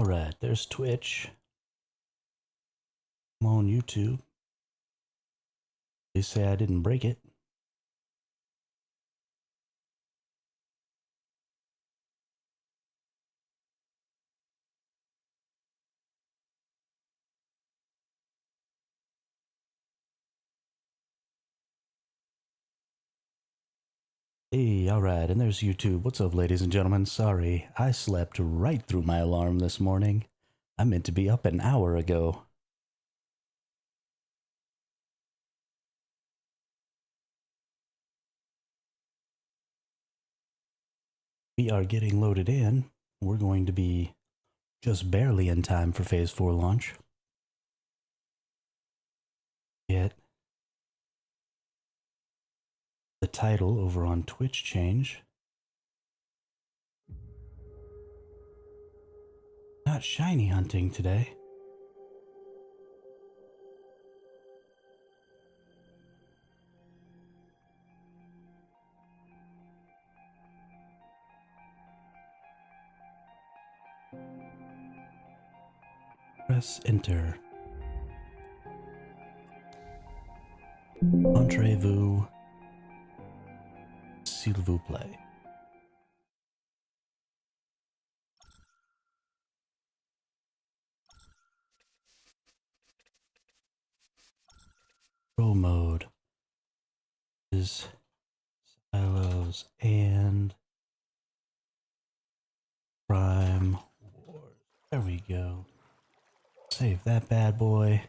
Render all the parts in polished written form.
Alright, there's Twitch. I'm on YouTube. They say I didn't break it. Hey, alright, and there's YouTube. What's up, ladies and gentlemen? Sorry, I slept right through my alarm this morning. I meant to be up an hour ago. We are getting loaded in. We're going to be just barely in time for Phase 4 launch. Get the title over on Twitch change. Not shiny hunting today. Press enter. Entrez-vous, s'il vous plaît. Pro mode is silos and Prime Wars. There we go. Save that bad boy.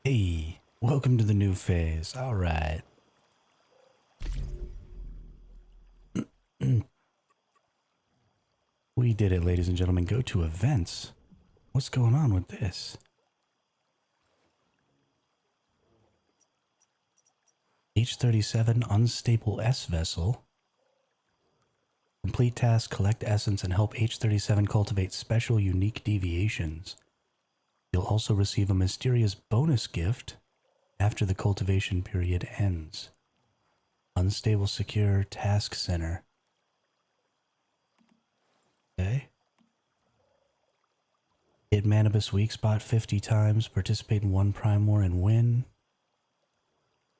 Hey, welcome to the new phase. All right. We did it, ladies and gentlemen. Go to events. What's going on with this? H-37 Unstable S Vessel. Complete task, collect essence, and help H-37 cultivate special unique deviations. You'll also receive a mysterious bonus gift after the cultivation period ends. Unstable Secure Task Center. Okay. Hit Manibus weak spot 50 times, participate in one Prime War and win.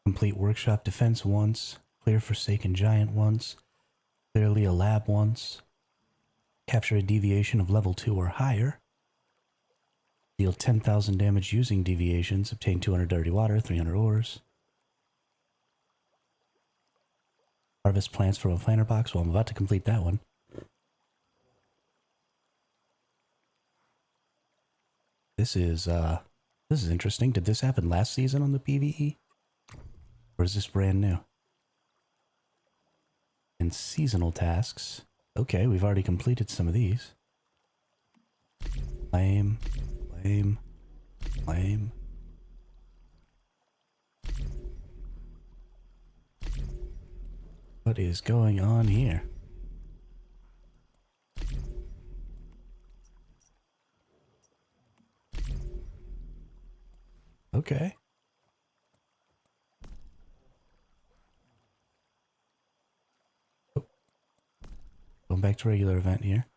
Complete Workshop Defense once, clear Forsaken Giant once, clearly a lab once, capture a deviation of level 2 or higher, deal 10,000 damage using deviations, obtain 200 dirty water, 300 ores, harvest plants from a planter box. Well, I'm about to complete that one. This is interesting. Did this happen last season on the PvE? Or is this brand new? And seasonal tasks. Okay, we've already completed some of these. Lame. Lame. Lame. What is going on here? Okay. Oh. Going back to regular event here.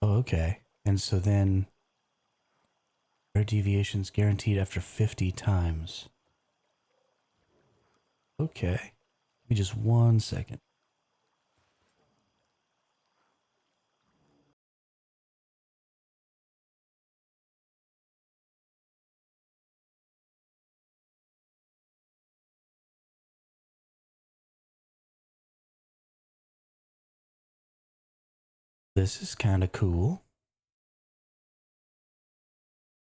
Oh, okay. And so then rare deviations guaranteed after 50 times. Okay. Give me just 1 second. This is kind of cool.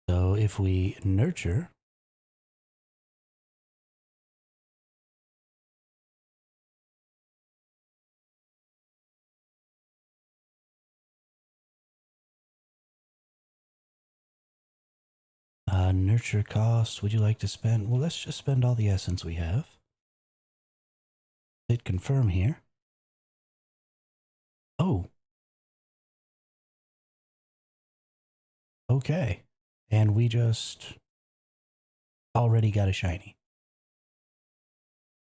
So if we nurture, nurture cost, would you like to spend? Well, let's just spend all the essence we have. Hit confirm here. Oh. Okay. And we just already got a shiny.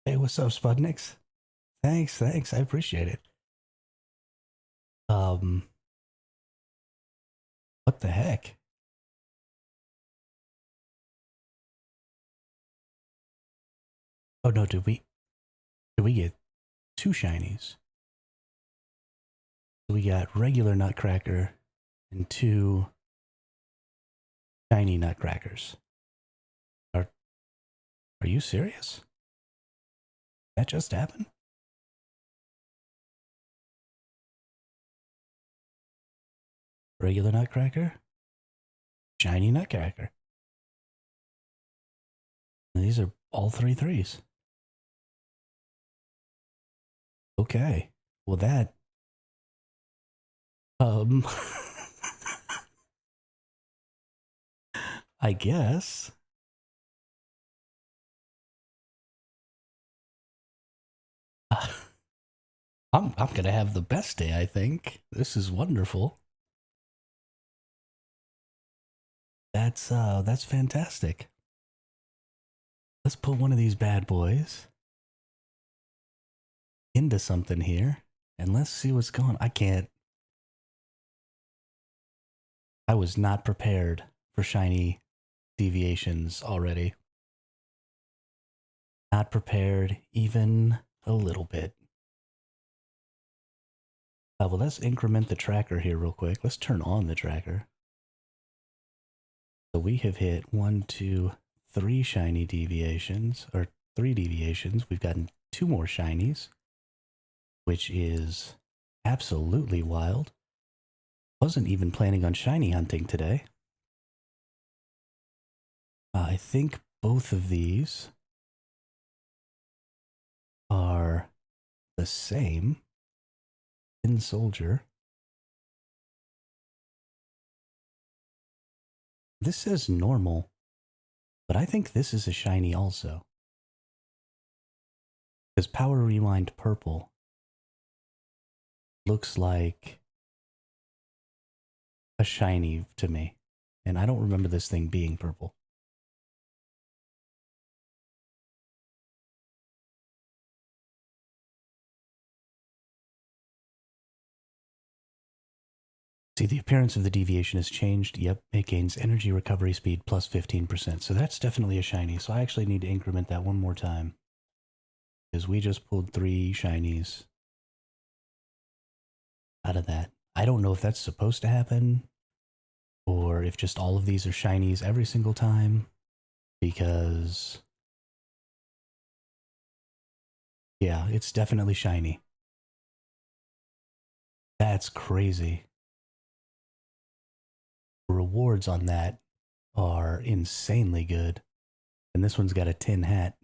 Hey, what's up, Spudniks? Thanks. I appreciate it. What the heck? Oh no, did we get two shinies? So we got regular Nutcracker and two shiny Nutcrackers. Are are you serious? That just happened? Regular Nutcracker, shiny Nutcracker. And these are all three threes. Okay. Well, that um I guess I'm gonna have the best day. I think this is wonderful. That's fantastic. Let's put one of these bad boys into something here, and let's see what's going on. I can't. I was not prepared for shiny deviations already. Not prepared even a little bit. Well, let's increment the tracker here real quick. Let's turn on the tracker. So we have hit 1, 2, 3 shiny deviations, or 3 deviations. We've gotten 2 more shinies, which is absolutely wild. Wasn't even planning on shiny hunting today. I think both of these are the same. Tin Soldier. This says normal, but I think this is a shiny also. Because Power Rewind Purple looks like a shiny to me. And I don't remember this thing being purple. See, the appearance of the deviation has changed. Yep, it gains energy recovery speed plus 15%. So that's definitely a shiny. So I actually need to increment that one more time. Because we just pulled 3 shinies out of that. I don't know if that's supposed to happen, or if just all of these are shinies every single time. Because, yeah, it's definitely shiny. That's crazy. Rewards on that are insanely good. And this one's got a tin hat.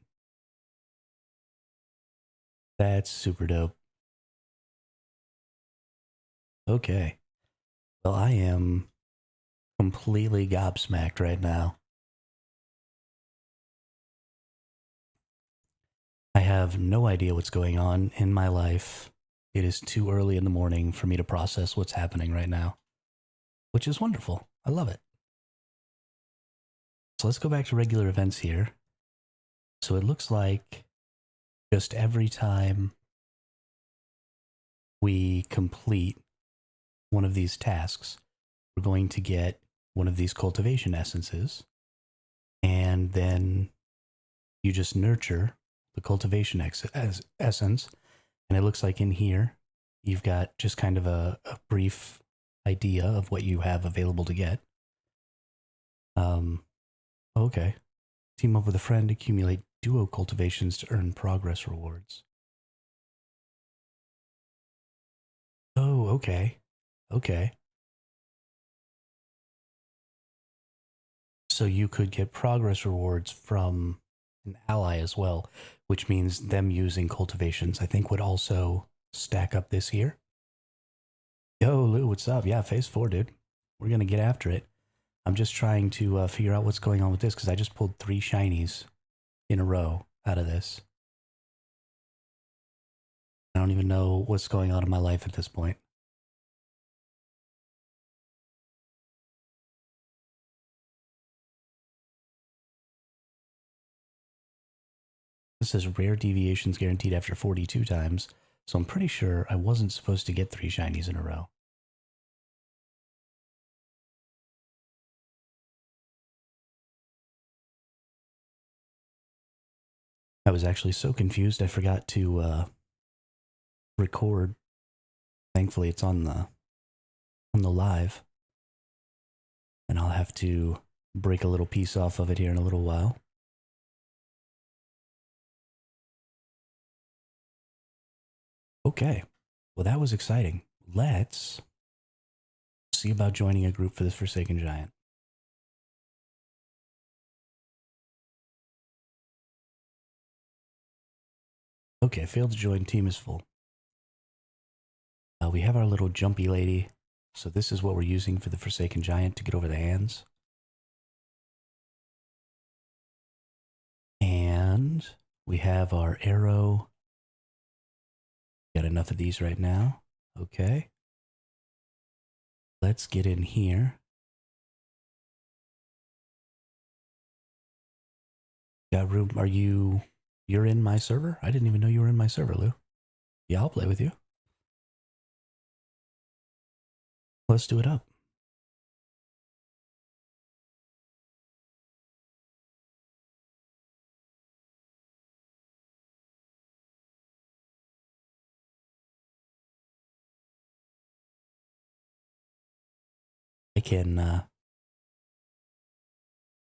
That's super dope. Okay. Well, I am completely gobsmacked right now. I have no idea what's going on in my life. It is too early in the morning for me to process what's happening right now, which is wonderful. I love it. So let's go back to regular events here. So it looks like just every time we complete one of these tasks, we're going to get one of these cultivation essences, and then you just nurture the cultivation essence, and it looks like in here you've got just kind of a brief idea of what you have available to get. Okay. Team up with a friend, accumulate duo cultivations to earn progress rewards. Oh, okay. Okay. So you could get progress rewards from an ally as well, which means them using cultivations, I think, would also stack up this here. Yo, Lou, what's up? Yeah, phase 4, dude. We're going to get after it. I'm just trying to figure out what's going on with this, because I just pulled 3 shinies in a row out of this. I don't even know what's going on in my life at this point. This says rare deviations guaranteed after 42 times, so I'm pretty sure I wasn't supposed to get 3 shinies in a row. I was actually so confused I forgot to record. Thankfully it's on the live. And I'll have to break a little piece off of it here in a little while. Okay. Well, that was exciting. Let's see about joining a group for this Forsaken Giant. Okay, failed to join. Team is full. We have our little jumpy lady. So this is what we're using for the Forsaken Giant to get over the hands. And we have our arrow. Got enough of these right now. Okay. Let's get in here. Got room? You're in my server? I didn't even know you were in my server, Lou. Yeah, I'll play with you. Let's do it up.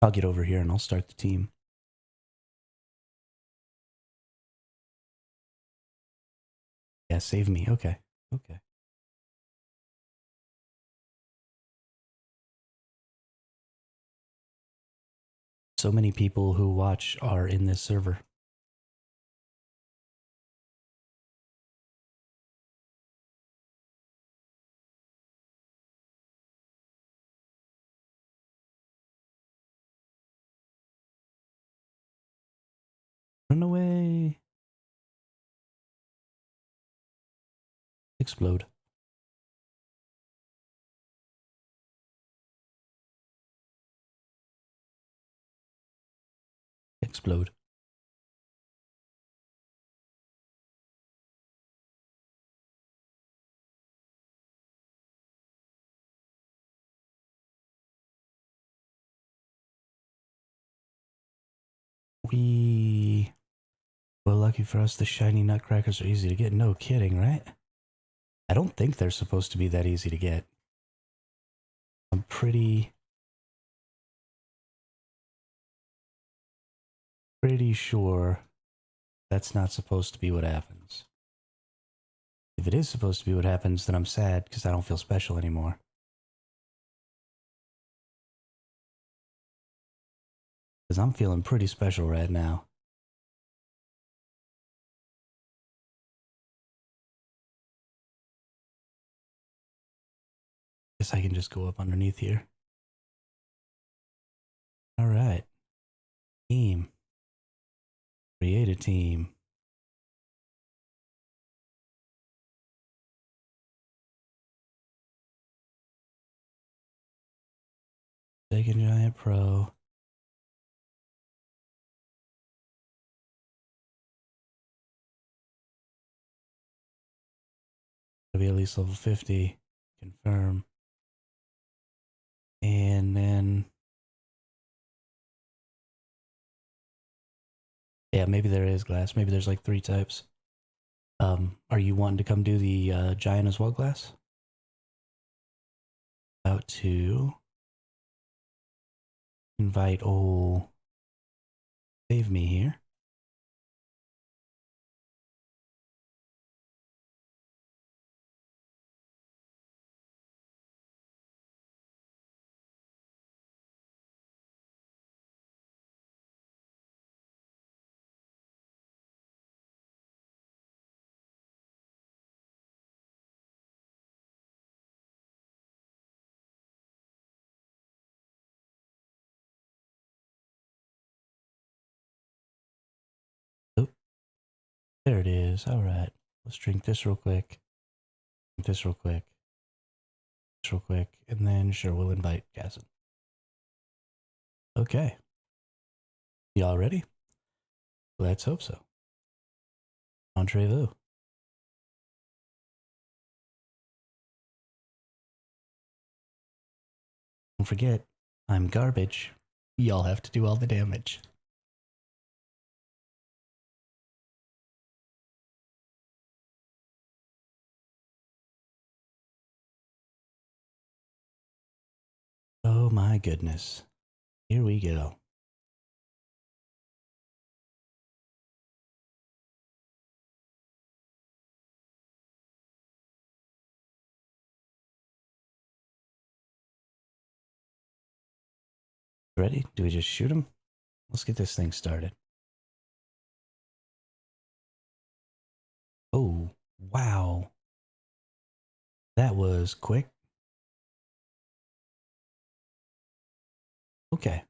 I'll get over here and I'll start the team. Yeah, save me. Okay. Okay. So many people who watch are in this server. Run away. Explode. Explode. Well, lucky for us, the shiny nutcrackers are easy to get. No kidding, right? I don't think they're supposed to be that easy to get. I'm pretty sure that's not supposed to be what happens. If it is supposed to be what happens, then I'm sad because I don't feel special anymore. Because I'm feeling pretty special right now. Guess I can just go up underneath here. All right. Team. Create a team. Forsaken Giant Pro. Gotta be at least level 50. Confirm. And then... yeah, maybe there is glass. Maybe there's like 3 types. Are you wanting to come do the giant as well, Glass? About to invite old Save Me here. Oh, there it is. All right. Let's drink this real quick. Drink this real quick. This real quick. And then, sure, we'll invite Gasson. Okay. Y'all ready? Let's hope so. Entrez-vous. Don't forget, I'm garbage. Y'all have to do all the damage. Oh my goodness. Here we go. Ready? Do we just shoot him? Let's get this thing started. Oh, wow. That was quick. Okay.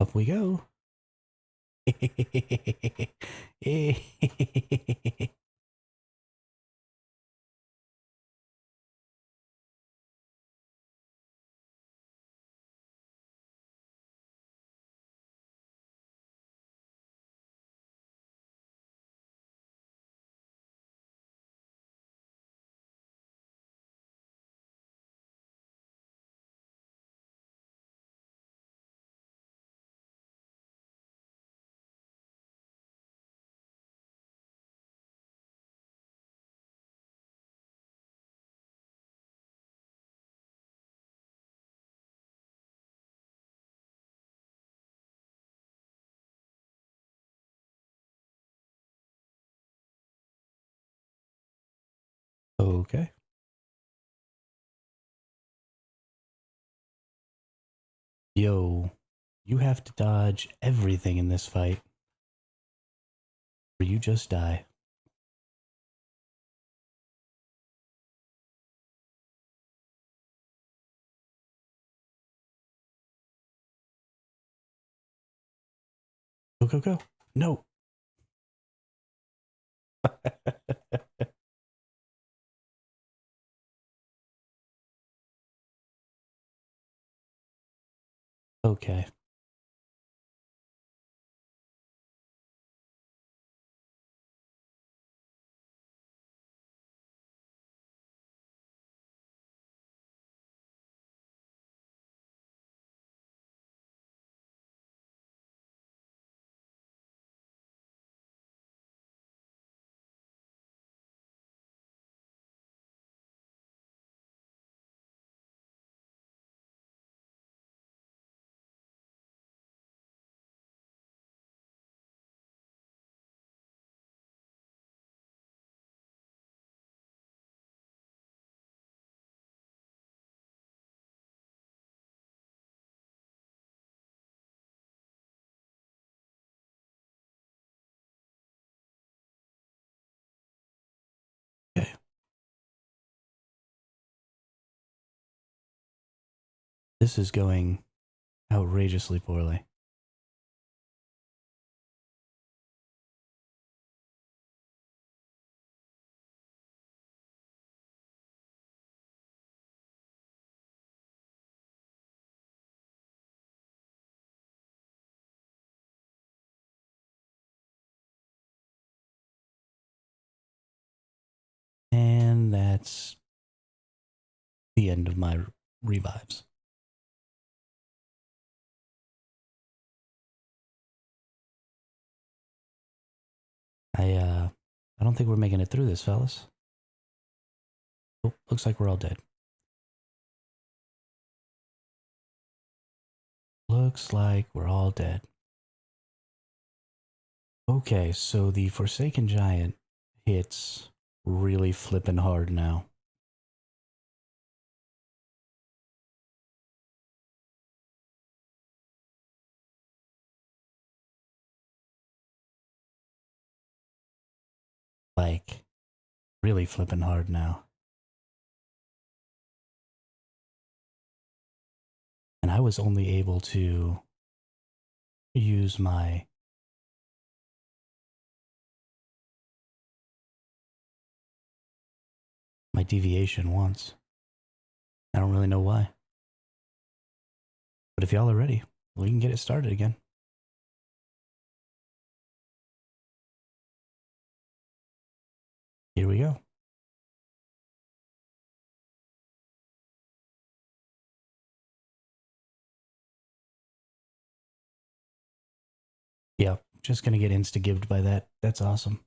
Up we go. Okay. Yo, you have to dodge everything in this fight, or you just die. Go, go, go. No. Okay. Okay. This is going outrageously poorly. And that's the end of my revives. I don't think we're making it through this, fellas. Oh, looks like we're all dead. Looks like we're all dead. Okay, so the Forsaken Giant hits really flippin' hard now. Like, really flippin' hard now. And I was only able to use my deviation once. I don't really know why. But if y'all are ready, we can get it started again. Here we go. Yeah, just gonna get insta-gibbed by that. That's awesome.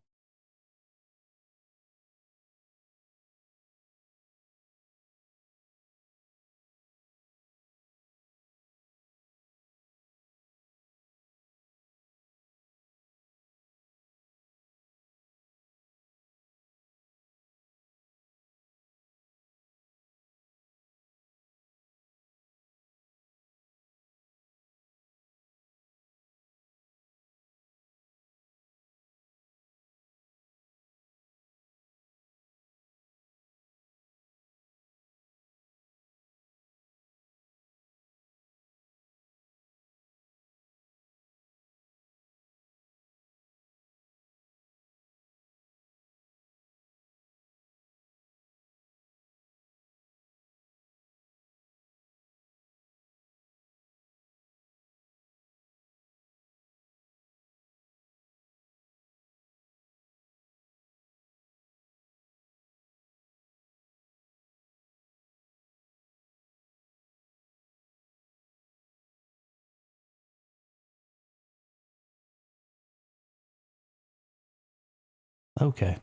Okay.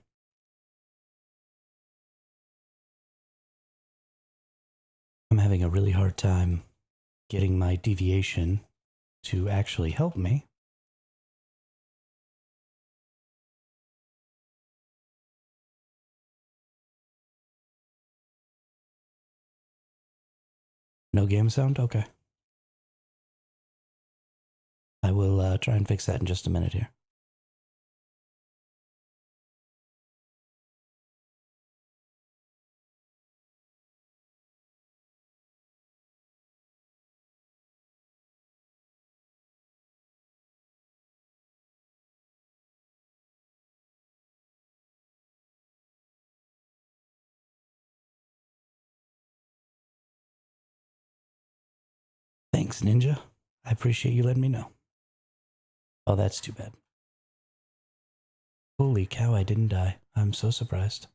I'm having a really hard time getting my deviation to actually help me. No game sound? Okay. I will try and fix that in just a minute here. Thanks, Ninja. I appreciate you letting me know. Oh, that's too bad. Holy cow, I didn't die. I'm so surprised.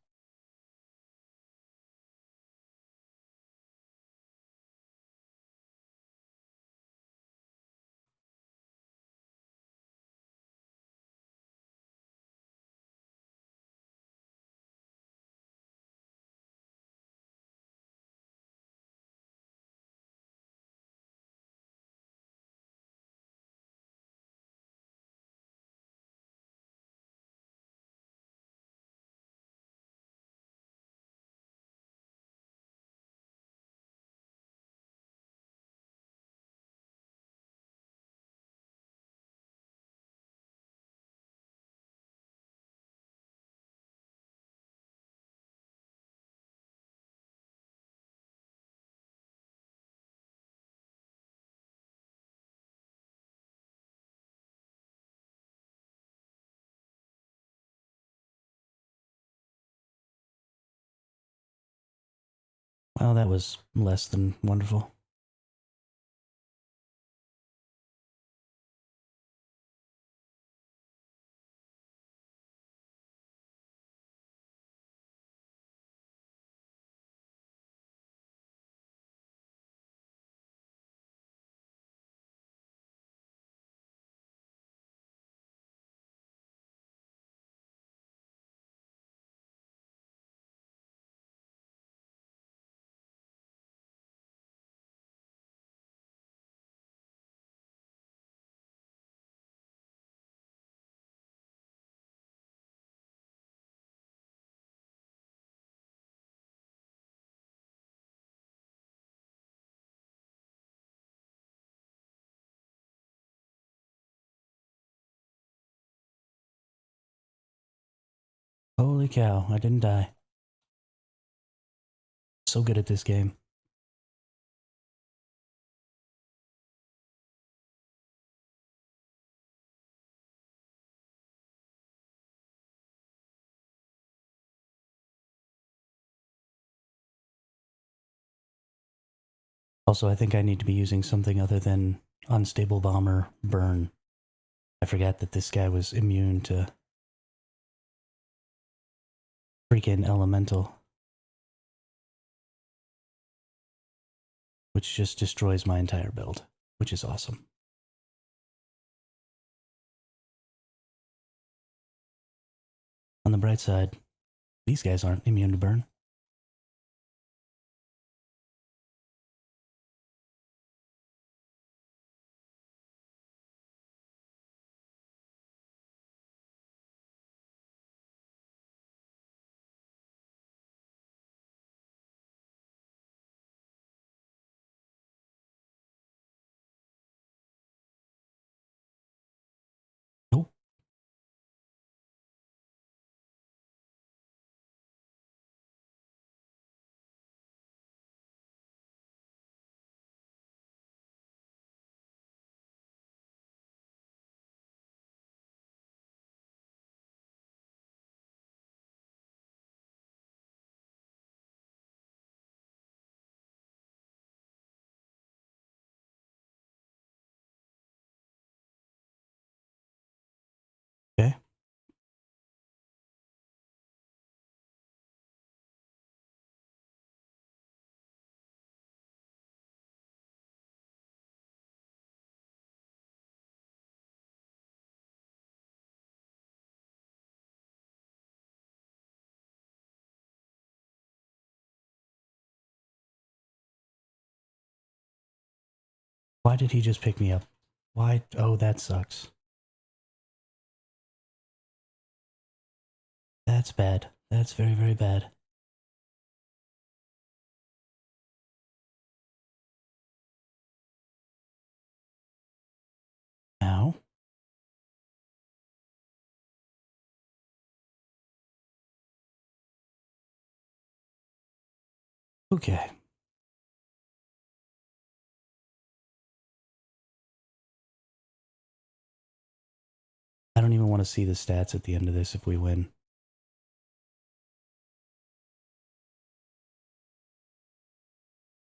Well, that was less than wonderful. Holy cow, I didn't die. So good at this game. Also, I think I need to be using something other than Unstable Bomber Burn. I forgot that this guy was immune to freaking Elemental, which just destroys my entire build, which is awesome. the bright side, these guys aren't immune to burn. Nope. Okay. Why did he just pick me up? Why? Oh, that sucks. That's bad. That's very, very bad. Now? Okay. I don't even want to see the stats at the end of this if we win.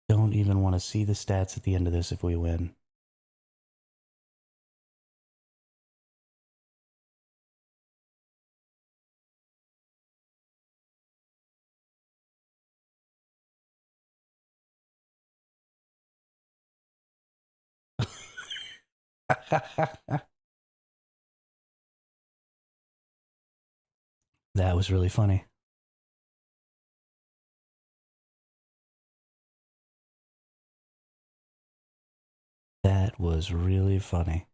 Don't even want to see the stats at the end of this if we win. That was really funny. That was really funny.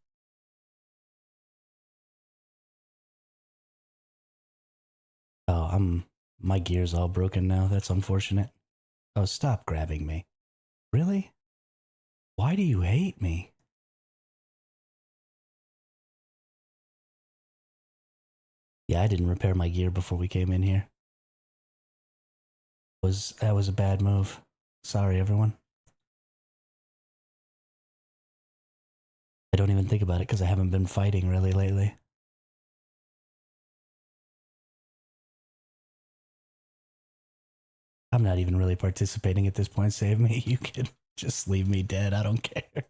Oh, my gear's all broken now. That's unfortunate. Oh, stop grabbing me. Really? Why do you hate me? Yeah, I didn't repair my gear before we came in here. That was a bad move. Sorry, everyone. I don't even think about it because I haven't been fighting really lately. I'm not even really participating at this point. Save me. You can just leave me dead. I don't care.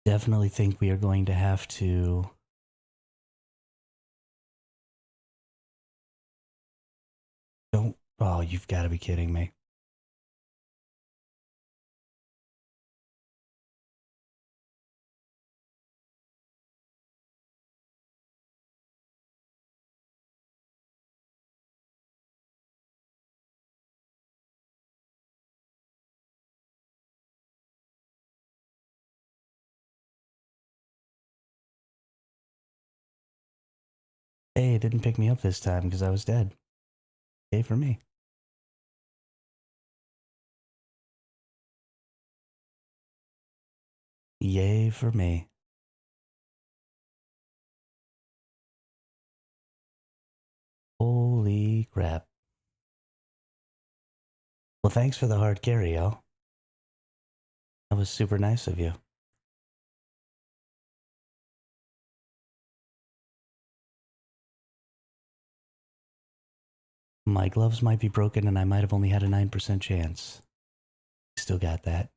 Definitely think we are going to have to... Don't... Oh, you've got to be kidding me. Hey, it didn't pick me up this time because I was dead. Yay for me. Yay for me. Holy crap. Well, thanks for the hard carry, y'all. That was super nice of you. My gloves might be broken and I might have only had a 9% chance. Still got that.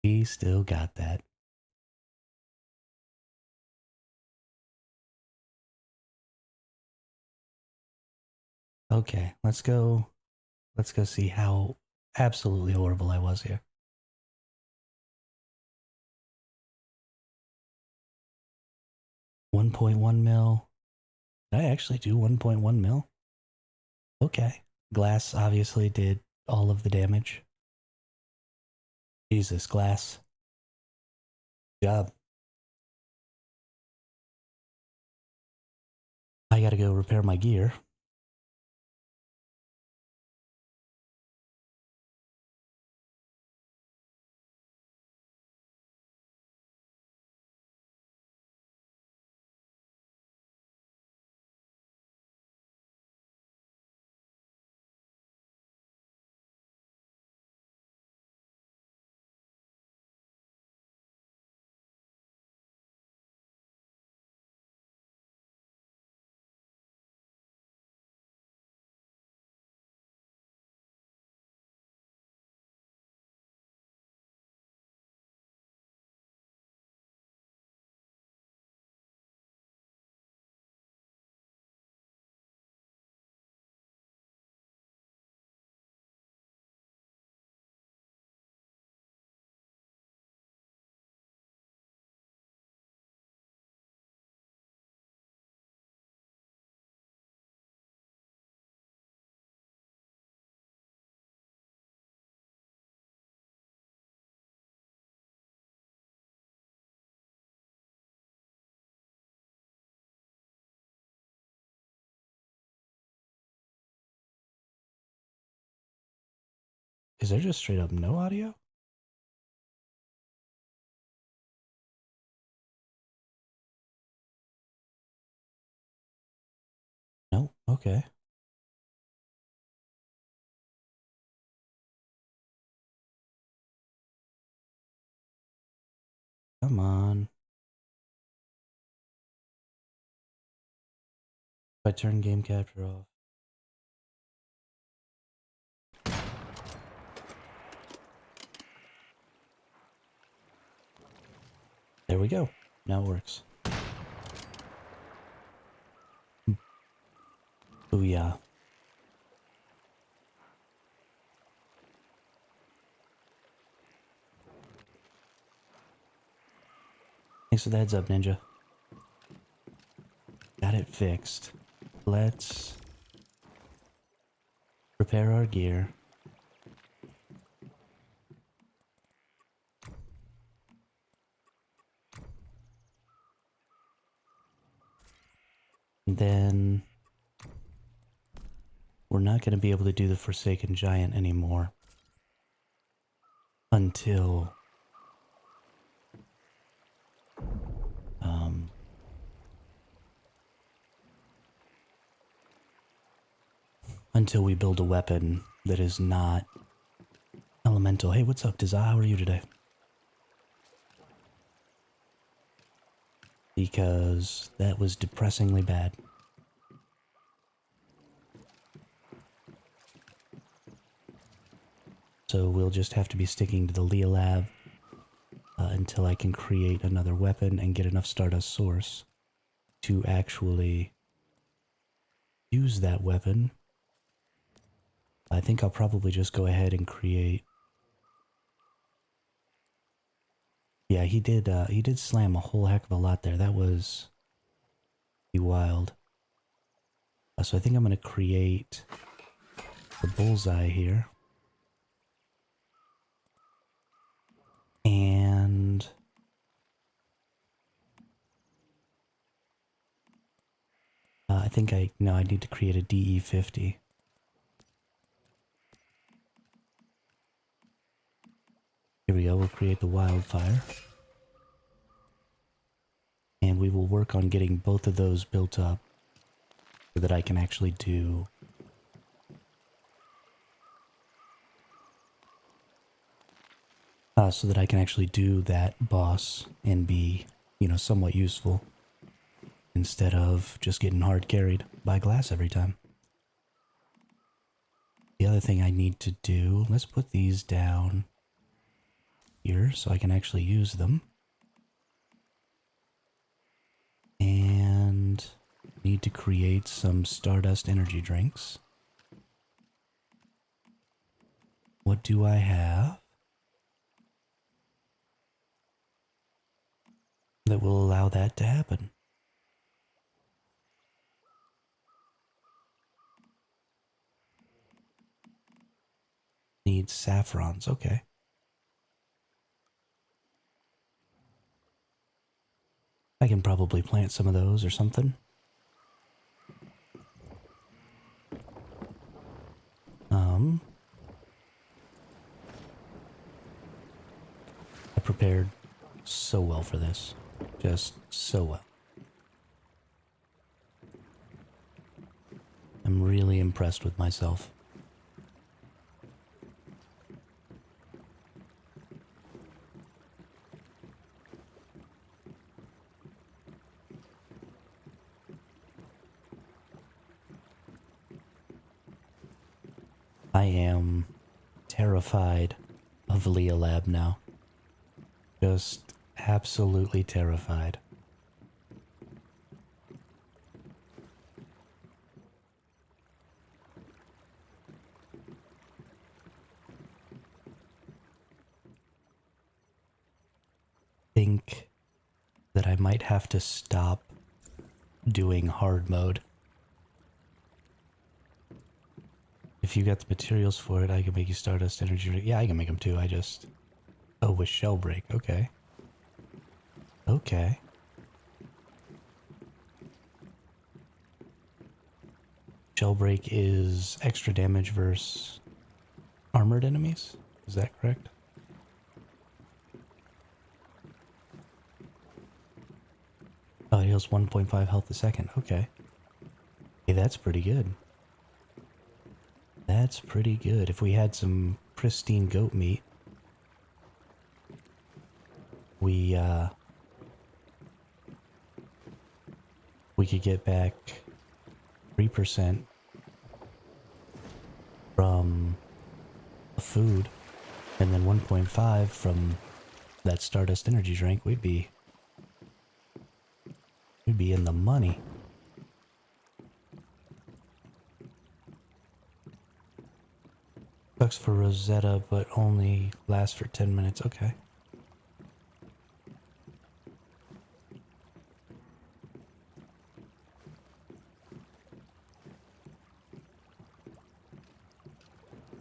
We still got that. Okay, let's go. Let's go see how absolutely horrible I was here. 1.1 mil. Did I actually do 1.1 mil? Okay. Glass obviously did all of the damage. Jesus, glass. Good job. I gotta go repair my gear. Is there just straight up no audio? No? Okay. Come on. If I turn game capture off. There we go. Now it works. Booyah. Thanks for the heads up, Ninja. Got it fixed. Let's repair our gear. And then we're not going to be able to do the Forsaken Giant anymore until until we build a weapon that is not elemental. Hey, what's up, Dizza? How are you today? Because that was depressingly bad. So we'll just have to be sticking to the Leah Lab until I can create another weapon and get enough Stardust Source to actually use that weapon. I think I'll probably just go ahead and create... Yeah, he did slam a whole heck of a lot there. That was pretty wild. So I think I'm going to create the bullseye here. And I think I need to create a DE50. Here we go, we'll create the wildfire. And we will work on getting both of those built up so that I can actually do that boss and be, somewhat useful instead of just getting hard carried by glass every time. The other thing I need to do, let's put these down here so I can actually use them. And need to create some Stardust energy drinks. What do I have that will allow that to happen? Needs saffrons, okay. I can probably plant some of those or something. I prepared so well for this. Just so well. I'm really impressed with myself. I am terrified of Leah Lab now. Just absolutely terrified. Think that I might have to stop doing hard mode. If you got the materials for it, I can make you Stardust Energy. Yeah, I can make them too. I just... Oh, with Shell Break. Okay. Okay. Shell Break is extra damage versus armored enemies? Is that correct? Oh, it heals 1.5 health a second. Okay. Hey, that's pretty good. That's pretty good. If we had some pristine goat meat, we could get back 3% from the food, and then 1.5 from that Stardust energy drink. We'd be in the money. Sucks for Rosetta, but only lasts for 10 minutes. Okay.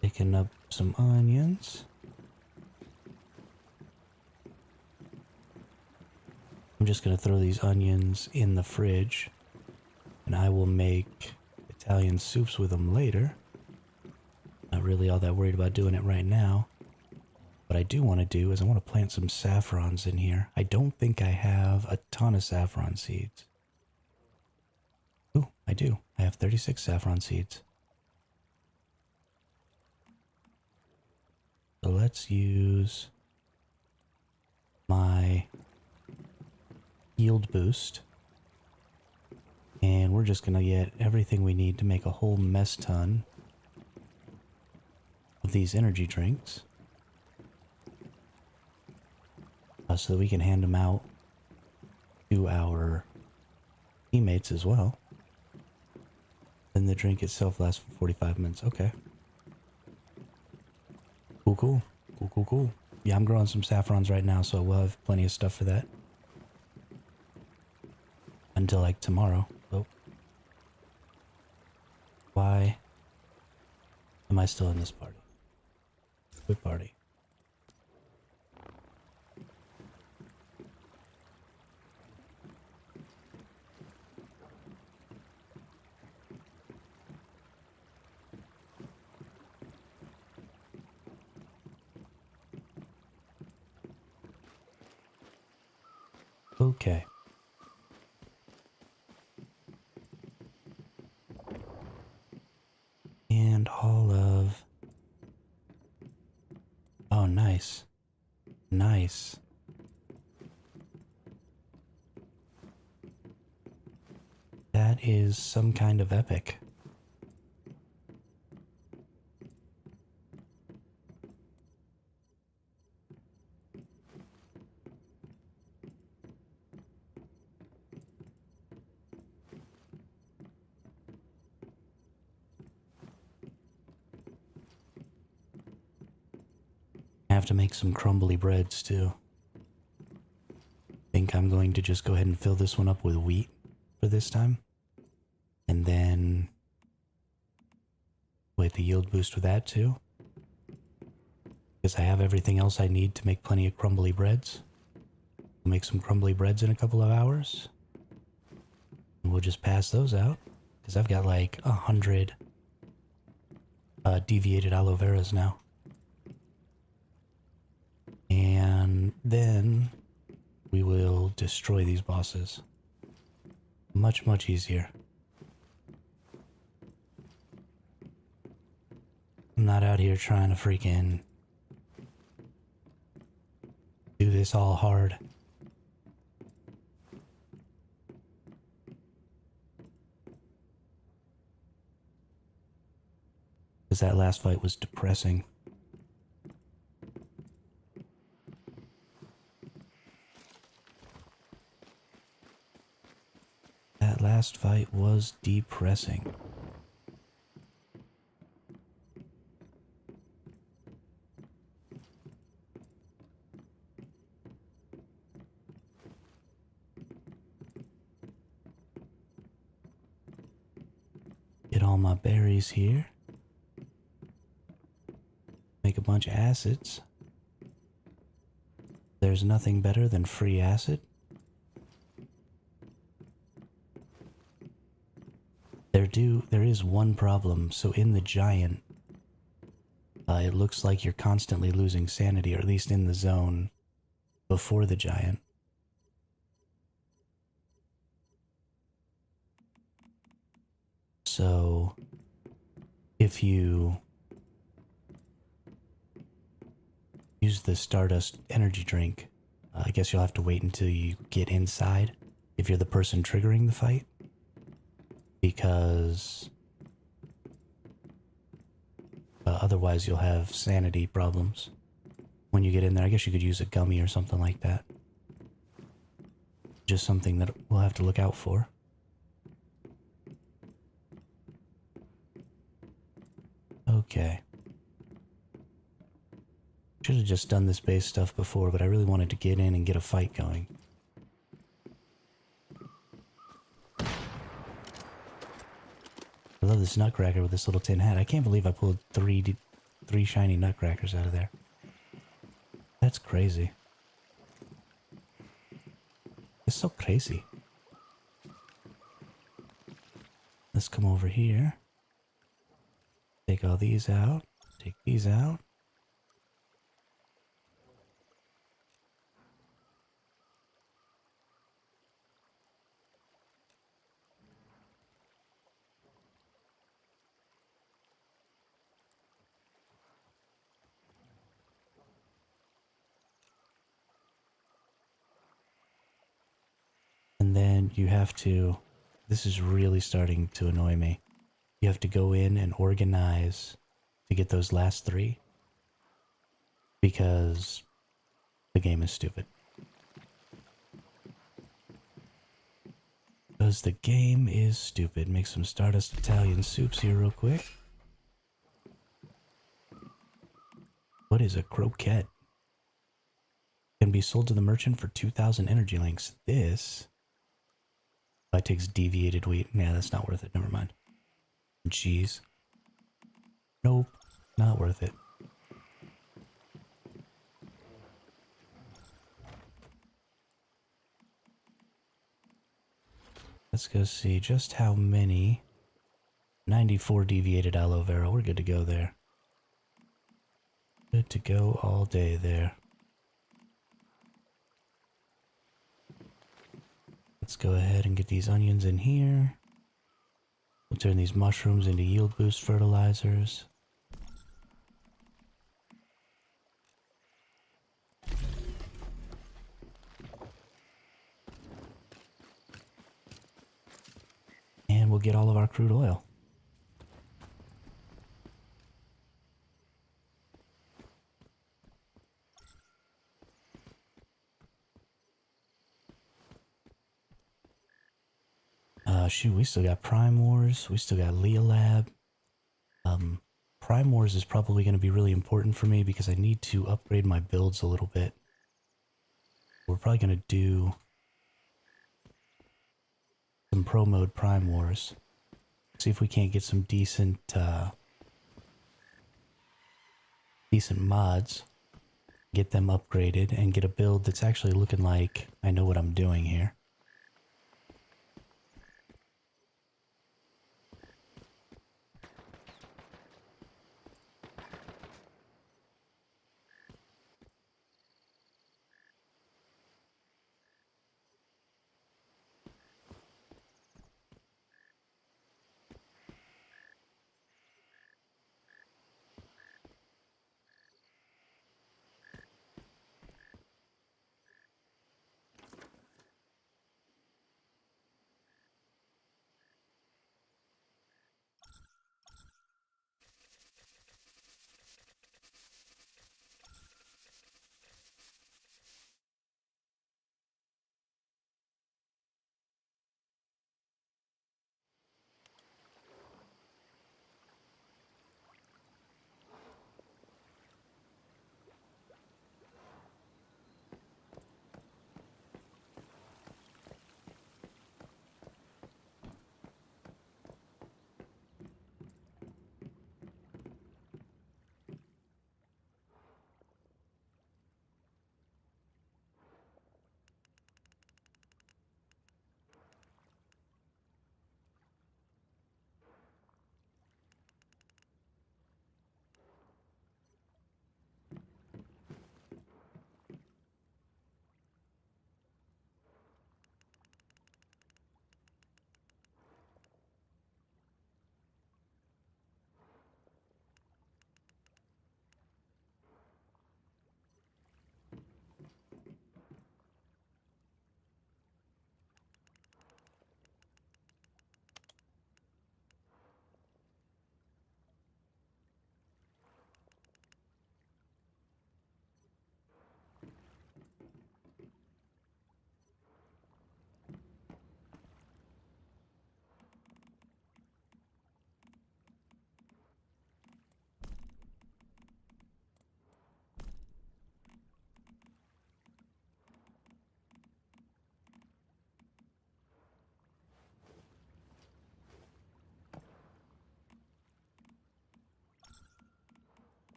Picking up some onions. I'm just going to throw these onions in the fridge, and I will make Italian soups with them later. Not really all that worried about doing it right now. What I do want to do is I want to plant some saffrons in here. I don't think I have a ton of saffron seeds. Ooh, I do. I have 36 saffron seeds. So let's use my yield boost. And we're just going to get everything we need to make a whole mess ton of these energy drinks. So that we can hand them out to our teammates as well. Then the drink itself lasts for 45 minutes. Okay. Cool, cool. Cool, cool, cool. Yeah, I'm growing some saffrons right now, so we'll have plenty of stuff for that. Until, like, tomorrow. Oh. Why am I still in this party? Good party. Okay. And all of... Oh, nice. Nice. That is some kind of epic. have to make some crumbly breads too. I think I'm going to just go ahead and fill this one up with wheat for this time. And then wait, the yield boost with that too. Because I have everything else I need to make plenty of crumbly breads. We'll make some crumbly breads in a couple of hours. And we'll just pass those out. Because I've got like 100 deviated aloe veras now. And then we will destroy these bosses. Much, much easier. I'm not out here trying to freaking do this all hard. Because that last fight was depressing. That last fight was depressing. Get all my berries here. Make a bunch of acids. There's nothing better than free acid. There is one problem. So in the giant, it looks like you're constantly losing sanity, or at least in the zone before the giant. So if you use the Stardust energy drink, I guess you'll have to wait until you get inside if you're the person triggering the fight. Because otherwise you'll have sanity problems when you get in there. I guess you could use a gummy or something like that. Just something that we'll have to look out for. Okay. Should have just done this base stuff before, but I really wanted to get in and get a fight going. I love this nutcracker with this little tin hat. I can't believe I pulled three shiny nutcrackers out of there. That's crazy. It's so crazy. Let's come over here. Take all these out. Take these out. And then you have to, this is really starting to annoy me. You have to go in and organize to get those last three. Because the game is stupid. Because the game is stupid. Make some Stardust Italian soups here real quick. What is a croquette? Can be sold to the merchant for 2,000 energy links. This... that takes deviated wheat. Yeah, that's not worth it. Never mind. Cheese. Nope. Not worth it. Let's go see just how many. 94 deviated aloe vera. We're good to go there. Good to go all day there. Let's go ahead and get these onions in here. We'll turn these mushrooms into yield boost fertilizers. And we'll get all of our crude oil. Shoot, we still got Prime Wars. We still got Leolab. Prime Wars is probably going to be really important for me because I need to upgrade my builds a little bit. We're probably going to do some pro mode Prime Wars. See if we can't get some decent mods, get them upgraded, and get a build that's actually looking like I know what I'm doing here.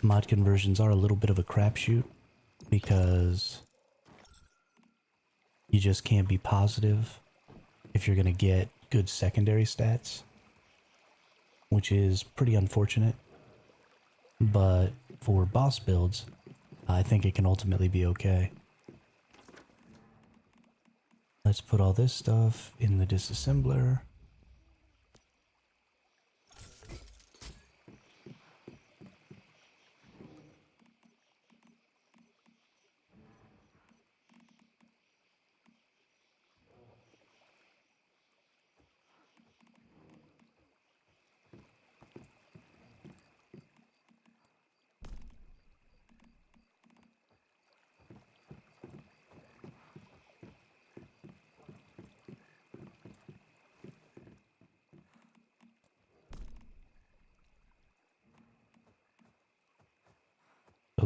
Mod conversions are a little bit of a crapshoot because you just can't be positive if you're going to get good secondary stats, which is pretty unfortunate. But for boss builds, I think it can ultimately be okay. Let's put all this stuff in the disassembler.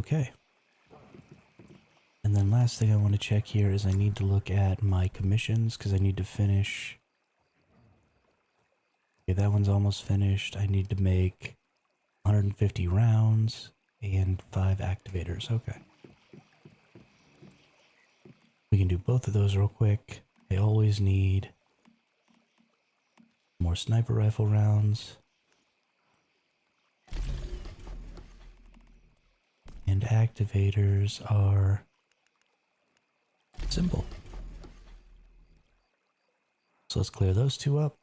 Okay. And then last thing I want to check here is I need to look at my commissions because I need to finish. Okay, that one's almost finished. I need to make 150 rounds and 5 activators. Okay. We can do both of those real quick. I always need more sniper rifle rounds. And activators are simple. So let's clear those two up.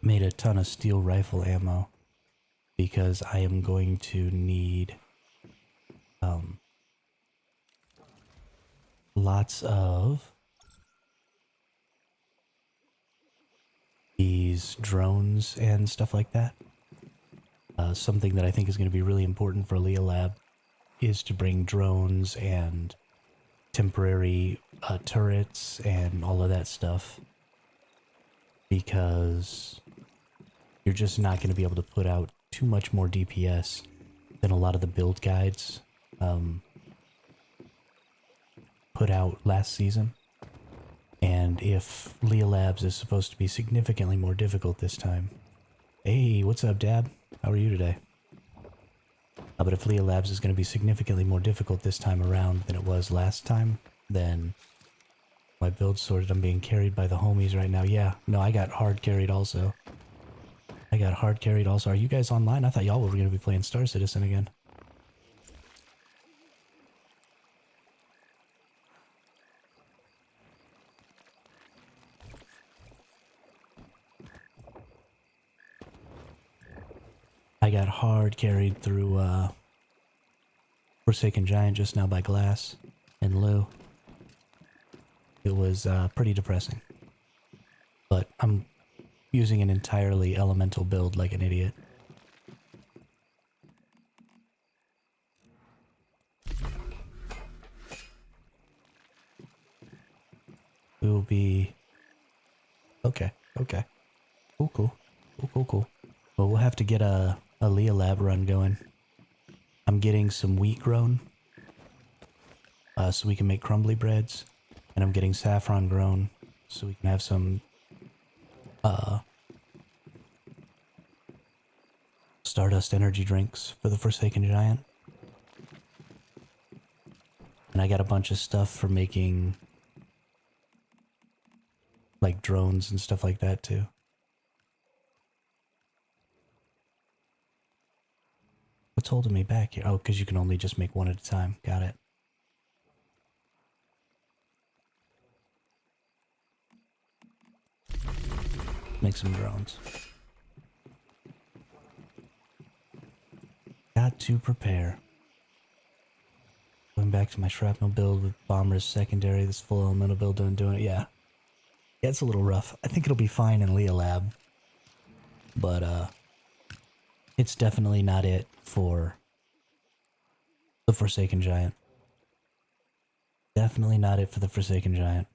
Made a ton of steel rifle ammo because I am going to need lots of these drones and stuff like that. Something that I think is going to be really important for Leah Lab is to bring drones and temporary turrets and all of that stuff, because you're just not going to be able to put out too much more DPS than a lot of the build guides put out last season. And if Leah Labs is supposed to be significantly more difficult this time... Hey, what's up, Dab? How are you today? But if Leah Labs is going to be significantly more difficult this time around than it was last time, then my build's sorted. I'm being carried by the homies right now. Yeah, no, I got hard carried also. Are you guys online? I thought y'all were going to be playing Star Citizen again. I got hard carried through Forsaken Giant just now by Glass and Lou. It was pretty depressing. But I'm using an entirely elemental build like an idiot. We will be... Okay. Cool. Well, we'll have to get a Leah Lab run going. I'm getting some wheat grown, so we can make crumbly breads. And I'm getting saffron grown, so we can have some Stardust energy drinks for the Forsaken Giant. And I got a bunch of stuff for making like drones and stuff like that too. What's holding me back here? Oh, because you can only just make one at a time. Got it. Make some drones. Got to prepare. Going back to my shrapnel build with bombers secondary. This full elemental build doing it. Yeah, it's a little rough. I think it'll be fine in Leah Lab. But, it's definitely not it for the Forsaken Giant. Definitely not it for the Forsaken Giant.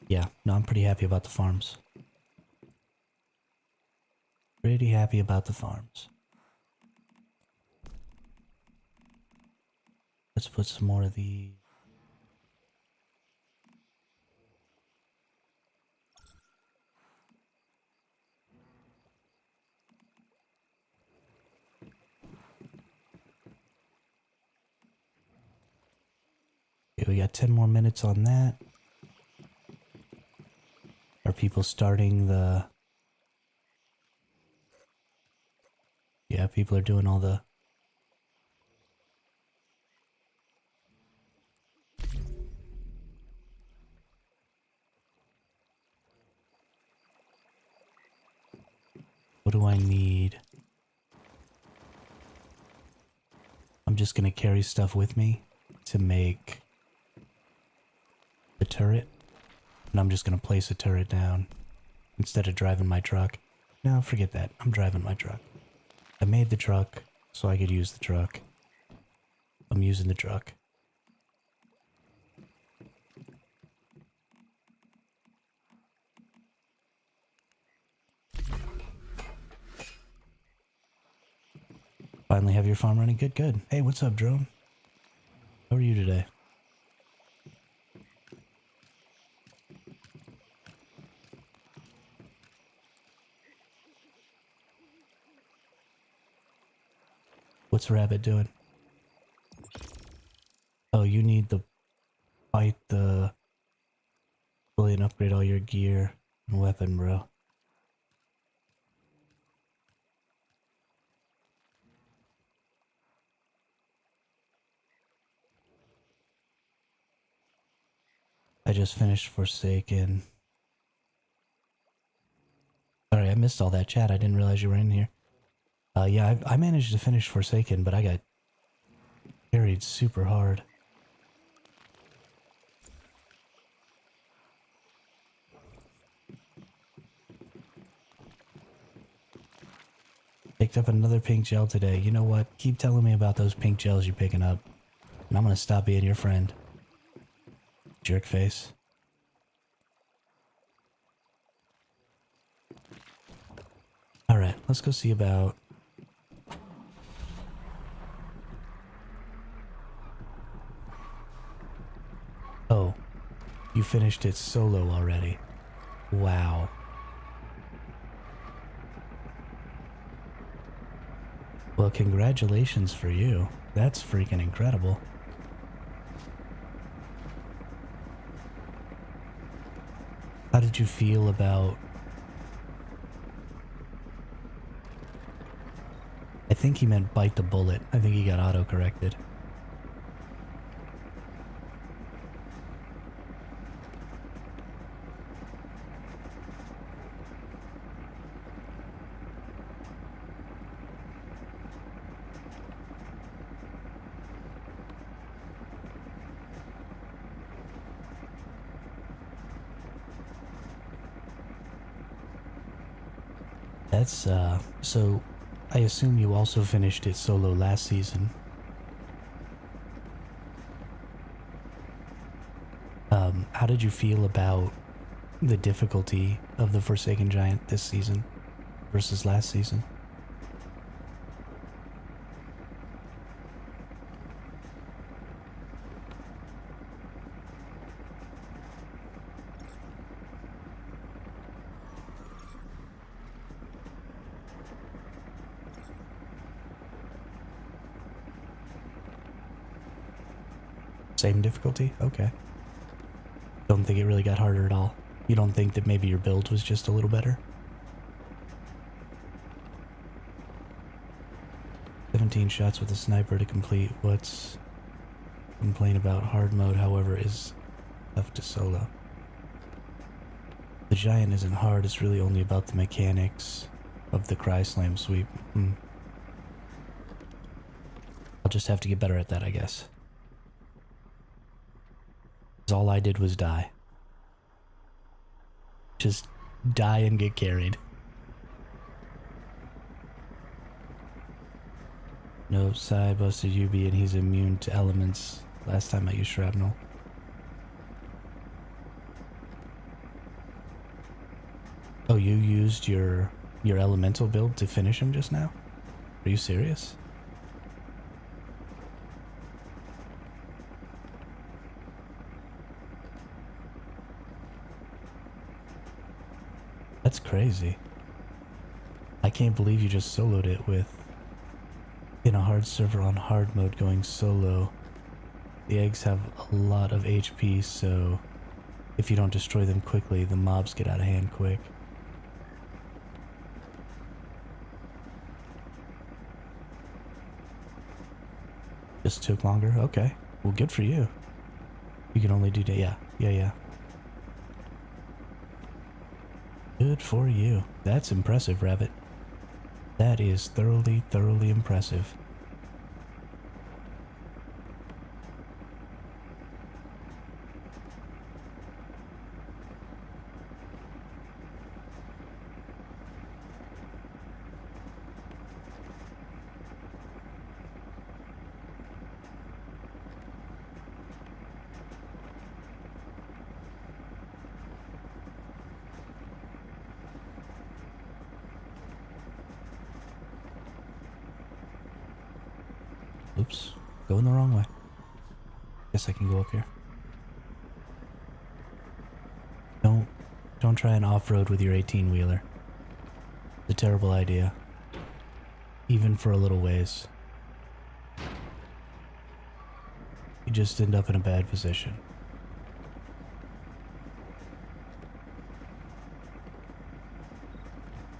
Yeah, no, I'm pretty happy about the farms. Pretty happy about the farms. Let's put some more of the... Okay, we got 10 more minutes on that. Are people starting the... Yeah, people are doing all the... What do I need? just gonna carry stuff with me to make the turret. And I'm just gonna place a turret down instead of driving my truck. No, forget that. I'm driving my truck. I made the truck so I could use the truck. I'm using the truck. Finally have your farm running. Good, good. Hey, what's up, drone? How are you today? What's Rabbit doing? Oh, you need the fight the fully and upgrade all your gear and weapon, bro. I just finished Forsaken. Sorry, I missed all that chat. I didn't realize you were in here. Yeah, I managed to finish Forsaken, but I got carried super hard. Picked up another pink gel today. You know what? Keep telling me about those pink gels you're picking up. And I'm gonna stop being your friend. Jerk face. Alright, let's go see about... Oh, you finished it solo already. Wow. Well, congratulations for you. That's freaking incredible. How did you feel about... I think he meant bite the bullet. I think he got auto-corrected. That's, so I assume you also finished it solo last season. How did you feel about the difficulty of the Forsaken Giant this season versus last season? Same difficulty? Okay. Don't think it really got harder at all. You don't think that maybe your build was just a little better? 17 shots with a sniper to complete. What's complain about hard mode, however, is tough to solo. The giant isn't hard, it's really only about the mechanics of the cry slam sweep. I'll just have to get better at that, I guess. All I did was die. Just die and get carried. No, Psy busted UB and he's immune to elements. Last time I used shrapnel. Oh, you used your elemental build to finish him just now? Are you serious? That's crazy. I can't believe you just soloed it with, in a hard server on hard mode going solo. The eggs have a lot of HP, so if you don't destroy them quickly, the mobs get out of hand quick. Just took longer? Okay. Well, good for you. You can only do that. Yeah. Good for you. That's impressive, Rabbit. That is thoroughly impressive. Oops. Going the wrong way. Guess I can go up here. Don't try and off-road with your 18-wheeler. It's a terrible idea. Even for a little ways. You just end up in a bad position.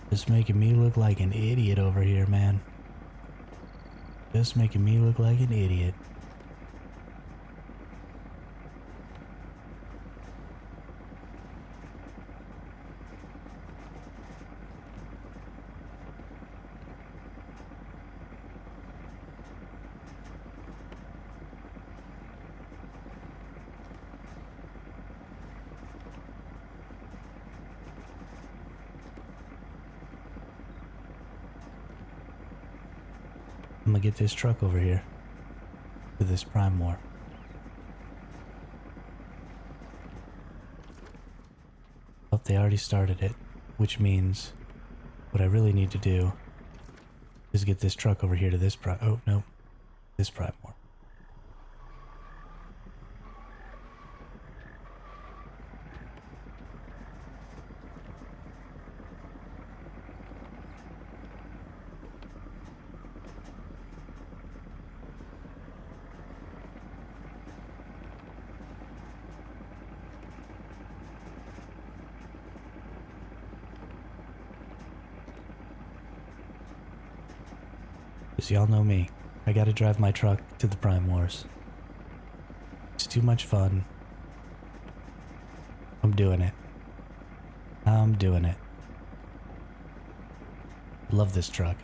Just making me look like an idiot over here, man. Just making me look like an idiot. I'm gonna get this truck over here to this prime war. Oh, they already started it, which means what I really need to do is get this truck over here to this prime. Oh no, this prime war. Because y'all know me. I gotta drive my truck to the Prime Wars. It's too much fun. I'm doing it. I'm doing it. Love this truck.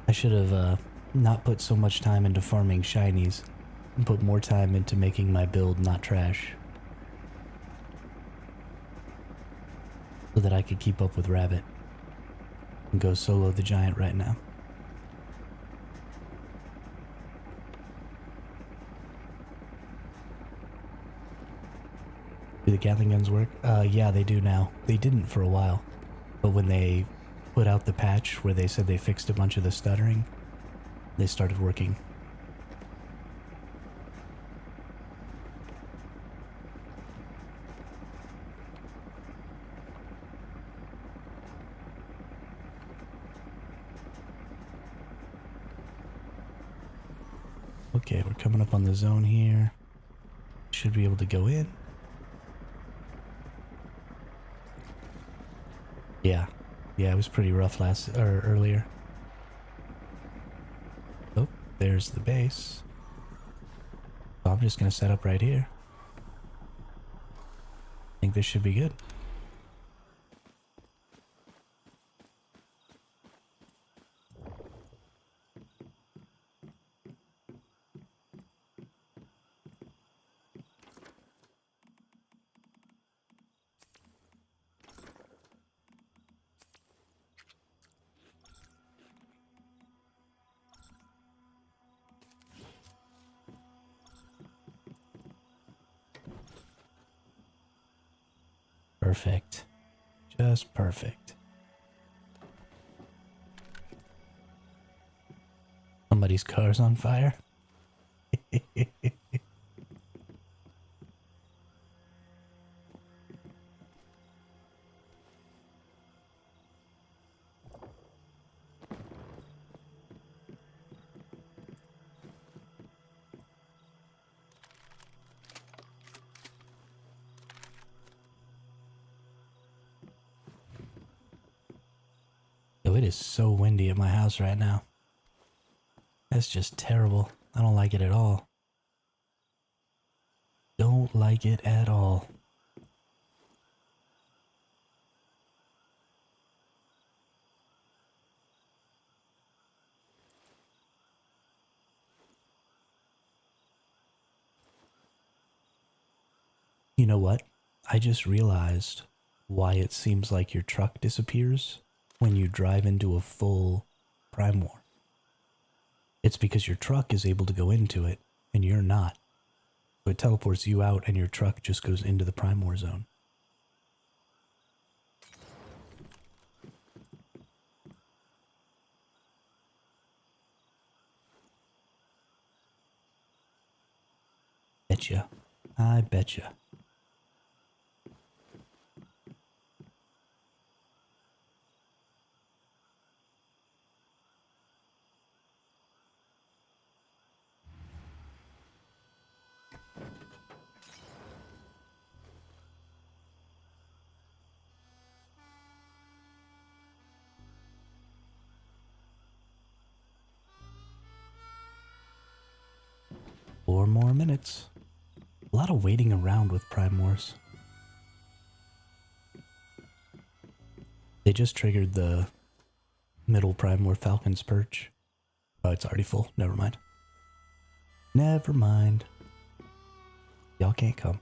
I should have not put so much time into farming shinies and put more time into making my build not trash. So that I could keep up with Rabbit and go solo the giant right now. Do the Gatling guns work? Yeah, they do now. They didn't for a while. But when they put out the patch where they said they fixed a bunch of the stuttering, they started working. Okay, we're coming up on the zone here. Should be able to go in. Yeah. Yeah, it was pretty rough earlier. Oh, there's the base. So I'm just gonna set up right here. I think this should be good. Perfect. Just perfect. Somebody's car's on fire. Yo, it is so windy at my house right now. That's just terrible. I don't like it at all. Don't like it at all. You know what? I just realized why it seems like your truck disappears when you drive into a full Prime War. It's because your truck is able to go into it and you're not. So it teleports you out and your truck just goes into the Prime War zone. Betcha. I betcha. Four more minutes. A lot of waiting around with Prime Wars. They just triggered the middle Prime War Falcon's perch. Oh, it's already full. Never mind. Never mind. Y'all can't come.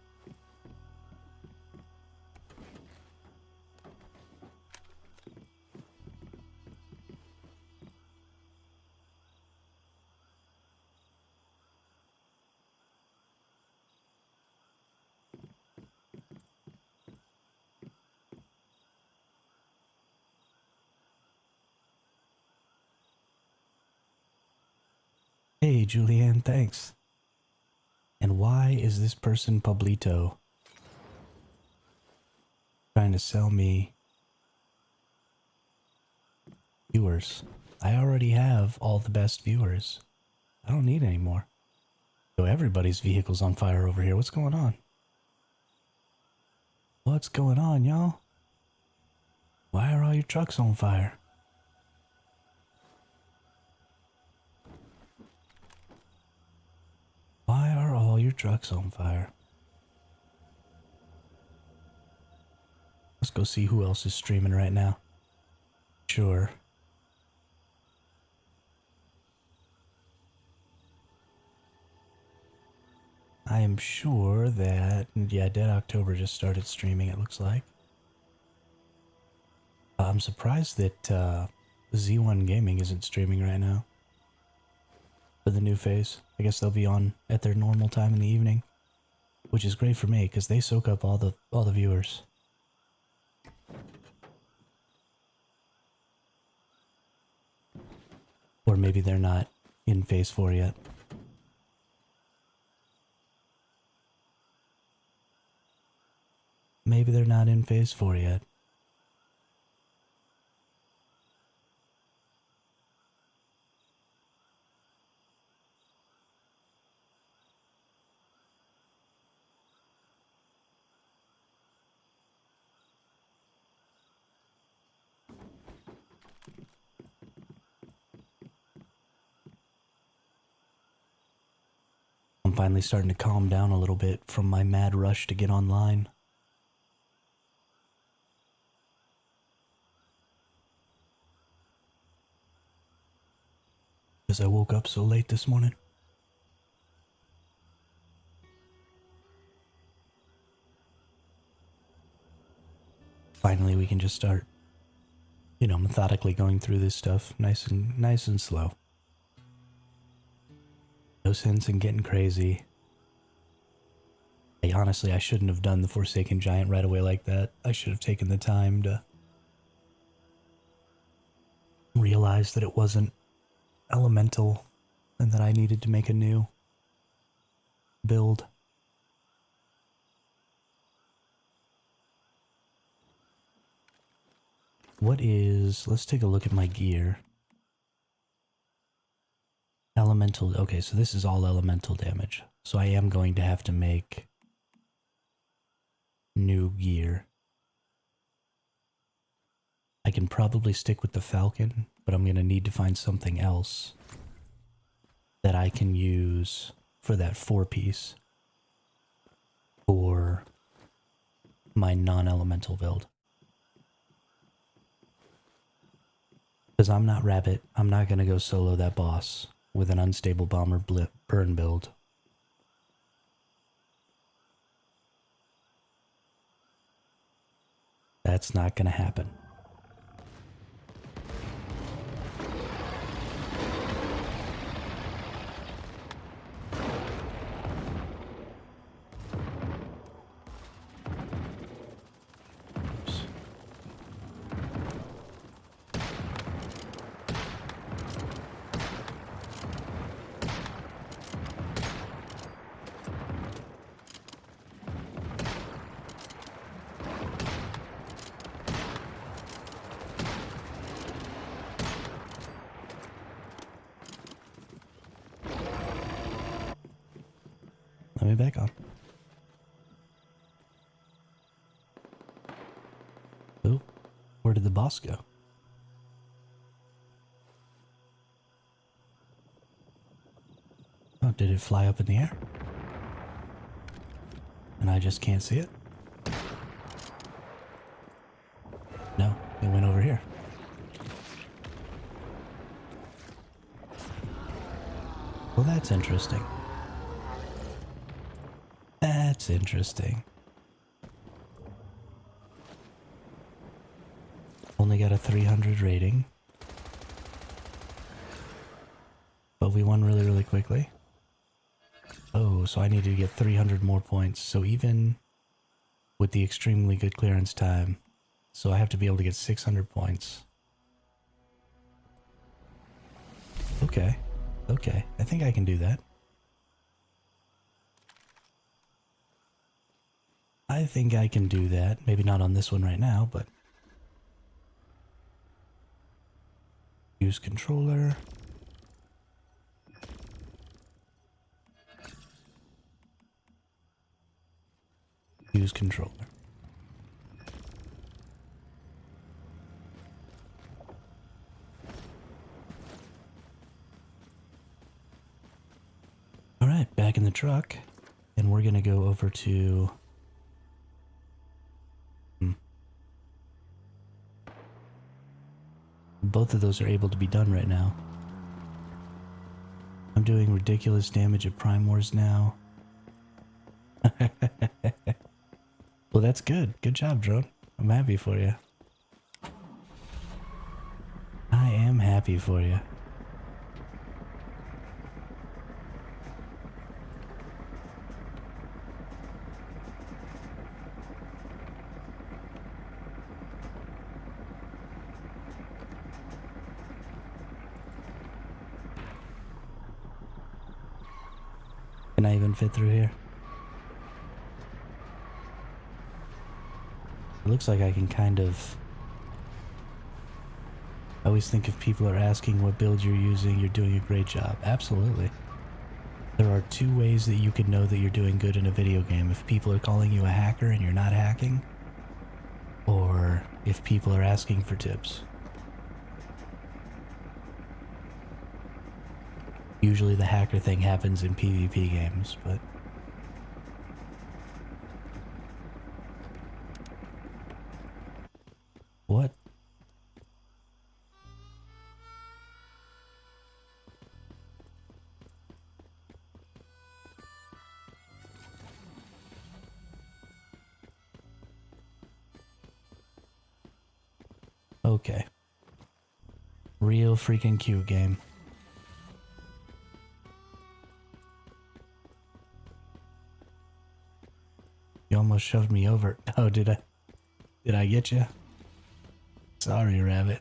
Hey, Julianne, thanks. And why is this person Pablito trying to sell me viewers? I already have all the best viewers. I don't need any more. So everybody's vehicle's on fire over here. What's going on? What's going on, y'all? Why are all your trucks on fire? Why are all your trucks on fire? Let's go see who else is streaming right now. Sure. I am sure that, yeah, Dead October just started streaming, it looks like. I'm surprised that Z1 Gaming isn't streaming right now. For the new phase. I guess they'll be on at their normal time in the evening. Which is great for me, because they soak up all the viewers. Or maybe they're not in phase 4 yet. Maybe they're not in phase 4 yet. I'm finally starting to calm down a little bit from my mad rush to get online. Because I woke up so late this morning. Finally, we can just start, you know, methodically going through this stuff, nice and slow. No sense in getting crazy. Honestly, I shouldn't have done the Forsaken Giant right away like that. I should have taken the time to realize that it wasn't elemental and that I needed to make a new build. Let's take a look at my gear. Elemental, okay, so this is all elemental damage. So I am going to have to make new gear. I can probably stick with the Falcon, but I'm going to need to find something else that I can use for that 4-piece for my non-elemental build. Because I'm not Rabbit, I'm not going to go solo that boss with an unstable bomber burn build. That's not going to happen. let me back on. Oh, where did the boss go? Oh, did it fly up in the air? And I just can't see it? No, it went over here. Well, that's interesting. That's interesting. Only got a 300 rating. But we won really, really quickly. Oh, so I need to get 300 more points. So even with the extremely good clearance time, so I have to be able to get 600 points. Okay. Okay. I think I can do that. I think I can do that. Maybe not on this one right now, but... Use controller. Use controller. Alright, back in the truck. And we're gonna go over to... Both of those are able to be done right now. I'm doing ridiculous damage at Prime Wars now. Well, that's good. Good job, Drone. I'm happy for you. I am happy for you. Can I even fit through here? It looks like I can kind of... I always think if people are asking what build you're using, you're doing a great job. Absolutely. There are two ways that you can know that you're doing good in a video game. If people are calling you a hacker and you're not hacking, or if people are asking for tips. Usually the hacker thing happens in PvP games, but... What? Okay. Real freaking cute game. You almost shoved me over. Oh, did I get you? Sorry, rabbit.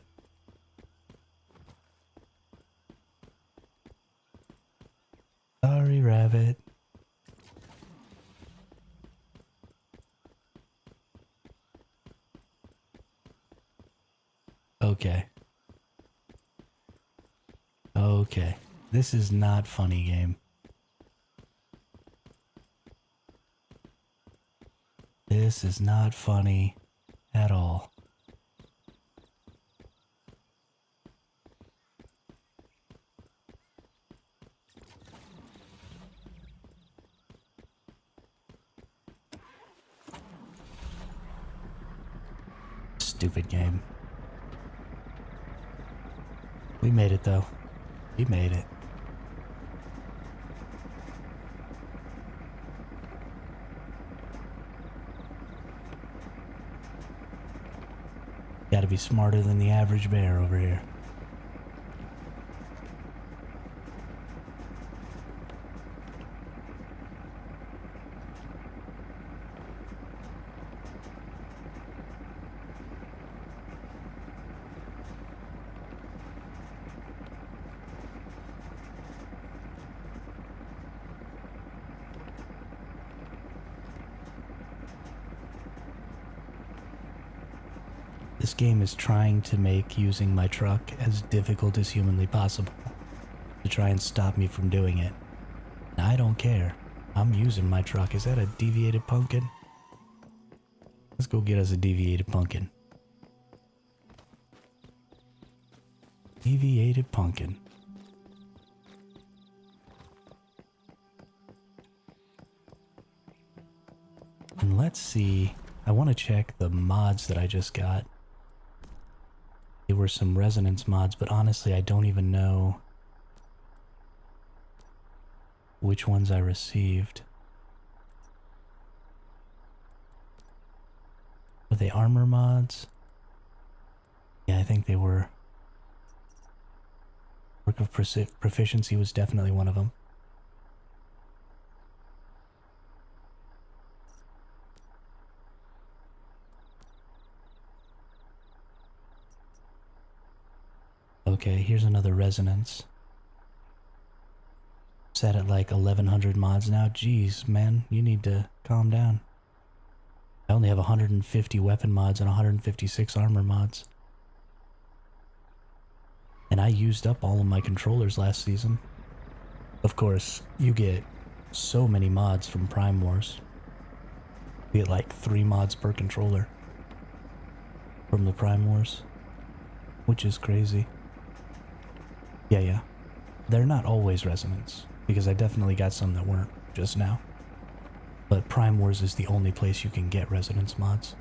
Sorry, rabbit. Okay. Okay. This is not funny, game. This is not funny at all. Stupid game. We made it though. We made it. Gotta be smarter than the average bear over here. This game is trying to make using my truck as difficult as humanly possible to try and stop me from doing it. And I don't care. I'm using my truck. Is that a deviated pumpkin? Let's go get us a deviated pumpkin. Deviated pumpkin. And let's see. I want to check the mods that I just got. There were some resonance mods, but honestly, I don't even know which ones I received. Were they armor mods? Yeah, I think they were. Work of Proficiency was definitely one of them. Okay, here's another resonance. Set at like 1100 mods now. Jeez, man, you need to calm down. I only have 150 weapon mods and 156 armor mods. And I used up all of my controllers last season. Of course, you get so many mods from Prime Wars. You get like 3 mods per controller from the Prime Wars, which is crazy. Yeah. They're not always resonance, because I definitely got some that weren't just now. But Prime Wars is the only place you can get resonance mods.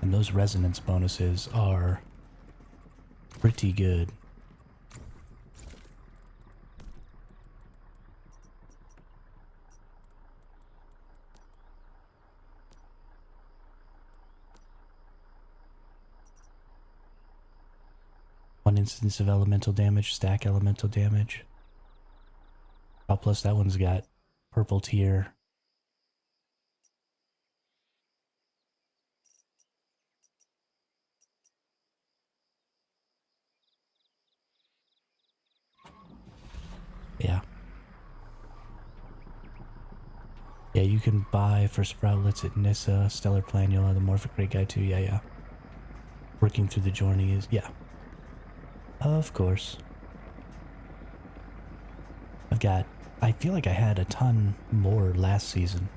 And those resonance bonuses are pretty good. One instance of elemental damage, stack elemental damage. Oh, plus that one's got purple tier. Yeah. Yeah, you can buy for Sproutlets at Nissa, Stellar Planula, the Morphic Great Guy too. Yeah. Working through the journey is, yeah. Of course. I feel like I had a ton more last season.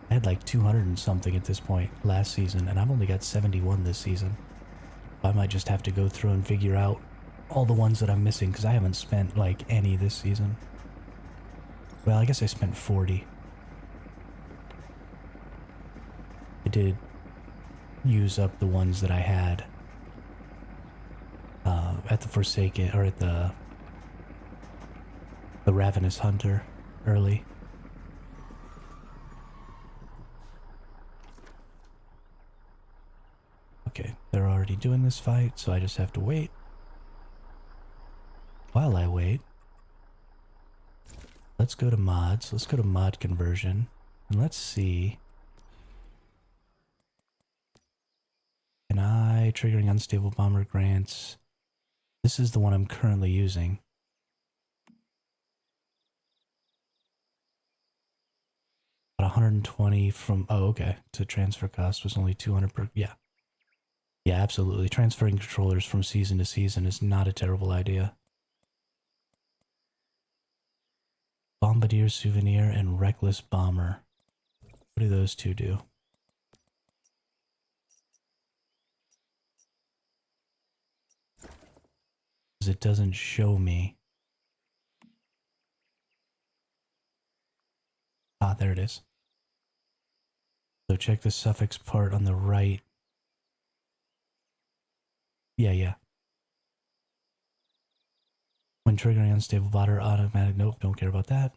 I had like 200 and something at this point last season, and I've only got 71 this season. I might just have to go through and figure out all the ones that I'm missing, because I haven't spent like any this season. Well, I guess I spent 40. I did use up the ones that I had at the Forsaken, or at the Ravenous Hunter early. Okay, they're already doing this fight, so I just have to wait. While I wait, let's go to mods. Let's go to mod conversion, and let's see. Can I triggering unstable bomber grants? This is the one I'm currently using. About 120 from, oh, okay. To transfer cost was only 200 per, yeah. Yeah, absolutely. Transferring controllers from season to season is not a terrible idea. Bombardier Souvenir and Reckless Bomber. What do those two do? Because it doesn't show me. Ah, there it is. So check the suffix part on the right. Yeah. When triggering unstable bot automatic, nope, don't care about that.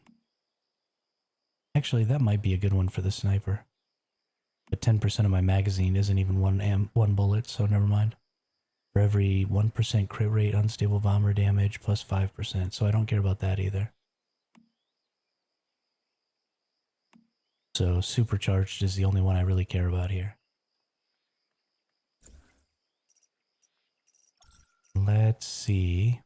Actually, that might be a good one for the sniper. But 10% of my magazine isn't even one bullet, so never mind. For every 1% crit rate, unstable bomber damage, plus 5%, so I don't care about that either. So supercharged is the only one I really care about here. Let's see.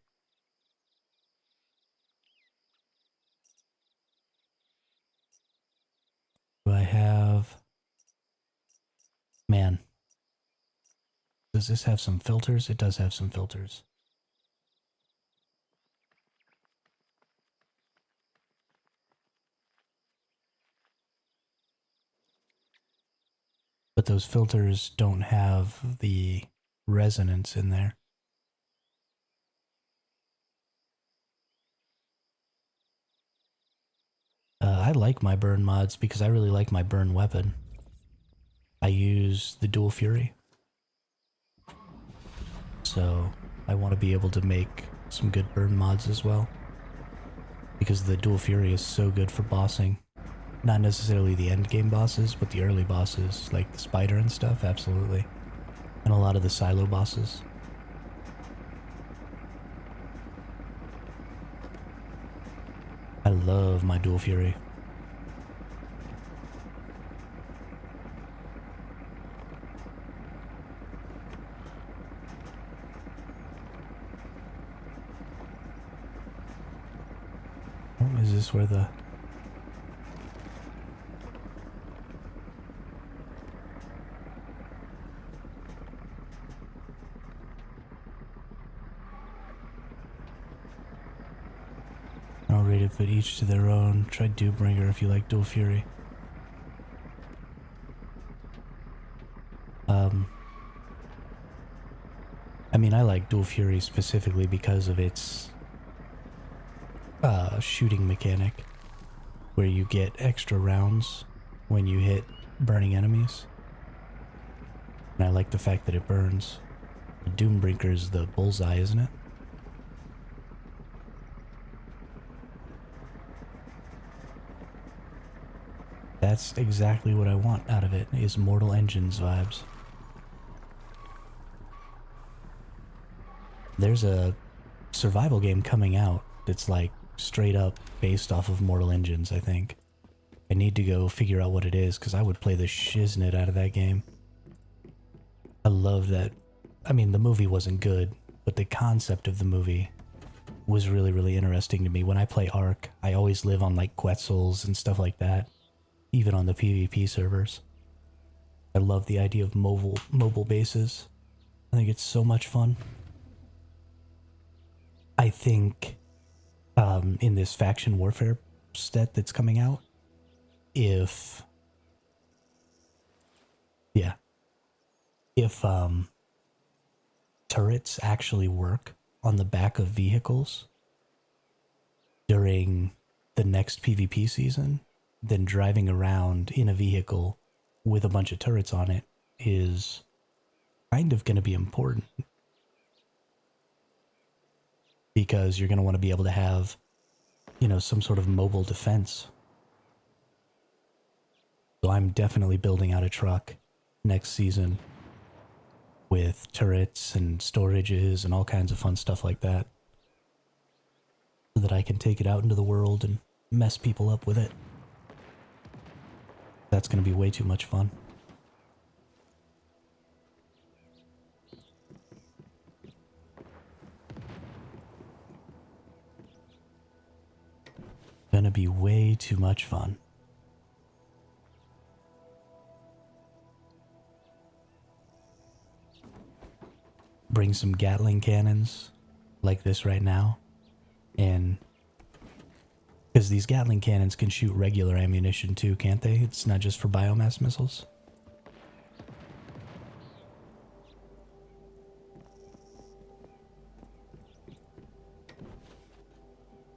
Do I have... Man. Does this have some filters? It does have some filters. but those filters don't have the resonance in there. I like my burn mods because I really like my burn weapon. I use the dual fury. So I want to be able to make some good burn mods as well. Because the dual fury is so good for bossing. Not necessarily the end game bosses, but the early bosses, like the spider and stuff, absolutely. And a lot of the silo bosses. I love my dual fury. Oh, is this where the... I'll rate it, but each to their own. Try Doombringer if you like dual fury. I mean, I like dual fury specifically because of its shooting mechanic, where you get extra rounds when you hit burning enemies. And I like the fact that it burns. The Doombrinker is the bullseye, isn't it? That's exactly what I want out of it, is Mortal Engines vibes. There's a survival game coming out that's like straight up based off of Mortal Engines, I think. I need to go figure out what it is, because I would play the shiznit out of that game. I love that. I mean, the movie wasn't good, but the concept of the movie was really, really interesting to me. When I play Ark, I always live on like Quetzals and stuff like that, even on the PvP servers. I love the idea of mobile bases. I think it's so much fun. I think in this faction warfare set that's coming out, if turrets actually work on the back of vehicles during the next PvP season, then driving around in a vehicle with a bunch of turrets on it is kind of going to be important. Because you're going to want to be able to have, you know, some sort of mobile defense. So I'm definitely building out a truck next season with turrets and storages and all kinds of fun stuff like that, so that I can take it out into the world and mess people up with it. That's going to be way too much fun. Gonna be way too much fun. Bring some Gatling cannons like this right now, and because these Gatling cannons can shoot regular ammunition too, can't they? It's not just for biomass missiles.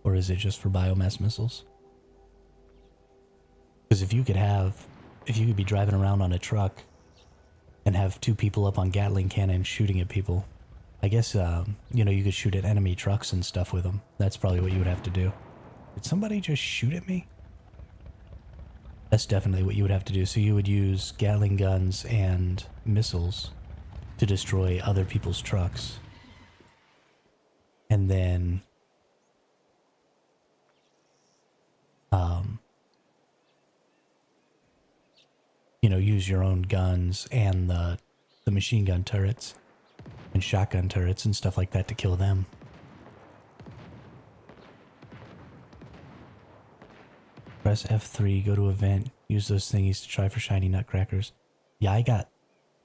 Or is it just for biomass missiles? Because if you could be driving around on a truck and have two people up on Gatling cannons shooting at people, I guess, you know, you could shoot at enemy trucks and stuff with them. That's probably what you would have to do. Did somebody just shoot at me? That's definitely what you would have to do. So you would use Gatling guns and missiles to destroy other people's trucks. And then you know, use your own guns and the machine gun turrets and shotgun turrets and stuff like that to kill them. Press F3, go to event, use those thingies to try for shiny nutcrackers. Yeah, I got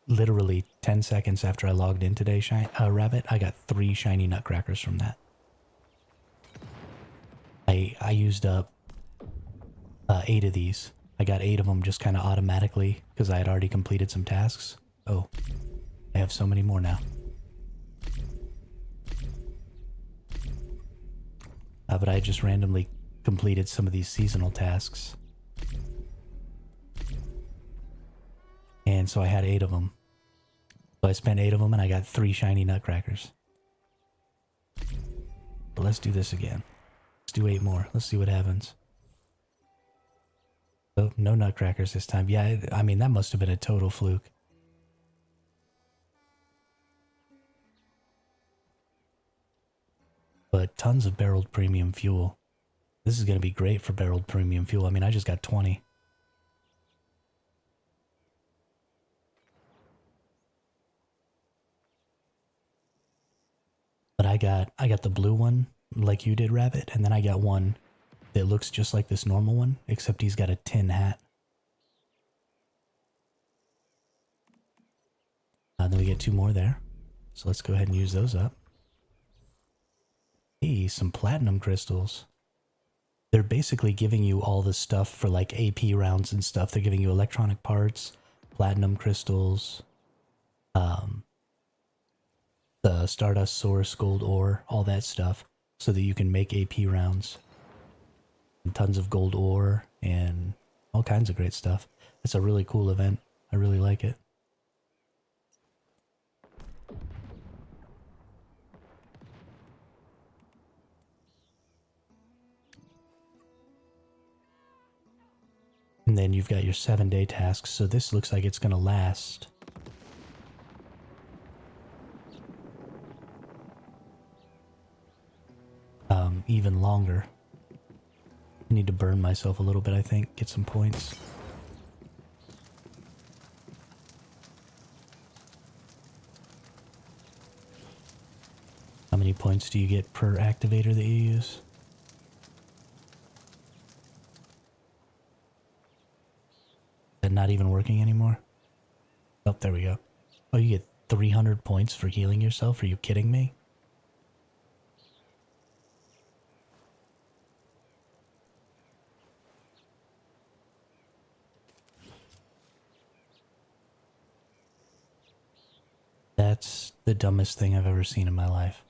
literally 10 seconds after I logged in today, Rabbit, I got 3 shiny nutcrackers from that. I used up 8 of these. I got 8 of them just kind of automatically because I had already completed some tasks. Oh, I have so many more now. But I just randomly completed some of these seasonal tasks. And so I had 8 of them. So I spent 8 of them and I got 3 shiny nutcrackers. But let's do this again. Let's do 8 more. Let's see what happens. Oh, no nutcrackers this time. Yeah, I mean, that must have been a total fluke. But tons of barreled premium fuel. This is going to be great for barreled premium fuel. I mean, I just got 20. But I got the blue one, like you did, Rabbit, and then I got one that looks just like this normal one, except he's got a tin hat. Then we get 2 more there. So let's go ahead and use those up. Hey, some platinum crystals. They're basically giving you all the stuff for like AP rounds and stuff. They're giving you electronic parts, platinum crystals, the Stardust Source, gold ore, all that stuff, so that you can make AP rounds. And tons of gold ore and all kinds of great stuff. It's a really cool event. I really like it. And then you've got your 7-day tasks, so this looks like it's going to last even longer. I need to burn myself a little bit, I think, get some points. How many points do you get per activator that you use? Is that not even working anymore? Oh, there we go. Oh, you get 300 points for healing yourself? Are you kidding me? That's the dumbest thing I've ever seen in my life.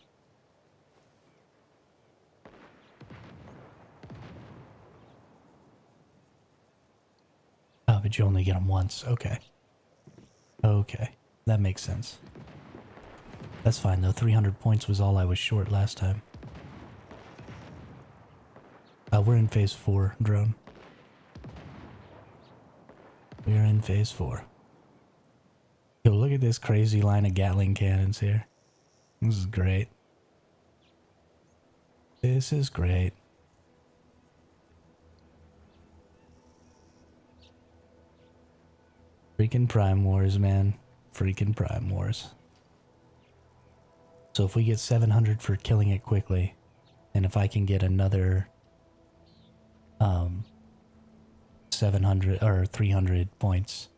Oh, but you only get them once. Okay. Okay. That makes sense. That's fine, though. 300 points was all I was short last time. We're in phase 4, drone. We're in phase 4. Yo, look at this crazy line of Gatling cannons here. This is great. This is great. Freaking Prime Wars, man. Freaking Prime Wars. So if we get 700 for killing it quickly, and if I can get another 700 or 300 points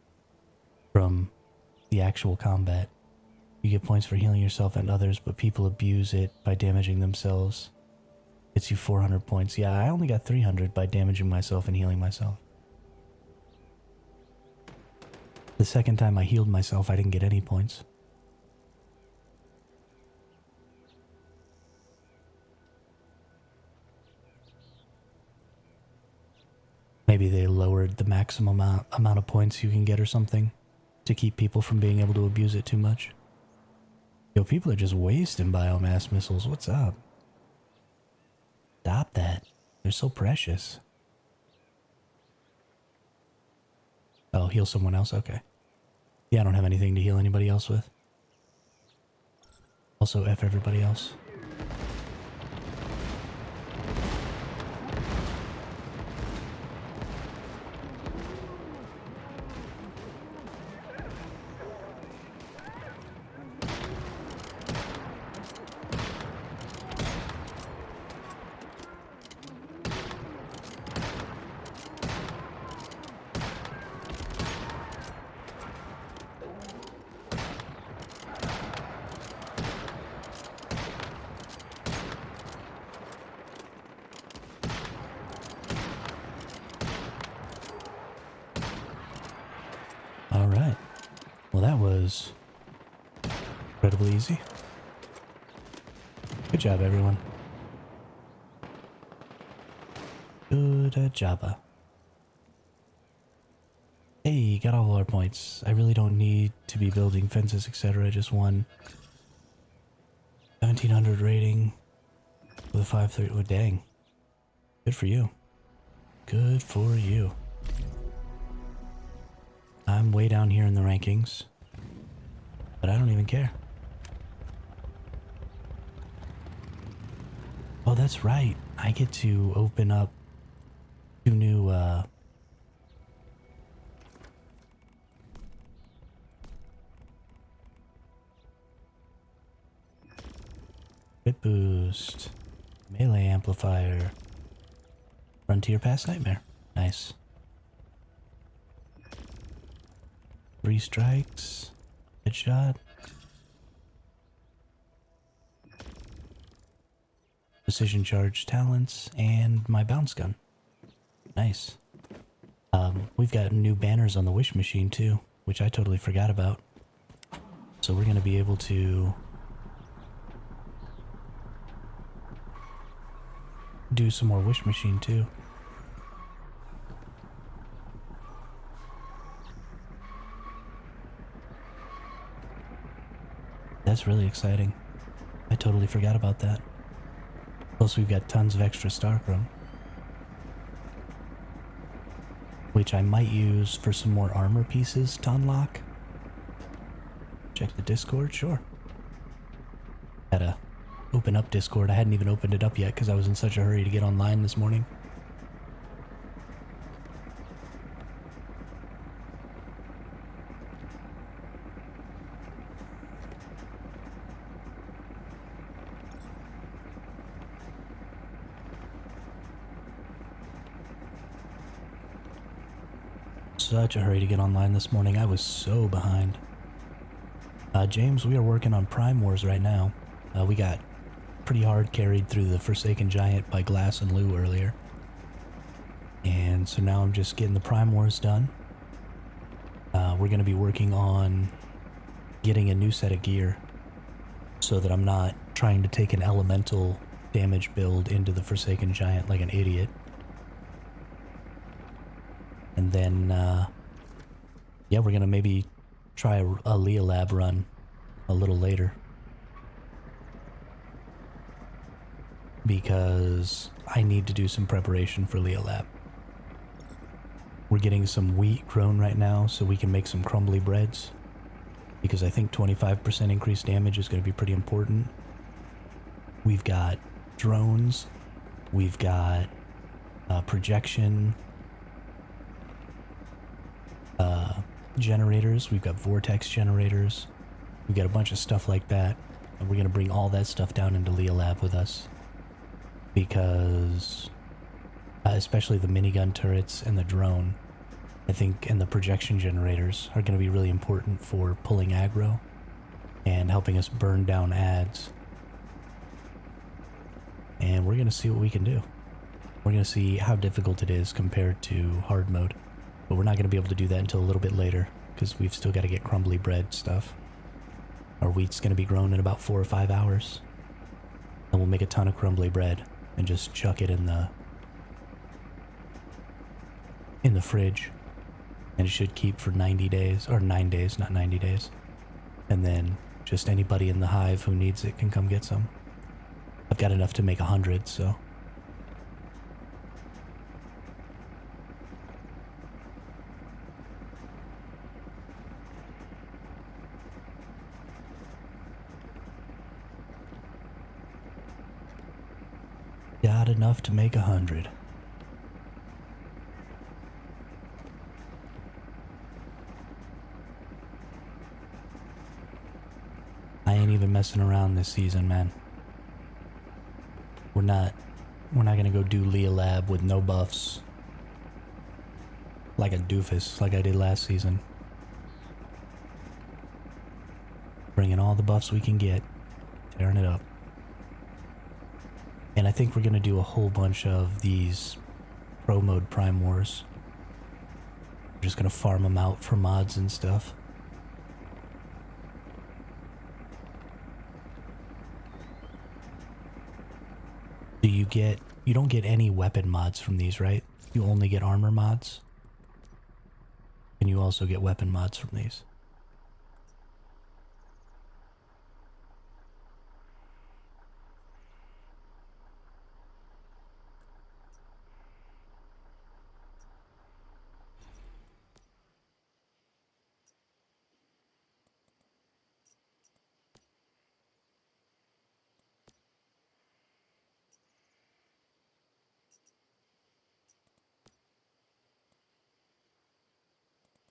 from the actual combat, you get points for healing yourself and others, but people abuse it by damaging themselves. Gets you 400 points. Yeah, I only got 300 by damaging myself and healing myself. The second time I healed myself, I didn't get any points. Maybe they lowered the maximum amount of points you can get or something to keep people from being able to abuse it too much. Yo, people are just wasting biomass missiles. What's up? Stop that. They're so precious. Oh, heal someone else? Okay. Yeah, I don't have anything to heal anybody else with. Also, F everybody else. Well, that was incredibly easy. Good job, everyone. Good job. Hey, got all our points. I really don't need to be building fences, etc. Just won 1700 rating with a 530. Oh, dang. Good for you. Good for you. I'm way down here in the rankings, but I don't even care. Oh, that's right. I get to open up 2 new, Hit boost, melee amplifier, frontier pass nightmare. Nice. 3 strikes, headshot, precision charge talents, and my bounce gun. Nice. We've got new banners on the wish machine too, which I totally forgot about. So we're gonna be able to do some more wish machine too. That's really exciting. I totally forgot about that. Plus we've got tons of extra Starchrome, which I might use for some more armor pieces to unlock. Check the Discord, sure. Had to open up Discord. I hadn't even opened it up yet because I was in such a hurry to get online this morning. Such a hurry to get online this morning. I was so behind. James, we are working on Prime Wars right now. We got pretty hard carried through the Forsaken Giant by Glass and Lou earlier. And so now I'm just getting the Prime Wars done. We're going to be working on getting a new set of gear so that I'm not trying to take an elemental damage build into the Forsaken Giant like an idiot. And then, yeah, we're going to maybe try a Leah Lab run a little later. Because I need to do some preparation for Leah Lab. We're getting some wheat grown right now so we can make some crumbly breads. Because I think 25% increased damage is going to be pretty important. We've got drones. We've got projection generators. We've got vortex generators. We've got a bunch of stuff like that. And we're going to bring all that stuff down into Leah Lab with us. Because especially the minigun turrets and the drone, I think, and the projection generators are going to be really important for pulling aggro and helping us burn down ads. And we're going to see what we can do. We're going to see how difficult it is compared to hard mode. But we're not going to be able to do that until a little bit later because we've still got to get crumbly bread stuff. Our wheat's going to be grown in about 4 or 5 hours. And we'll make a ton of crumbly bread and just chuck it in the fridge. And it should keep for 90 days, or 9 days, not 90 days. And then just anybody in the hive who needs it can come get some. I've got enough to make 100, so. Got enough to make 100. I ain't even messing around this season, man. We're not gonna go do Leah Lab with no buffs. Like a doofus, like I did last season. Bringing all the buffs we can get. Tearing it up. And I think we're gonna do a whole bunch of these pro mode Prime Wars. We're just gonna farm them out for mods and stuff. you don't get any weapon mods from these, right? You only get armor mods. And you also get weapon mods from these.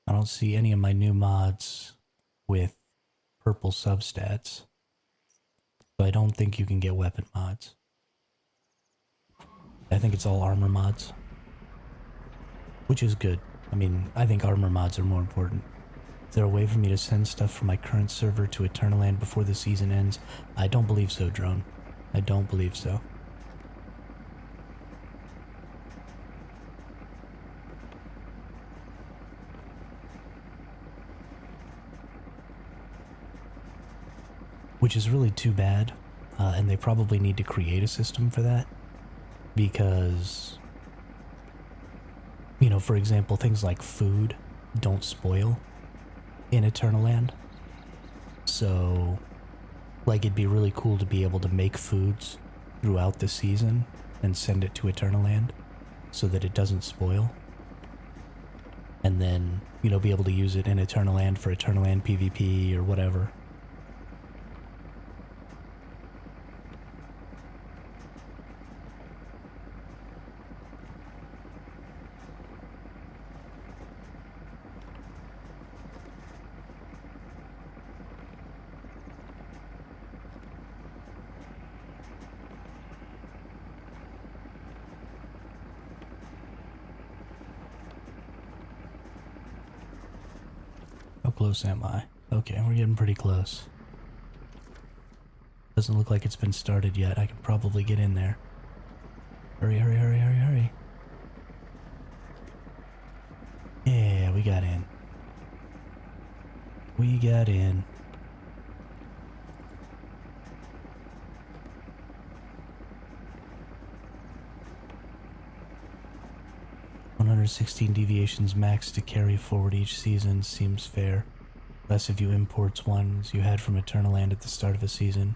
I don't see any of my new mods with purple substats. So I don't think you can get weapon mods. I think it's all armor mods. Which is good. I mean, I think armor mods are more important. Is there a way for me to send stuff from my current server to Eternaland before the season ends? I don't believe so, Drone. I don't believe so. Which is really too bad, and they probably need to create a system for that, because, you know, for example, things like food don't spoil in Eternaland. So, like, it'd be really cool to be able to make foods throughout the season and send it to Eternaland so that it doesn't spoil. And then, you know, be able to use it in Eternaland for Eternaland PvP or whatever. How close am I? Okay, we're getting pretty close. Doesn't look like it's been started yet. I can probably get in there. Hurry, hurry, hurry, hurry, hurry. Yeah, we got in. We got in. $116 deviations max to carry forward each season seems fair. Less if you import ones you had from Eternaland at the start of a season.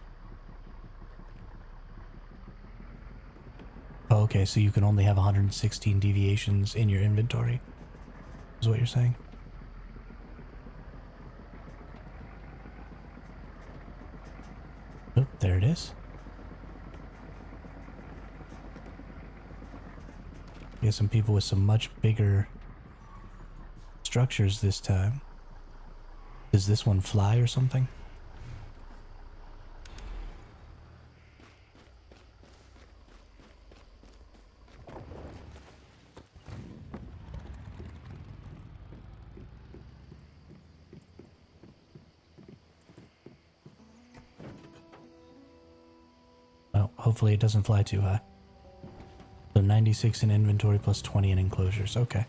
Oh, okay, so you can only have 116 deviations in your inventory, is what you're saying? Oh, there it is. We have some people with some much bigger structures this time. Does this one fly or something? Oh, hopefully it doesn't fly too high. So 96 in inventory plus 20 in enclosures. Okay.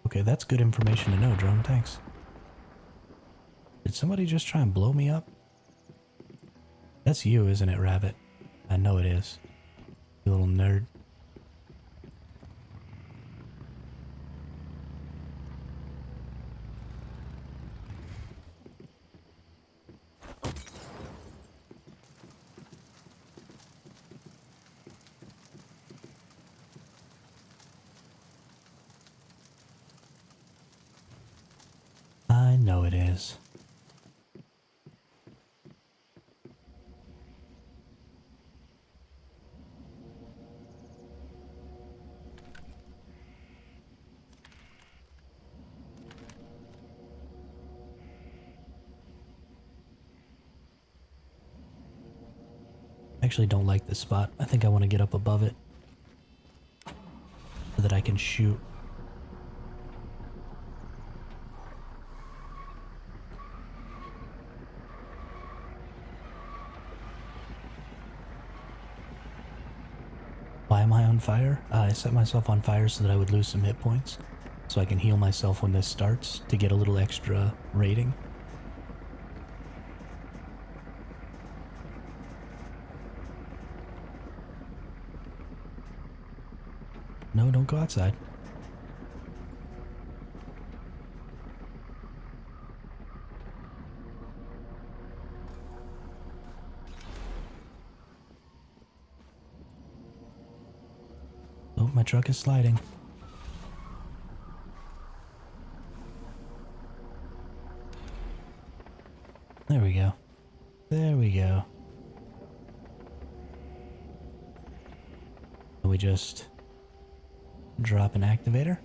Okay, that's good information to know, Drone. Thanks. Did somebody just try and blow me up? That's you, isn't it, Rabbit? I know it is. You little nerd. I know it is. I actually don't like this spot. I think I want to get up above it so that I can shoot. Why am I on fire? I set myself on fire so that I would lose some hit points, so I can heal myself when this starts to get a little extra rating. No, don't go outside. Oh, my truck is sliding. There we go. There we go. And we just drop an activator.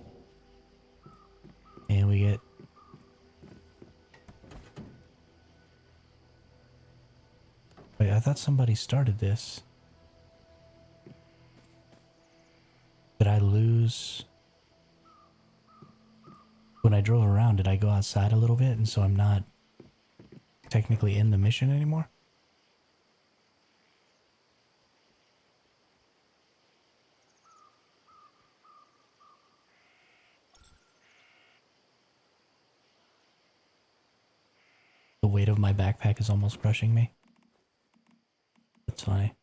And we get... Wait, I thought somebody started this. Did I lose... When I drove around, did I go outside a little bit and so I'm not technically in the mission anymore? The weight of my backpack is almost crushing me. That's funny.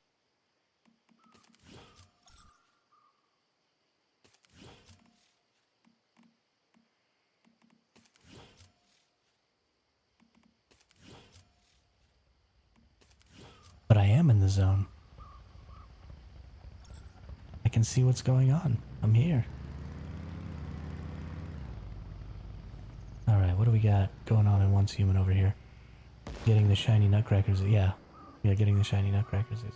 But I am in the zone. I can see what's going on. I'm here. Alright, what do we got going on in Once Human over here? Getting the shiny nutcrackers. Yeah, getting the shiny nutcrackers is...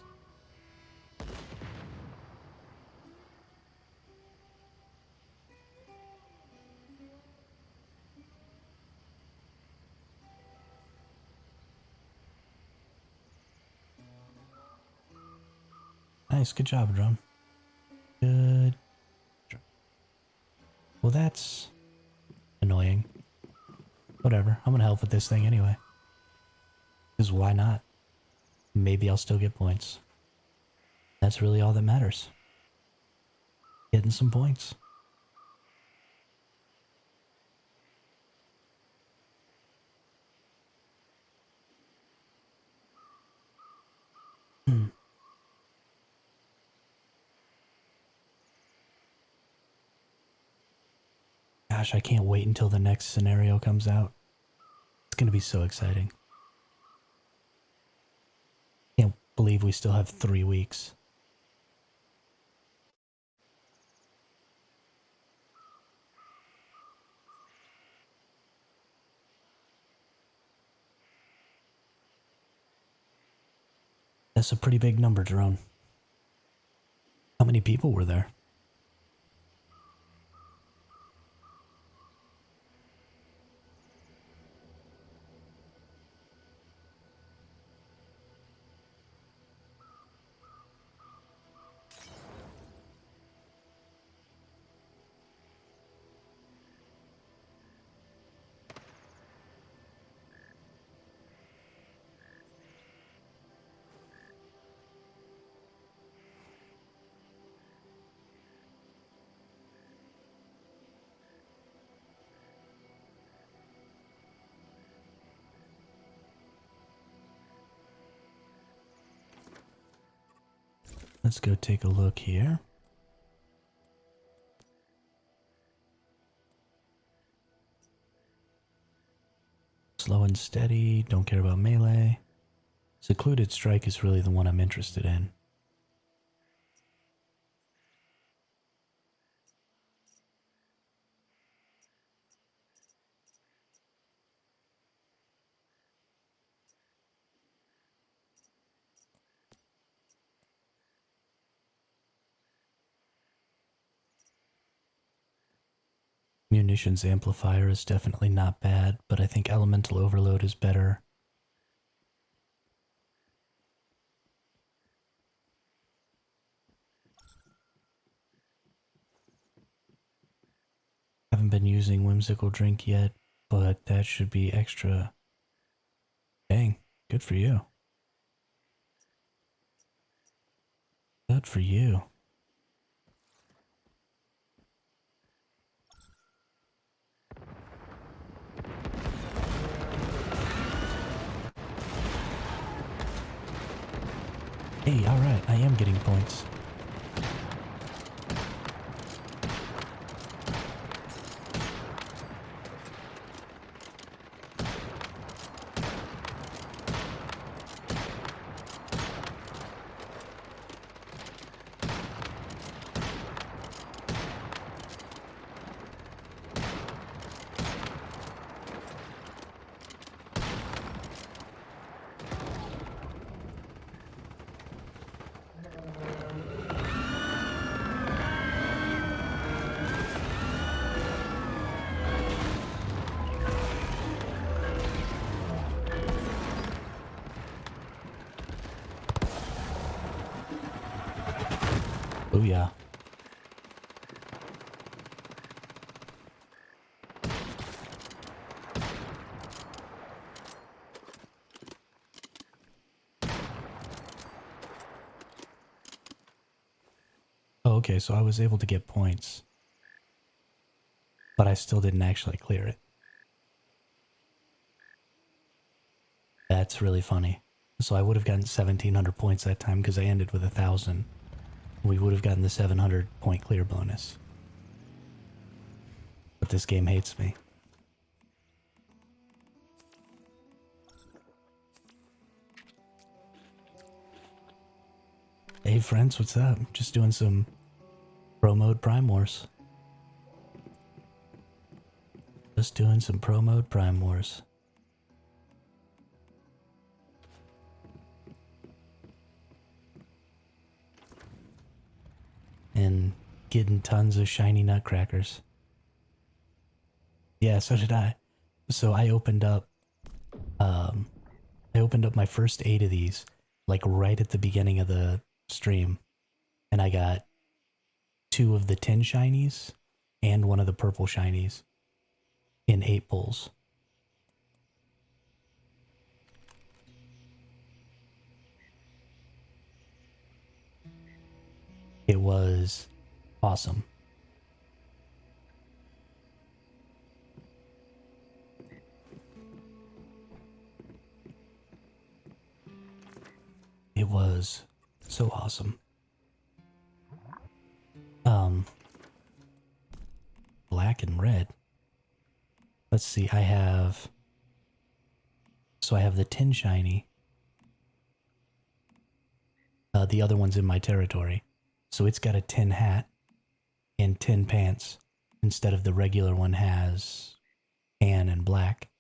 Nice, good job, Drum. Good. Well, that's annoying. Whatever, I'm gonna help with this thing anyway. Because why not? Maybe I'll still get points. That's really all that matters. Getting some points. Gosh, I can't wait until the next scenario comes out. It's gonna be so exciting. Can't believe we still have 3 weeks. That's a pretty big number, Drone. How many people were there? Let's go take a look here. Slow and steady, don't care about melee. Secluded Strike is really the one I'm interested in. Munitions Amplifier is definitely not bad, but I think Elemental Overload is better. Haven't been using Whimsical Drink yet, but that should be extra. Dang, good for you. Good for you. Hey, alright, I am getting points. Oh yeah. Oh, okay, so I was able to get points, but I still didn't actually clear it. That's really funny. So I would have gotten 1,700 points that time because I ended with 1,000. We would have gotten the 700 point clear bonus. But this game hates me. Hey friends, what's up? Just doing some pro mode Prime Wars. Just doing some pro mode Prime Wars. And getting tons of shiny nutcrackers. Yeah, so did I. So I opened up my first 8 of these like right at the beginning of the stream, and I got 2 of the 10 shinies and 1 of the purple shinies in 8 pulls. It was awesome. It was so awesome. Black and red. Let's see, I have the 10 shiny. The other one's in my territory. So it's got a 10 hat and 10 pants instead of the regular one has tan and black.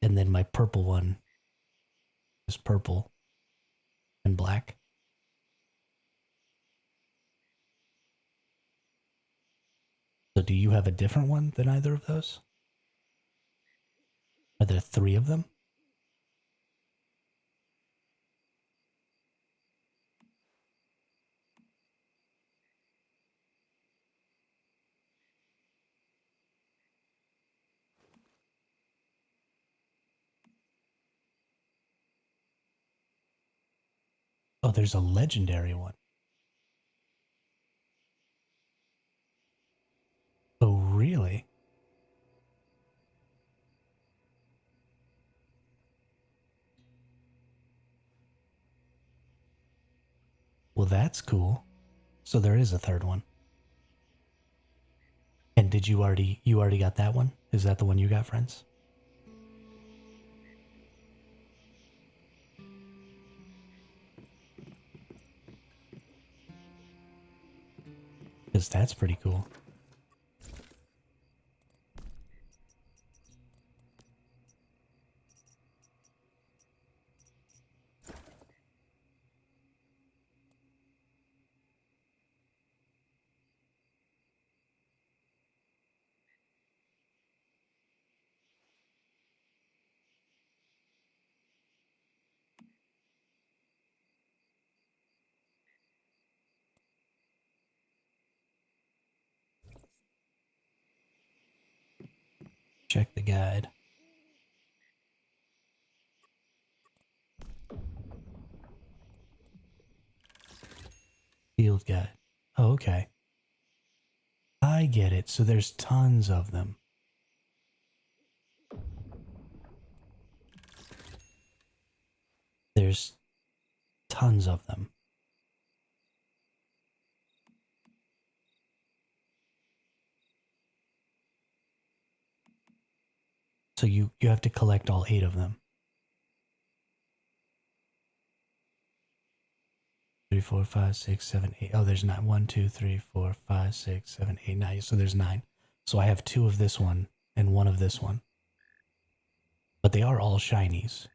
And then my purple one is purple and black. So do you have a different one than either of those? Are there 3 of them? Oh, there's a legendary one. Oh, really? Well, that's cool. So there is a third one. And did you already got that one? Is that the one you got, friends? Because that's pretty cool. Check the guide. Field guide. Oh, okay. I get it. So there's tons of them. There's tons of them. So you have to collect all 8 of them. 3, 4, 5, 6, 7, 8. Oh, there's 9. 1, 2, 3, 4, 5, 6, 7, 8, 9. So there's 9. So I have 2 of this one and 1 of this one. But they are all shinies.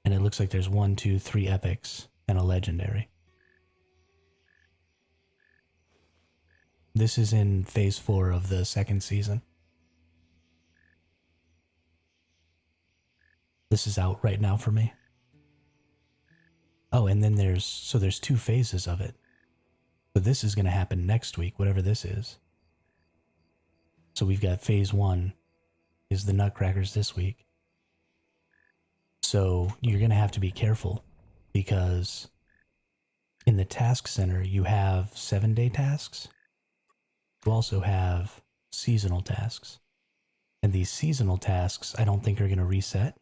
And it looks like there's 1, 2, 3 epics and a legendary. This is in phase 4 of the second season. This is out right now for me. Oh, and then there's two phases of it. So this is going to happen next week, whatever this is. So we've got phase 1 is the nutcrackers this week. So you're going to have to be careful because in the task center, you have 7-day tasks. You also have seasonal tasks. And these seasonal tasks, I don't think are going to reset.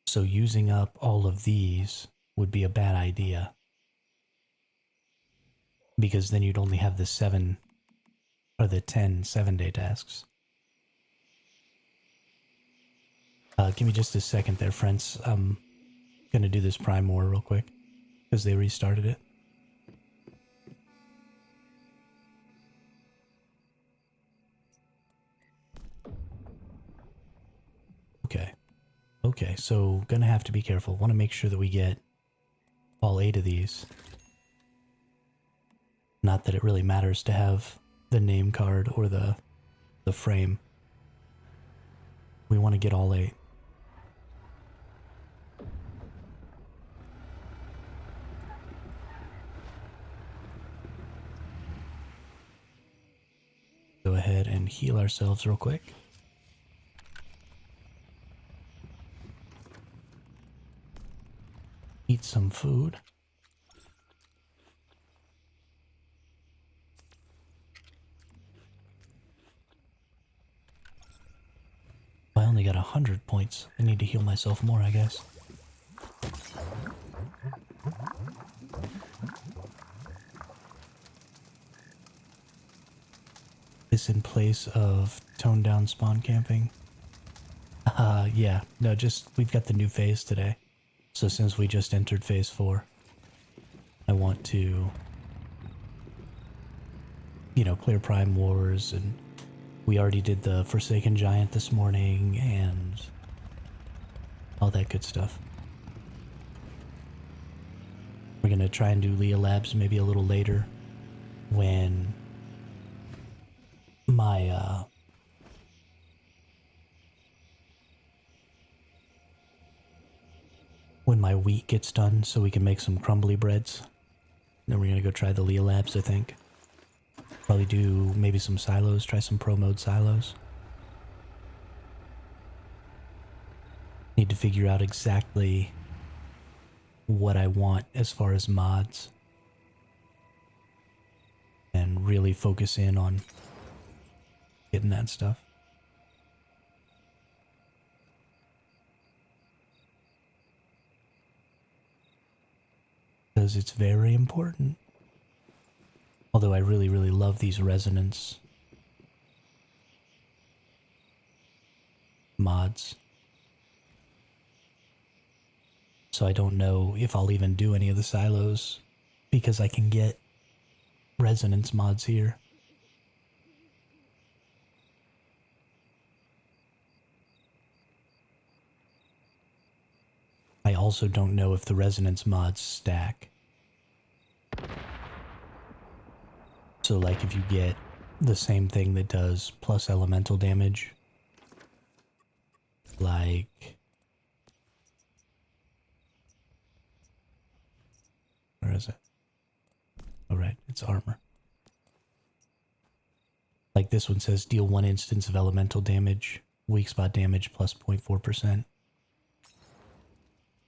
So using up all of these would be a bad idea. Because then you'd only have the 7 or the 10 7-day tasks. Give me just a second there, friends. I'm going to do this Prime War real quick because they restarted it. Okay. Okay, so gonna have to be careful. Want to make sure that we get all 8 of these. Not that it really matters to have the name card or the frame. We want to get all 8. Go ahead and heal ourselves real quick. Eat some food. I only got 100 points. I need to heal myself more, I guess. This in place of toned down spawn camping. Yeah. No, just we've got the new phase today. So since we just entered phase 4, I want to, clear Prime Wars, and we already did the Forsaken Giant this morning and all that good stuff. We're gonna try and do Leah Labs maybe a little later when my wheat gets done, so we can make some crumbly breads. Then we're gonna go try the Leah Labs, I think. Probably do maybe some silos, try some pro mode silos. Need to figure out exactly what I want as far as mods. And really focus in on getting that stuff. Because it's very important. Although I really, really love these resonance mods. So I don't know if I'll even do any of the silos because I can get resonance mods here. I also don't know if the resonance mods stack. So like if you get the same thing that does plus elemental damage, like, where is it? Oh right, it's armor. Like this one says deal 1 instance of elemental damage, weak spot damage plus 0.4%.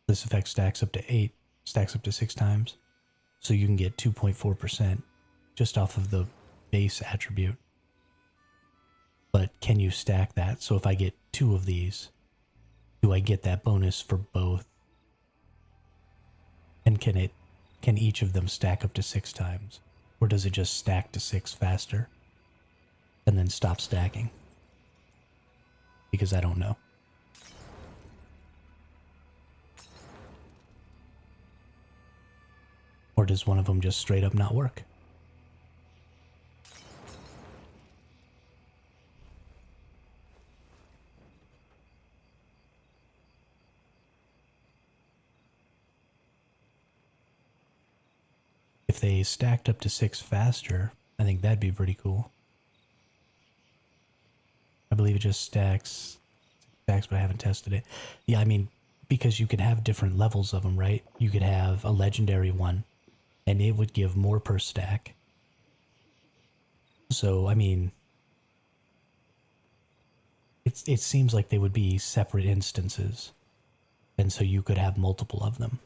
This effect stacks up to 6 times. So you can get 2.4% just off of the base attribute. But can you stack that? So if I get 2 of these, do I get that bonus for both? And can each of them stack up to 6 times? Or does it just stack to 6 faster and then stop stacking? Because I don't know. Or does one of them just straight up not work? If they stacked up to 6 faster, I think that'd be pretty cool. I believe it just stacks, but I haven't tested it. Yeah, I mean, because you can have different levels of them, right? You could have a legendary one, and it would give more per stack. So, I mean, it seems like they would be separate instances, and so you could have multiple of them,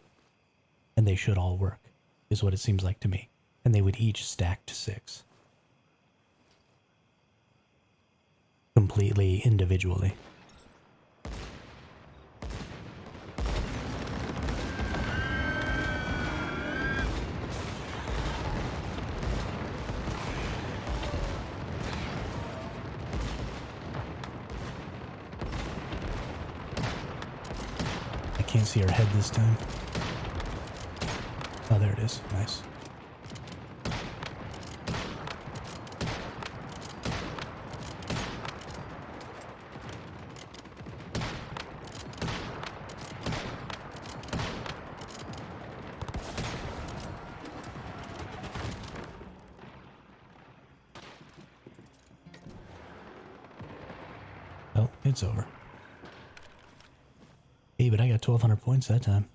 and they should all work, is what it seems like to me. And they would each stack to 6. Completely individually. I can't see her head this time. Oh, there it is. Nice. Oh, it's over. Hey, but I got 1,200 points that time.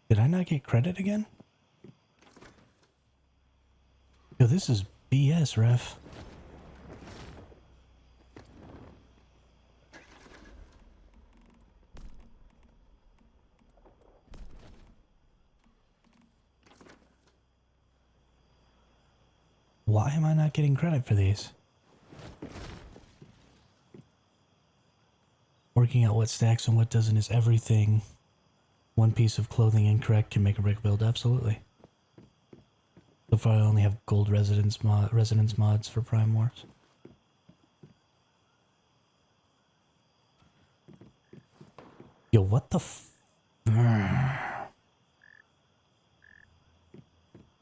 Did I not get credit again? Yo, this is BS, ref. Why am I not getting credit for these? Working out what stacks and what doesn't is everything. One piece of clothing incorrect can make a brick build, absolutely. So far I only have gold resonance mods for Prime Wars. Yo, what the I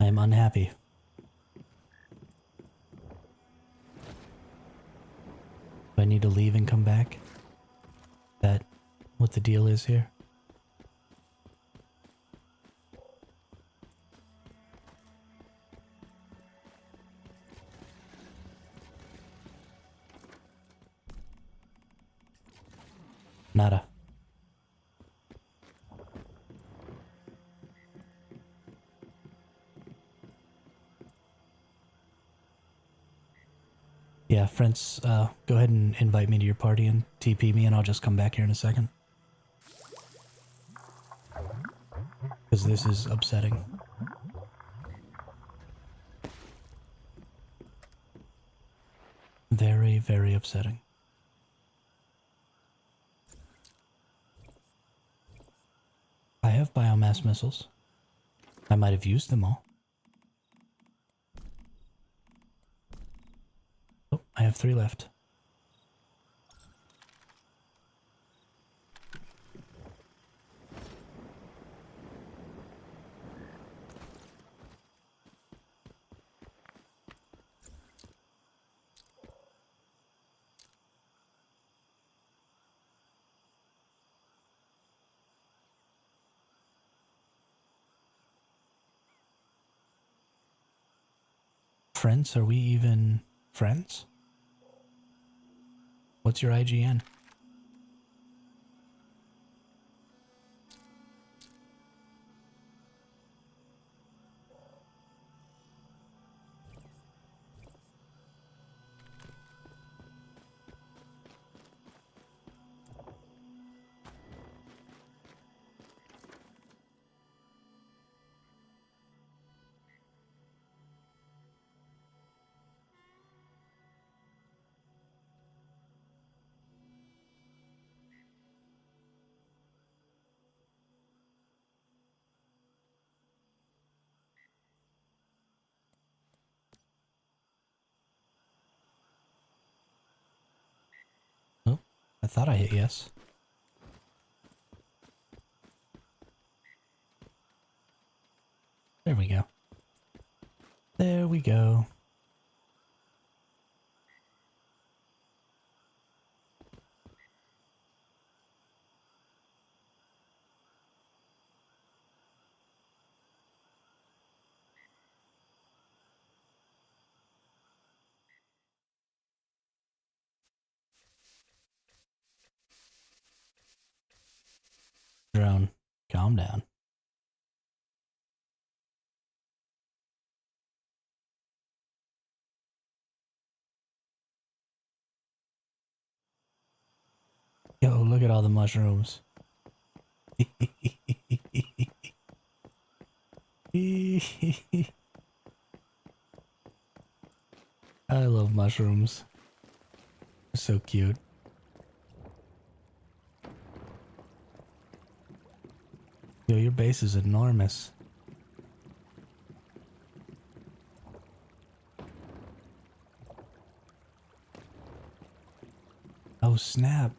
am unhappy. Do I need to leave and come back? That what the deal is here? Nada. Yeah, friends, go ahead and invite me to your party and TP me and I'll just come back here in a second. Because this is upsetting. Very, very upsetting. I have biomass missiles. I might have used them all. Oh, I have 3 left. Friends? Are we even friends? What's your IGN? Oh, I thought I hit yes. There we go. There we go. Calm down. Yo, look at all the mushrooms. I love mushrooms. They're so cute. Yo, your base is enormous. Oh, snap.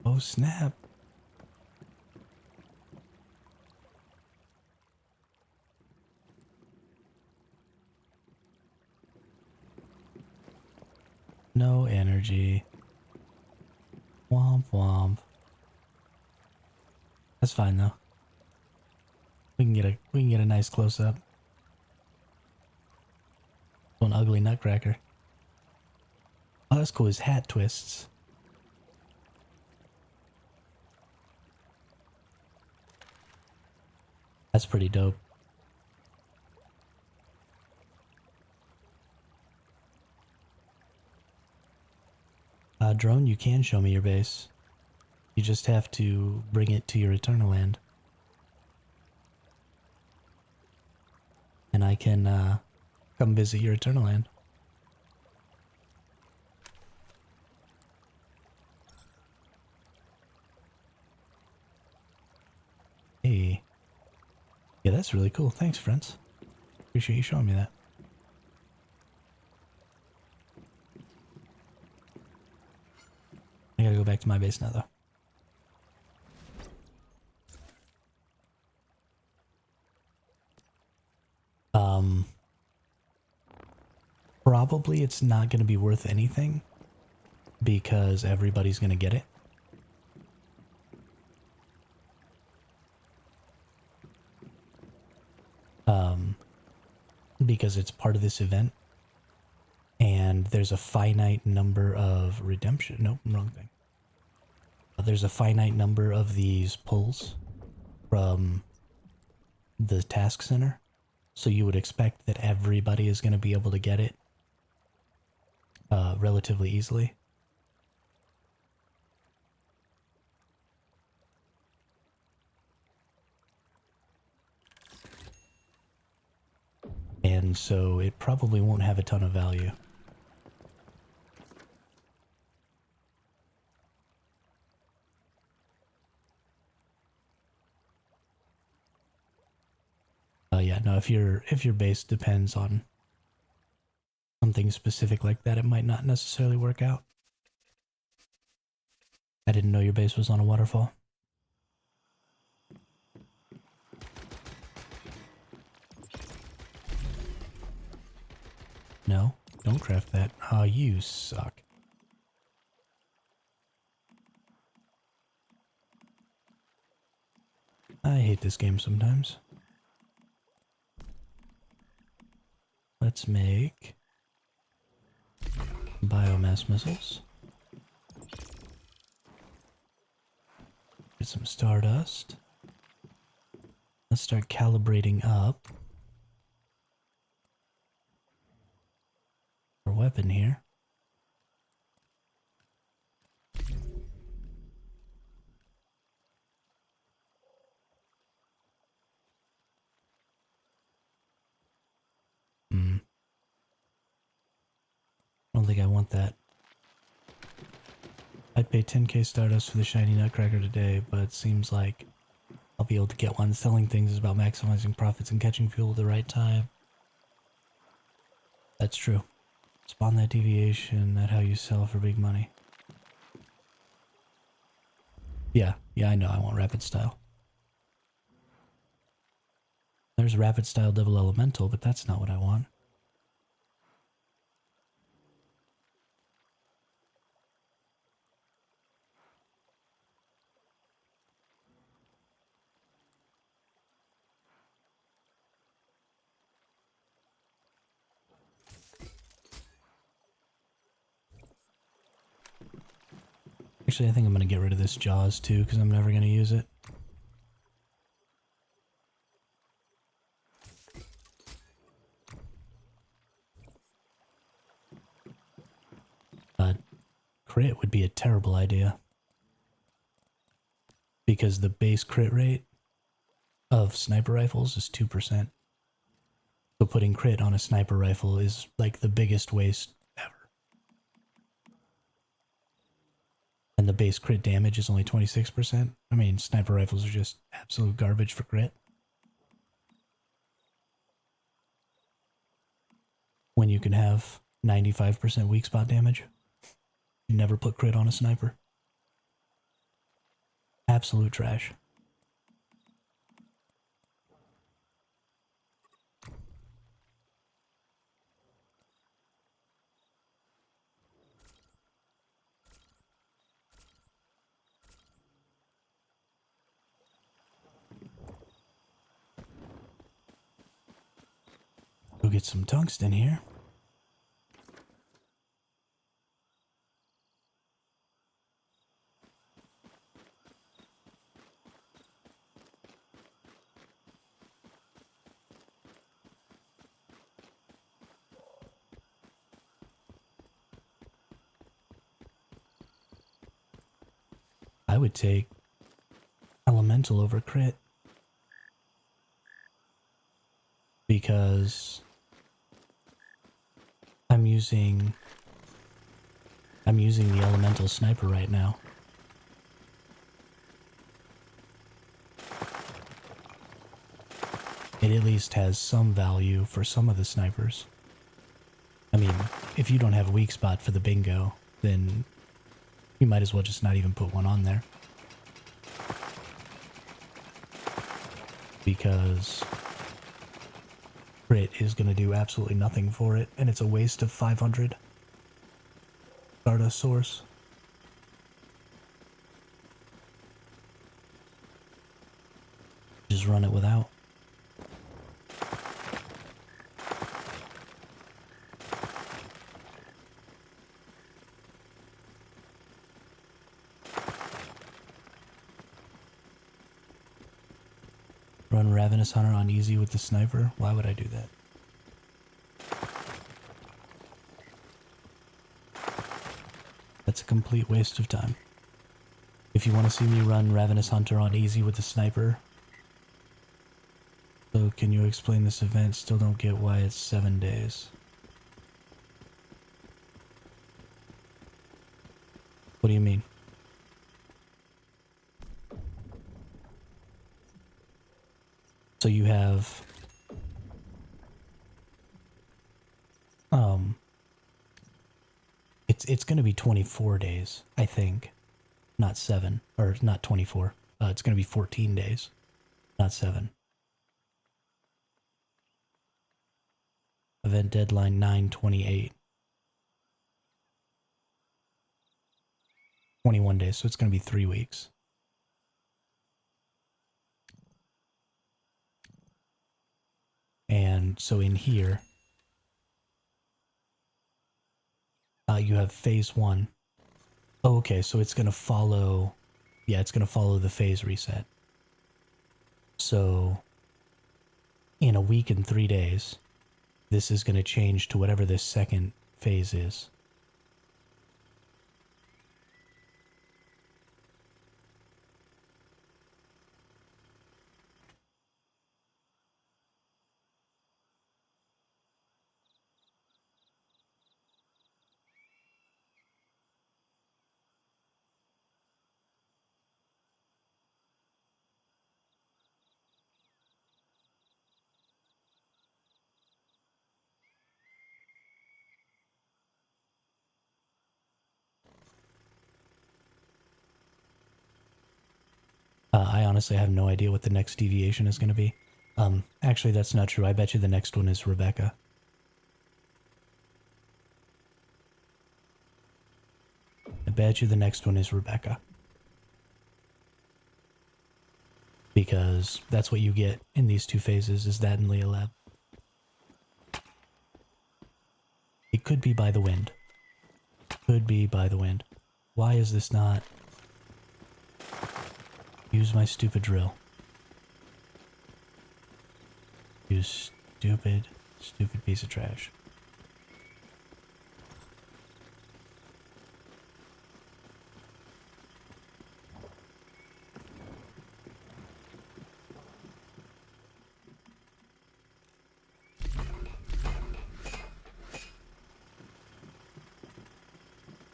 Oh, snap. No energy. Womp womp. That's fine though. We can get a nice close up. An ugly nutcracker. Oh, that's cool. His hat twists. That's pretty dope. Drone, you can show me your base. You just have to bring it to your Eternal Land. And I can, come visit your Eternal Land. Hey. Yeah, that's really cool. Thanks, friends. Appreciate you showing me that. I gotta go back to my base now, though. Probably it's not going to be worth anything because everybody's going to get it. Because it's part of this event and there's a finite number of redemption. Nope, wrong thing. There's a finite number of these pulls from the task center. So you would expect that everybody is going to be able to get it relatively easily. And so it probably won't have a ton of value. Yeah, no, if your base depends on something specific like that, it might not necessarily work out. I didn't know your base was on a waterfall. No, don't craft that. Ah, you suck. I hate this game sometimes. Let's make biomass missiles. Get some stardust. Let's start calibrating up our weapon here. I don't think I want that. I'd pay 10k stardust for the shiny nutcracker today, but it seems like I'll be able to get one. Selling things is about maximizing profits and catching fuel at the right time. That's true. Spawn that deviation, that's how you sell for big money. Yeah, I know I want rapid style. There's rapid style double elemental, but that's not what I want. Actually, I think I'm going to get rid of this Jaws too, because I'm never going to use it. Crit would be a terrible idea. Because the base crit rate of sniper rifles is 2%. So putting crit on a sniper rifle is like the biggest waste ever. And the base crit damage is only 26%. I mean, sniper rifles are just absolute garbage for crit. When you can have 95% weak spot damage. You never put crit on a sniper. Absolute trash. Go get some tungsten here. I would take elemental over crit. Because I'm using the elemental sniper right now. It at least has some value for some of the snipers. I mean, if you don't have a weak spot for the bingo, then you might as well just not even put one on there. Because crit is going to do absolutely nothing for it, and it's a waste of 500 Stardust source. Just run it without. Run Ravenous Hunter on easy with the sniper? Why would I do that? That's a complete waste of time. If you want to see me run Ravenous Hunter on easy with the sniper, so can you explain this event? Still don't get why it's 7 days. What do you mean? So you have it's going to be 24 days, I think. Not 7 or not 24. It's going to be 14 days, not 7. Event deadline 9/28. 21 days, so it's going to be 3 weeks. And so in here, you have phase 1. Oh, okay, so it's going to follow, yeah, it's going to follow the phase reset. So in a week and 3 days, this is going to change to whatever this second phase is. I honestly have no idea what the next deviation is going to be. Actually, that's not true. I bet you the next one is Rebecca. I bet you the next one is Rebecca. Because that's what you get in these 2 phases, is that and Leah Lab. It could be by the wind. Could be by the wind. Why is this not Use my stupid drill. You stupid, stupid piece of trash.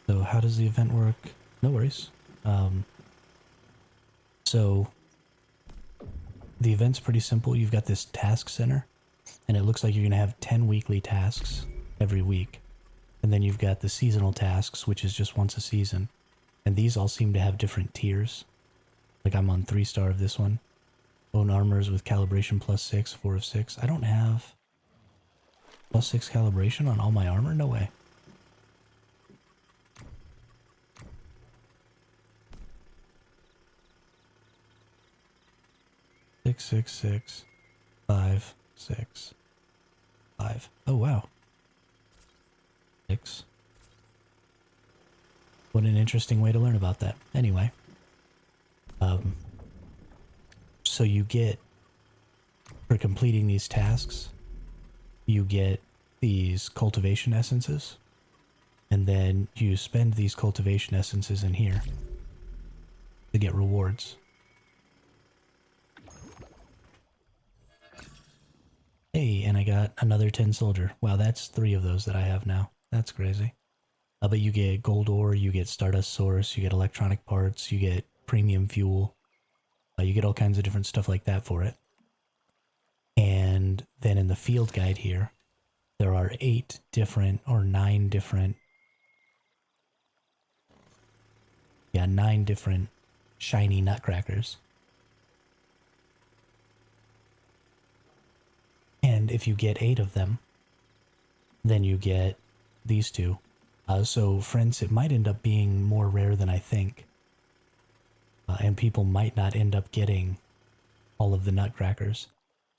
So how does the event work? No worries. So the event's pretty simple. You've got this task center, and it looks like you're going to have 10 weekly tasks every week. And then you've got the seasonal tasks, which is just once a season. And these all seem to have different tiers. Like I'm on 3-star of this one. Own armors with calibration +6, 4 of 6. I don't have +6 calibration on all my armor? No way. Six, 6, 6, 5, 6, 5. Oh, wow. 6. What an interesting way to learn about that. Anyway. So you get, for completing these tasks, you get these cultivation essences. And then you spend these cultivation essences in here to get rewards. Hey, and I got another 10 soldier. Wow, that's 3 of those that I have now. That's crazy. But you get gold ore, you get stardust source, you get electronic parts, you get premium fuel. You get all kinds of different stuff like that for it. And then in the field guide here, there are 8 different or 9 different... Yeah, 9 different shiny nutcrackers. And if you get 8 of them, then you get these 2. So, friends, it might end up being more rare than I think. And people might not end up getting all of the nutcrackers.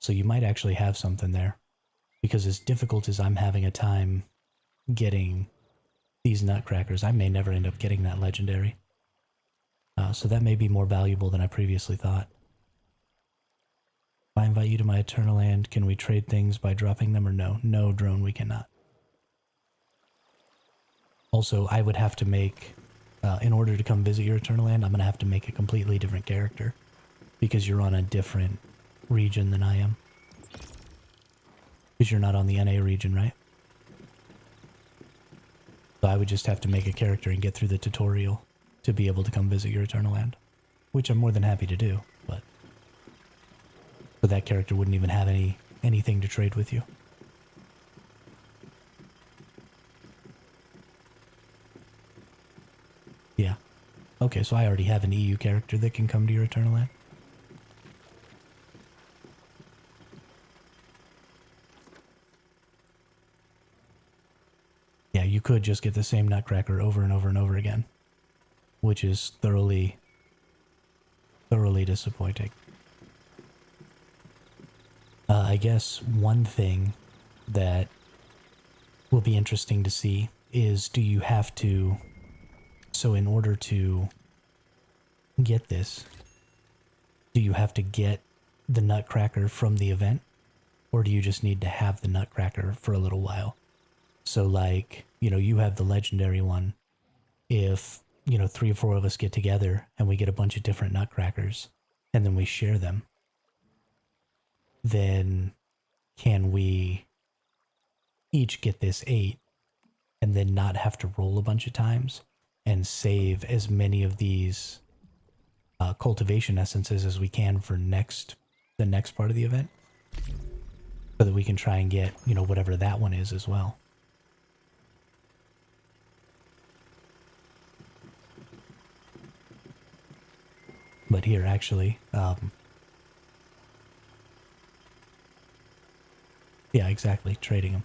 So you might actually have something there. Because as difficult as I'm having a time getting these nutcrackers, I may never end up getting that legendary. So that may be more valuable than I previously thought. If I invite you to my Eternal Land, can we trade things by dropping them or no? No, drone, we cannot. Also, I would have to make, in order to come visit your Eternal Land, I'm going to have to make a completely different character. Because you're on a different region than I am. Because you're not on the NA region, right? So I would just have to make a character and get through the tutorial to be able to come visit your Eternal Land. Which I'm more than happy to do, but... So that character wouldn't even have anything to trade with you. Yeah. Okay, so I already have an EU character that can come to your Eternal Land. Yeah, you could just get the same nutcracker over and over and over again. Which is thoroughly disappointing. I guess one thing that will be interesting to see is, do you have to... So in order to get this, do you have to get the nutcracker from the event? Or do you just need to have the nutcracker for a little while? So like, you know, you have the legendary one. If, you know, 3 or 4 of us get together and we get a bunch of different nutcrackers and then we share them, then can we each get this 8 and then not have to roll a bunch of times and save as many of these cultivation essences as we can for the next part of the event, so that we can try and get, you know, whatever that one is as well. But here, actually, yeah, exactly, trading them.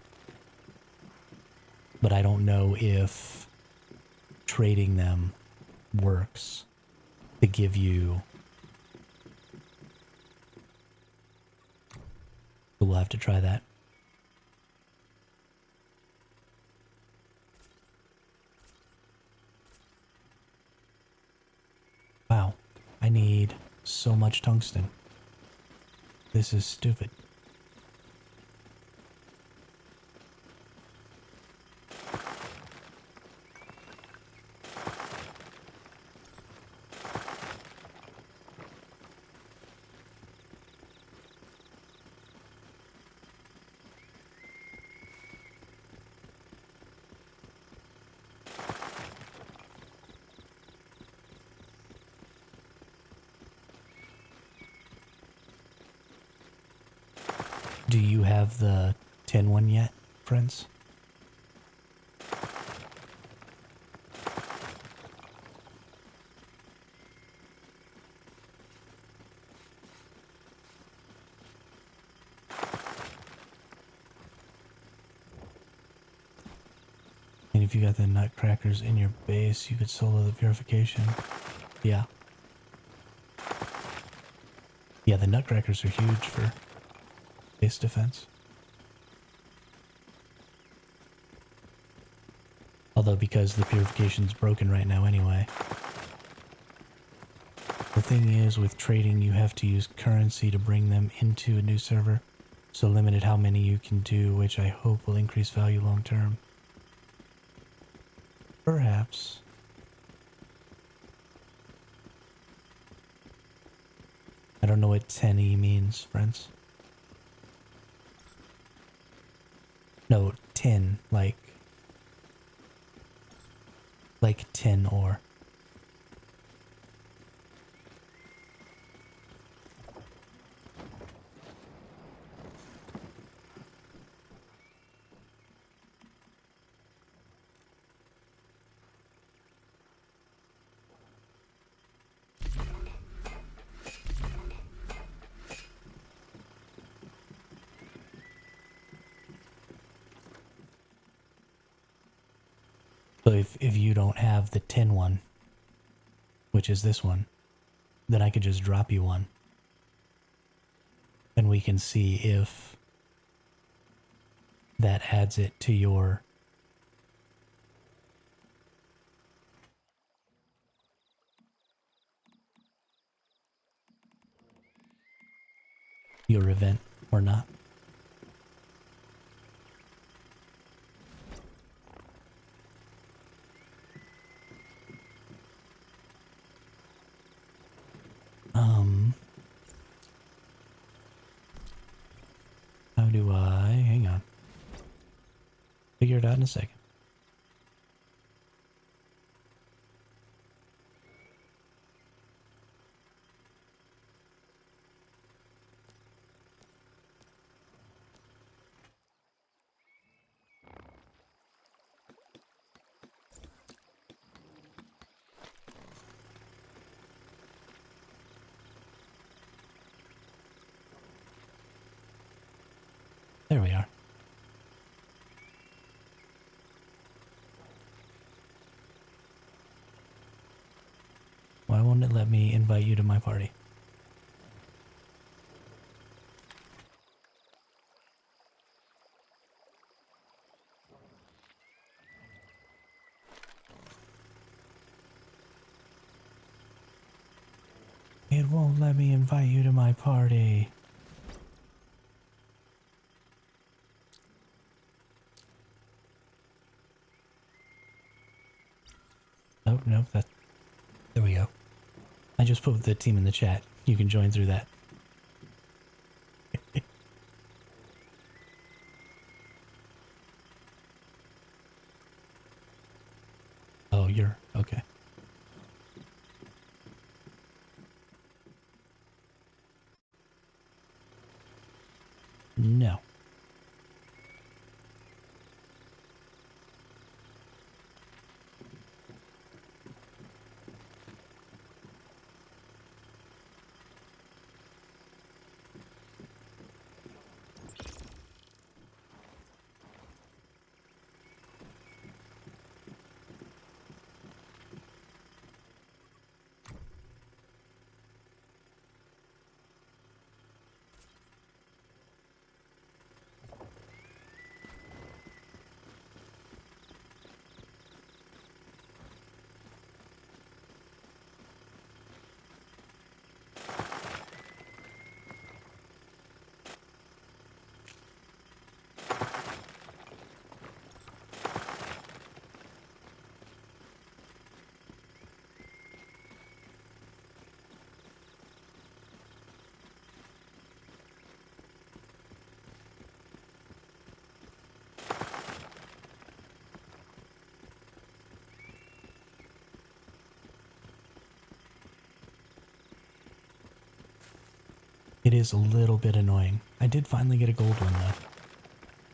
But I don't know if trading them works to give you... So we'll have to try that. Wow, I need so much tungsten. This is stupid. Do you have the tin one yet, friends? And if you got the nutcrackers in your base, you could solo the purification. Yeah. Yeah, the nutcrackers are huge for base defense. Although because the purification's broken right now anyway. The thing is, with trading, you have to use currency to bring them into a new server. So limited how many you can do, which I hope will increase value long term. Perhaps. I don't know what 10E means, friends. No, tin, like tin ore. So if you don't have the tin one, which is this one, then I could just drop you one. And we can see if that adds it to your event or not. How do I, hang on. Figure it out in a second. There we are. Why won't it let me invite you to my party? It won't let me invite you to my party. Oh, no, that... There we go. I just put the team in the chat. You can join through that. Oh, you're... okay. No. It is a little bit annoying. I did finally get a gold one though.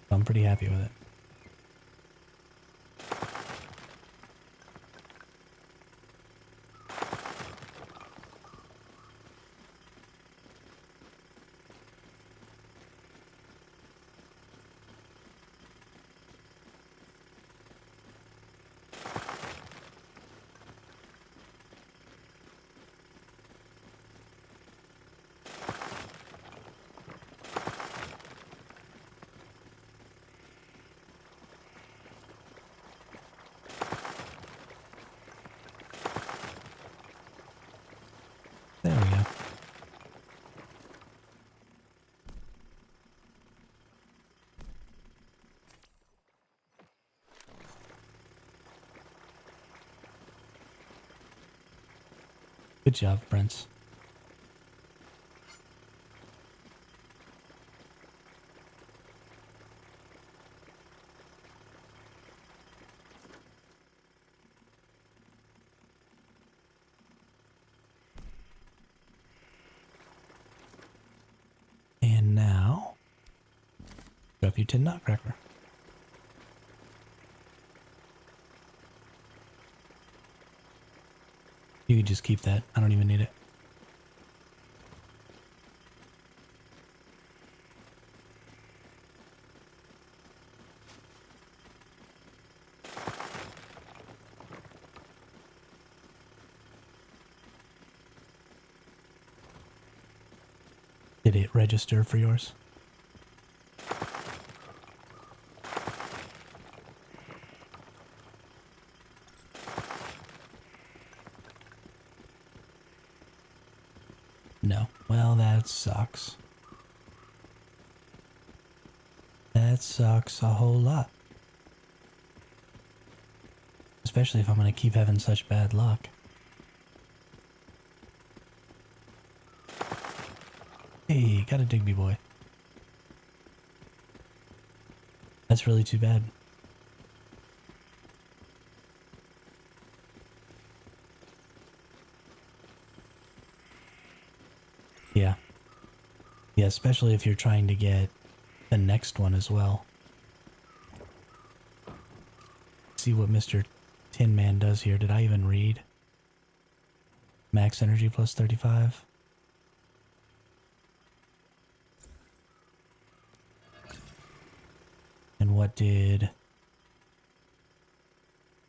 So I'm pretty happy with it. There we go. Good job, Prince. And now, drop your tin nutcracker. You can just keep that. I don't even need it. Did it register for yours? No. Well, that sucks. That sucks a whole lot. Especially if I'm going to keep having such bad luck. Hey, got a Digby boy. That's really too bad. Yeah. Yeah, especially if you're trying to get the next one as well. See what Mr. Tin Man does here. Did I even read? Max energy plus 35. And what did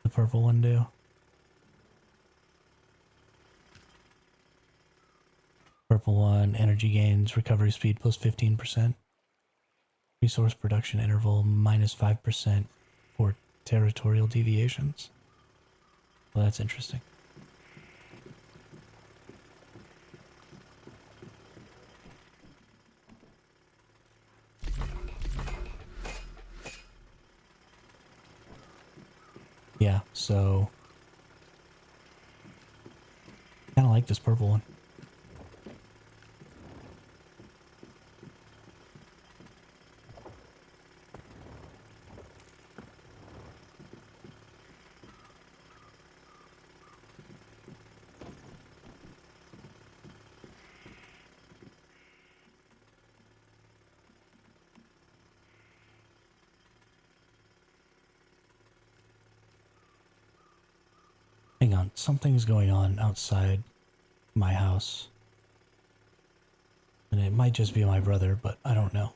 the purple one do? Purple one, energy gains, recovery speed plus 15%. Resource production interval minus 5% for territorial deviations. Well, that's interesting. Yeah, so kind of like this purple one. Hang on, something's going on outside my house. And it might just be my brother, but I don't know.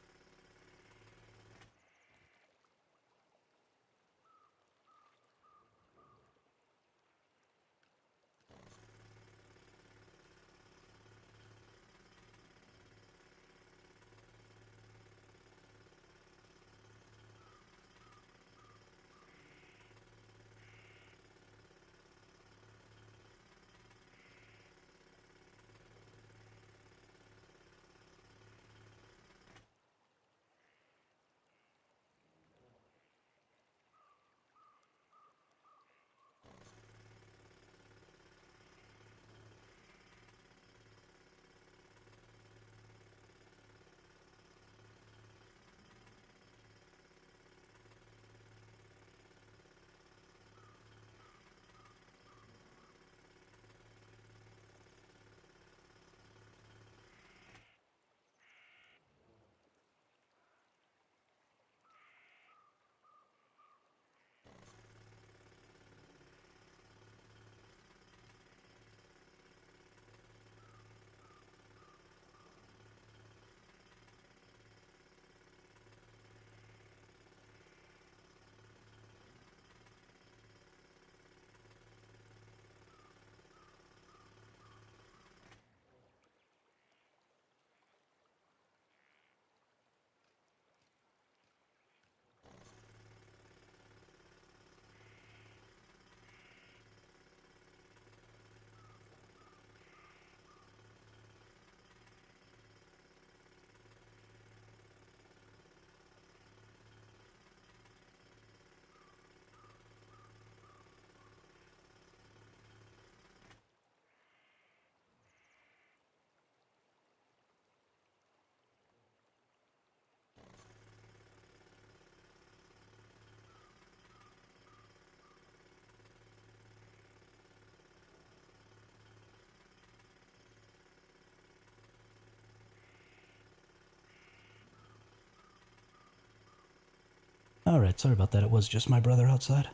Alright, sorry about that. It was just my brother outside.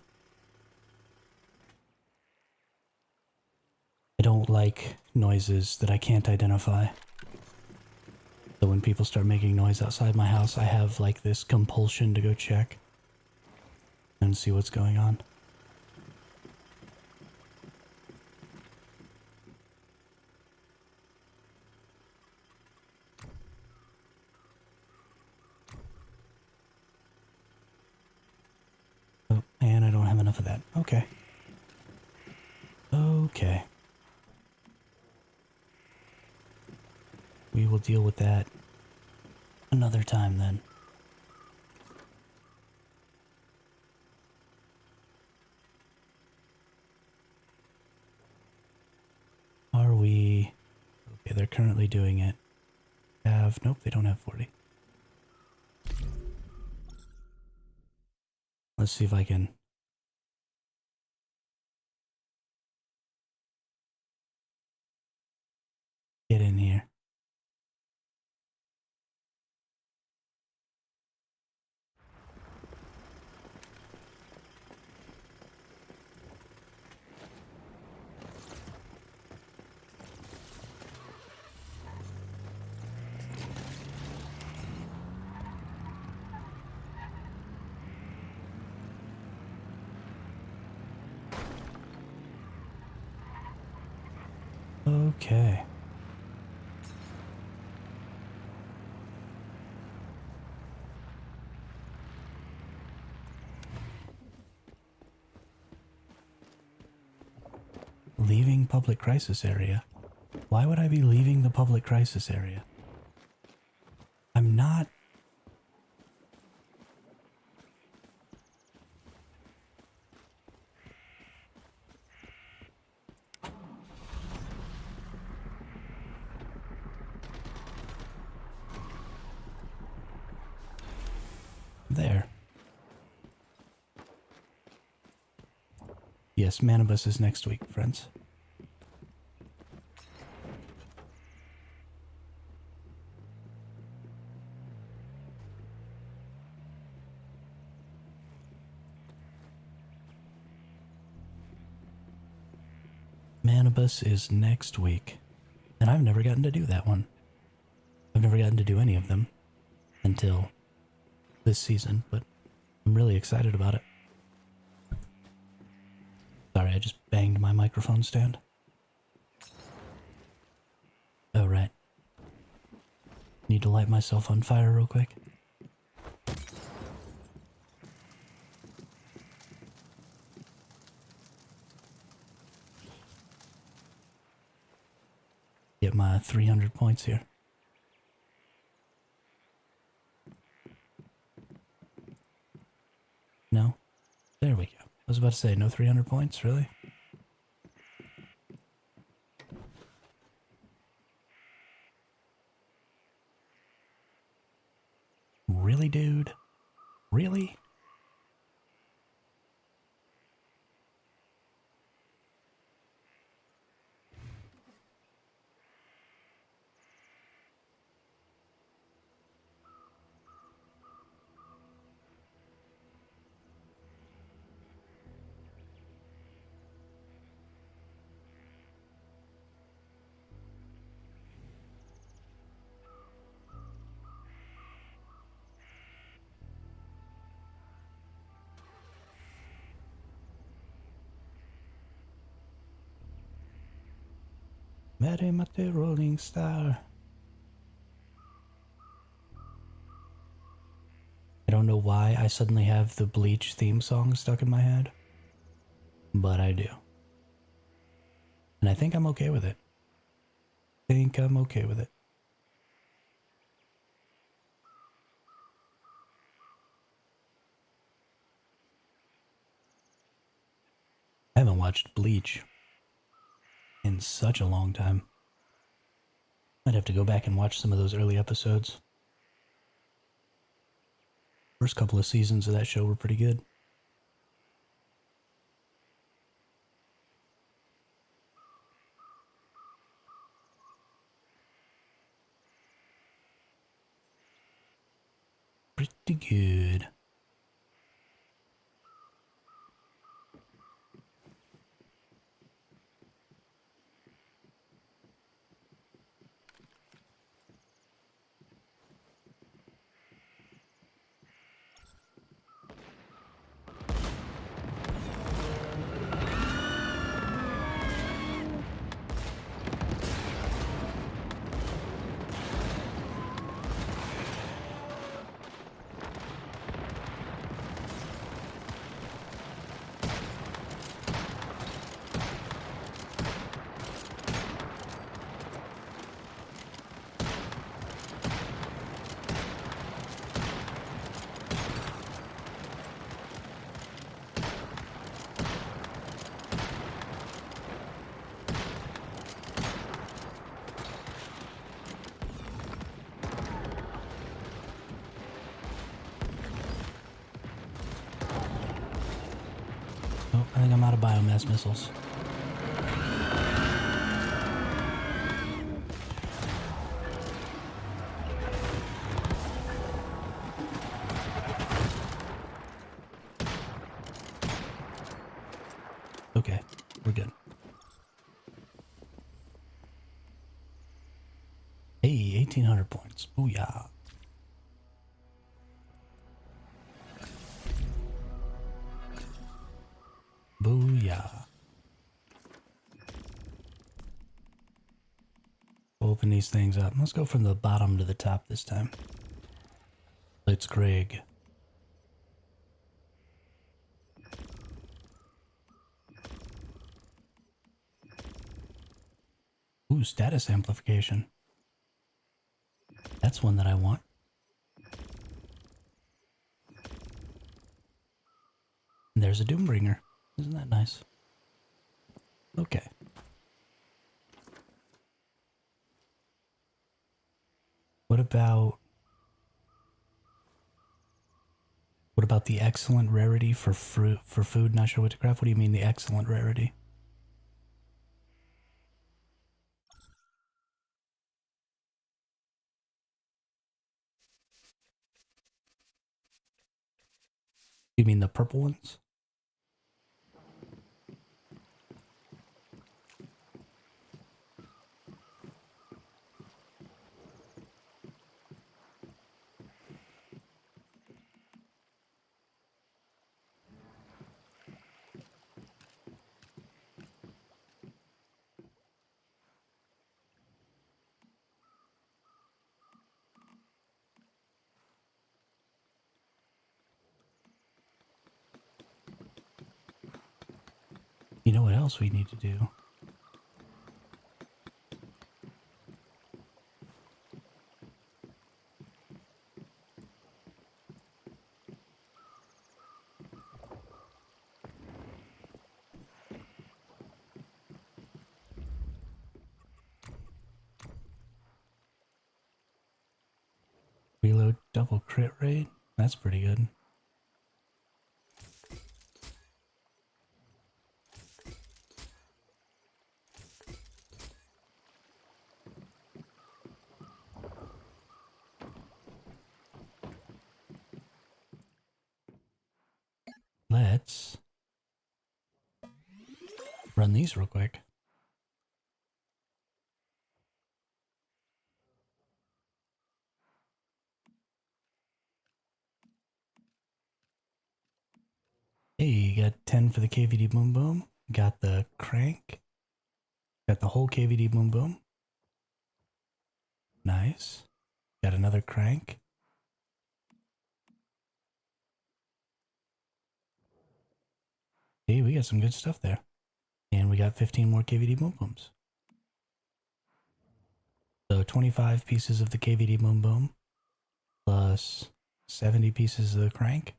I don't like noises that I can't identify. So when people start making noise outside my house, I have like this compulsion to go check and see what's going on. Oh, and I don't have enough of that. Okay. Okay. We will deal with that another time then. Are we... Okay, they're currently doing it. Nope, they don't have 40. Let's see if I can... get in here. Okay. Leaving public crisis area? Why would I be leaving the public crisis area? I'm not... there. Yes, Manibus is next week, friends. Manibus is next week. And I've never gotten to do that one. I've never gotten to do any of them until this season, but I'm really excited about it. Sorry, I just banged my microphone stand. Oh, right. Need to light myself on fire real quick. Get my 300 points here. No? There we go. I was about to say, no 300 points, really? Really, dude? Really? Mary Mate Rolling Star. I don't know why I suddenly have the Bleach theme song stuck in my head, but I do. And I think I'm okay with it. I haven't watched Bleach in such a long time. I'd have to go back and watch some of those early episodes. First couple of seasons of that show were pretty good. Pretty good. Oh, I think I'm out of biomass missiles. Okay, we're good. Hey, 1,800 points. Booyah. Booyah. Open these things up. Let's go from the bottom to the top this time. Let's Greg. Ooh, status amplification. That's one that I want. And there's a Doombringer. Isn't that nice? Okay. What about the excellent rarity for fruit for food? Not sure what to craft. What do you mean the excellent rarity? You mean the purple ones? You know what else we need to do? Reload double crit rate? That's pretty good. Let's run these real quick. Hey, you got 10 for the KVD Boom Boom. Got the crank. Got the whole KVD Boom Boom. Nice. Got another crank. Hey, we got some good stuff there. And we got 15 more KVD Boom Booms. So 25 pieces of the KVD Boom Boom plus 70 pieces of the crank.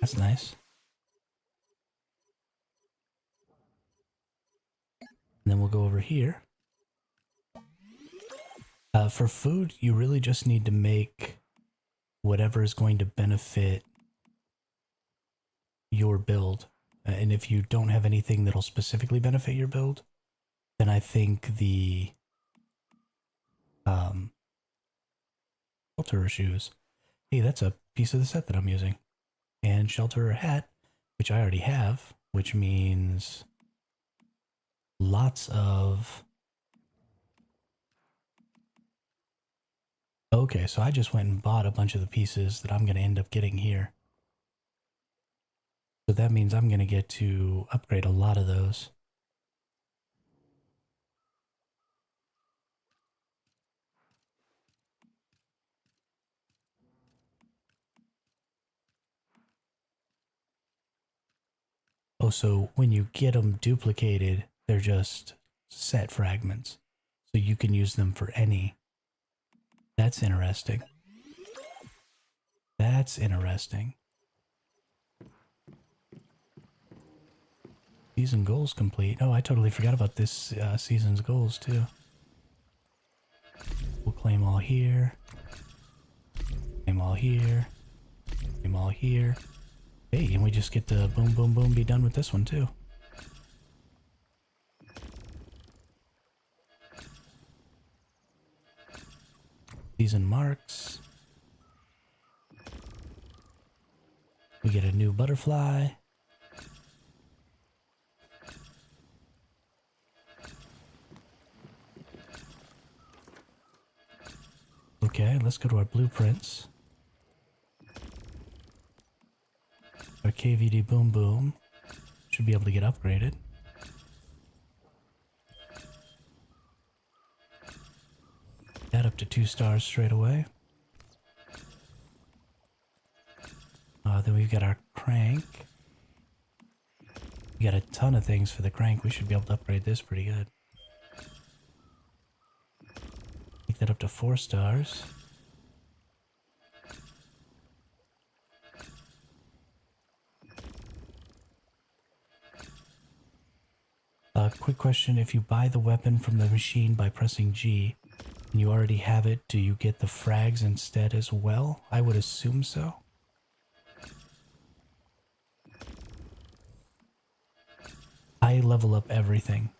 That's nice. And then we'll go over here. For food, you really just need to make whatever is going to benefit your build. And if you don't have anything that'll specifically benefit your build, then I think the shelter shoes. Hey, that's a piece of the set that I'm using. And shelter hat, which I already have, which means lots of... Okay, so I just went and bought a bunch of the pieces that I'm going to end up getting here. So that means I'm going to get to upgrade a lot of those. Oh, so when you get them duplicated, they're just set fragments. So you can use them for any. That's interesting. That's interesting. Season goals complete. Oh, I totally forgot about this season's goals too. We'll claim all here. Claim all here. Claim all here. Hey, and we just get to boom, boom, boom, be done with this one too. Season marks. We get a new butterfly. Okay, let's go to our blueprints. Our KVD boom boom should be able to get upgraded. That up to 2 stars straight away. Then we've got our crank. We got a ton of things for the crank. We should be able to upgrade this pretty good. Take that up to 4 stars. Quick question, if you buy the weapon from the machine by pressing G, and you already have it, do you get the frags instead as well? I would assume so. I level up everything.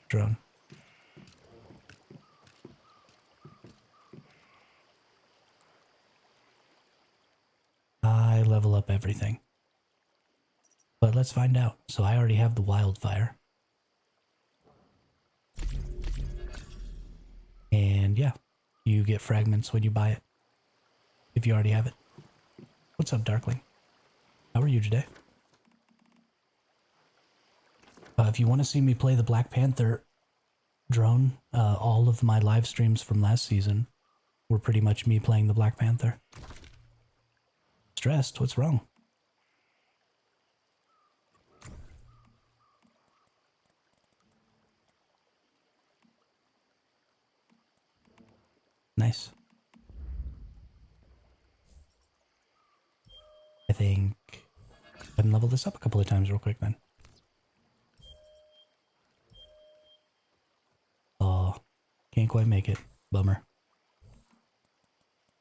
Drone. I level up everything. But let's find out. So I already have the wildfire. And yeah, you get fragments when you buy it. If you already have it. What's up, Darkling? How are you today? If you want to see me play the Black Panther drone, all of my live streams from last season were pretty much me playing the Black Panther. Stressed? What's wrong? Nice. I think I can level this up a couple of times real quick then. Oh, can't quite make it. Bummer.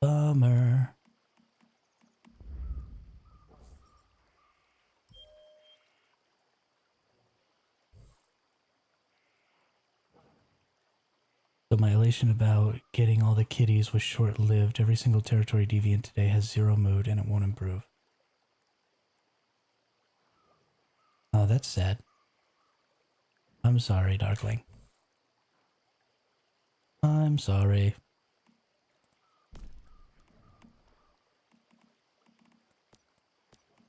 Bummer. So my elation about getting all the kitties was short-lived. Every single territory deviant today has 0 mood and it won't improve. Oh, that's sad. I'm sorry, Darkling. I'm sorry.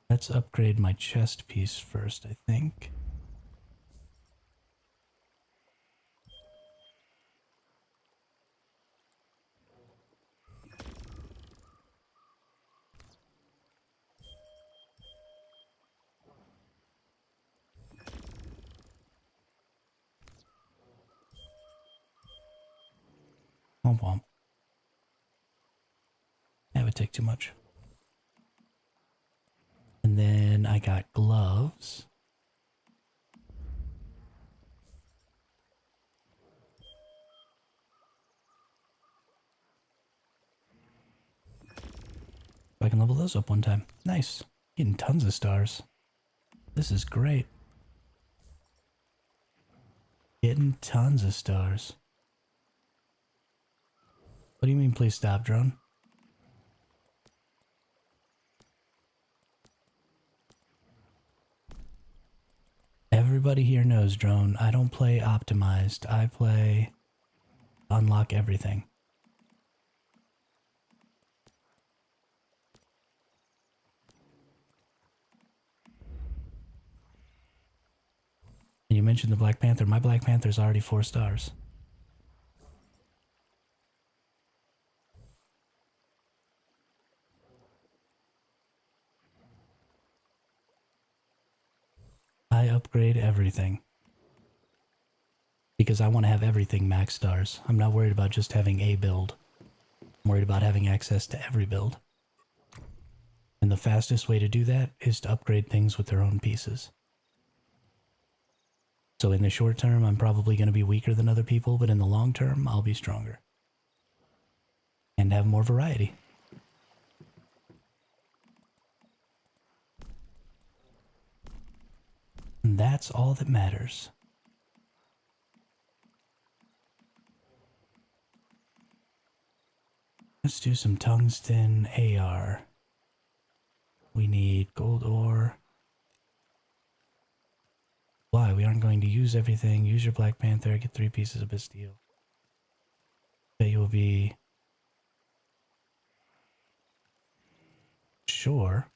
Let's upgrade my chest piece first, I think. Womp womp. That would take too much. And then I got gloves. I can level those up one time. Nice. Getting tons of stars. This is great. Getting tons of stars. What do you mean, please stop, drone? Everybody here knows, drone. I don't play optimized. I play unlock everything. And you mentioned the Black Panther. My Black Panther's already 4 stars. I upgrade everything. Because I want to have everything max stars. I'm not worried about just having a build. I'm worried about having access to every build. And the fastest way to do that is to upgrade things with their own pieces. So in the short term, I'm probably going to be weaker than other people, but in the long term, I'll be stronger. And have more variety. And that's all that matters. Let's do some tungsten AR. We need gold ore. Why? We aren't going to use everything. Use your Black Panther. Get 3 pieces of steel. That you'll be... Sure.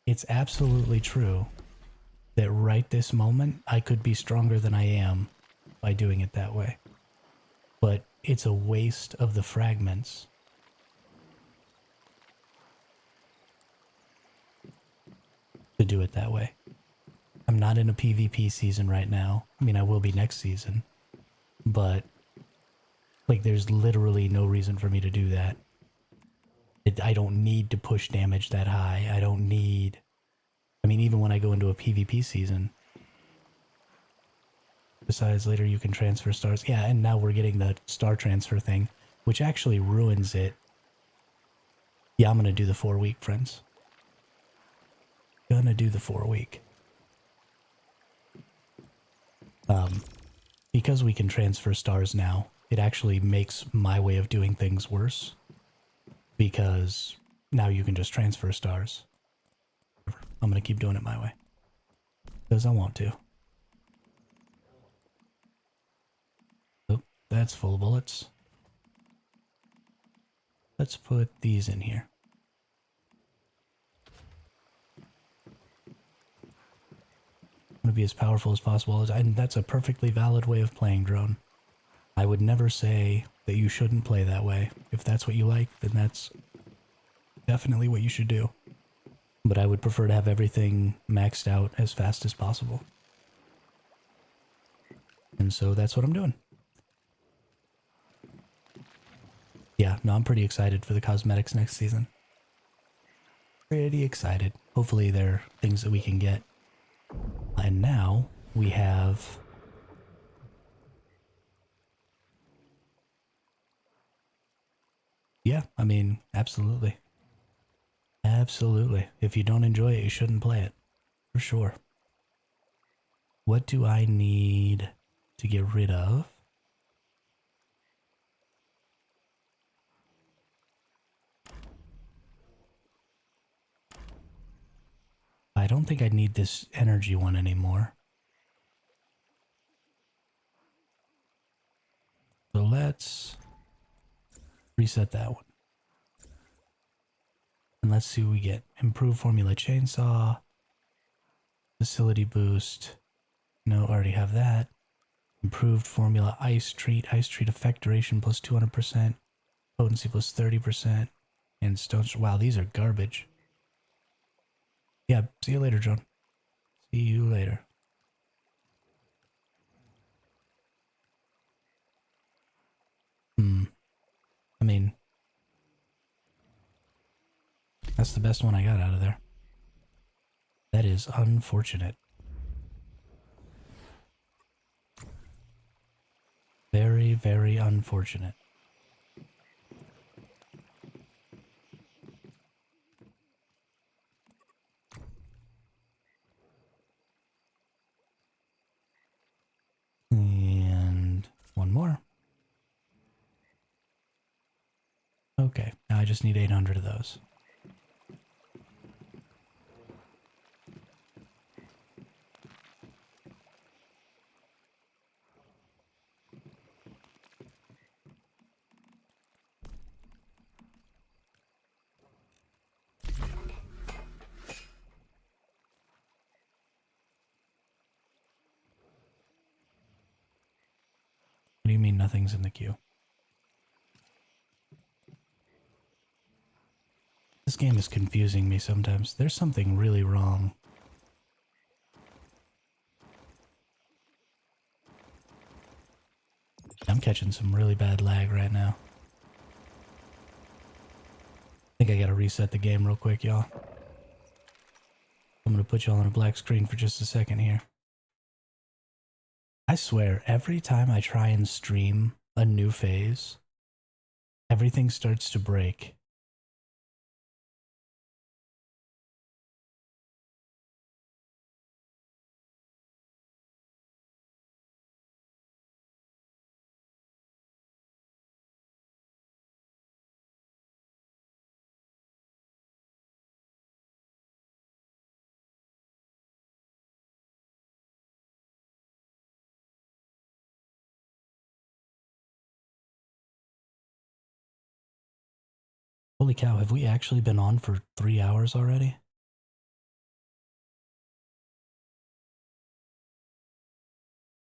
It's absolutely true that right this moment, I could be stronger than I am by doing it that way. But it's a waste of the fragments to do it that way. I'm not in a PvP season right now. I mean, I will be next season. But, like, there's literally no reason for me to do that. I don't need to push damage that high. I don't need... I mean, even when I go into a PvP season. Besides, later you can transfer stars. Yeah, and now we're getting the star transfer thing, which actually ruins it. Yeah, I'm going to do the 4-week, friends. Gonna do the 4-week. Because we can transfer stars now, it actually makes my way of doing things worse. Because now you can just transfer stars. I'm gonna keep doing it my way. Because I want to. Oh, that's full of bullets. Let's put these in here. I'm gonna be as powerful as possible, and that's a perfectly valid way of playing drone. I would never say that you shouldn't play that way. If that's what you like, then that's definitely what you should do. But I would prefer to have everything maxed out as fast as possible. And so that's what I'm doing. Yeah, no, I'm pretty excited for the cosmetics next season. Pretty excited. Hopefully they're things that we can get. And now we have... Yeah, I mean, absolutely. Absolutely. If you don't enjoy it, you shouldn't play it. For sure. What do I need to get rid of? I don't think I need this energy one anymore. So let's reset that one. And let's see what we get. Improved formula chainsaw. Facility boost. No, already have that. Improved formula ice treat. Ice treat effect duration plus 200%. Potency plus 30%. And stone... Wow, these are garbage. Yeah, see you later, John. See you later. I mean... That's the best one I got out of there. That is unfortunate. Very, very unfortunate. And one more. Okay, now I just need 800 of those. What do you mean nothing's in the queue? This game is confusing me sometimes. There's something really wrong. I'm catching some really bad lag right now. I think I gotta reset the game real quick, y'all. I'm gonna put y'all on a black screen for just a second here. I swear, every time I try and stream a new phase, everything starts to break. Holy cow, have we actually been on for 3 hours already?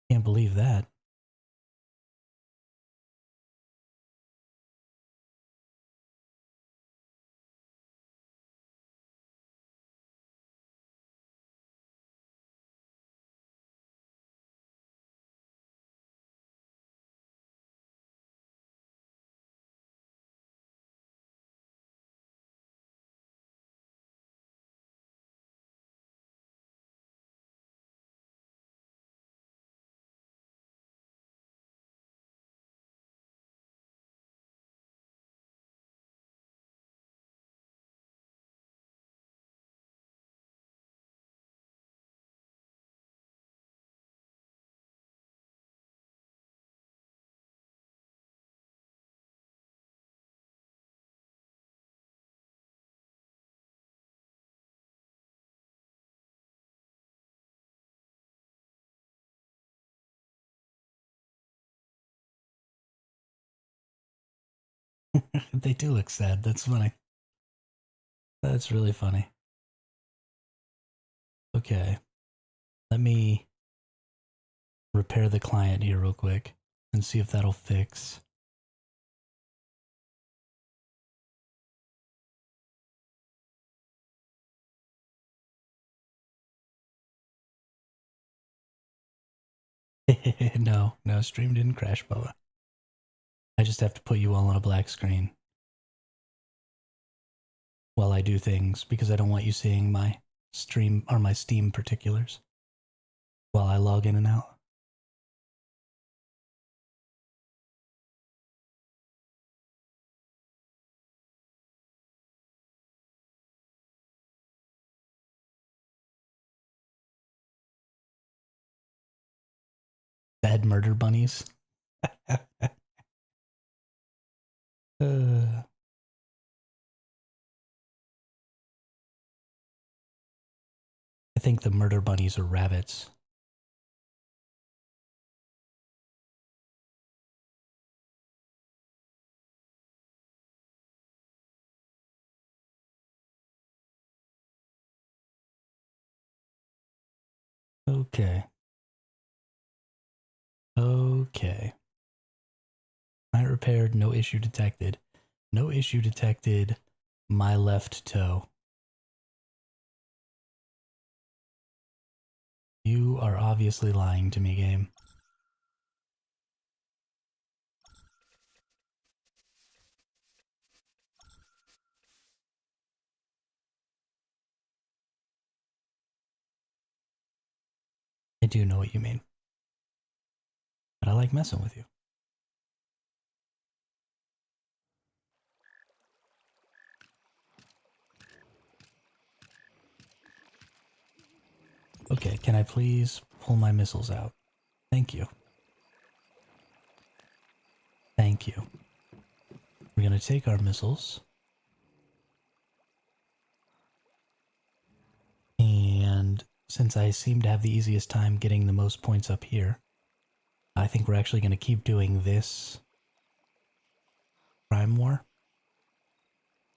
Can't believe that. They do look sad. That's funny. That's really funny. Okay. Let me repair the client here real quick and see if that'll fix. No, stream didn't crash, Boa. I just have to put you all on a black screen while I do things because I don't want you seeing my stream or my Steam particulars while I log in and out. Bad murder bunnies. I think the murder bunnies are rabbits. Okay. Okay. Client repaired, no issue detected. No issue detected. My left toe. You are obviously lying to me, game. I do know what you mean. But I like messing with you. Okay, can I please pull my missiles out? Thank you. Thank you. We're gonna take our missiles. And since I seem to have the easiest time getting the most points up here, I think we're actually gonna keep doing this Crime War.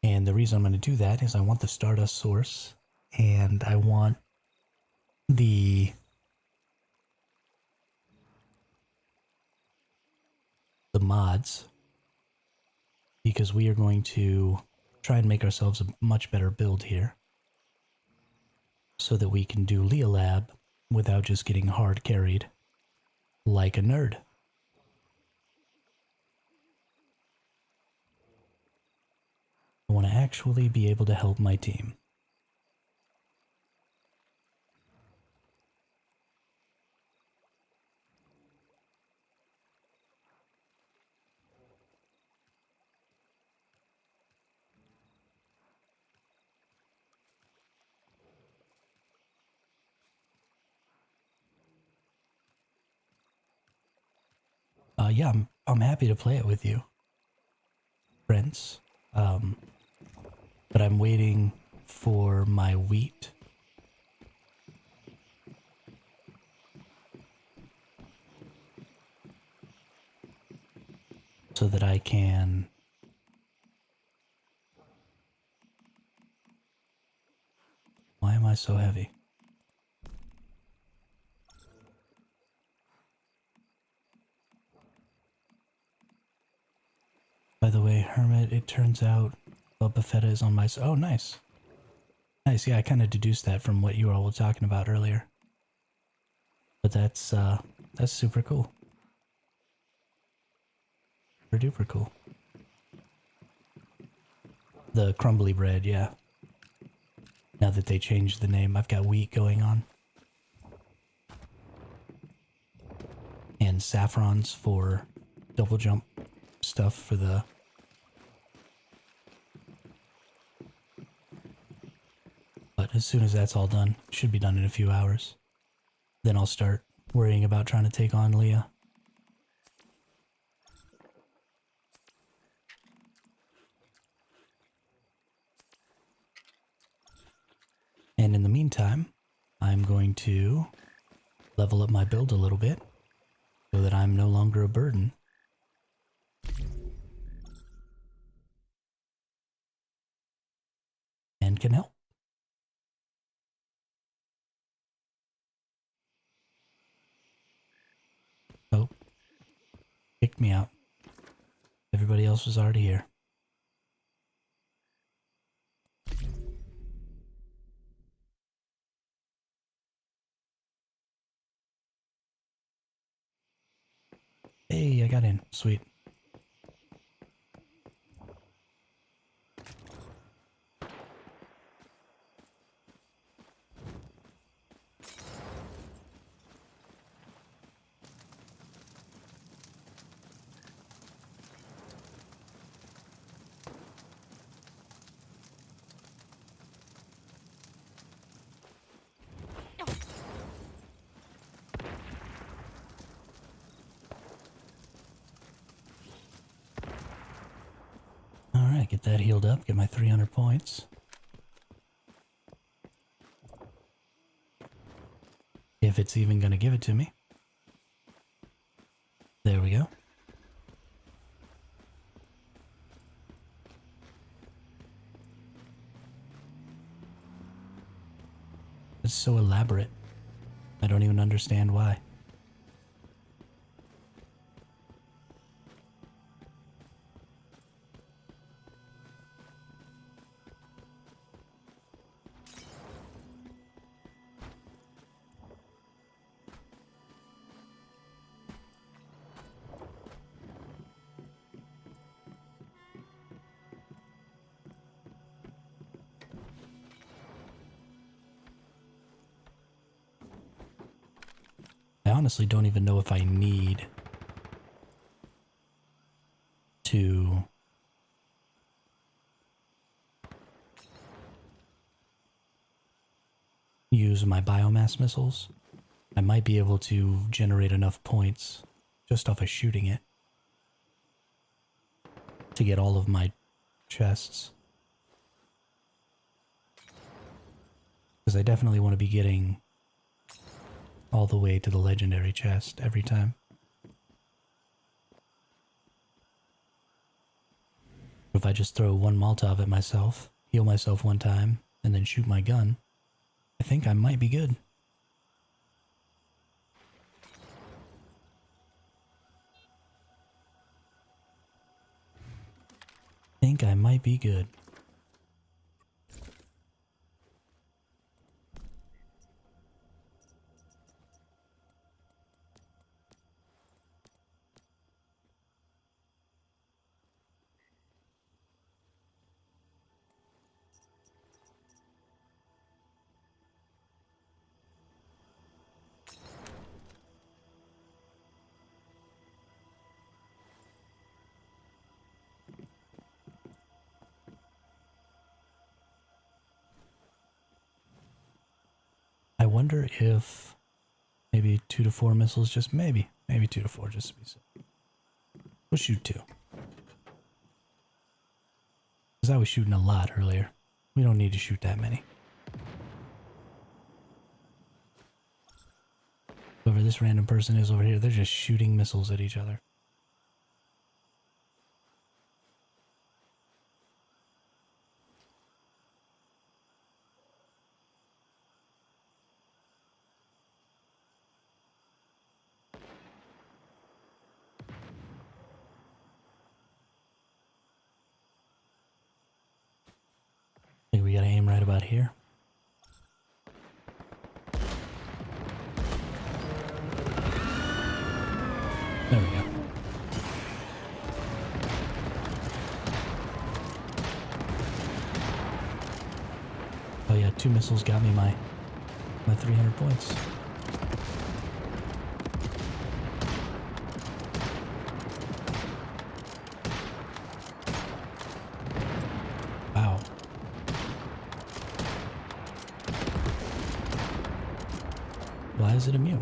And the reason I'm gonna do that is I want the Stardust source, and I want the mods, because we are going to try and make ourselves a much better build here so that we can do Leah Lab without just getting hard carried like a nerd. I want to actually be able to help my team. Yeah, I'm happy to play it with you, Prince. But I'm waiting for my wheat. So that I can am I so heavy? By the way, Hermit, it turns out Boba Fett is on my... Oh, nice. Nice, yeah, I kind of deduced that from what you all were talking about earlier. But that's super cool. Super duper cool. The crumbly bread, yeah. Now that they changed the name, I've got wheat going on. And saffrons for double jump stuff for the... But as soon as that's all done, should be done in a few hours. Then I'll start worrying about trying to take on Leah. And in the meantime, I'm going to level up my build a little bit so that I'm no longer a burden. And can help. Oh, kicked me out. Everybody else was already here. Hey, I got in. Sweet. Alright, get that healed up, get my 300 points. If it's even going to give it to me. There we go. It's so elaborate. I don't even understand why. I honestly don't even know if I need to use my biomass missiles. I might be able to generate enough points just off of shooting it to get all of my chests. Because I definitely want to be getting all the way to the legendary chest every time. If I just throw one Molotov at myself, heal myself one time, and then shoot my gun, I think I might be good. Think I might be good. I wonder if maybe 2 to 4 missiles, just maybe 2 to 4 just to be safe. We'll shoot 2. Because I was shooting a lot earlier. We don't need to shoot that many. Whoever this random person is over here, they're just shooting missiles at each other. think we gotta aim right about here. There we go. Oh yeah, 2 missiles got me my 300 points. Wow. Why is it immune?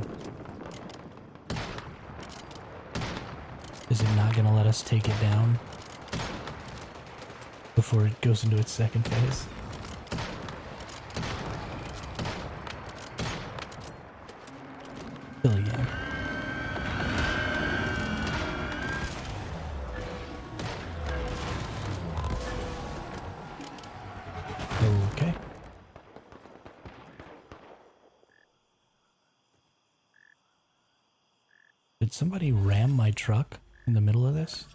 Is it not going to let us take it down before it goes into its second phase? Silly game. Okay. Did somebody ram my truck in the middle of this?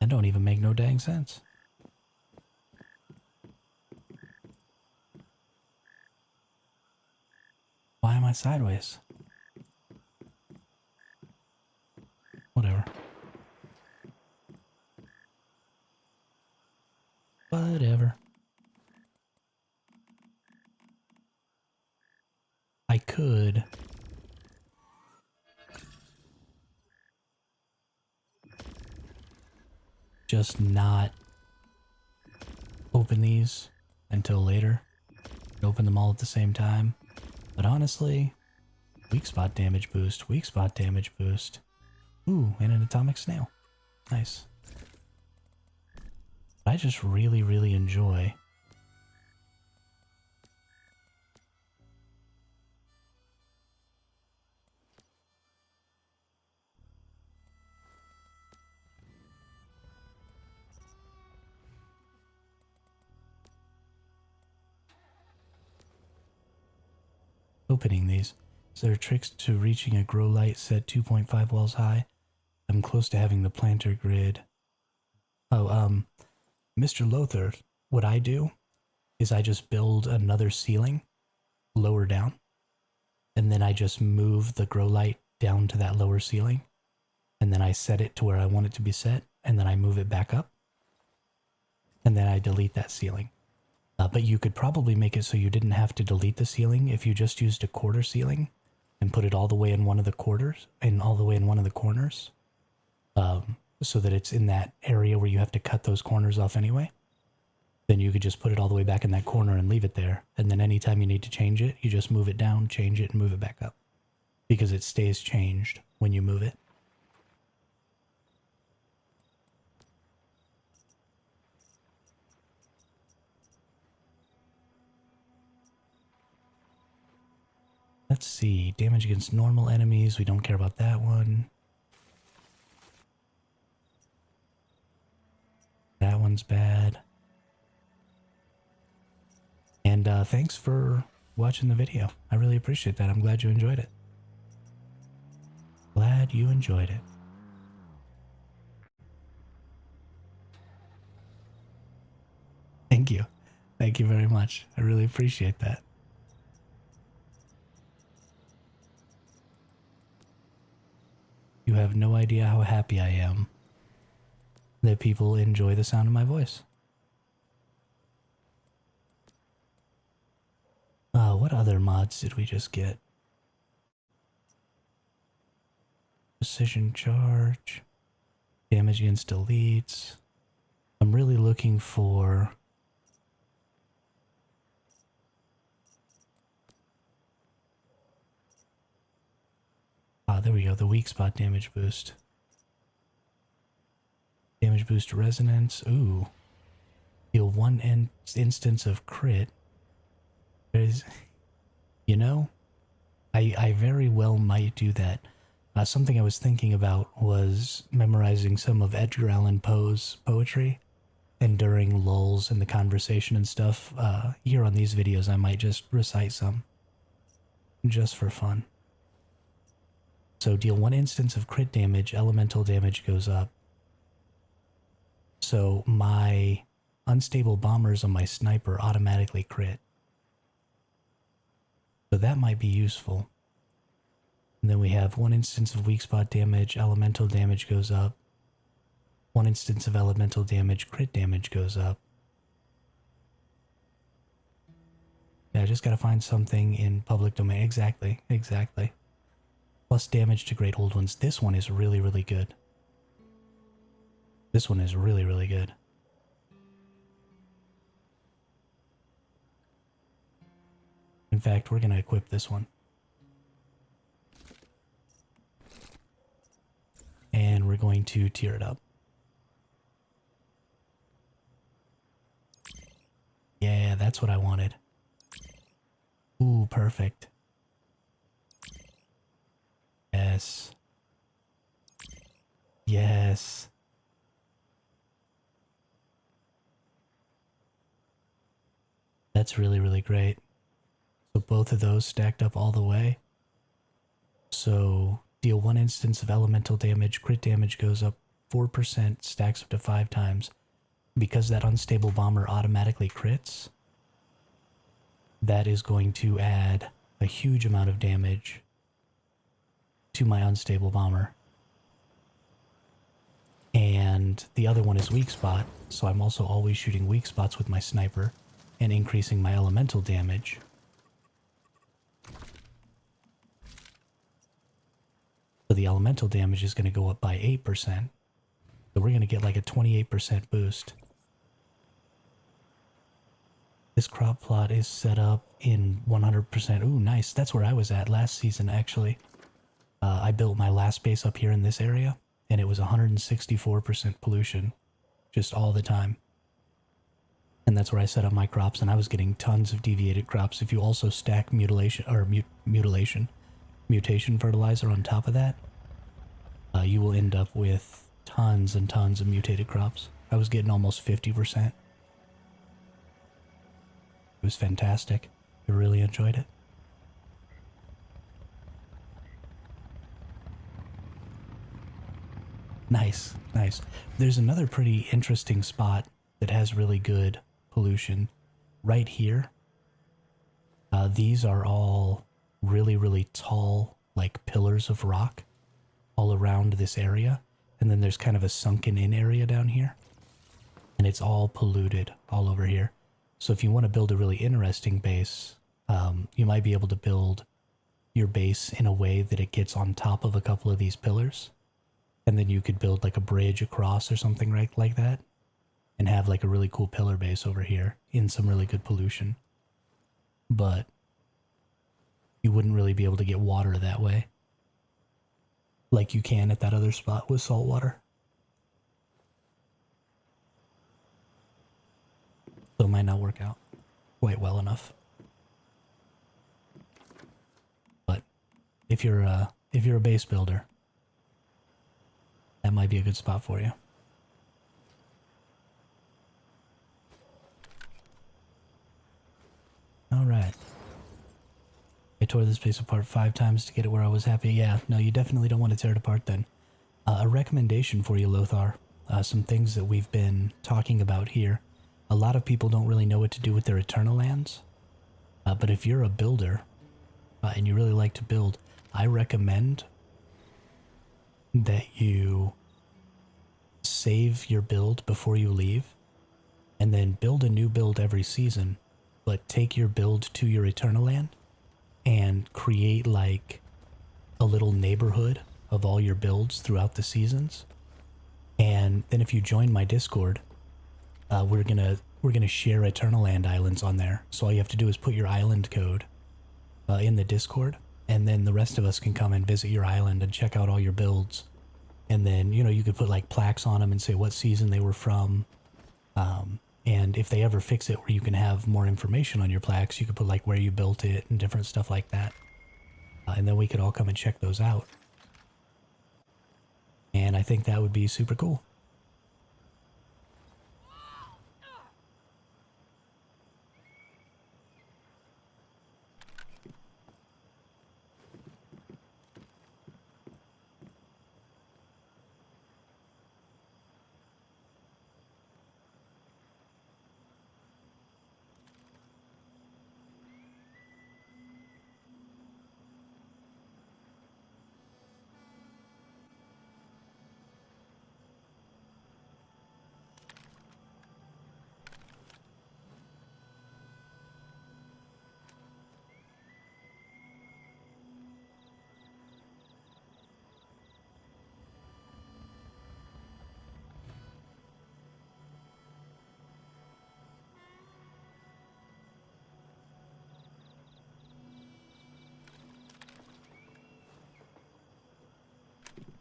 That don't even make no dang sense. Why am I sideways? Whatever. Whatever. I could just not open these until later. Open them all at the same time. But honestly, weak spot damage boost, weak spot damage boost. Ooh, and an atomic snail. Nice. I just really, really enjoy opening these. So there are tricks to reaching a grow light set 2.5 wells high. I'm close to having the planter grid. Oh, Mr. Lothar, what I do is I just build another ceiling lower down, and then I just move the grow light down to that lower ceiling, and then I set it to where I want it to be set, and then I move it back up, and then I delete that ceiling. But you could probably make it so you didn't have to delete the ceiling if you just used a quarter ceiling and put it all the way in one of the quarters and all the way in one of the corners, so that it's in that area where you have to cut those corners off anyway. Then you could just put it all the way back in that corner and leave it there. And then anytime you need to change it, you just move it down, change it, and move it back up. Because it stays changed when you move it. Let's see. Damage against normal enemies. We don't care about that one. That one's bad. And thanks for watching the video. I really appreciate that. I'm glad you enjoyed it. Glad you enjoyed it. Thank you. Thank you very much. I really appreciate that. You have no idea how happy I am that people enjoy the sound of my voice. What other mods did we just get? Precision charge, damage against elites. I'm really looking for there we go, the weak spot damage boost. Damage boost resonance. Ooh. Deal one instance of crit. There's, you know, I very well might do that. Something I was thinking about was memorizing some of Edgar Allan Poe's poetry. And during lulls in the conversation and stuff, here on these videos, I might just recite some. Just for fun. So deal 1 instance of crit damage, elemental damage goes up. So my unstable bombers on my sniper automatically crit. So that might be useful. And then we have 1 instance of weak spot damage, elemental damage goes up. 1 instance of elemental damage, crit damage goes up. Yeah, I just gotta find something in public domain. Exactly, exactly. Plus damage to great old ones. This one is really, really good. This one is really, really good. In fact, we're gonna equip this one. And we're going to tier it up. Yeah, that's what I wanted. Ooh, perfect. Yes. Yes. That's really, really great. So both of those stacked up all the way. So deal 1 instance of elemental damage, crit damage goes up 4%, stacks up to 5 times. Because that unstable bomber automatically crits, that is going to add a huge amount of damage to my unstable bomber. And the other one is weak spot, so I'm also always shooting weak spots with my sniper and increasing my elemental damage. So the elemental damage is going to go up by 8%. So we're going to get like a 28% boost. This crop plot is set up in 100%. Ooh, nice. That's where I was at last season, actually. I built my last base up here in this area, and it was 164% pollution, just all the time. And that's where I set up my crops, and I was getting tons of deviated crops. If you also stack mutation fertilizer on top of that, you will end up with tons and tons of mutated crops. I was getting almost 50%. It was fantastic. I really enjoyed it. Nice, nice. There's another pretty interesting spot that has really good pollution. Right here, these are all really, really tall, like pillars of rock all around this area. And then there's kind of a sunken in area down here. And it's all polluted all over here. So if you want to build a really interesting base, you might be able to build your base in a way that it gets on top of a couple of these pillars. And then you could build like a bridge across or something like that. And have like a really cool pillar base over here in some really good pollution. But you wouldn't really be able to get water that way. Like you can at that other spot with salt water. So it might not work out quite well enough. But if you're a base builder, that might be a good spot for you. Alright. I tore this base apart 5 times to get it where I was happy. Yeah, no, you definitely don't want to tear it apart then. A recommendation for you, Lothar. Some things that we've been talking about here. A lot of people don't really know what to do with their Eternal Lands. But if you're a builder, and you really like to build, I recommend that you save your build before you leave, and then build a new build every season, but take your build to your Eternal Land and create like a little neighborhood of all your builds throughout the seasons. And then if you join my Discord, we're gonna share Eternal Land islands on there. So all you have to do is put your island code in the Discord, and then the rest of us can come and visit your island and check out all your builds. And then, you know, you could put like plaques on them and say what season they were from. And if they ever fix it where you can have more information on your plaques, you could put like where you built it and different stuff like that. And then we could all come and check those out. And I think that would be super cool.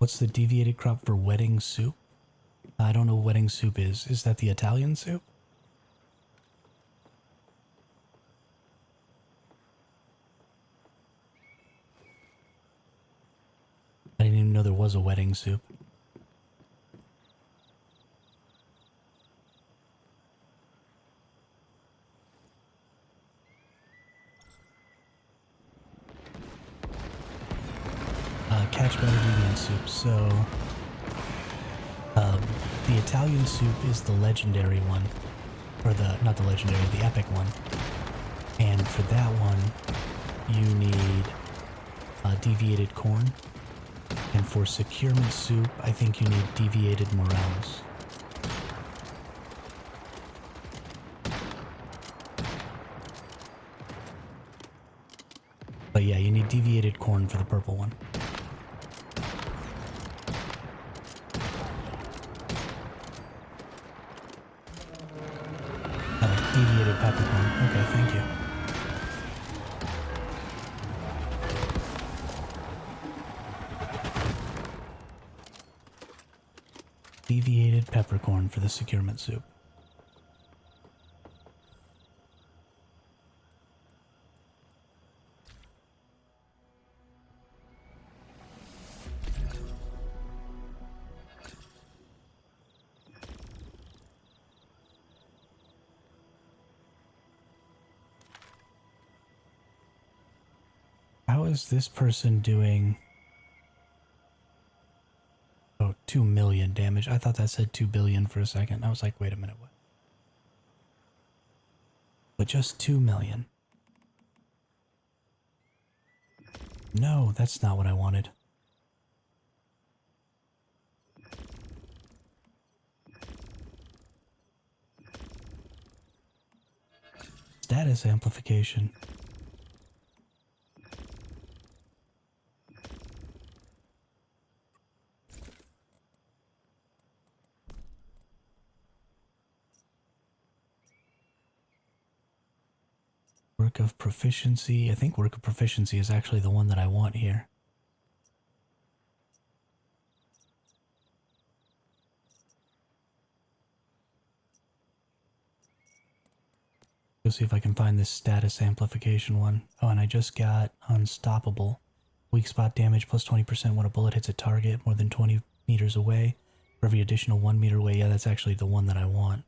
What's the deviated crop for wedding soup? I don't know what wedding soup is. Is that the Italian soup? I didn't even know there was a wedding soup. Catch better deviant soup. So, the Italian soup is the legendary one. Or not the legendary, the epic one. And for that one, you need deviated corn. And for securement soup, I think you need deviated morels. But yeah, you need deviated corn for the purple one. Deviated peppercorn. Okay, thank you. Deviated peppercorn for the securement soup. How is this person doing? Oh, 2 million damage. I thought that said 2 billion for a second. I was like, wait a minute, what? But just 2 million. No, that's not what I wanted. Status amplification. Work of proficiency. I think work of proficiency is actually the one that I want here. Go see if I can find this status amplification one. Oh, and I just got unstoppable. Weak spot damage plus 20% when a bullet hits a target more than 20 meters away. For every additional 1 meter away. Yeah, that's actually the one that I want.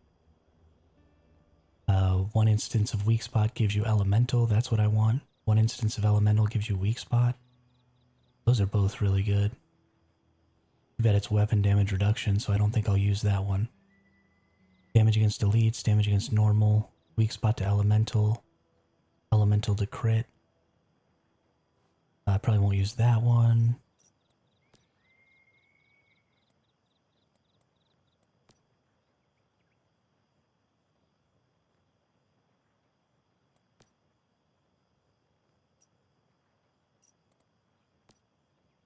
1 instance of weak spot gives you elemental. That's what I want. 1 instance of elemental gives you weak spot. Those are both really good. I bet it's weapon damage reduction, so I don't think I'll use that one. Damage against elites, damage against normal, weak spot to elemental, elemental to crit. I probably won't use that one.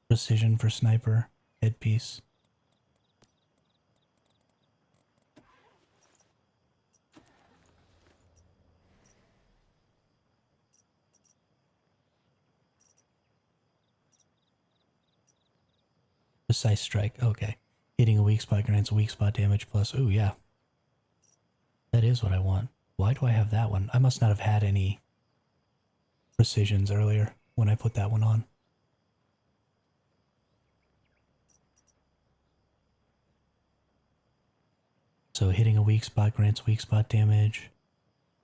Precision for sniper, headpiece. Precise strike, okay. Hitting a weak spot grants weak spot damage plus, ooh yeah. That is what I want. Why do I have that one? I must not have had any precisions earlier when I put that one on. So hitting a weak spot grants weak spot damage,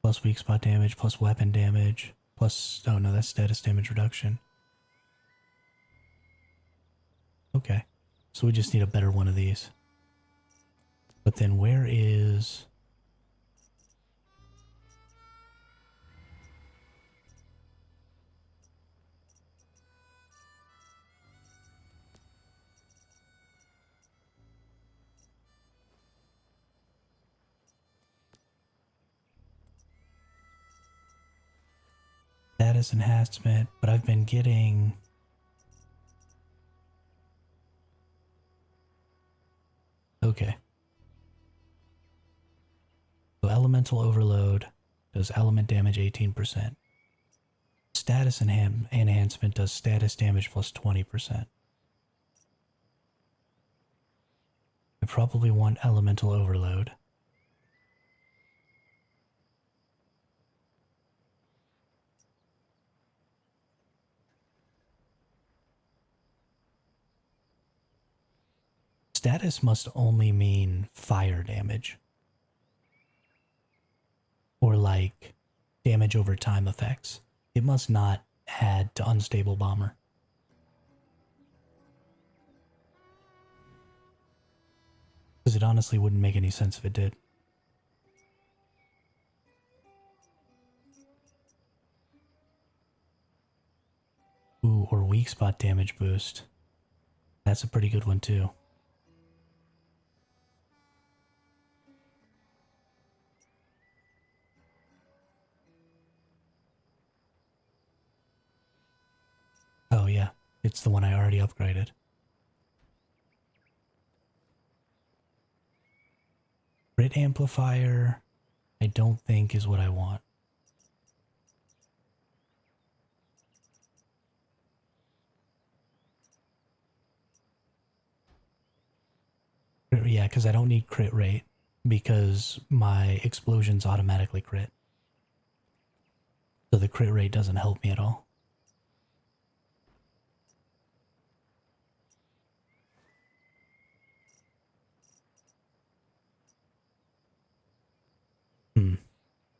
plus weak spot damage, plus weapon damage, plus, oh no, that's status damage reduction. Okay, so we just need a better one of these. But then where is... status enhancement, but I've been getting... Okay. So elemental overload does element damage 18%. Status enhancement does status damage plus 20%. I probably want elemental overload. Status must only mean fire damage. Or like damage over time effects. It must not add to unstable bomber. Because it honestly wouldn't make any sense if it did. Ooh, or weak spot damage boost. That's a pretty good one too. Oh yeah, it's the one I already upgraded. Crit amplifier, I don't think is what I want. Yeah, because I don't need crit rate because my explosions automatically crit. So the crit rate doesn't help me at all.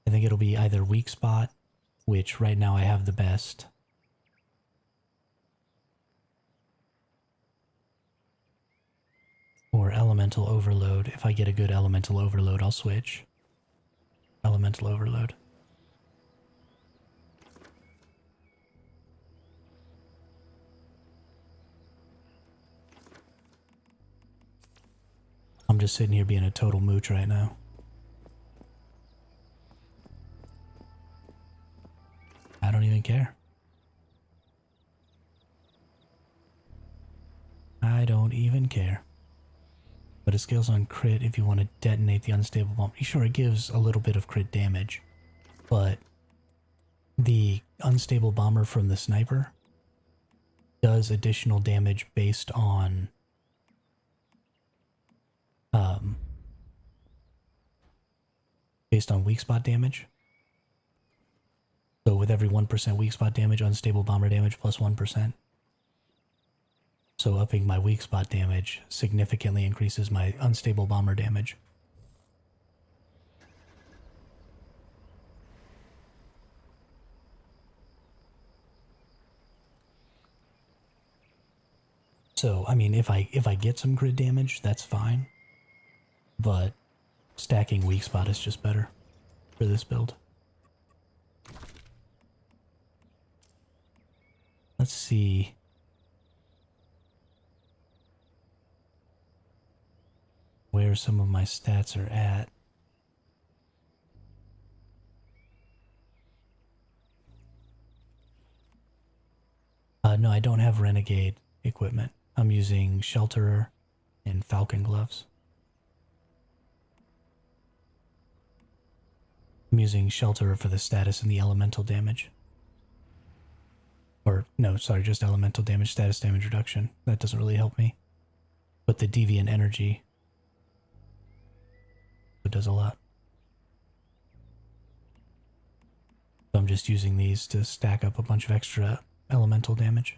I think it'll be either weak spot, which right now I have the best. Or elemental overload. If I get a good elemental overload, I'll switch. Elemental overload. I'm just sitting here being a total mooch right now. I don't even care. I don't even care. But it scales on crit if you want to detonate the unstable bomb. Sure, it gives a little bit of crit damage, but the unstable bomber from the sniper does additional damage based on weak spot damage. So with every 1% weak spot damage, unstable bomber damage plus 1%. So upping my weak spot damage significantly increases my unstable bomber damage. So, I mean, if I get some crit damage, that's fine. But stacking weak spot is just better for this build. Let's see. Where some of my stats are at. No, I don't have Renegade equipment. I'm using Shelterer and Falcon Gloves. I'm using Shelterer for the status and the elemental damage. Or, no, sorry, just elemental damage, status damage reduction. That doesn't really help me. But the Deviant Energy, it does a lot. So I'm just using these to stack up a bunch of extra elemental damage.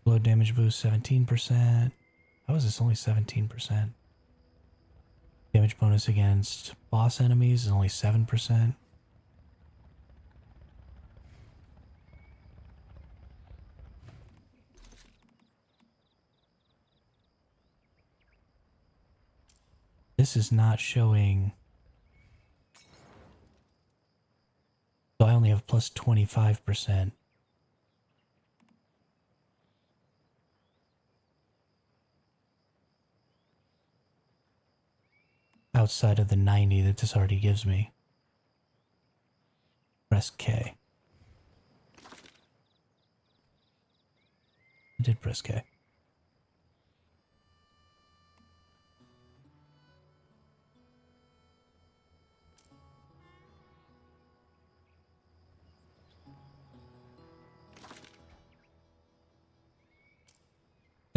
Load damage boost 17%. How is this only 17%? Damage bonus against boss enemies is only 7%. This is not showing. So I only have plus 25%. Outside of the 90 that this already gives me. Press K. I did press K.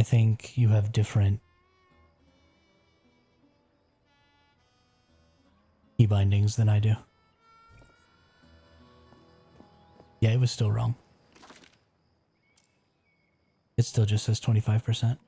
think you have different key bindings than I do. Yeah, it was still wrong. It still just says 25%.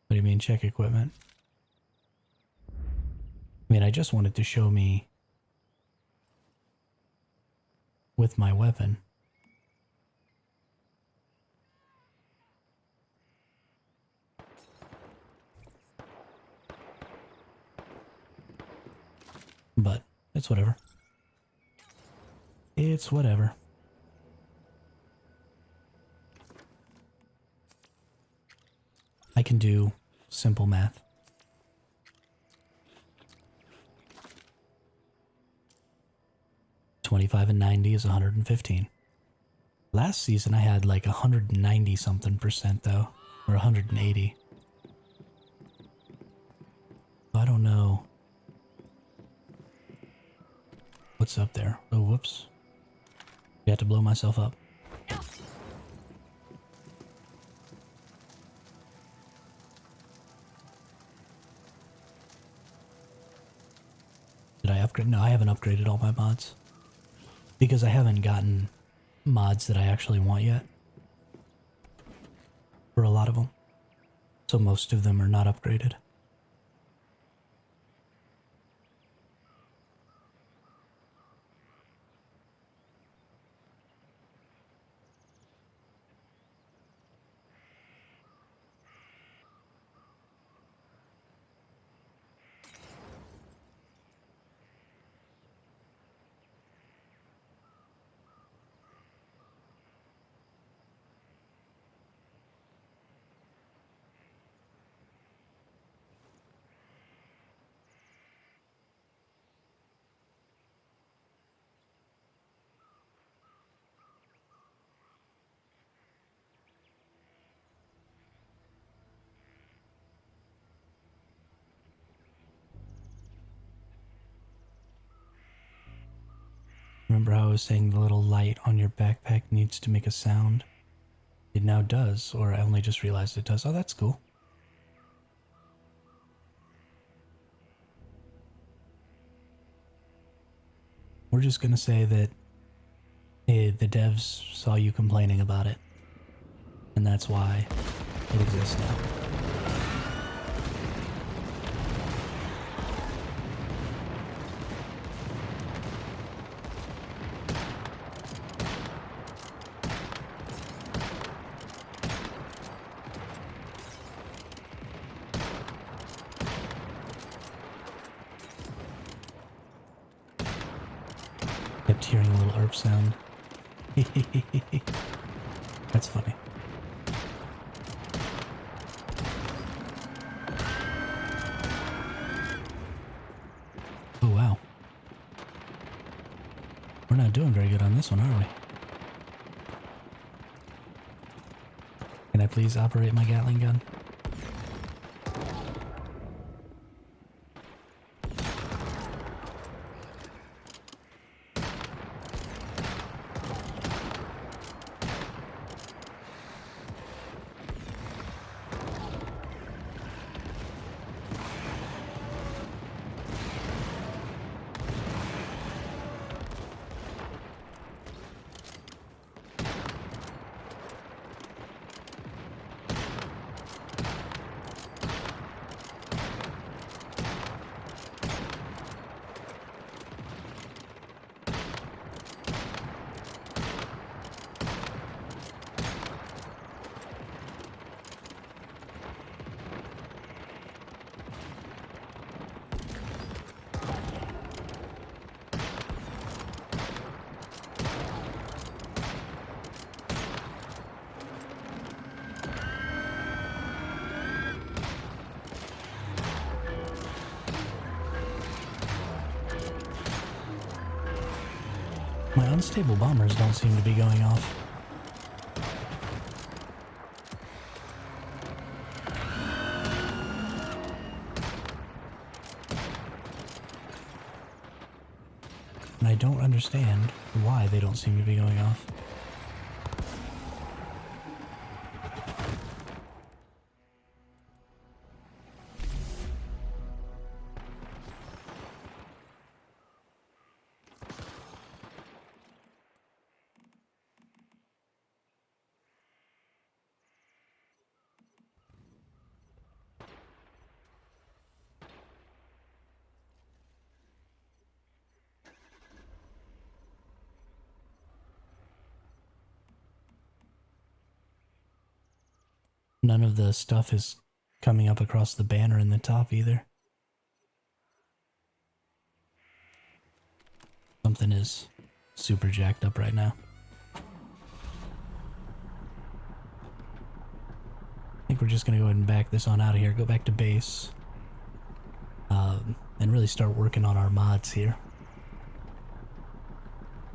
What do you mean check equipment? I mean, I just wanted to show me with my weapon. But it's whatever. It's whatever. I can do simple math. $25 and 90 is 115. Last season I had like 190 something percent though, or 180. I don't know what's up there. Oh, whoops. I had to blow myself up. Did I upgrade? No, I haven't upgraded all my mods. Because I haven't gotten mods that I actually want yet. For a lot of them. So most of them are not upgraded. Remember how I was saying the little light on your backpack needs to make a sound? It now does, or I only just realized it does. Oh, that's cool. We're just gonna say that the devs saw you complaining about it, and that's why it exists now. Kept hearing a little herp sound. That's funny. Oh wow. We're not doing very good on this one, are we? Can I please operate my Gatling gun? Yeah, unstable bombers don't seem to be going off. And I don't understand why they don't seem to be going off. None of the stuff is coming up across the banner in the top either. Something is super jacked up right now. I think we're just going to go ahead and back this on out of here. Go back to base. And really start working on our mods here.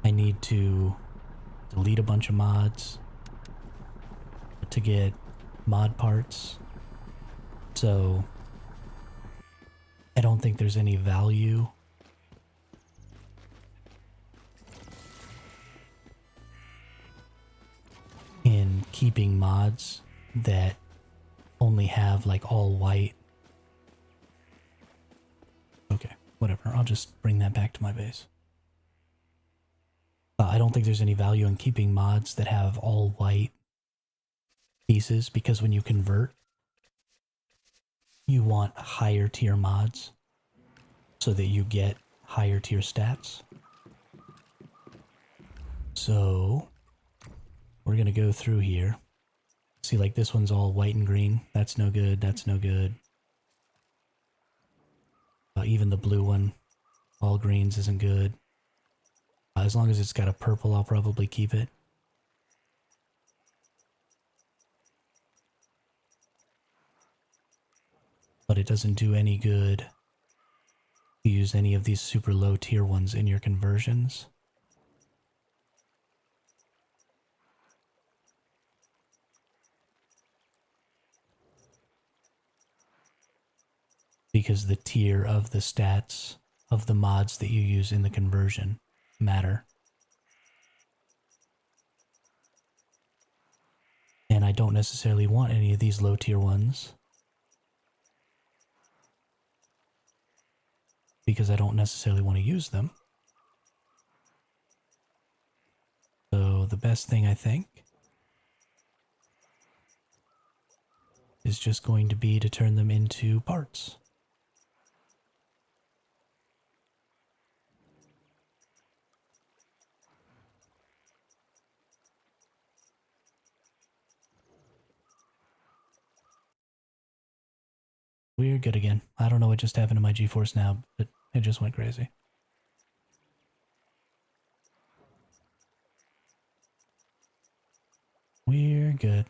I need to delete a bunch of mods to get mod parts. So I don't think there's any value in keeping mods that only have like all white. Okay, whatever. I'll just bring that back to my base. I don't think there's any value in keeping mods that have all white pieces, because when you convert, you want higher tier mods so that you get higher tier stats. So we're going to go through here. See, like this one's all white and green. That's no good. That's no good. Even the blue one, all greens, isn't good. As long as it's got a purple, I'll probably keep it. But it doesn't do any good to use any of these super low tier ones in your conversions. Because the tier of the stats of the mods that you use in the conversion matter. And I don't necessarily want any of these low tier ones, because I don't necessarily want to use them. So the best thing, I think, is just going to be to turn them into parts. We're good again. I don't know what just happened to my GeForce now, but it just went crazy. We're good.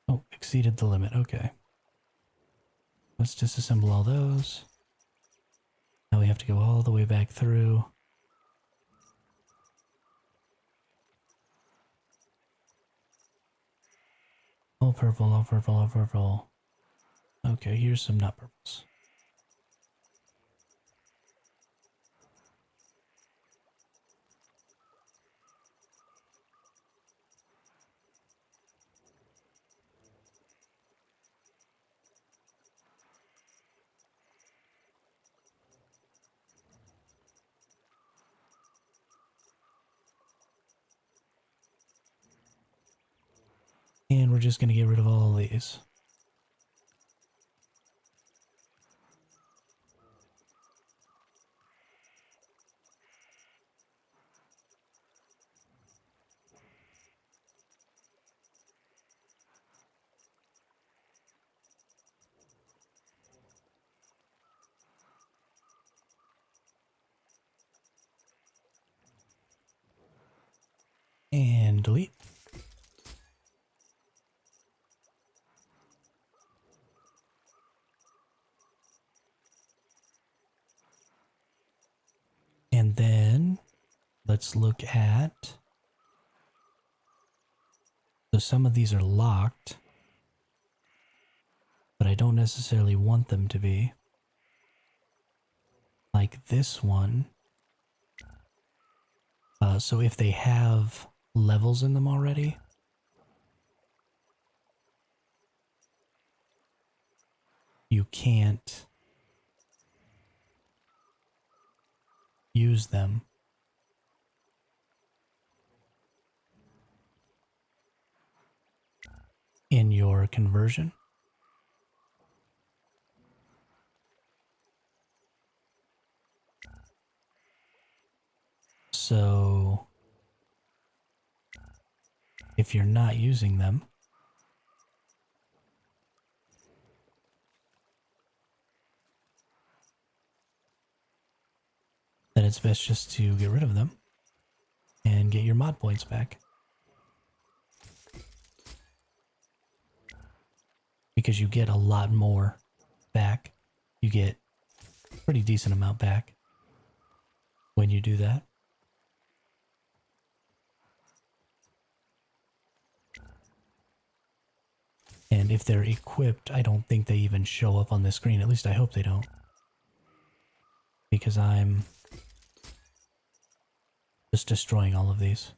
Oh, exceeded the limit. Okay. Let's disassemble all those. Now we have to go all the way back through. All purple, all purple, all purple. Okay, here's some nut purples. And we're just going to get rid of all these. delete. And then let's look at, so some of these are locked, but I don't necessarily want them to be. Like this one. So if they have levels in them already, you can't use them. In your conversion. So if you're not using them, then it's best just to get rid of them and get your mod points back. Because you get a lot more back. You get a pretty decent amount back when you do that. And if they're equipped, I don't think they even show up on the screen. At least I hope they don't. Because I'm just destroying all of these.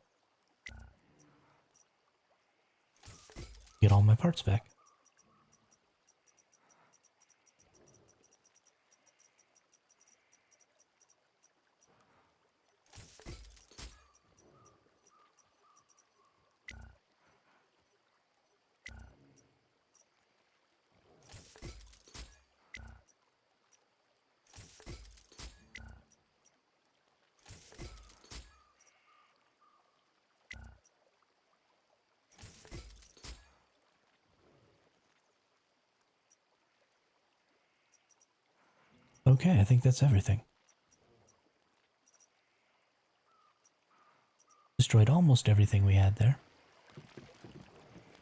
Get all my parts back. Okay, I think that's everything. Destroyed almost everything we had there.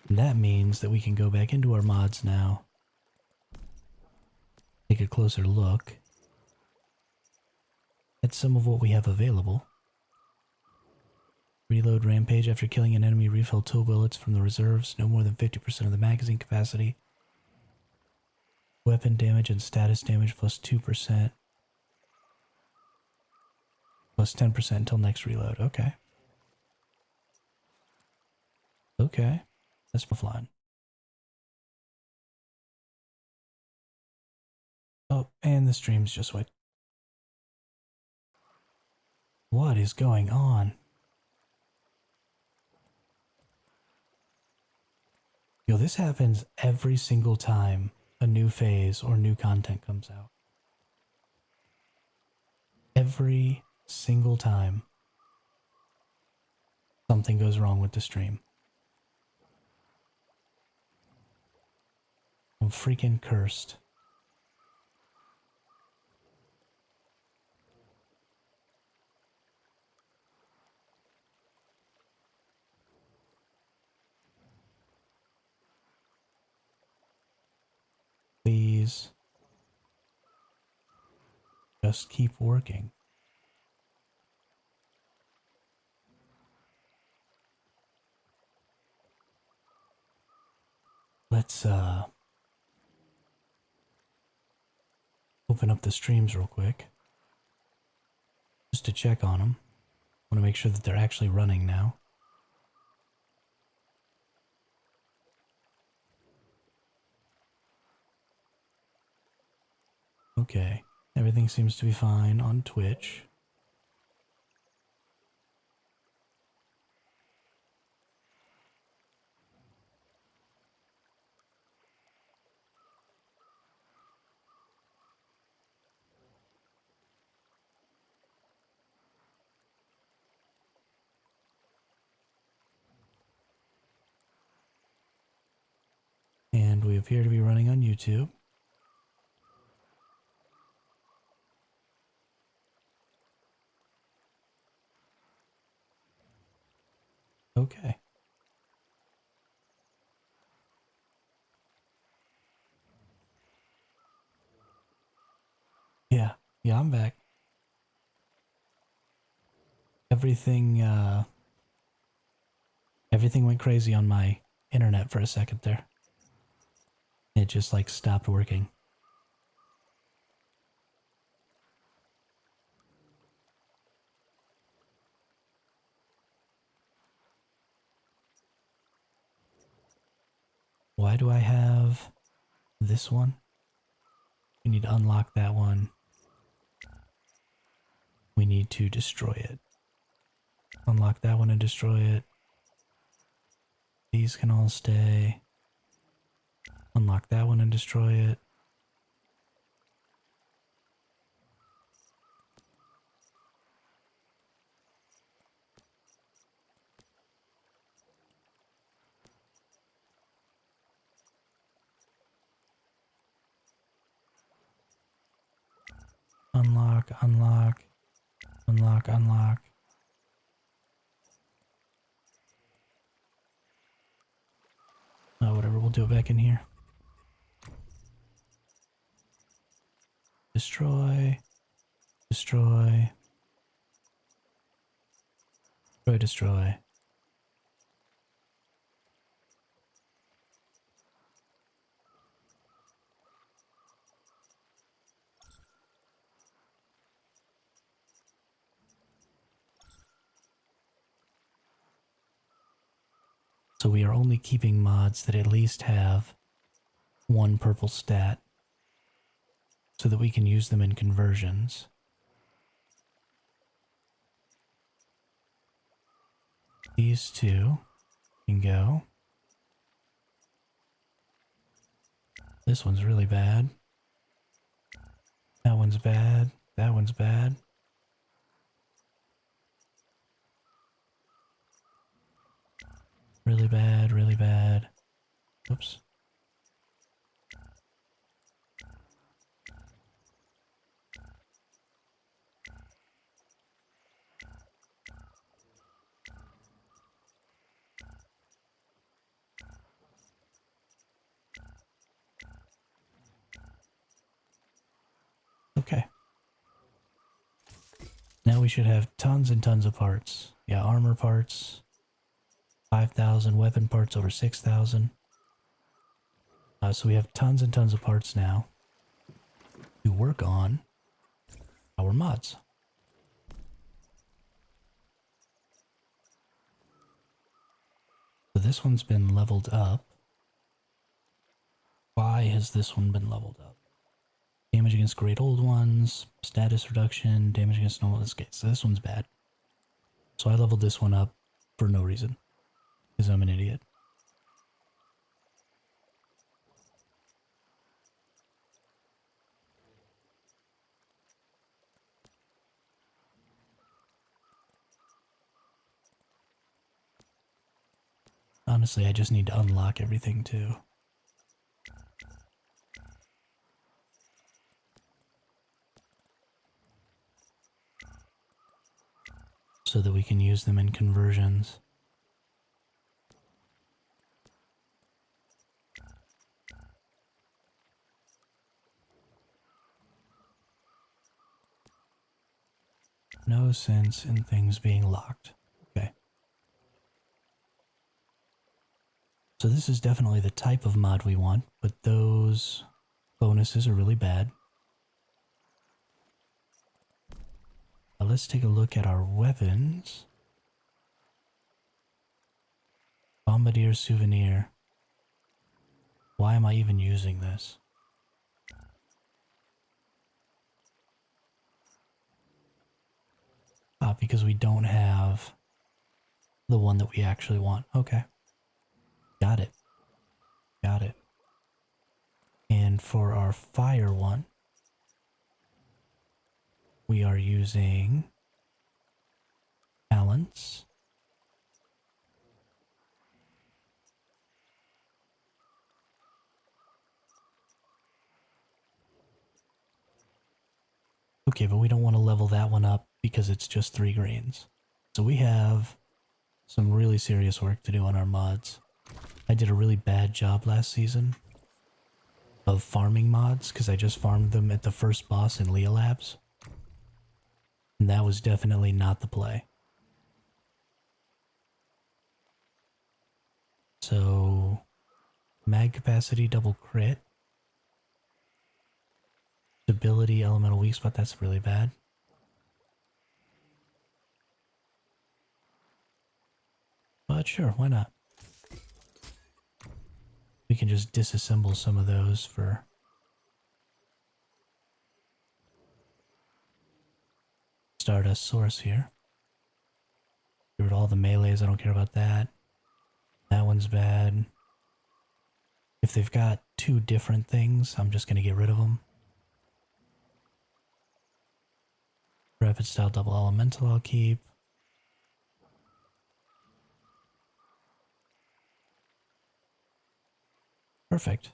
And that means that we can go back into our mods now. Take a closer look at some of what we have available. Reload Rampage after killing an enemy. Refill 2 bullets from the reserves. No more than 50% of the magazine capacity. Weapon damage and status damage plus 2%. Plus 10% until next reload. Okay. Okay. That's fine. Oh, and the stream's just went. What is going on? Yo, this happens every single time a new phase or new content comes out. Every single time something goes wrong with the stream. I'm freaking cursed. Please just keep working. Let's open up the streams real quick just to check on them. I want to make sure that they're actually running now. Okay, everything seems to be fine on Twitch. And we appear to be running on YouTube. Okay. Yeah. Yeah, I'm back. Everything, everything went crazy on my internet for a second there. It just, like, stopped working. Why do I have this one? We need to unlock that one. We need to destroy it. Unlock that one and destroy it. These can all stay. Unlock that one and destroy it. Unlock, unlock, unlock, unlock. Oh, whatever, we'll do it back in here. Destroy, destroy, destroy, destroy. So we are only keeping mods that at least have one purple stat so that we can use them in conversions. These two can go. This one's really bad. That one's bad. That one's bad. Really bad, really bad. Oops. Okay. Now we should have tons and tons of parts. Yeah, armor parts. 5,000, weapon parts over 6,000. So we have tons and tons of parts now to work on our mods. So this one's been leveled up. Why has this one been leveled up? Damage against great old ones, status reduction, damage against normal. Okay, so this one's bad. So I leveled this one up for no reason. Because I'm an idiot. Honestly, I just need to unlock everything too. So that we can use them in conversions. No sense in things being locked. Okay. So this is definitely the type of mod we want, but those bonuses are really bad. Now let's take a look at our weapons. Bombardier Souvenir. Why am I even using this? Because we don't have the one that we actually want. Okay. Got it. Got it. And for our fire one, we are using talents. Okay, but we don't want to level that one up because it's just 3 greens. So we have some really serious work to do on our mods. I did a really bad job last season of farming mods because I just farmed them at the first boss in Leah Labs. And that was definitely not the play. So, mag capacity, double crit. Stability, elemental weak spot, that's really bad. But sure, why not? We can just disassemble some of those for Stardust Source here. Get rid of all the melees, I don't care about that. That one's bad. If they've got two different things, I'm just going to get rid of them. Rapid style double elemental I'll keep. Perfect.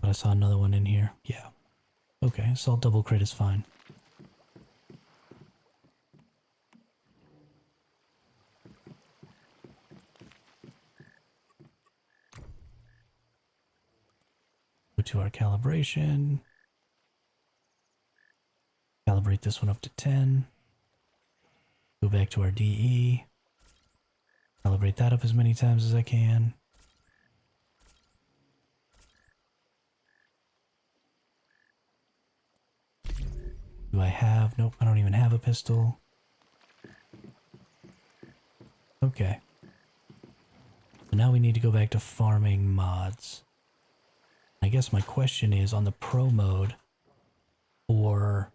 But I saw another one in here. Yeah. Okay, assault double crit is fine. Go to our calibration. Calibrate this one up to 10. Go back to our DE. Calibrate that up as many times as I can. Do I have? Nope, I don't even have a pistol. Okay. So now we need to go back to farming mods. I guess my question is on the pro mode, or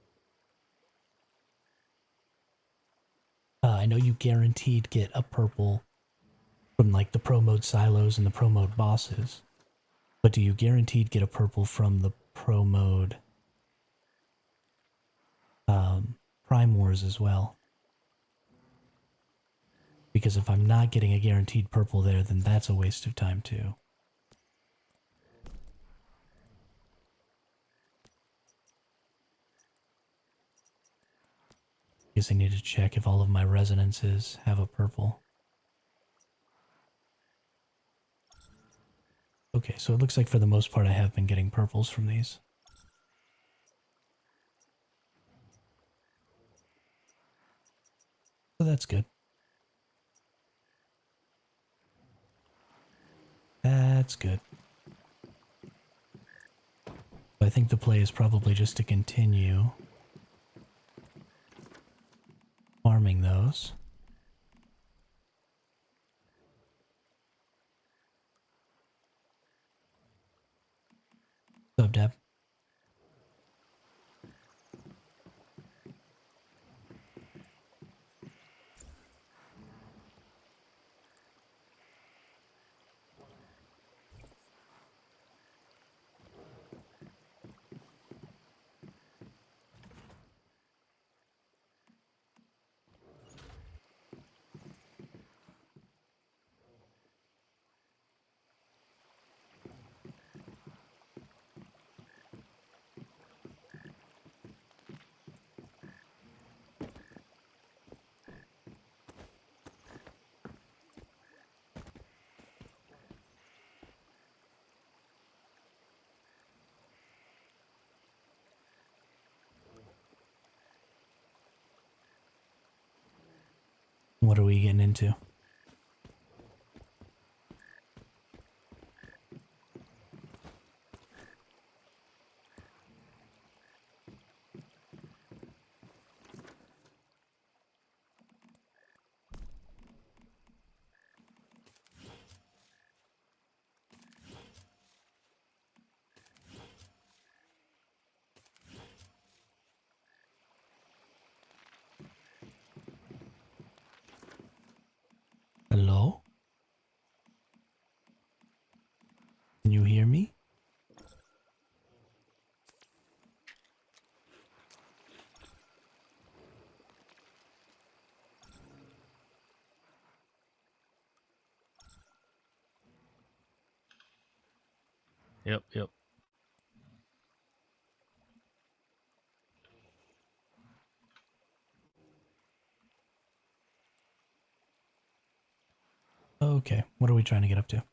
I know you guaranteed get a purple from like the pro mode silos and the pro mode bosses, but do you guaranteed get a purple from the pro mode Prime Wars as well? Because if I'm not getting a guaranteed purple there, then that's a waste of time too. Guess I need to check if all of my resonances have a purple. Okay, so it looks like for the most part I have been getting purples from these. So that's good. That's good. I think the play is probably just to continue farming those. What's up, Deb? What are we getting into? Hello? Can you hear me? Yep. Okay, what are we trying to get up to?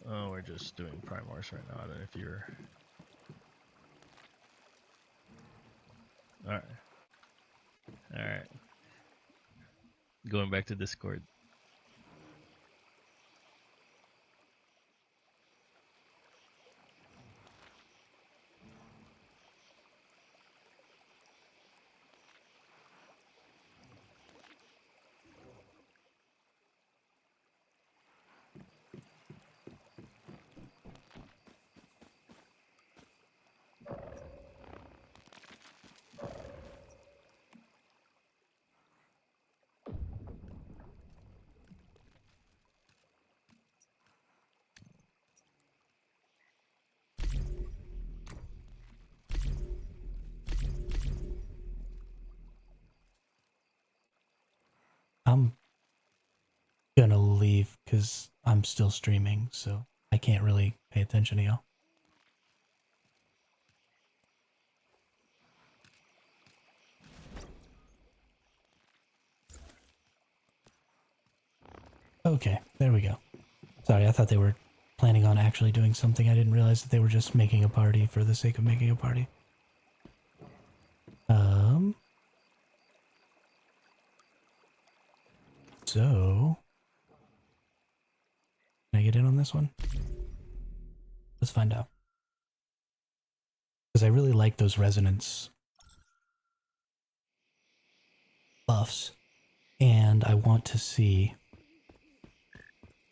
Oh, we're just doing Primars right now. I don't know if you're... Alright. Alright. Going back to Discord. I'm gonna leave because I'm still streaming, so I can't really pay attention to y'all. Okay, there we go. Sorry, I thought they were planning on actually doing something. I didn't realize that they were just making a party for the sake of making a party. So... Can I get in on this one? Let's find out. Because I really like those resonance buffs. And I want to see...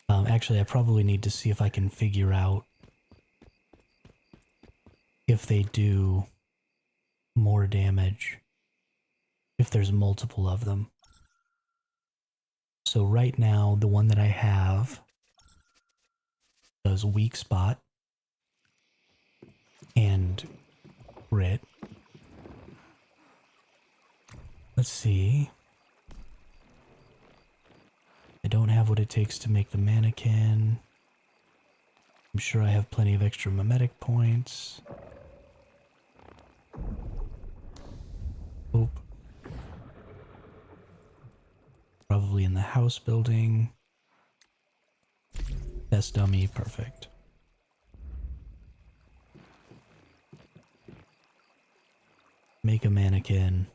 actually, I probably need to see if I can figure out if they do more damage if there's multiple of them. So right now, the one that I have does weak spot and crit. Let's see. I don't have what it takes to make the mannequin. I'm sure I have plenty of extra mimetic points. Oop. Probably in the house building. Test dummy, perfect. Make a mannequin.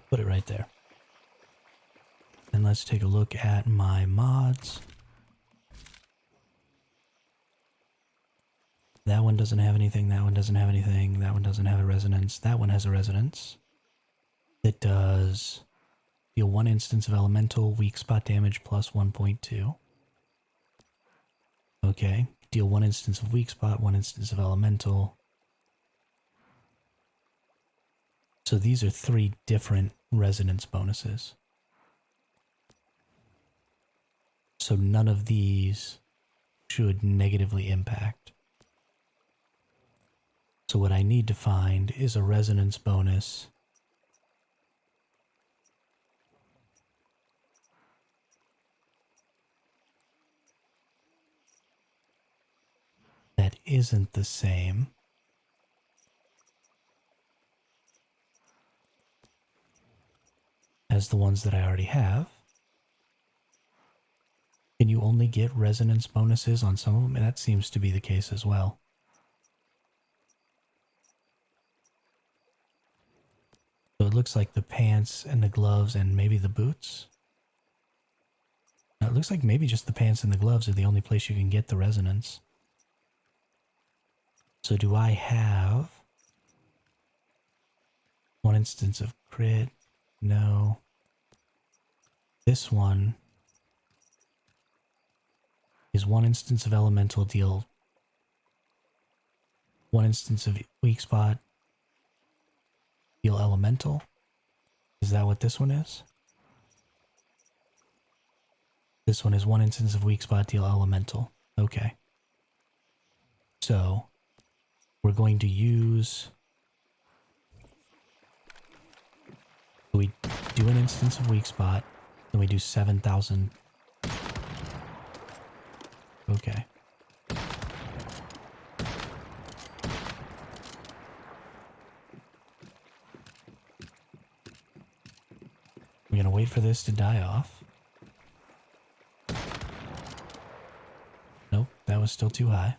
Put it right there. And let's take a look at my mods. That one doesn't have anything, that one doesn't have anything, that one doesn't have a resonance, that one has a resonance. It does deal 1 instance of elemental, weak spot damage plus 1.2. Okay, deal 1 instance of weak spot, 1 instance of elemental. So these are 3 different resonance bonuses. So none of these should negatively impact. So what I need to find is a resonance bonus that isn't the same as the ones that I already have. Can you only get resonance bonuses on some of them? And that seems to be the case as well. So it looks like the pants and the gloves and maybe the boots. Now it looks like maybe just the pants and the gloves are the only place you can get the resonance. So do I have 1 instance of crit? No. This one is 1 instance of elemental, deal 1 instance of weak spot, deal elemental. Is that what this one is? This one is 1 instance of weak spot, deal elemental. Okay. So we're going to use... We do an instance of weak spot, then we do 7,000. Okay. We're going to wait for this to die off. Nope, that was still too high.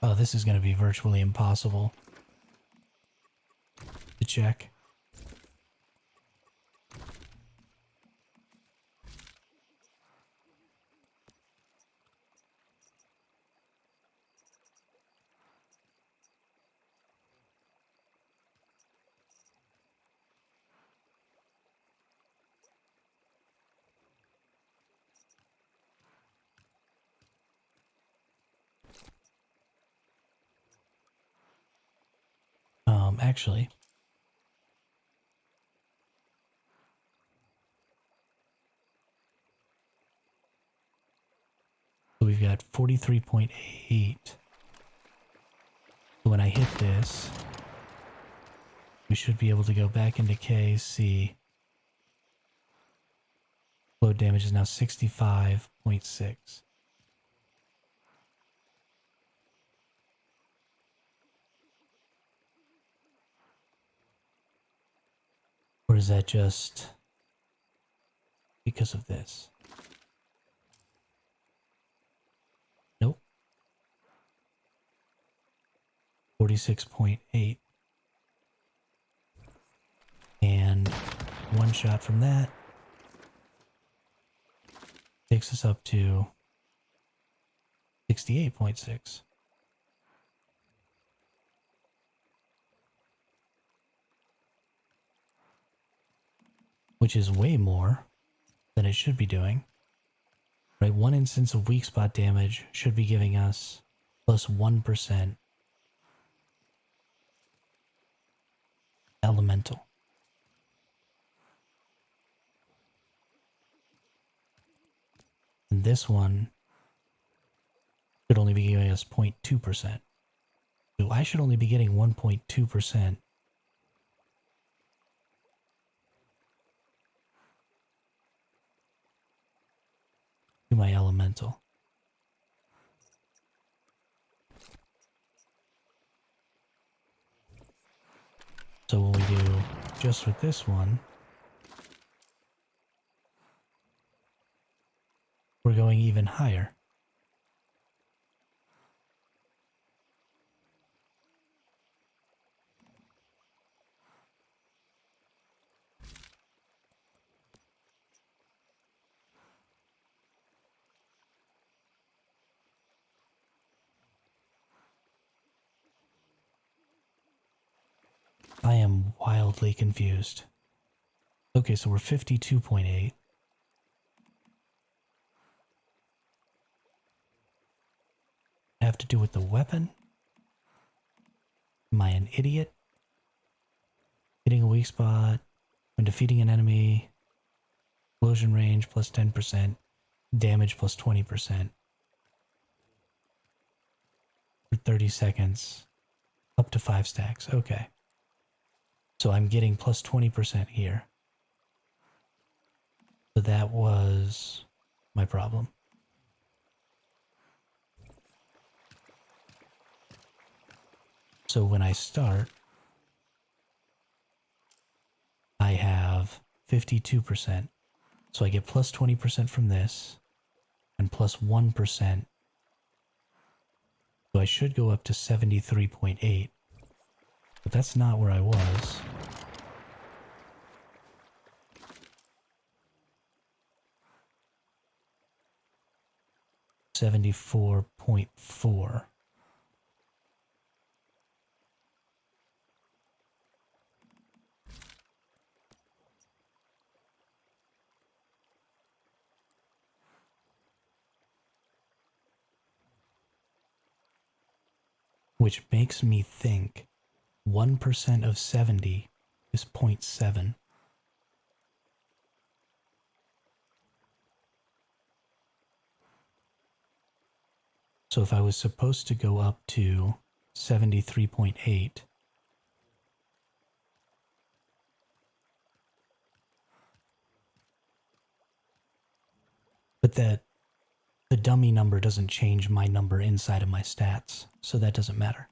Oh, this is going to be virtually impossible to check. Actually, so we've got 43.8. When I hit this, we should be able to go back into KC. Load damage is now 65.6. Or is that just because of this? Nope. 46.8. And one shot from that takes us up to 68.6. Which is way more than it should be doing. Right, one instance of weak spot damage should be giving us plus 1% elemental. And this one should only be giving us 0.2%. So I should only be getting 1.2% to my elemental. So when we do just with this one, we're going even higher. I am wildly confused. Okay, so we're 52.8. Have to do with the weapon? Am I an idiot? Hitting a weak spot when defeating an enemy. Explosion range plus 10%. Damage plus 20%. For 30 seconds. Up to 5 stacks. Okay. So I'm getting plus 20% here. So that was my problem. So when I start, I have 52%. So I get plus 20% from this and plus 1%. So I should go up to 73.8. But that's not where I was. $74.4. Which makes me think 1% of 70 is 0.7. So if I was supposed to go up to 73.8, But the dummy number doesn't change my number inside of my stats, so that doesn't matter.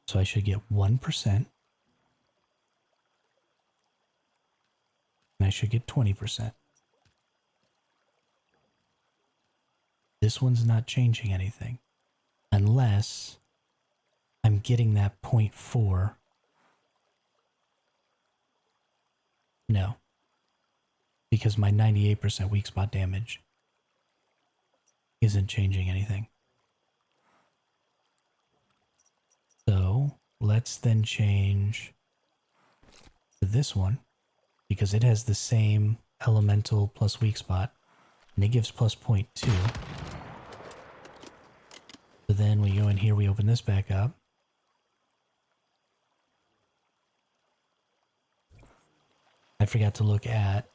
So I should get 1%, and I should get 20%. This one's not changing anything, unless I'm getting that 0.4. No, because my 98% weak spot damage isn't changing anything. So let's then change to this one, because it has the same elemental plus weak spot, and it gives plus 0.2. So then we go in here, we open this back up. I forgot to look at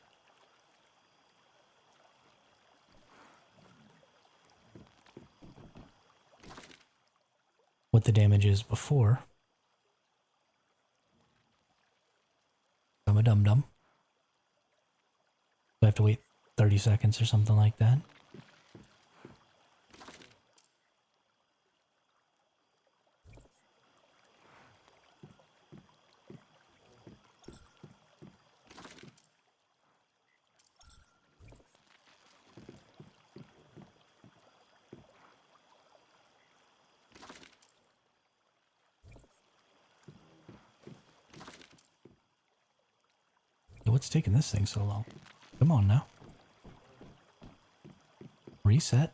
what the damage is before. I'm a dum-dum. So I have to wait 30 seconds or something like that. What's taking this thing so long? Come on now. Reset.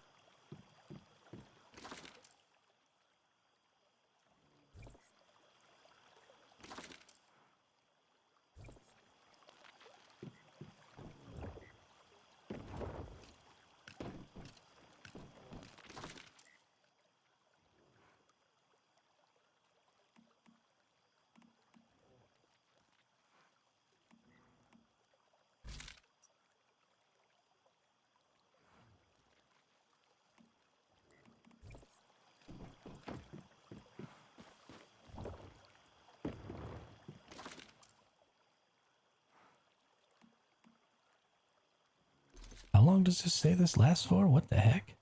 How long does this say this lasts for? What the heck?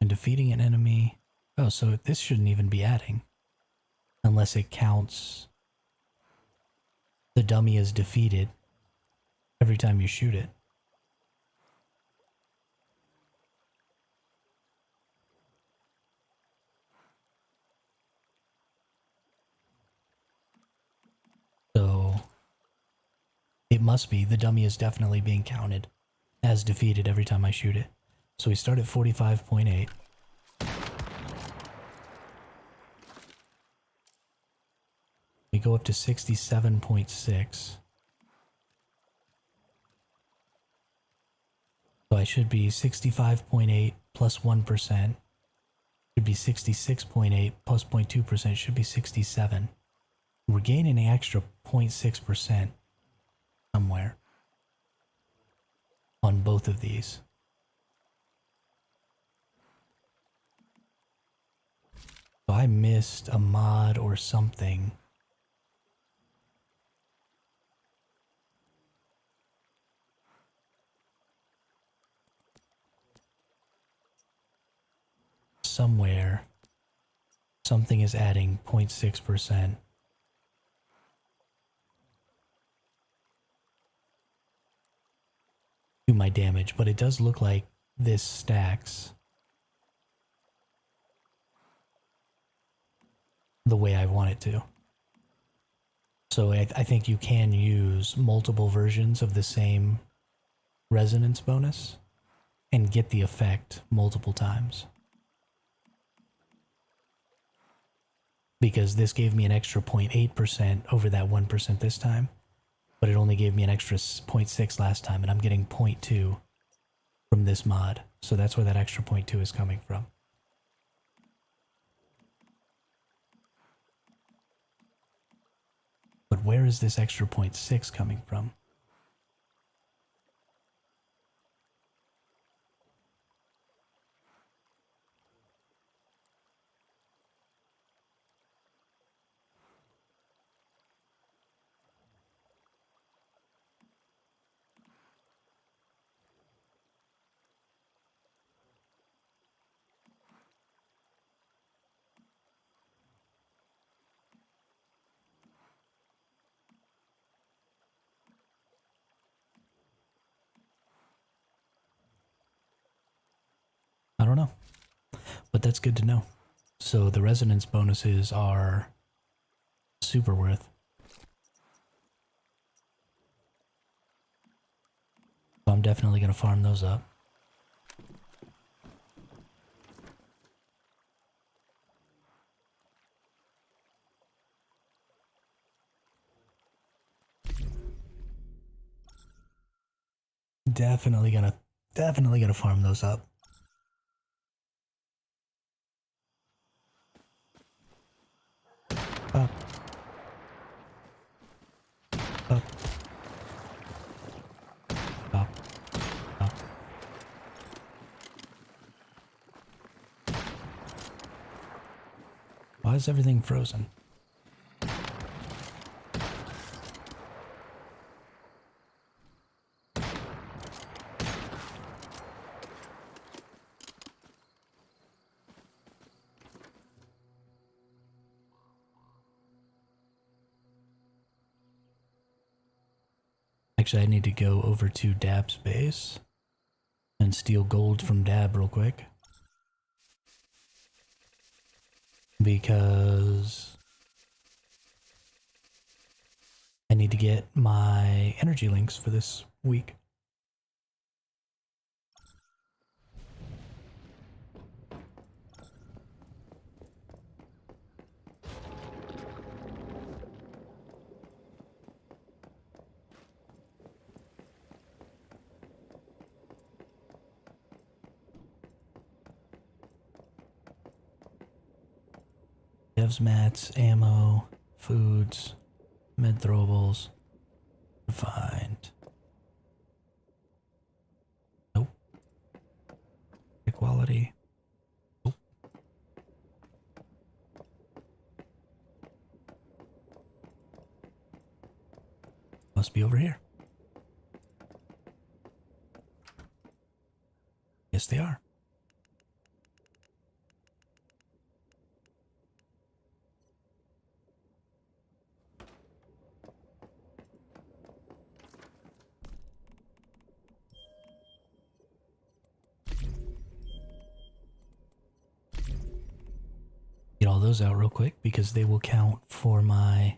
And defeating an enemy. Oh, so this shouldn't even be adding. Unless it counts the dummy is defeated every time you shoot it. So it must be the dummy is definitely being counted as defeated every time I shoot it. So we start at 45.8. We go up to 67.6. So I should be 65.8 plus 1%. Should be 66.8 plus 0.2% should be 67. We're gaining an extra 0.6% somewhere on both of these. So I missed a mod or something. Somewhere, something is adding 0.6% to my damage, but it does look like this stacks the way I want it to. So I think you can use multiple versions of the same resonance bonus and get the effect multiple times. because this gave me an extra 0.8% over that 1% this time, but it only gave me an extra 0.6 last time, and I'm getting 0.2 from this mod. So that's where that extra 0.2 is coming from. But where is this extra 0.6 coming from? I don't know, but that's good to know. So the resonance bonuses are super worth. So I'm definitely going to farm those up. Definitely gonna farm those up. Up. Up. Up. Up. Why is everything frozen? Actually, I need to go over to Dab's base and steal gold from Dab real quick. Because I need to get my energy links for this week. Devs mats, ammo, foods, med throwables, refined. Nope. Equality. Nope. Must be over here. Yes, they are. Get all those out real quick because they will count for my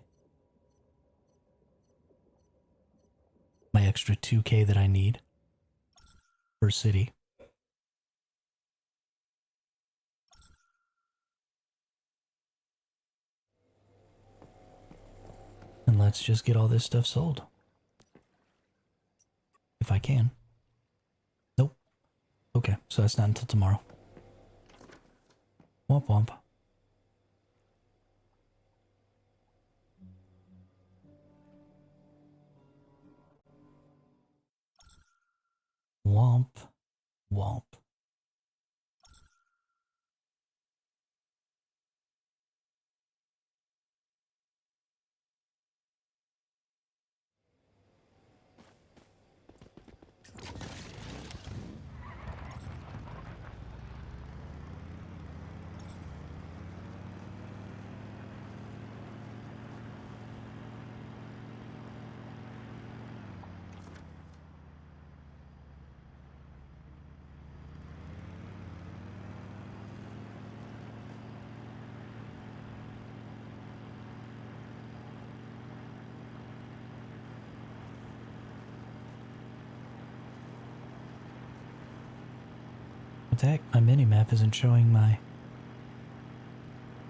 extra 2k that I need per city. And let's just get all this stuff sold. If I can. Nope. Okay, so that's not until tomorrow. Womp womp. Womp womp. What the heck? My minimap isn't showing my...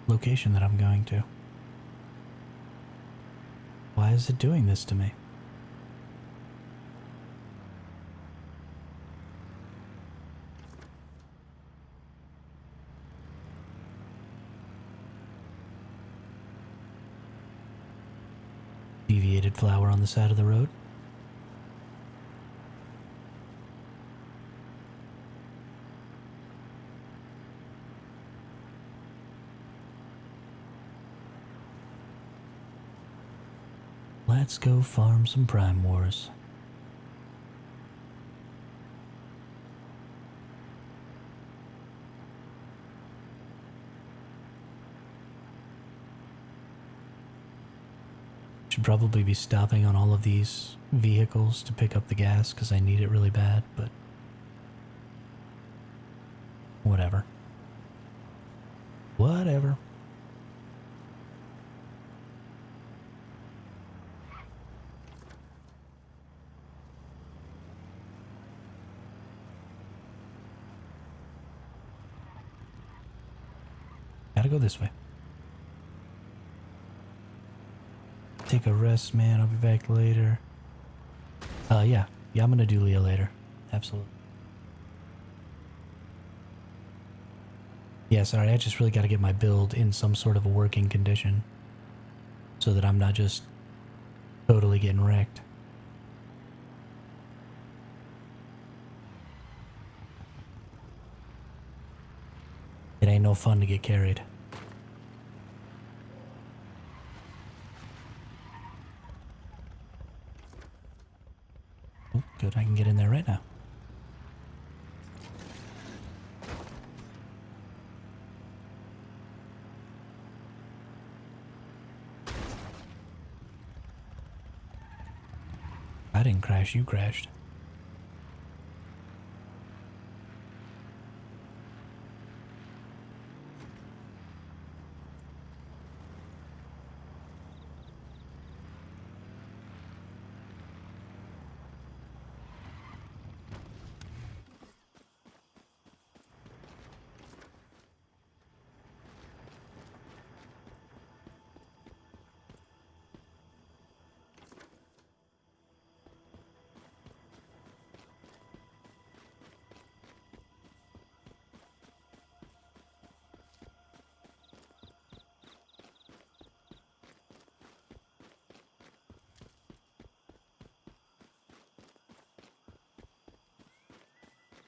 location that I'm going to. Why is it doing this to me? Deviated flower on the side of the road. Let's go farm some Prime Wars. Should probably be stopping on all of these vehicles to pick up the gas because I need it really bad, but whatever. Whatever. Gotta go this way. Take a rest, man. I'll be back later. Yeah, I'm gonna do Leah later. Absolutely. Yeah, sorry, I just really gotta get my build in some sort of a working condition so that I'm not just totally getting wrecked. It ain't no fun to get carried. Oh, good, I can get in there right now. I didn't crash, you crashed.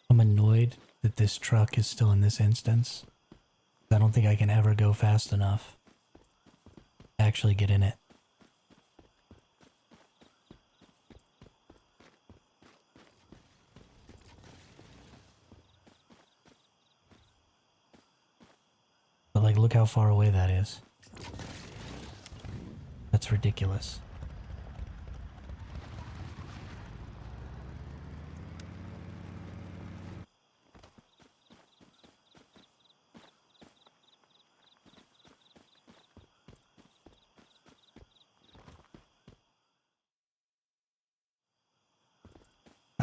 I'm annoyed that this truck is still in this instance. I don't think I can ever go fast enough to actually get in it. But like, look how far away that is. That's ridiculous.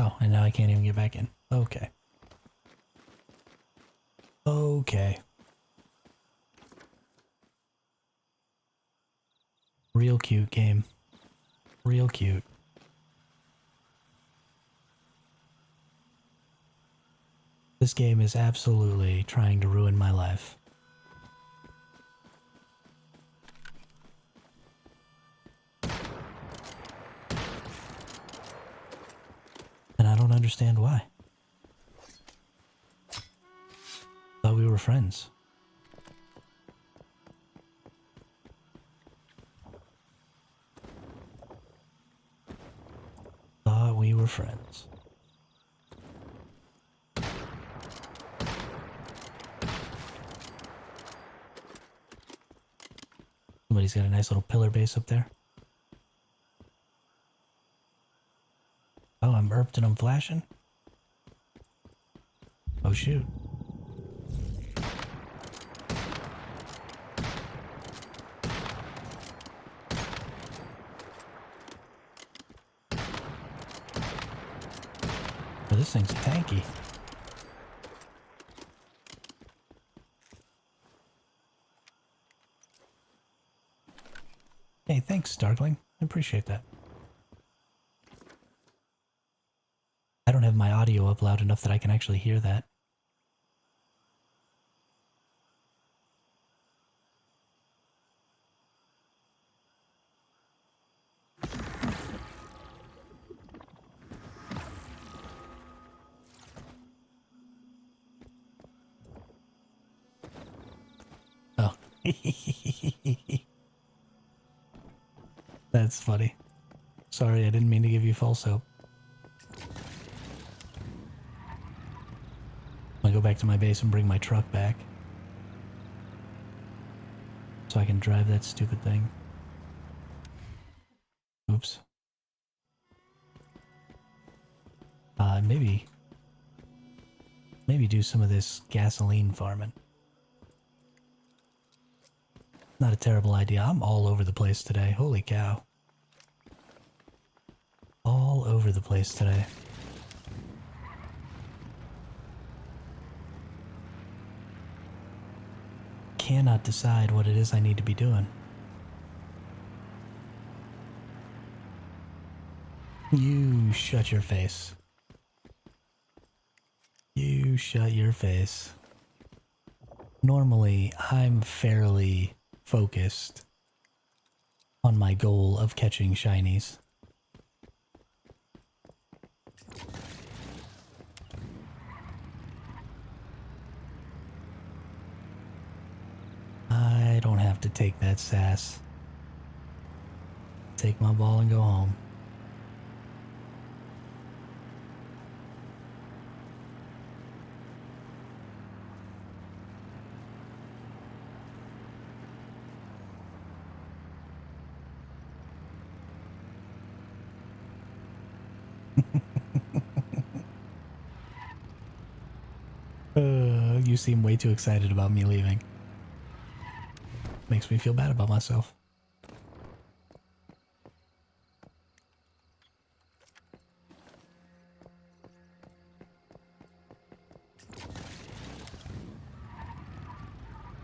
Oh, and now I can't even get back in. Okay. Okay. Real cute game. Real cute. This game is absolutely trying to ruin my life. And I don't understand why. Thought we were friends. Thought we were friends. Somebody's got a nice little pillar base up there. Oh, I'm erped and I'm flashing? Oh shoot. Oh, this thing's tanky. Hey, thanks, Starkling. I appreciate that. I don't have my audio up loud enough that I can actually hear that. Oh. That's funny. Sorry, I didn't mean to give you false hope. I'll go back to my base and bring my truck back. So I can drive that stupid thing. Oops. Maybe do some of this gasoline farming. Not a terrible idea. I'm all over the place today. Holy cow. All over the place today. Cannot decide what it is I need to be doing. You shut your face. You shut your face. Normally, I'm fairly focused on my goal of catching shinies. I don't have to take that sass. Take my ball and go home. You seem way too excited about me leaving. Makes me feel bad about myself.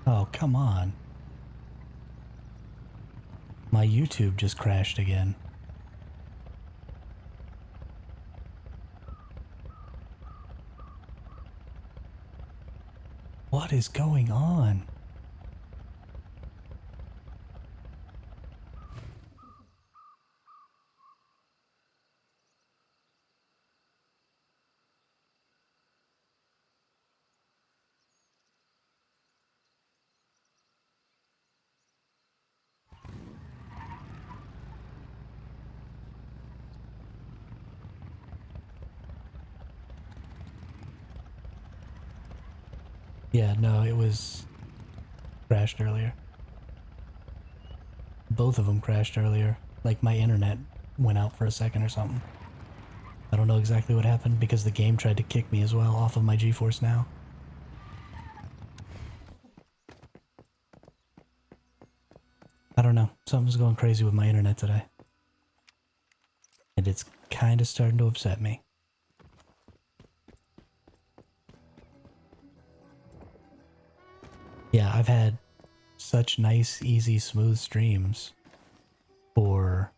Oh, come on. My YouTube just crashed again. What is going on? Yeah, no, it was crashed earlier. Both of them crashed earlier. Like my internet went out for a second or something. I don't know exactly what happened because the game tried to kick me as well off of my GeForce Now. I don't know. Something's going crazy with my internet today. And it's kind of starting to upset me. Yeah, I've had such nice, easy, smooth streams for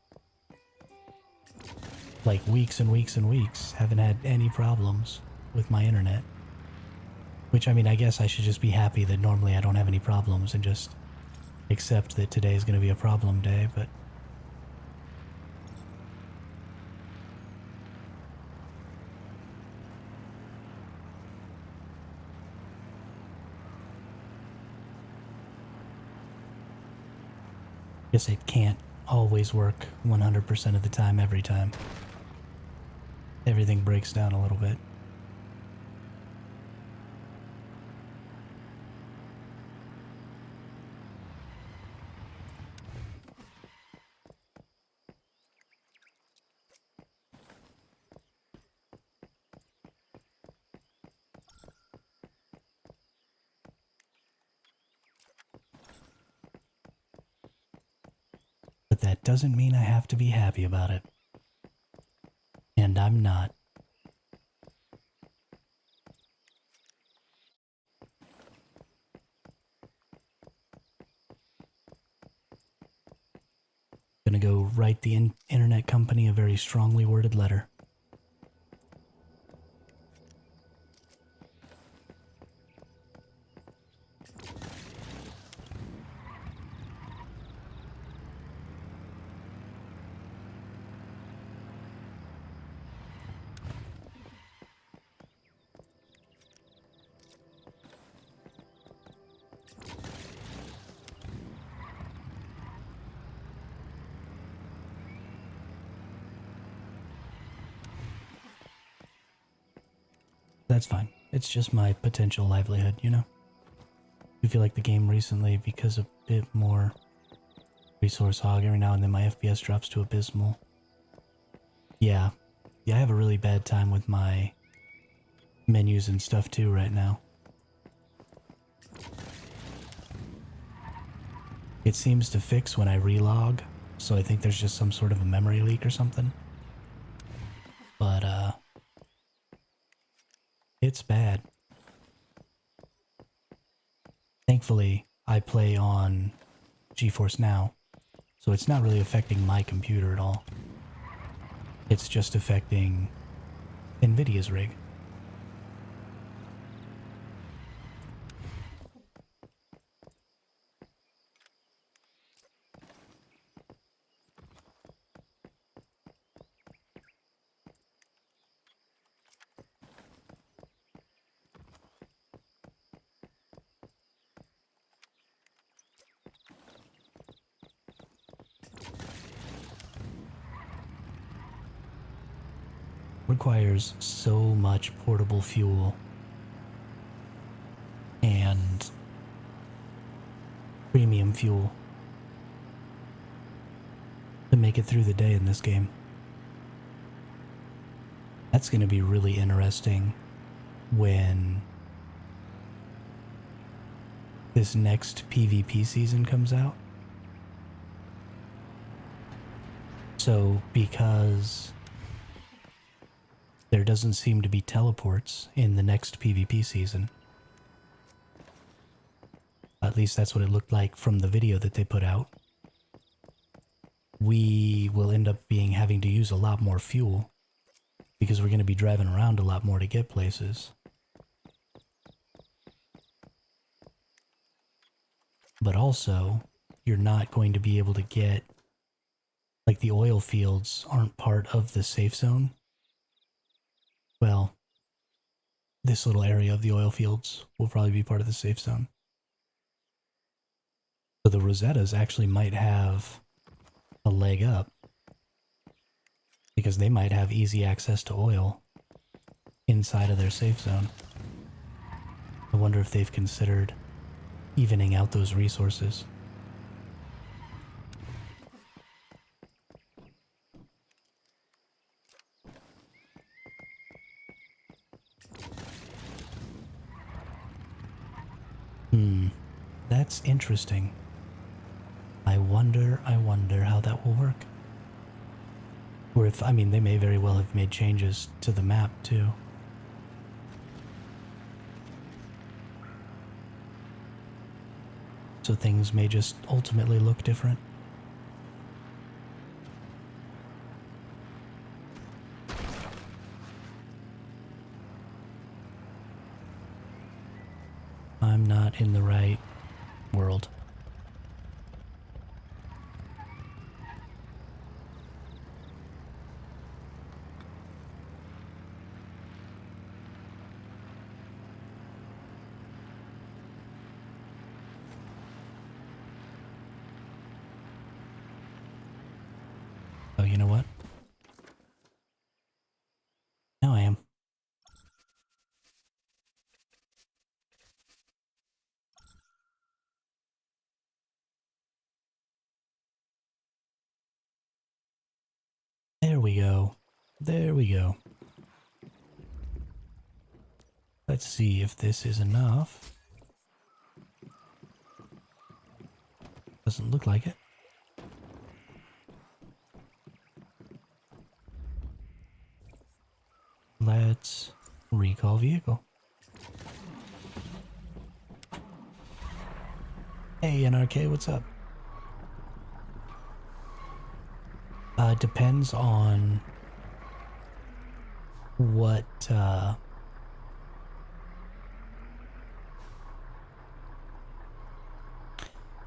like weeks and weeks and weeks. Haven't had any problems with my internet. Which, I mean, I guess I should just be happy that normally I don't have any problems and just accept that today is going to be a problem day, but... guess it can't always work 100% of the time, every time. Everything breaks down a little bit. But that doesn't mean I have to be happy about it. And I'm not. write the internet company a very strongly worded letter. That's fine. It's just my potential livelihood, you know? I feel like the game recently, because a bit more resource hog, every now and then my FPS drops to abysmal. Yeah. Yeah, I have a really bad time with my menus and stuff too right now. It seems to fix when I relog, so I think there's just some sort of a memory leak or something. But, it's bad. Thankfully, I play on GeForce Now, so it's not really affecting my computer at all. It's just affecting NVIDIA's rig. Requires so much portable fuel and premium fuel to make it through the day in this game. That's going to be really interesting when this next PvP season comes out. So, because there doesn't seem to be teleports in the next PvP season, at least that's what it looked like from the video that they put out, we will end up having to use a lot more fuel because we're going to be driving around a lot more to get places. But also, you're not going to be able to get, like, the oil fields aren't part of the safe zone. Well, this little area of the oil fields will probably be part of the safe zone. So the Rosettas actually might have a leg up because they might have easy access to oil inside of their safe zone. I wonder if they've considered evening out those resources. That's interesting. I wonder how that will work. Or if, I mean, they may very well have made changes to the map too. So things may just ultimately look different. I'm not in the right world. Oh, you know what? Now I am. There we go. There we go. Let's see if this is enough. Doesn't look like it. Let's recall vehicle. Hey, NRK, what's up? Depends on what,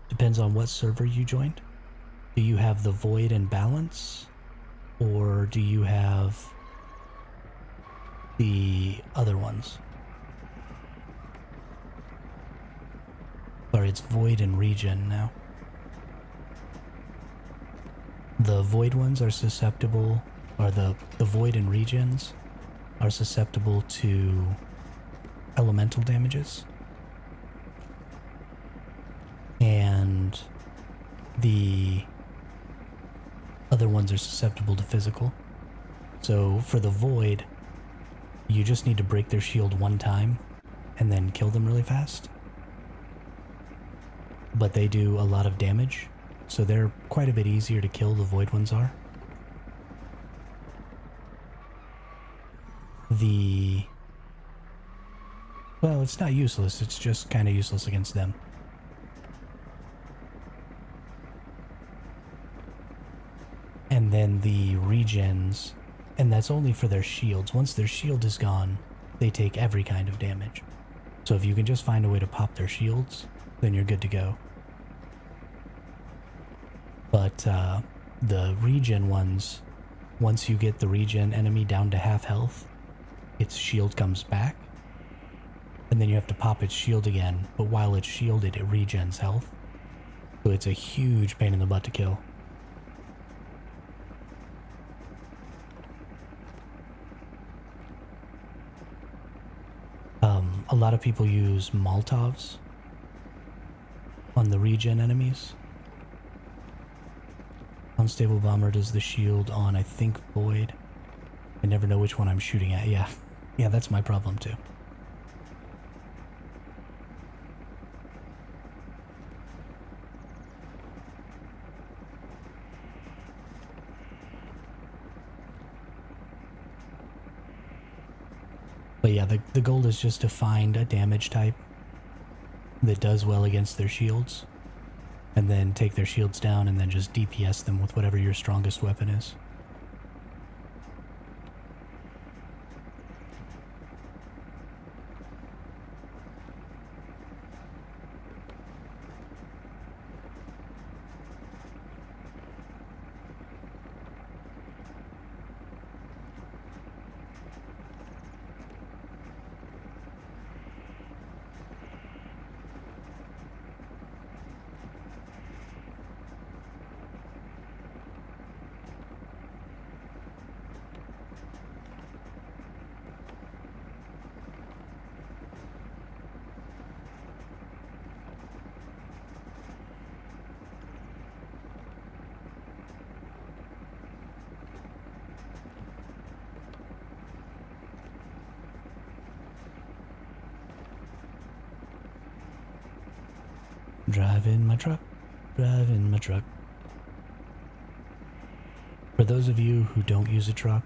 depends on what server you joined. Do you have the Void and Balance? Or do you have the other ones? Sorry, it's Void and Regen now. The Void ones are susceptible, or the Void and Regens are susceptible to elemental damages. And the other ones are susceptible to physical. So for the Void, you just need to break their shield one time and then kill them really fast. But they do a lot of damage, so they're quite a bit easier to kill, the Void ones are. Well, it's not useless, it's just kind of useless against them. And then the regens, and that's only for their shields. Once their shield is gone, they take every kind of damage. So if you can just find a way to pop their shields, then you're good to go. But the regen ones, once you get the regen enemy down to half health, its shield comes back, and then you have to pop its shield again, but while it's shielded, it regens health. So it's a huge pain in the butt to kill. A lot of people use Molotovs on the regen enemies. Unstable Bomber does the shield on, I think, Void. I never know which one I'm shooting at. Yeah, that's my problem too. But yeah, the goal is just to find a damage type that does well against their shields, and then take their shields down and then just DPS them with whatever your strongest weapon is. Driving my truck, driving my truck. For those of you who don't use a truck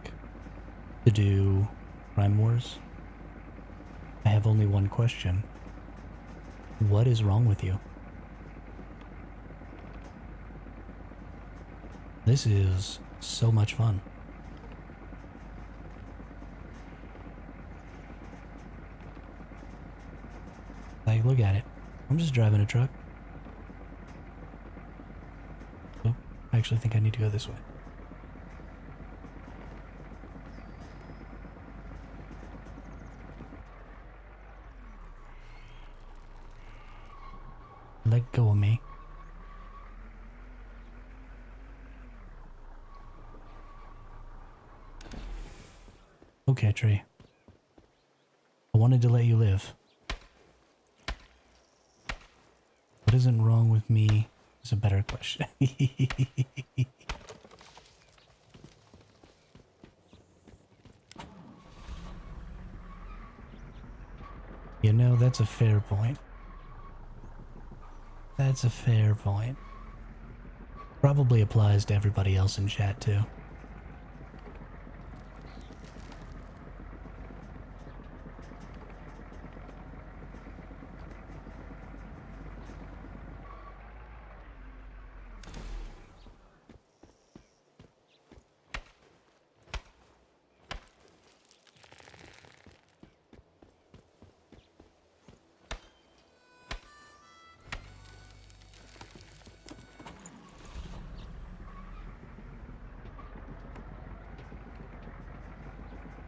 to do Crime Wars, I have only one question. What is wrong with you? This is so much fun. Like, look at it. I'm just driving a truck. Oh, I actually think I need to go this way. Let go of me. Okay, tree. I wanted to let you live. What isn't wrong with me is a better question. You know, that's a fair point. That's a fair point. Probably applies to everybody else in chat too.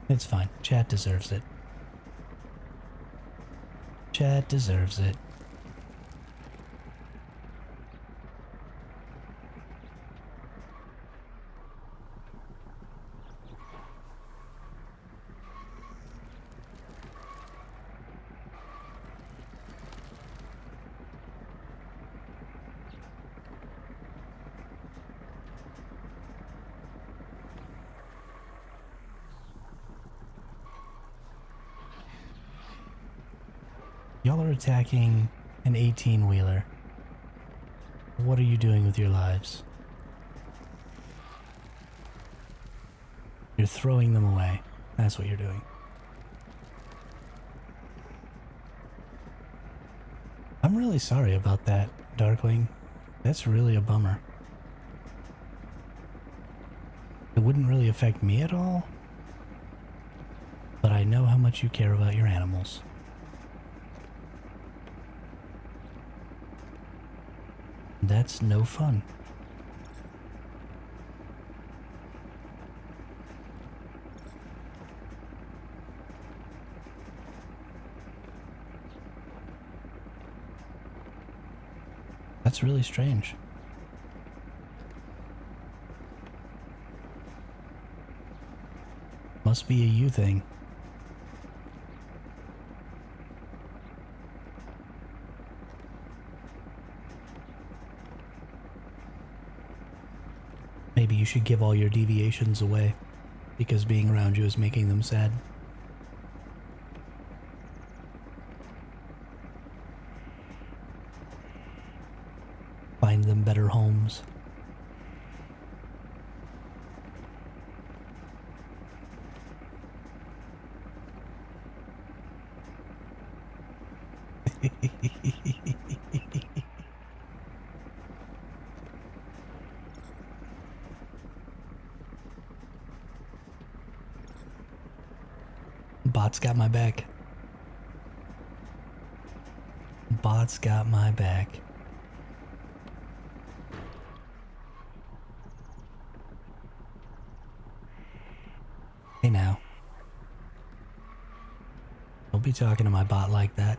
It's fine. Chat deserves it. Chat deserves it. Y'all are attacking an 18-wheeler. What are you doing with your lives? You're throwing them away. That's what you're doing. I'm really sorry about that, Darkling. That's really a bummer. It wouldn't really affect me at all, but I know how much you care about your animals. That's no fun. That's really strange. Must be a you thing. Maybe you should give all your deviations away, because being around you is making them sad. Find them better homes. Bot's got my back. Bot's got my back. Hey now. Don't be talking to my bot like that.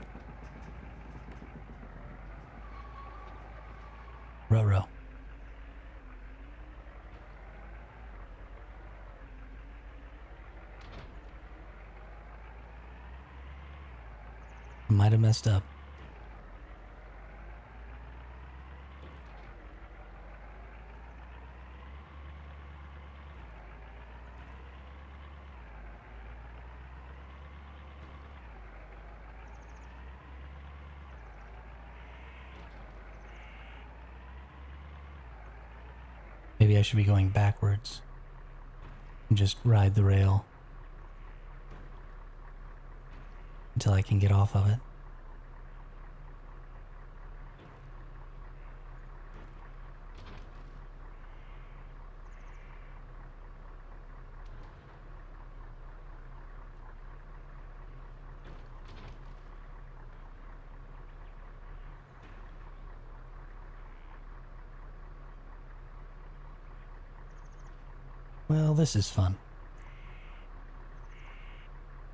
Ruh-roh. Might have messed up. Maybe I should be going backwards and just ride the rail until I can get off of it. Well, this is fun.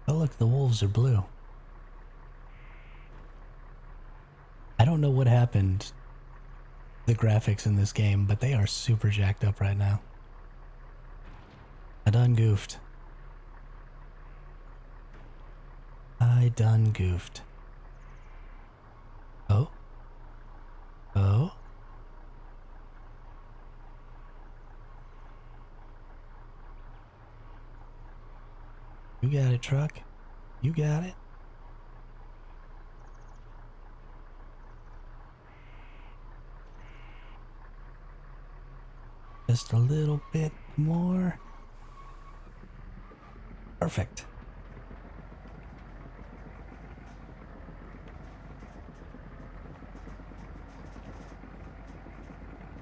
Oh look, the wolves are blue. I don't know what happened to the graphics in this game, but they are super jacked up right now. I done goofed. I done goofed. Oh? Oh? You got it, truck. You got it. Just a little bit more. Perfect.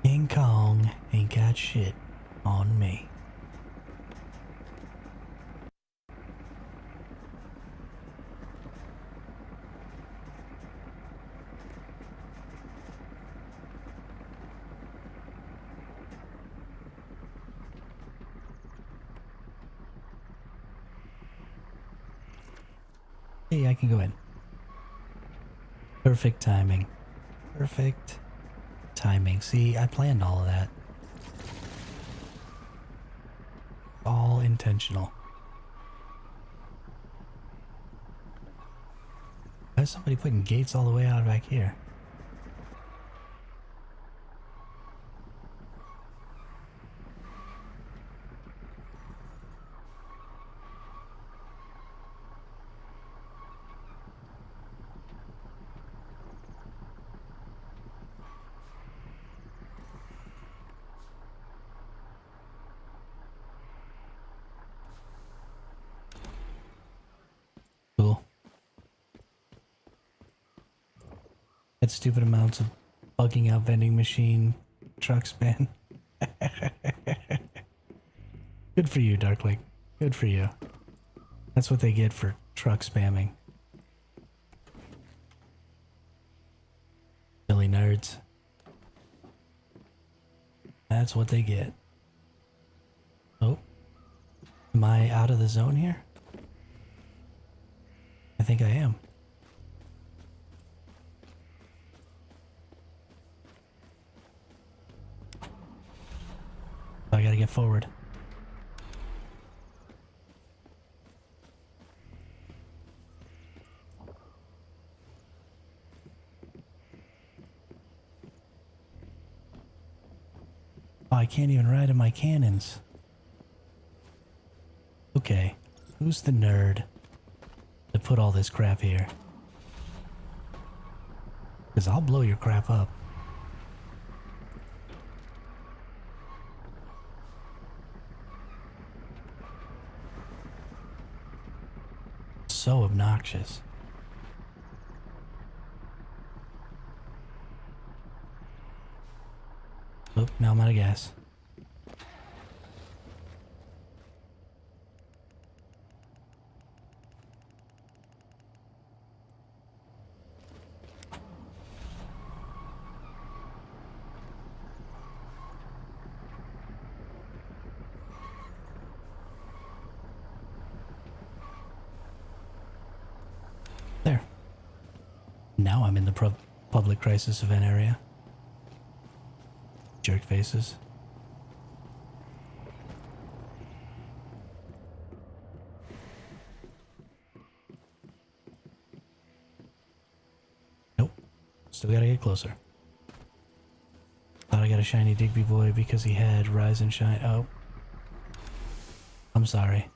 King Kong ain't got shit on me. Hey, I can go in. Perfect timing. Perfect timing. See, I planned all of that. All intentional. Why is somebody putting gates all the way out back here? Cool. Had stupid amounts of bugging out vending machine truck span. Good for you, Darklake. Good for you. That's what they get for truck spamming. Silly nerds. That's what they get. Oh. Am I out of the zone here? I think I am. I gotta get forward. Oh, I can't even ride in my cannons. Okay, who's the nerd that put all this crap here? Because I'll blow your crap up. So obnoxious. Oop, now I'm out of gas. There. Now I'm in the public crisis event area. Jerk faces. Nope. Still gotta get closer. Thought I got a shiny Digby boy because he had Rise and Shine. Oh. I'm sorry.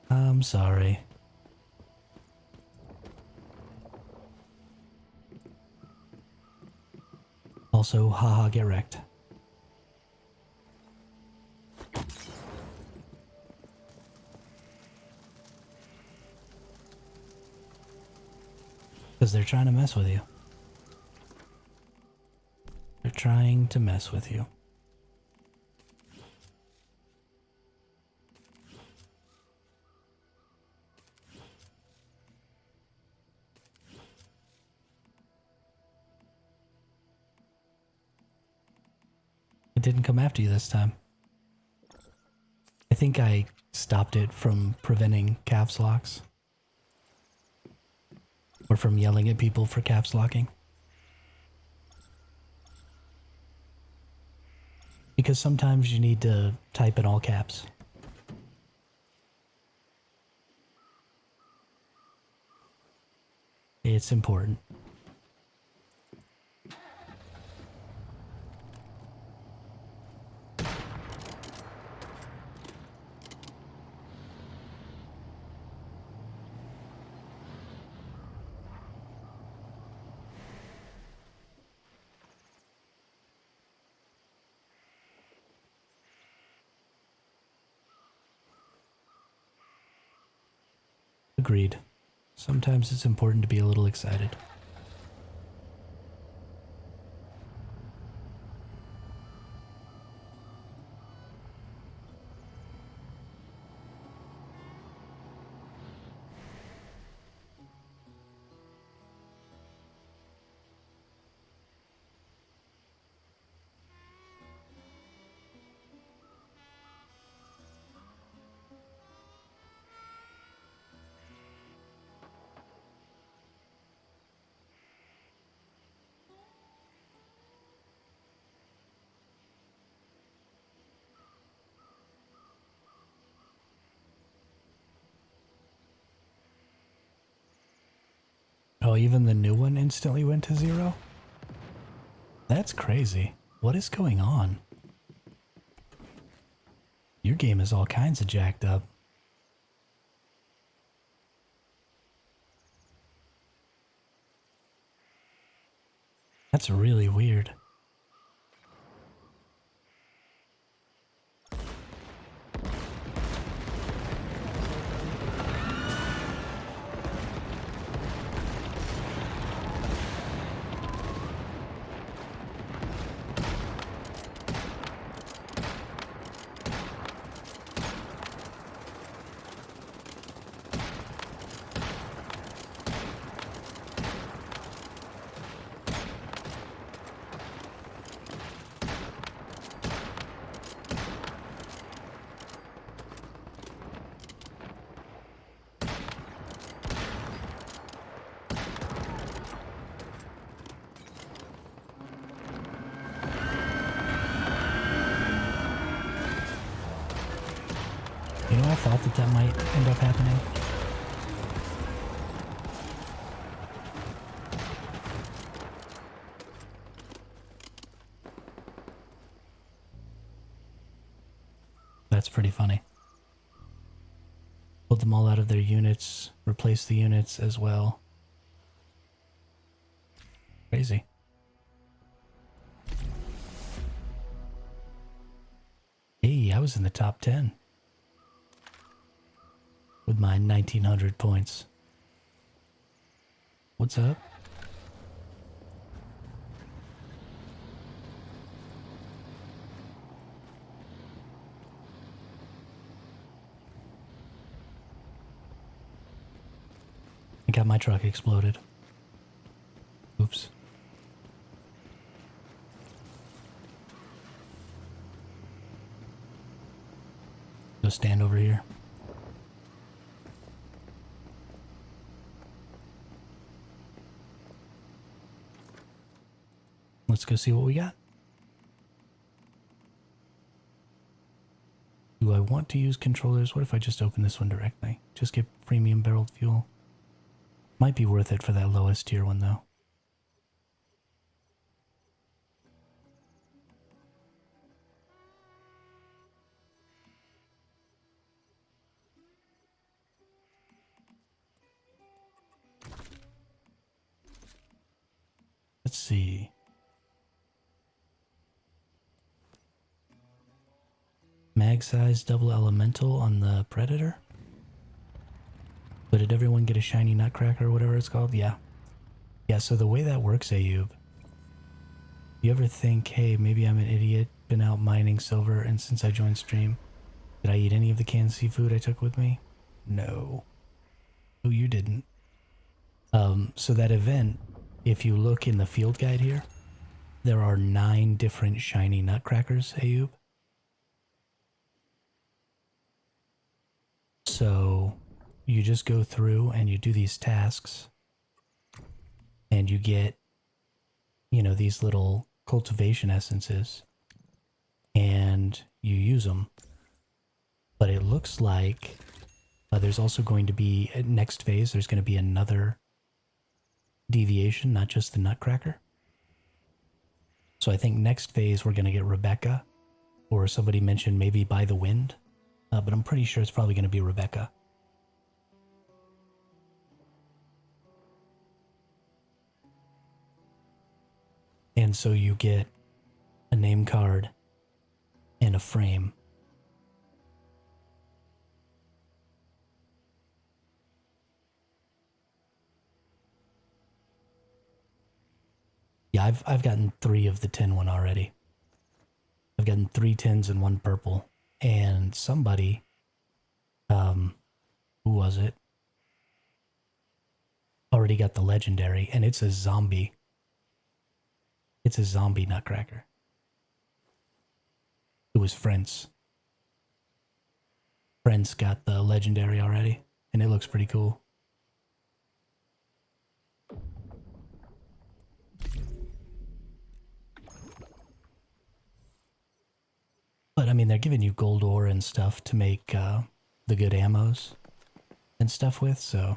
I'm sorry. Also, haha, get wrecked. Because they're trying to mess with you. They're trying to mess with you. It didn't come after you this time. I think I stopped it from preventing caps locks. Or from yelling at people for caps locking. Because sometimes you need to type in all caps. It's important. Agreed. Sometimes it's important to be a little excited. Oh, even the new one instantly went to 0? That's crazy. What is going on? Your game is all kinds of jacked up. That's really weird. You know, I thought that that might end up happening. That's pretty funny. Pulled them all out of their units, replaced the units as well. Crazy. Hey, I was in the top 10. With my 1900 points. What's up? I got my truck exploded. Oops. Go stand over here. Let's go see what we got. Do I want to use controllers? What if I just open this one directly? Just get premium barreled fuel. Might be worth it for that lowest tier one though. Let's see. Mag size double elemental on the Predator. But did everyone get a shiny nutcracker or whatever it's called? Yeah. Yeah, so the way that works, Ayub, you ever think, hey, maybe I'm an idiot, been out mining silver, and since I joined stream, did I eat any of the canned seafood I took with me? No. Oh, you didn't. So that event, if you look in the field guide here, there are 9 different shiny nutcrackers, Ayub. So you just go through and you do these tasks and you get, you know, these little cultivation essences and you use them. But it looks like there's also going to be, next phase, there's going to be another deviation, not just the nutcracker. So I think next phase we're going to get Rebecca, or somebody mentioned maybe By the Wind, but I'm pretty sure it's probably going to be Rebecca. And so you get a name card and a frame. Yeah, I've gotten 3 of the 10 one already. I've gotten 3 10s and 1 purple. And somebody, who was it? Already got the legendary, and it's a zombie. It's a zombie nutcracker. It was Friends. Friends got the legendary already, and it looks pretty cool. But I mean, they're giving you gold ore and stuff to make the good ammos and stuff with, so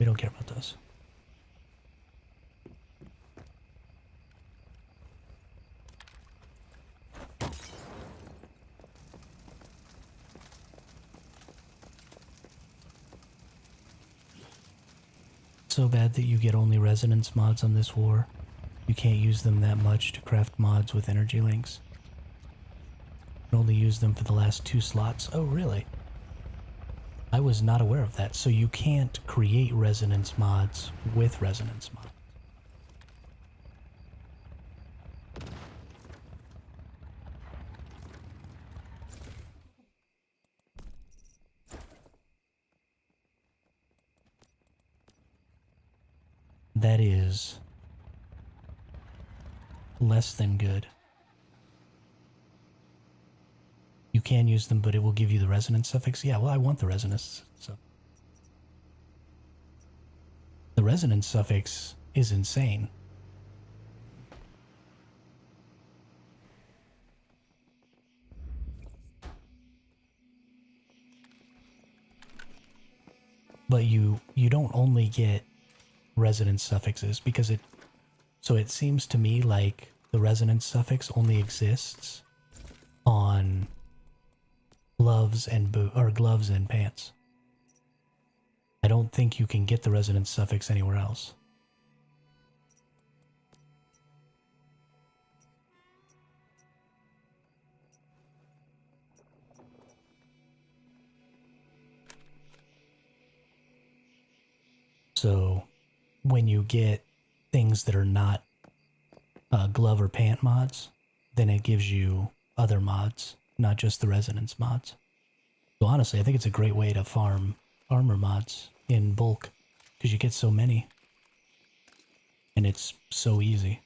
We don't care about those. So bad that you get only resonance mods on this war. You can't use them that much to craft mods with energy links. You can only use them for the last 2 slots. Oh, really? I was not aware of that. So you can't create resonance mods with resonance mods. That is less than good. You can use them, but it will give you the resonance suffix. Yeah, well, I want the resonance suffix. The resonance suffix is insane. But you don't only get resonance suffixes because it seems to me like the resonance suffix only exists on gloves and gloves and pants. I don't think you can get the resonance suffix anywhere else. So when you get things that are not glove or pant mods, then it gives you other mods, not just the resonance mods. So honestly, I think it's a great way to farm armor mods in bulk because you get so many and it's so easy.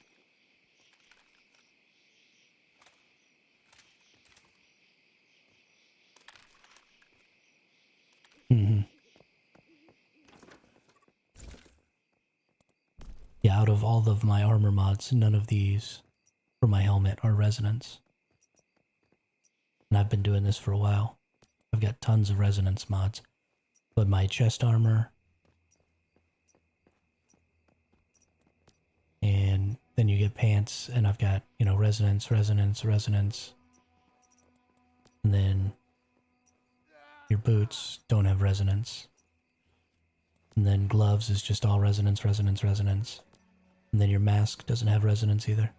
Yeah, out of all of my armor mods, none of these for my helmet are resonance. And I've been doing this for a while. I've got tons of resonance mods. But my chest armor, and then you get pants, and I've got, you know, resonance, resonance, resonance. And then your boots don't have resonance. And then gloves is just all resonance, resonance, resonance. And then your mask doesn't have resonance either.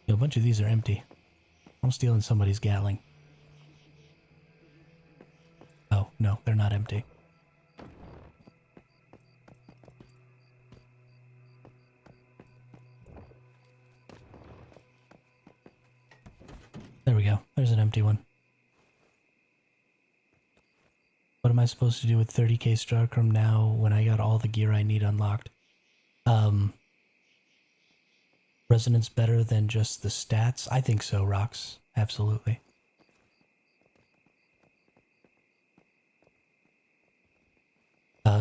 Yo, a bunch of these are empty. I'm stealing somebody's Gatling. Oh, no, they're not empty. There we go. There's an empty one. What am I supposed to do with 30k Starcrum now when I got all the gear I need unlocked? Resonance better than just the stats? I think so, Rox. Absolutely.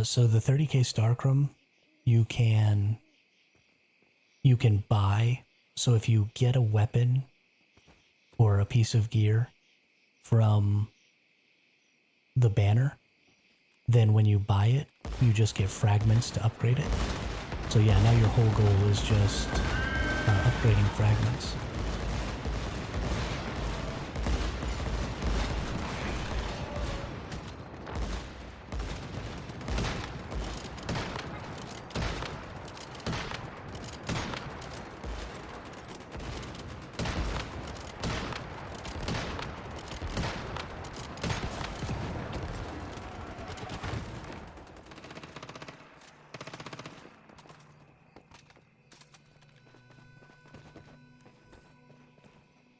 So the 30k Starcrum, you can buy. So if you get a weapon or a piece of gear from the banner, then when you buy it, you just get fragments to upgrade it. So yeah, now your whole goal is just upgrading fragments.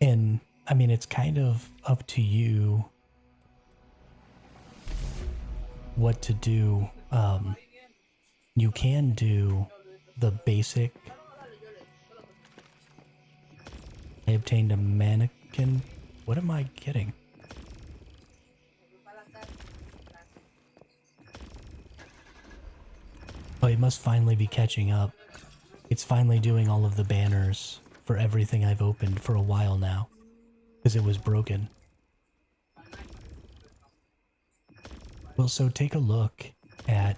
And I mean, it's kind of up to you what to do. You can do the basic. I obtained a mannequin. What am I getting? Oh, it must finally be catching up. It's finally doing all of the banners for everything I've opened for a while now, because it was broken. Well, so take a look at...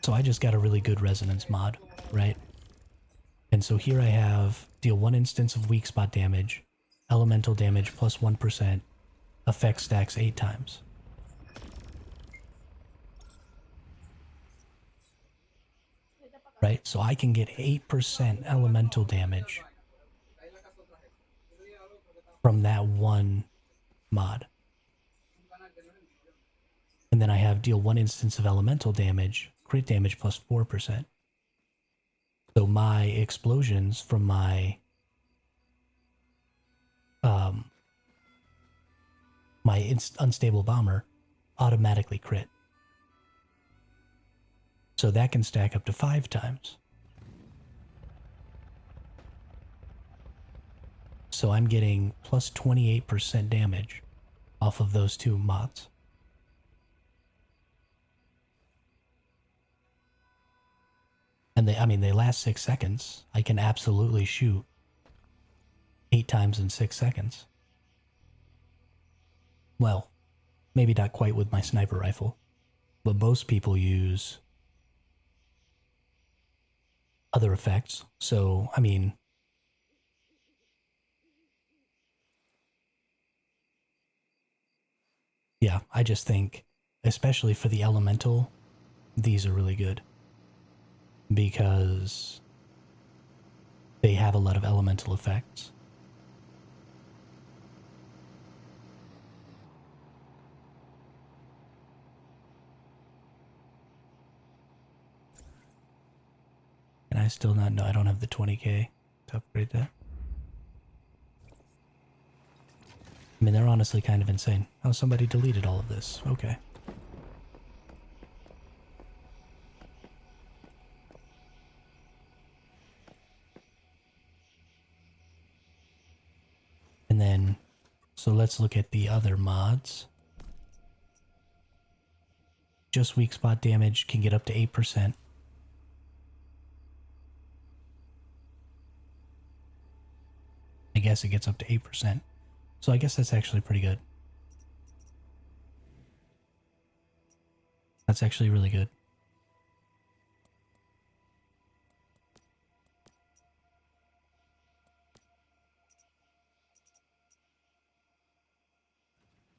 So I just got a really good resonance mod, right? And so here I have deal 1 instance of weak spot damage, elemental damage plus 1%, effect stacks 8 times. Right? So I can get 8% elemental damage from that one mod. And then I have deal 1 instance of elemental damage, crit damage plus 4%. So my explosions from my unstable bomber automatically crit. So that can stack up to 5 times. So I'm getting plus 28% damage off of those 2 mods. And they last 6 seconds. I can absolutely shoot 8 times in 6 seconds. Well, maybe not quite with my sniper rifle, but most people use other effects. So, yeah, I just think, especially for the elemental, these are really good. Because they have a lot of elemental effects. And I still not know, I don't have the 20k to upgrade that. I mean, they're honestly kind of insane. Oh, somebody deleted all of this. Okay. And then, so let's look at the other mods. Just weak spot damage can get up to 8%. I guess it gets up to 8%. So I guess that's actually pretty good. That's actually really good.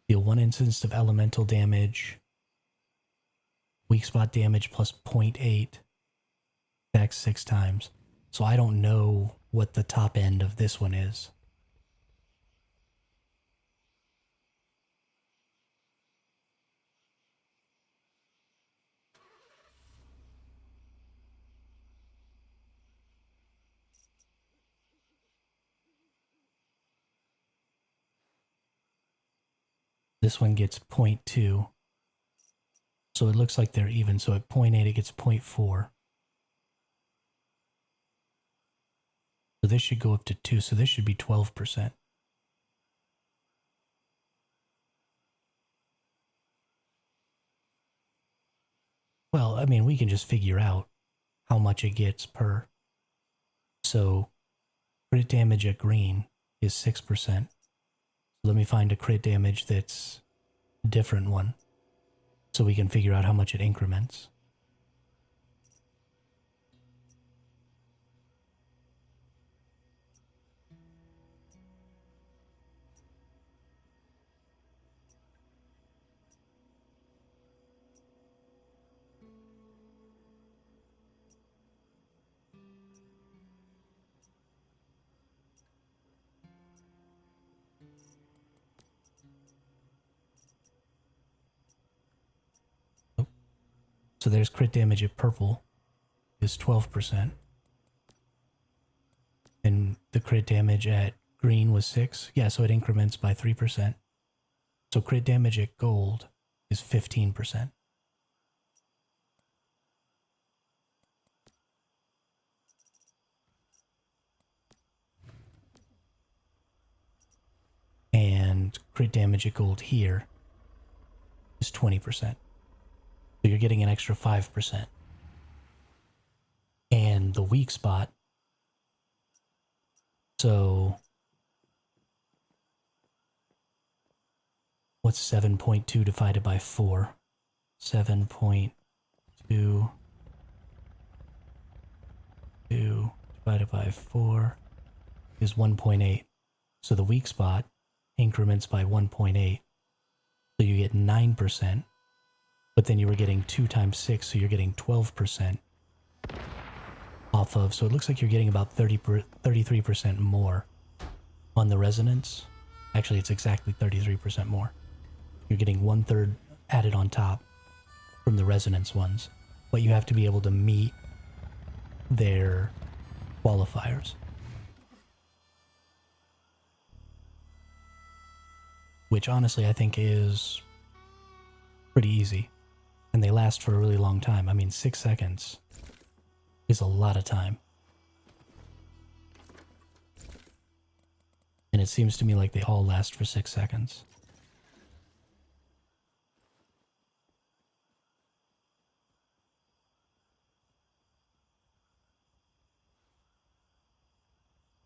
Deal 1 instance of elemental damage. Weak spot damage plus 0.8. Stacks 6 times. So I don't know what the top end of this one is. This one gets 0.2. So it looks like they're even. So at 0.8 it gets 0.4. So this should go up to 2. So this should be 12%. Well, I mean, we can just figure out how much it gets per. So crit damage at green is 6%. Let me find a crit damage that's a different one so we can figure out how much it increments. So there's crit damage at purple is 12%. And the crit damage at green was 6. Yeah, so it increments by 3%. So crit damage at gold is 15%. And crit damage at gold here is 20%. So you're getting an extra 5%. the weak spot. So what's 7.2 divided by 4? 7.2 divided by 4 is 1.8. So the weak spot increments by 1.8. So you get 9%, but then you were getting 2 times 6, so you're getting 12% off of. So it looks like you're getting about 33% more on the resonance. Actually, it's exactly 33% more. You're getting 1/3 added on top from the resonance ones, but you have to be able to meet their qualifiers. Which honestly I think is pretty easy. And they last for a really long time. I mean, 6 seconds is a lot of time. And it seems to me like they all last for 6 seconds.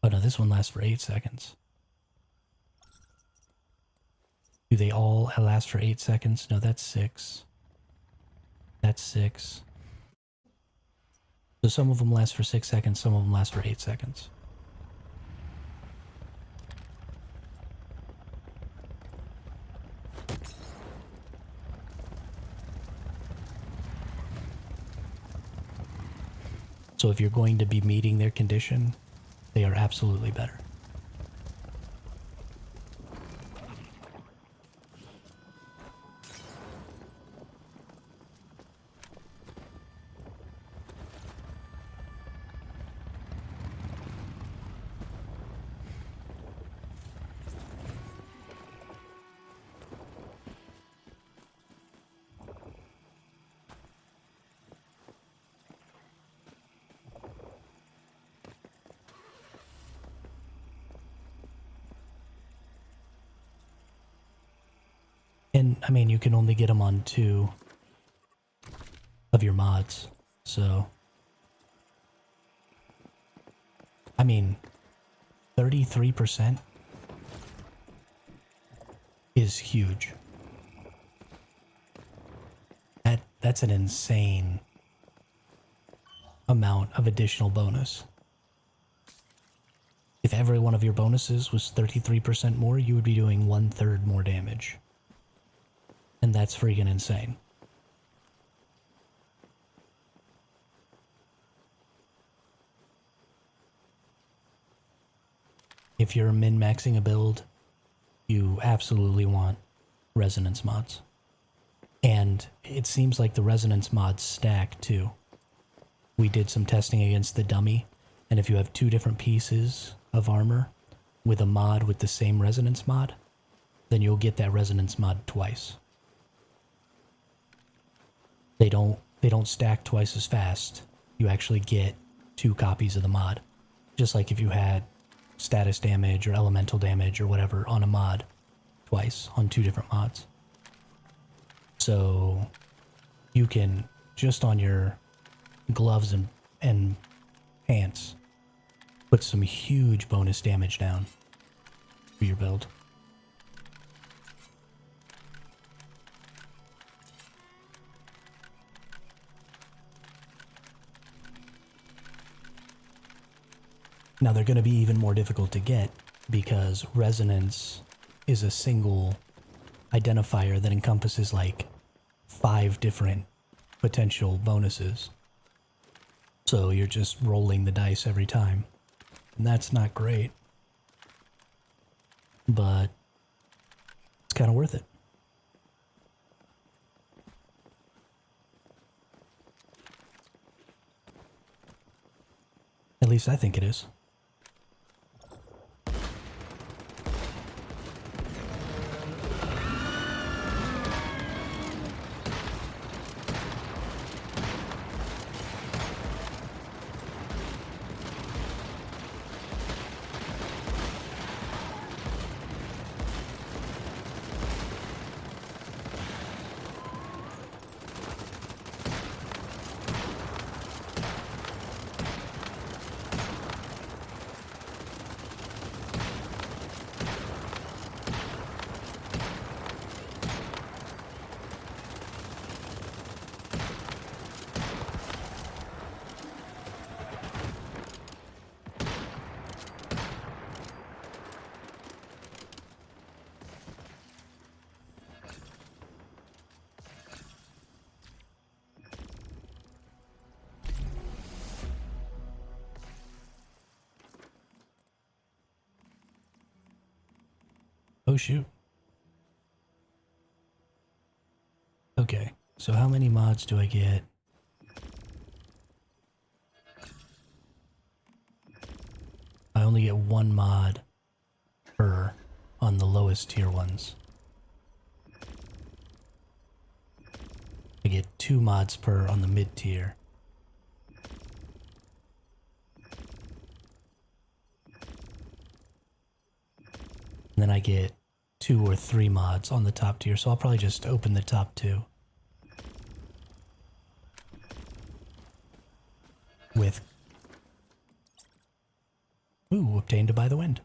Oh no, this one lasts for 8 seconds. Do they all last for 8 seconds? No, that's 6. That's 6. So some of them last for 6 seconds, some of them last for 8 seconds. So if you're going to be meeting their condition, they are absolutely better. And, I mean, you can only get them on 2 of your mods, so... I mean, 33% is huge. That's an insane amount of additional bonus. If every one of your bonuses was 33% more, you would be doing 1/3 more damage. And that's freaking insane. If you're min-maxing a build, you absolutely want resonance mods. And it seems like the resonance mods stack too. We did some testing against the dummy, and if you have 2 different pieces of armor with a mod with the same resonance mod, then you'll get that resonance mod twice. They don't stack twice as fast. You actually get 2 copies of the mod. Just like if you had status damage or elemental damage or whatever on a mod twice on 2 different mods. So you can, just on your gloves and pants, put some huge bonus damage down for your build. Now they're going to be even more difficult to get because resonance is a single identifier that encompasses like 5 different potential bonuses. So you're just rolling the dice every time. And that's not great. But it's kind of worth it. At least I think it is. Oh, shoot. Okay, so how many mods do I get? I only get one mod per on the lowest tier ones. I get 2 mods per on the mid tier. And then I get 2 or 3 mods on the top tier, so I'll probably just open the top 2. With... Ooh, obtained by the wind.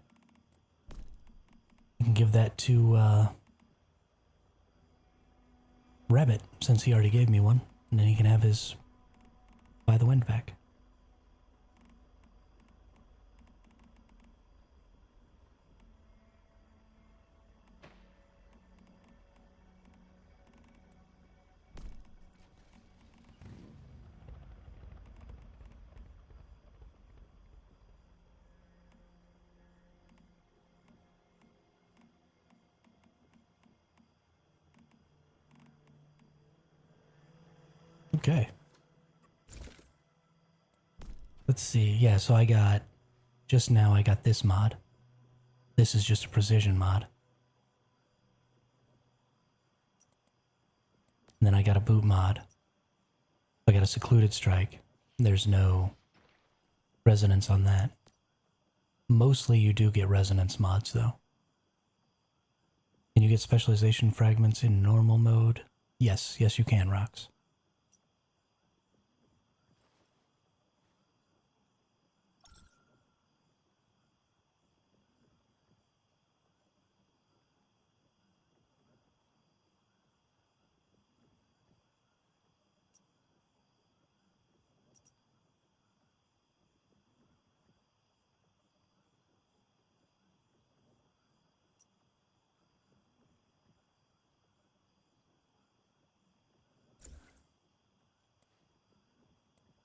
You can give that to, Rabbit, since he already gave me one. And then he can have his by the wind back. Okay. Let's see. Yeah, so I got... Just now I got this mod. This is just a precision mod. And then I got a boot mod. I got a secluded strike. There's no resonance on that. Mostly you do get resonance mods though. Can you get specialization fragments in normal mode? Yes, yes you can, Rox.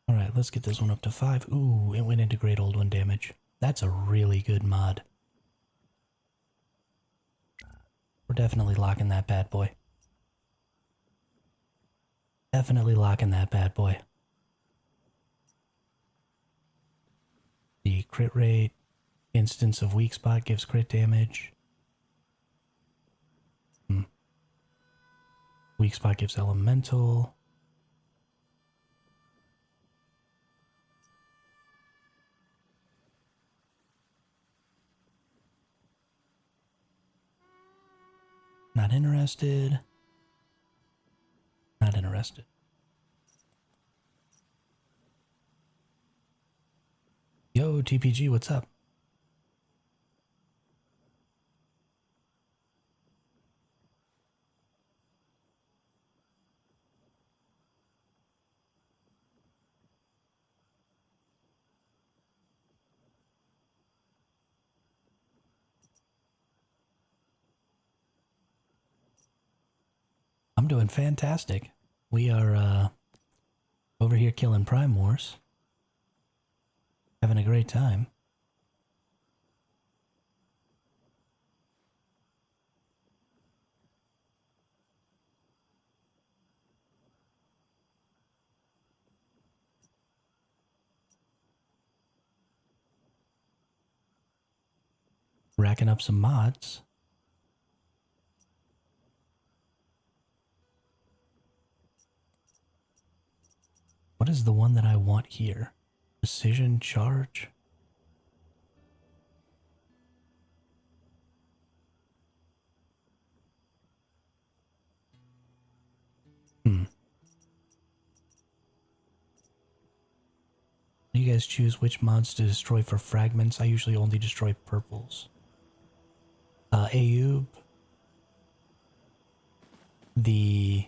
Alright, let's get this one up to 5. Ooh, it went into Great Old One damage. That's a really good mod. We're definitely locking that bad boy. Definitely locking that bad boy. The crit rate, instance of weak spot gives crit damage. Weak spot gives elemental. Not interested. Not interested. Yo, TPG, what's up? I'm doing fantastic. We are, over here killing Prime Wars. Having a great time. Racking up some mods. What is the one that I want here? Precision charge? You guys choose which mods to destroy for fragments. I usually only destroy purples. Ayub. The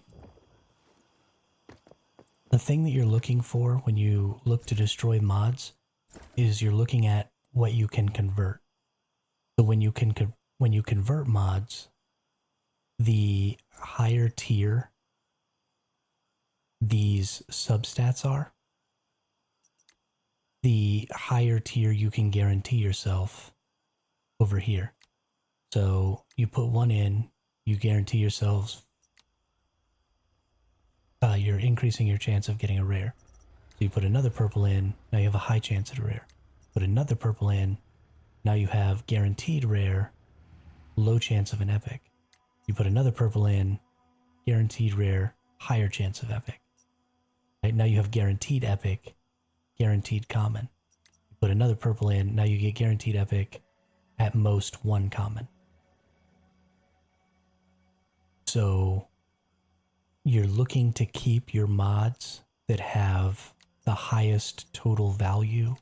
thing that you're looking for when you look to destroy mods is you're looking at what you can convert. So when you convert mods, the higher tier these substats are, the higher tier you can guarantee yourself over here. So you put one in, you guarantee yourselves you're increasing your chance of getting a rare. So you put another purple in, now you have a high chance at a rare. Put another purple in, now you have guaranteed rare, low chance of an epic. You put another purple in, guaranteed rare, higher chance of epic. Right now you have guaranteed epic, guaranteed common. You put another purple in, now you get guaranteed epic, at most one common. So you're looking to keep your mods that have the highest total value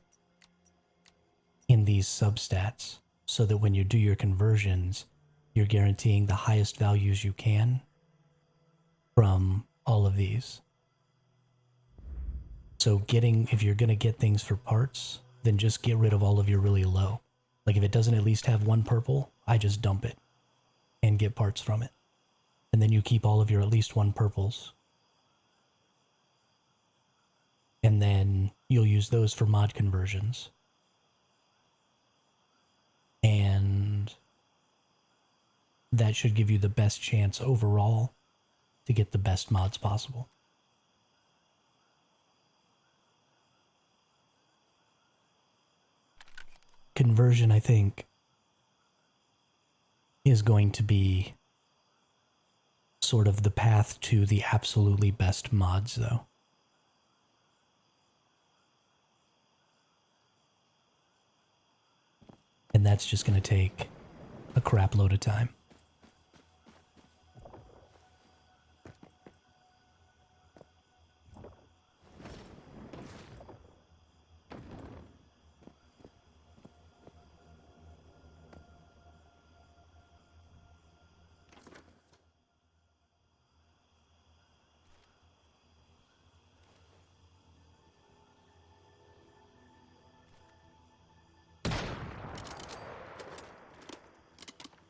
in these substats so that when you do your conversions, you're guaranteeing the highest values you can from all of these. So if you're going to get things for parts, then just get rid of all of your really low. Like if it doesn't at least have one purple, I just dump it and get parts from it. And then you keep all of your at least one purples. And then you'll use those for mod conversions. And that should give you the best chance overall to get the best mods possible. Conversion, I think, is going to be sort of the path to the absolutely best mods, though. And that's just going to take a crap load of time.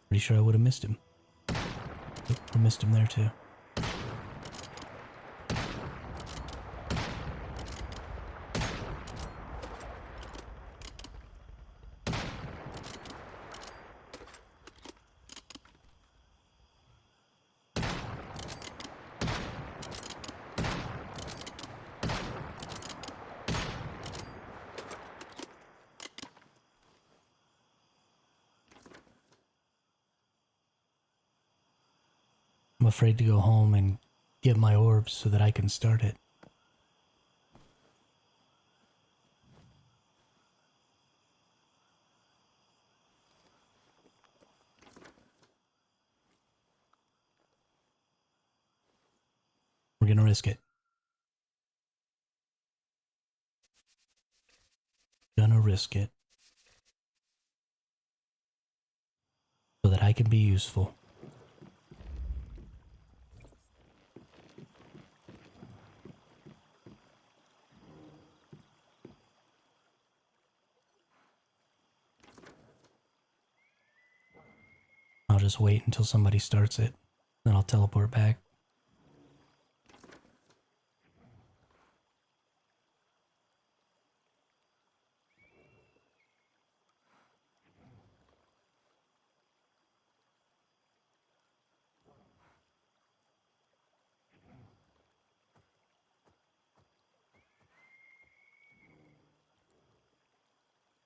Pretty sure I would have missed him. I missed him there too. I'm afraid to go home and get my orbs so that I can start it. We're gonna risk it. Gonna risk it. So that I can be useful. I'll just wait until somebody starts it. Then I'll teleport back.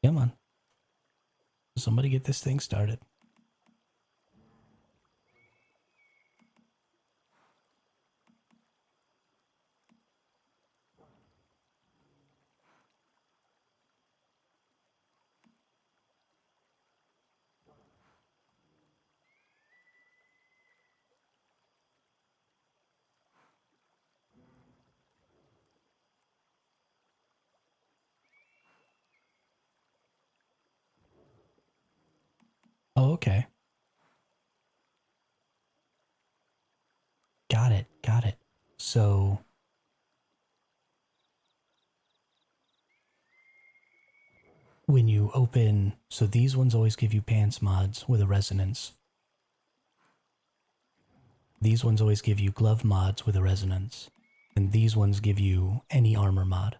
Come on. Somebody get this thing started. Oh, okay. Got it. Got it. So when you open, so these ones always give you pants mods with a resonance. These ones always give you glove mods with a resonance. And these ones give you any armor mod.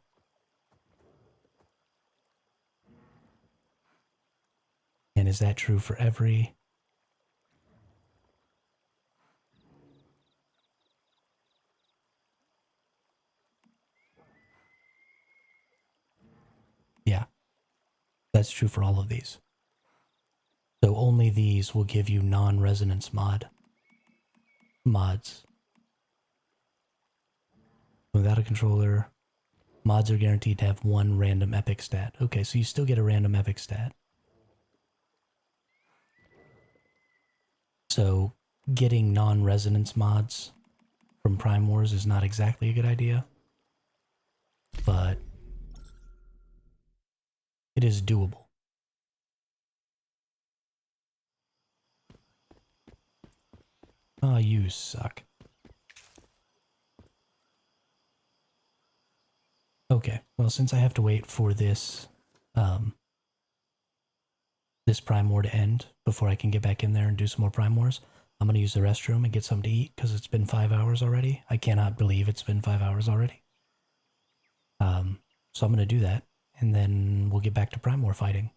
And is that true for every? That's true for all of these. So only these will give you non-resonance mods. Without a controller, mods are guaranteed to have one random epic stat. Okay, so you still get a random epic stat. So getting non-resonance mods from Prime Wars is not exactly a good idea, but it is doable. Oh, you suck. Okay, well, since I have to wait for this, this Prime War to end before I can get back in there and do some more Prime Wars, I'm gonna use the restroom and get something to eat because it's been 5 hours already. I cannot believe it's been 5 hours already. So I'm gonna do that, and then we'll get back to Prime War fighting.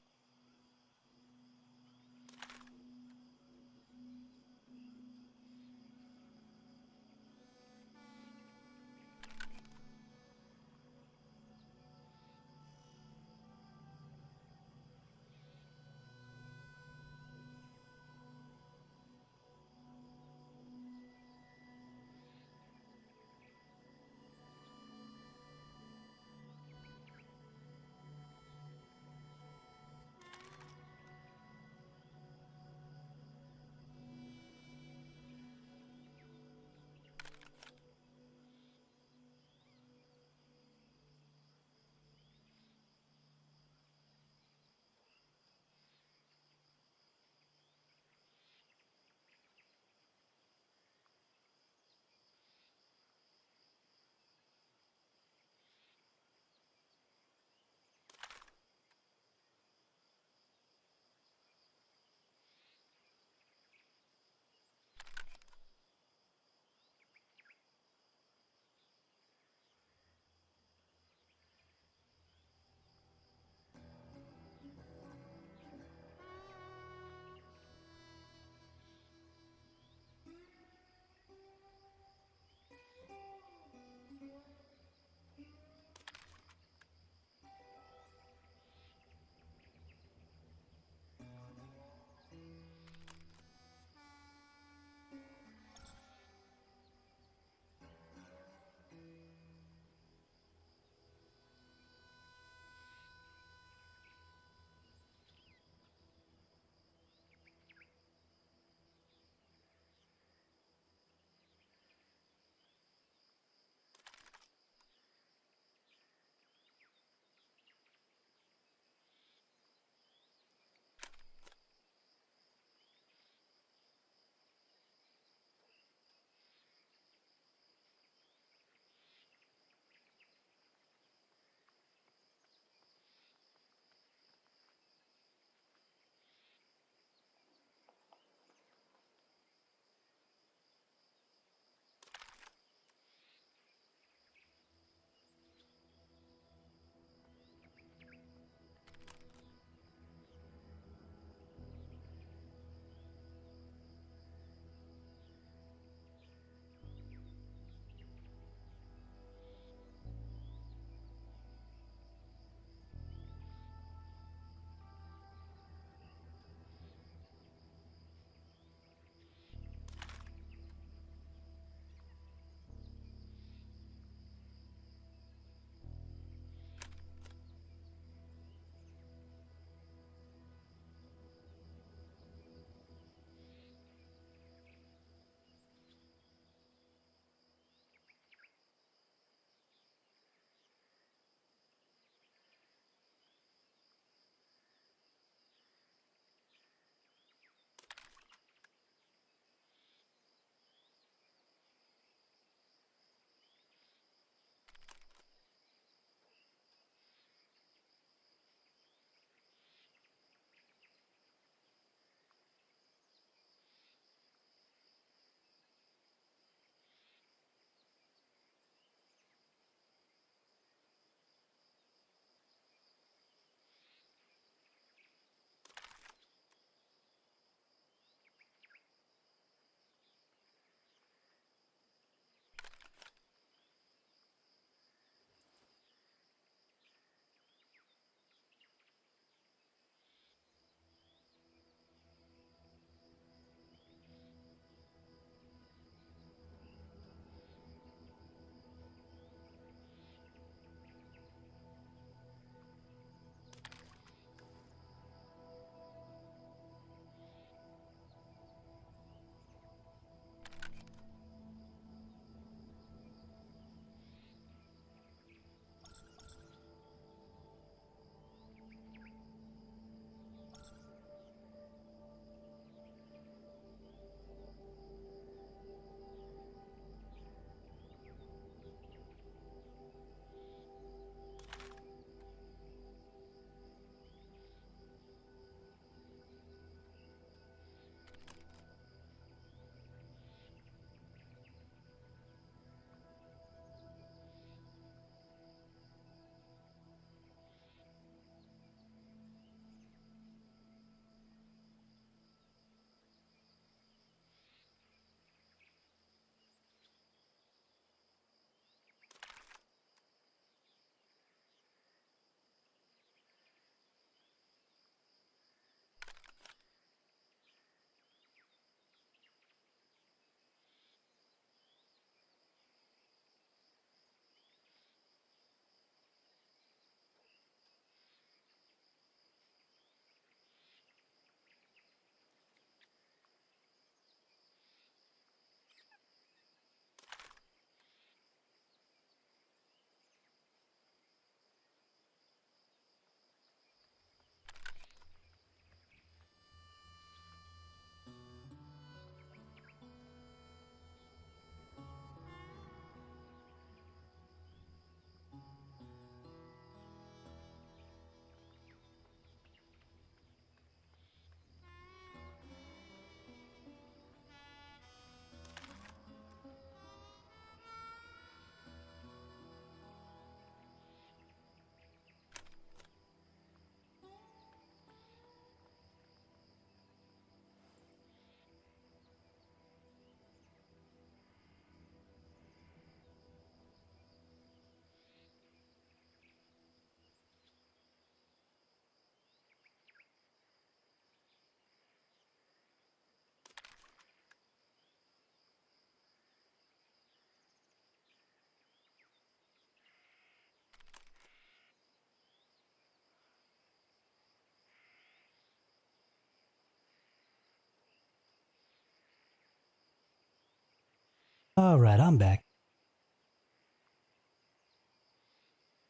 Alright, I'm back.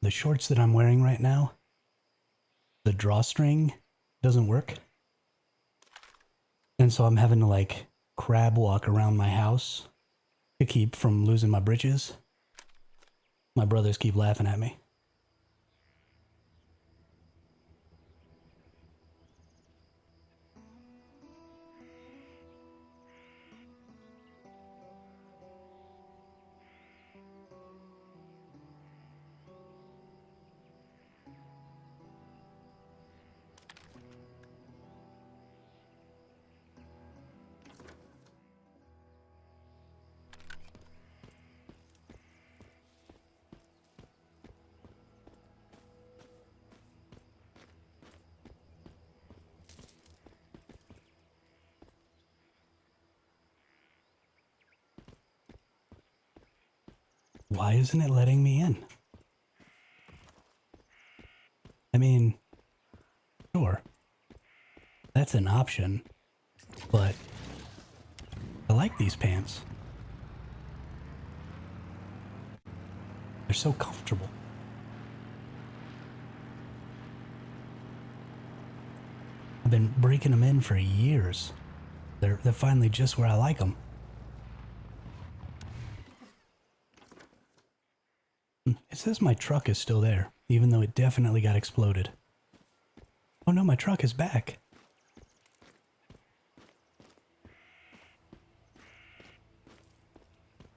The shorts that I'm wearing right now, the drawstring doesn't work. And so I'm having to like crab walk around my house to keep from losing my britches. My brothers keep laughing at me. Why isn't it letting me in? I mean, sure, that's an option, but I like these pants. They're so comfortable. I've been breaking them in for years. They're finally just where I like them. It says my truck is still there, even though it definitely got exploded. Oh no, my truck is back.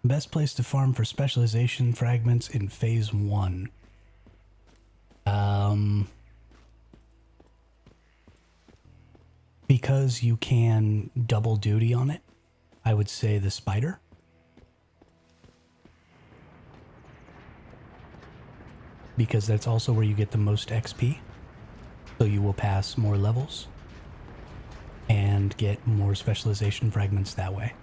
Best place to farm for specialization fragments in phase 1. Because you can double duty on it, I would say the spider. Because that's also where you get the most XP. So you will pass more levels and get more specialization fragments that way.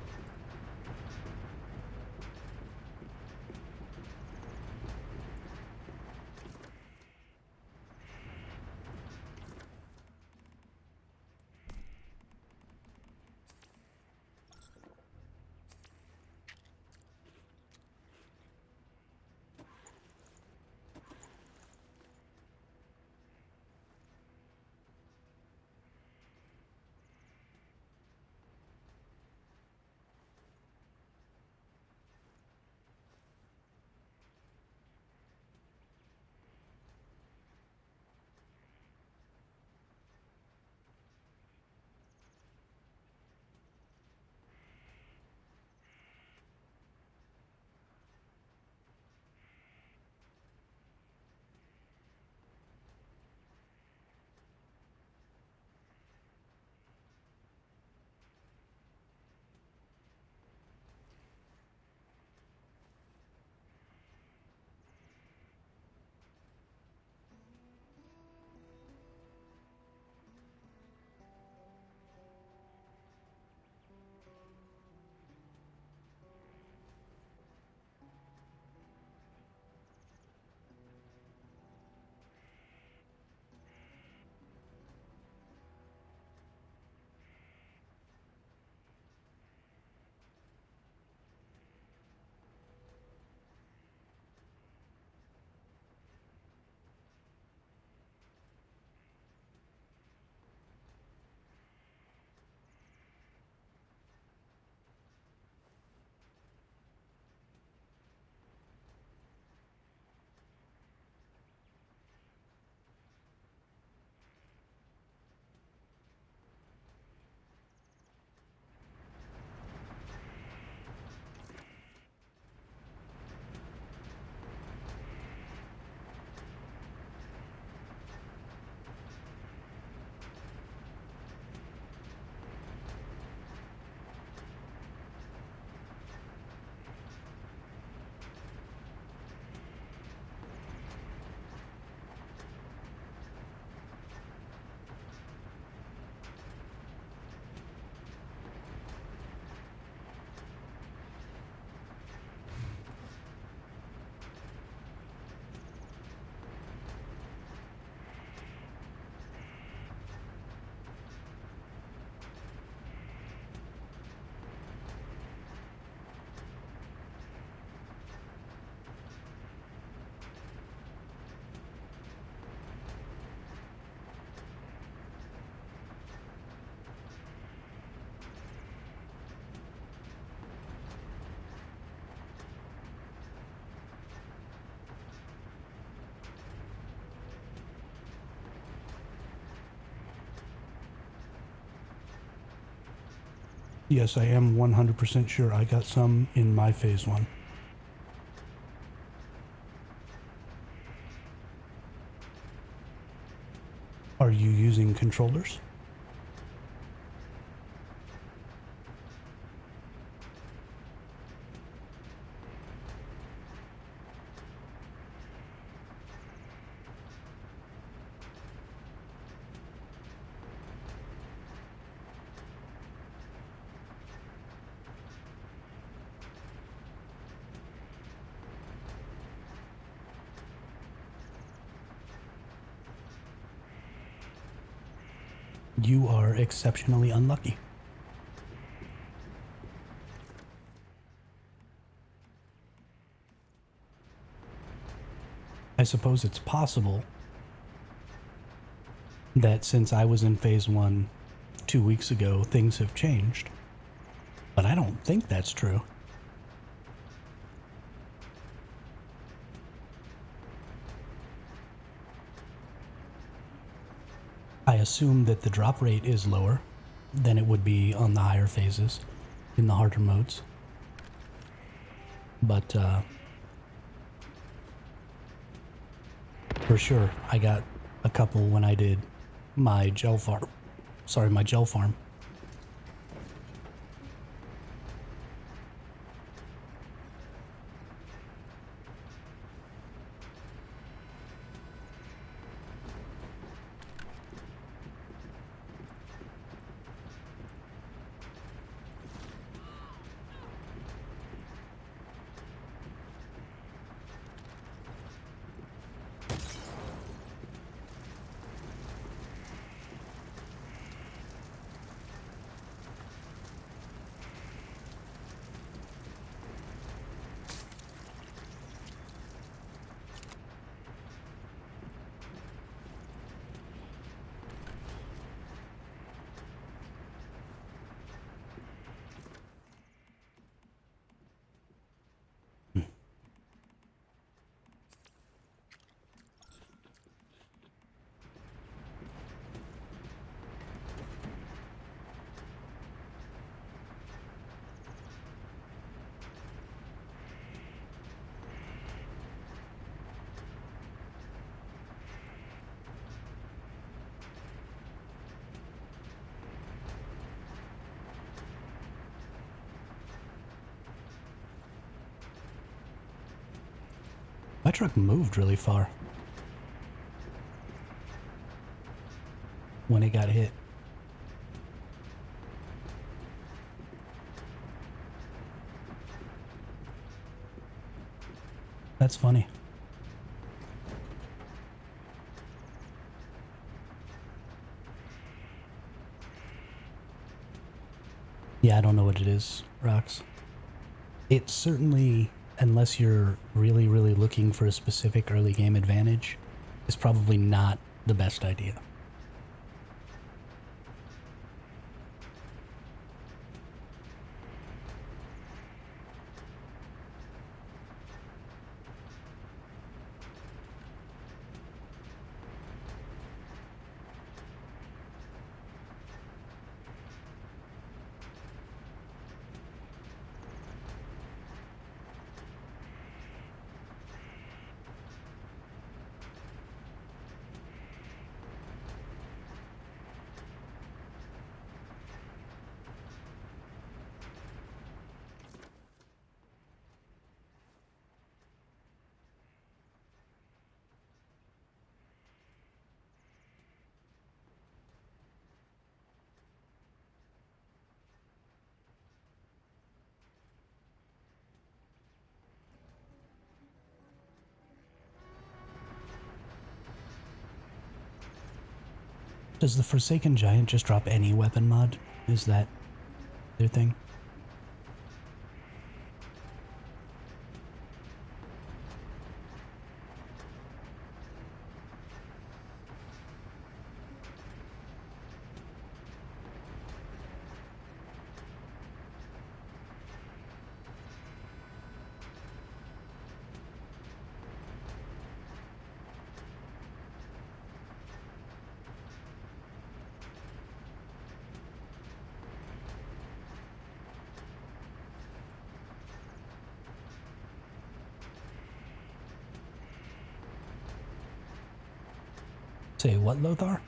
Yes, I am 100% sure I got some in my phase 1. Are you using controllers? You are exceptionally unlucky. I suppose it's possible that since I was in phase 1 2 weeks ago, things have changed. But I don't think that's true. I assume that the drop rate is lower than it would be on the higher phases in the harder modes. But for sure, I got a couple when I did my gel farm. Sorry, my gel farm. My truck moved really far when it got hit. That's funny. Yeah, I don't know what it is, Rox. It's certainly, unless you're really, really looking for a specific early game advantage, is probably not the best idea. Does the Forsaken Giant just drop any weapon mod? Is that their thing? Say what, Lothar?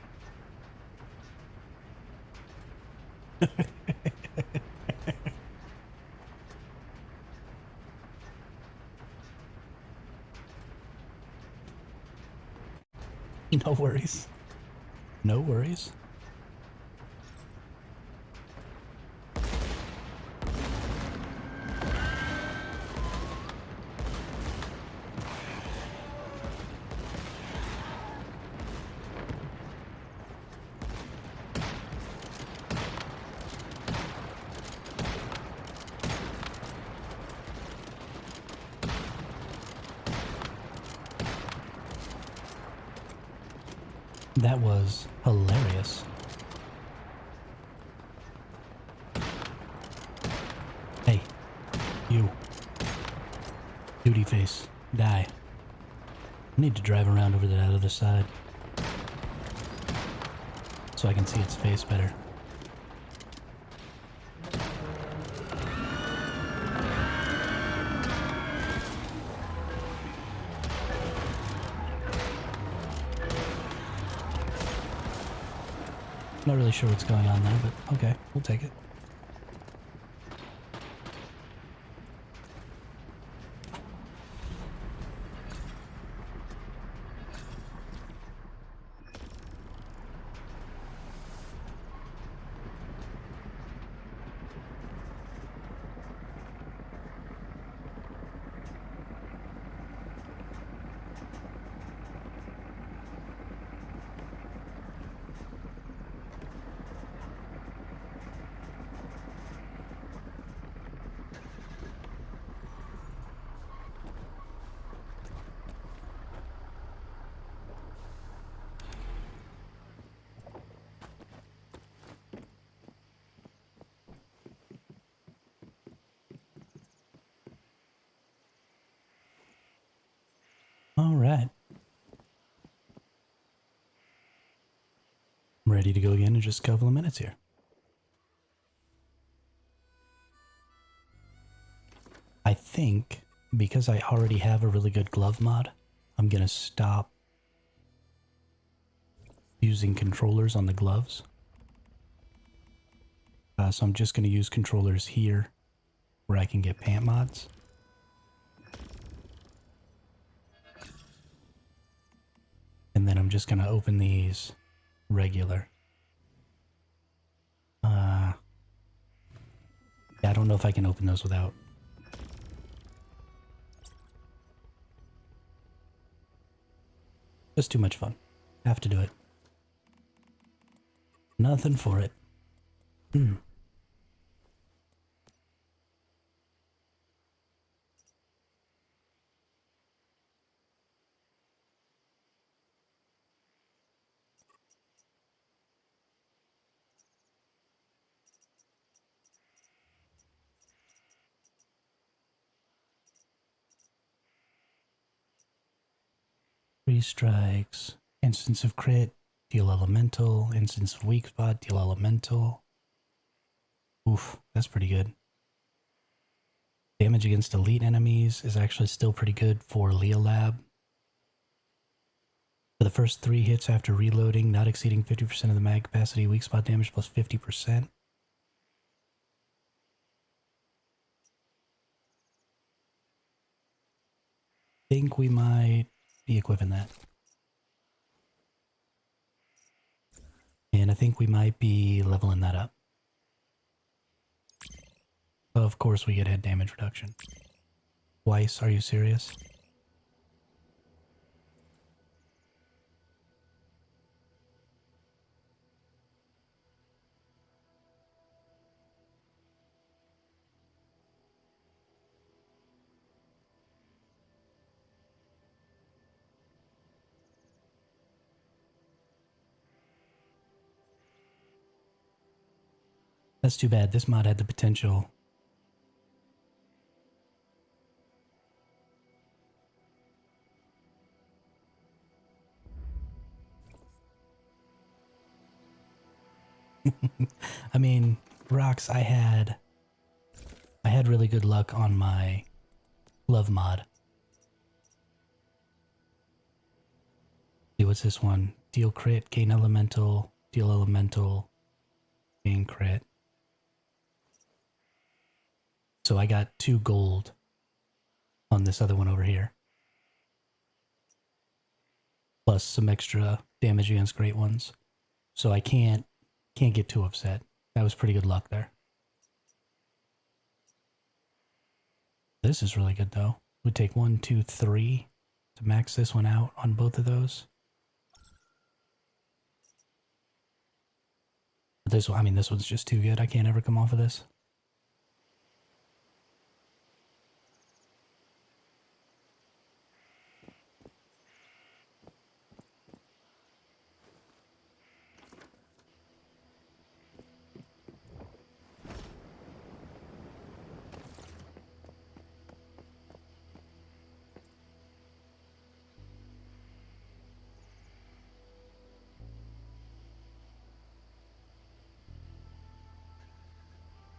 No worries. No worries. That was hilarious. Hey, you. Duty face. Die. I need to drive around over to that other side so I can see its face better. Not really sure what's going on there, but okay, we'll take it. All right. I'm ready to go again in just a couple of minutes here. I think because I already have a really good glove mod, I'm gonna stop using controllers on the gloves. So I'm just gonna use controllers here where I can get pant mods. And then I'm just gonna open these regular. Yeah, I don't know if I can open those without. Just too much fun. Have to do it. Nothing for it. Three strikes. Instance of crit. Deal elemental. Instance of weak spot. Deal elemental. Oof, that's pretty good. Damage against elite enemies is actually still pretty good for Leolab. For the first 3 hits after reloading, not exceeding 50% of the mag capacity, weak spot damage plus 50%. Think we might be equipping that. And I think we might be leveling that up. Of course we get head damage reduction. Twice, are you serious? That's too bad. This mod had the potential. I mean, rocks, I had really good luck on my glove mod. See, what's this one? deal crit, gain elemental, deal elemental, gain crit. So I got 2 gold on this other one over here. Plus some extra damage against great ones. So I can't get too upset. That was pretty good luck there. This is really good though. Would take 1, 2, 3 to max this one out on both of those. But this one, I mean, this one's just too good. I can't ever come off of this.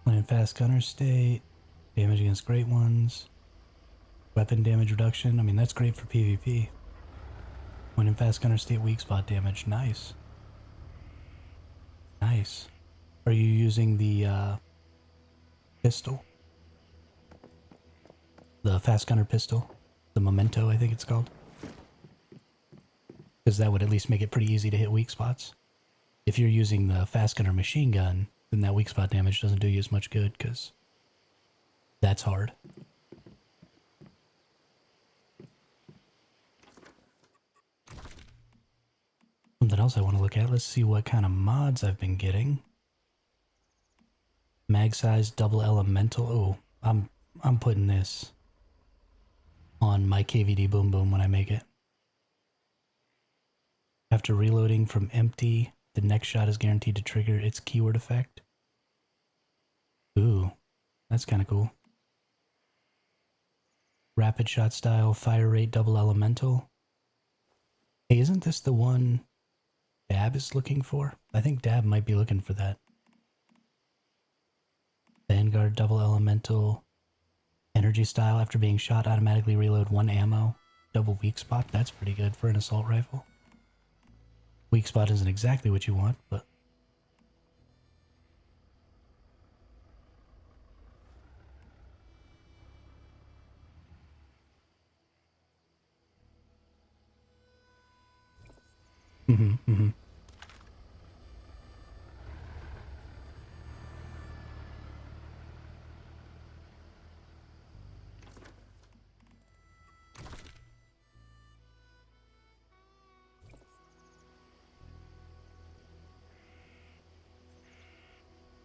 When in fast gunner state, damage against great ones, weapon damage reduction. I mean, that's great for PvP. When in fast gunner state, weak spot damage. Nice. Nice. Are you using the pistol? The fast gunner pistol? The memento, I think it's called. Because that would at least make it pretty easy to hit weak spots. If you're using the fast gunner machine gun, then that weak spot damage doesn't do you as much good, because that's hard. Something else I want to look at. Let's see what kind of mods I've been getting. Mag size double elemental. Oh, I'm putting this on my KVD boom boom when I make it. After reloading from empty, the next shot is guaranteed to trigger its keyword effect. Ooh, that's kind of cool. Rapid shot style, fire rate double elemental. Hey, isn't this the one Dab is looking for? I think Dab might be looking for that. Vanguard double elemental. Energy style, after being shot, automatically reload 1 ammo. Double weak spot, that's pretty good for an assault rifle. Weak spot isn't exactly what you want, but...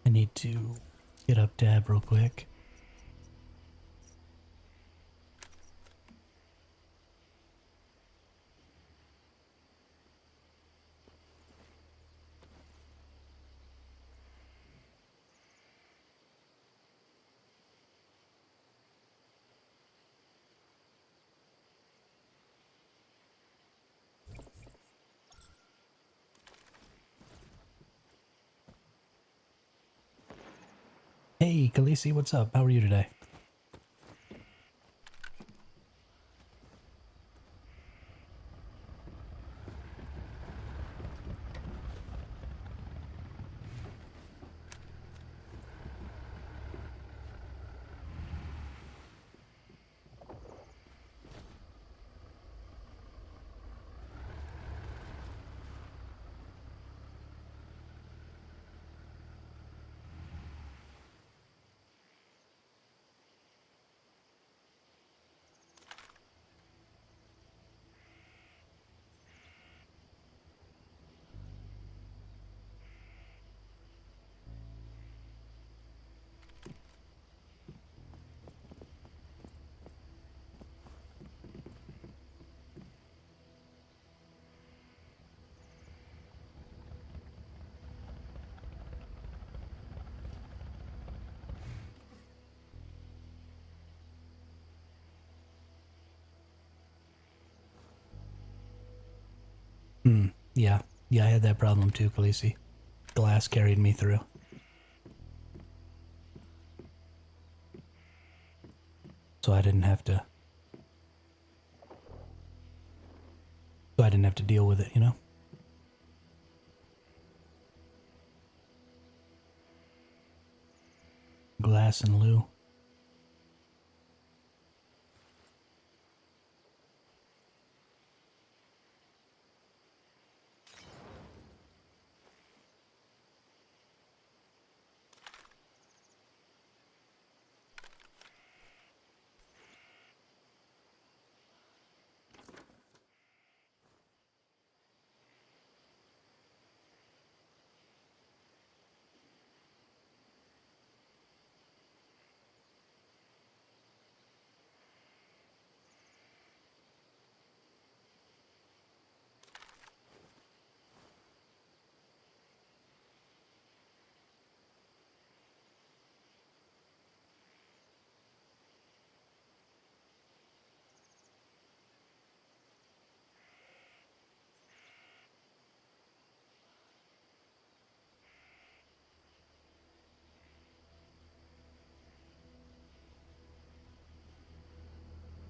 I need to get up Dab real quick. Hey, Khaleesi, what's up? How are you today? Yeah. Yeah, I had that problem too, Khaleesi. Glass carried me through. So I didn't have to... So I didn't have to deal with it, you know? glass and loo.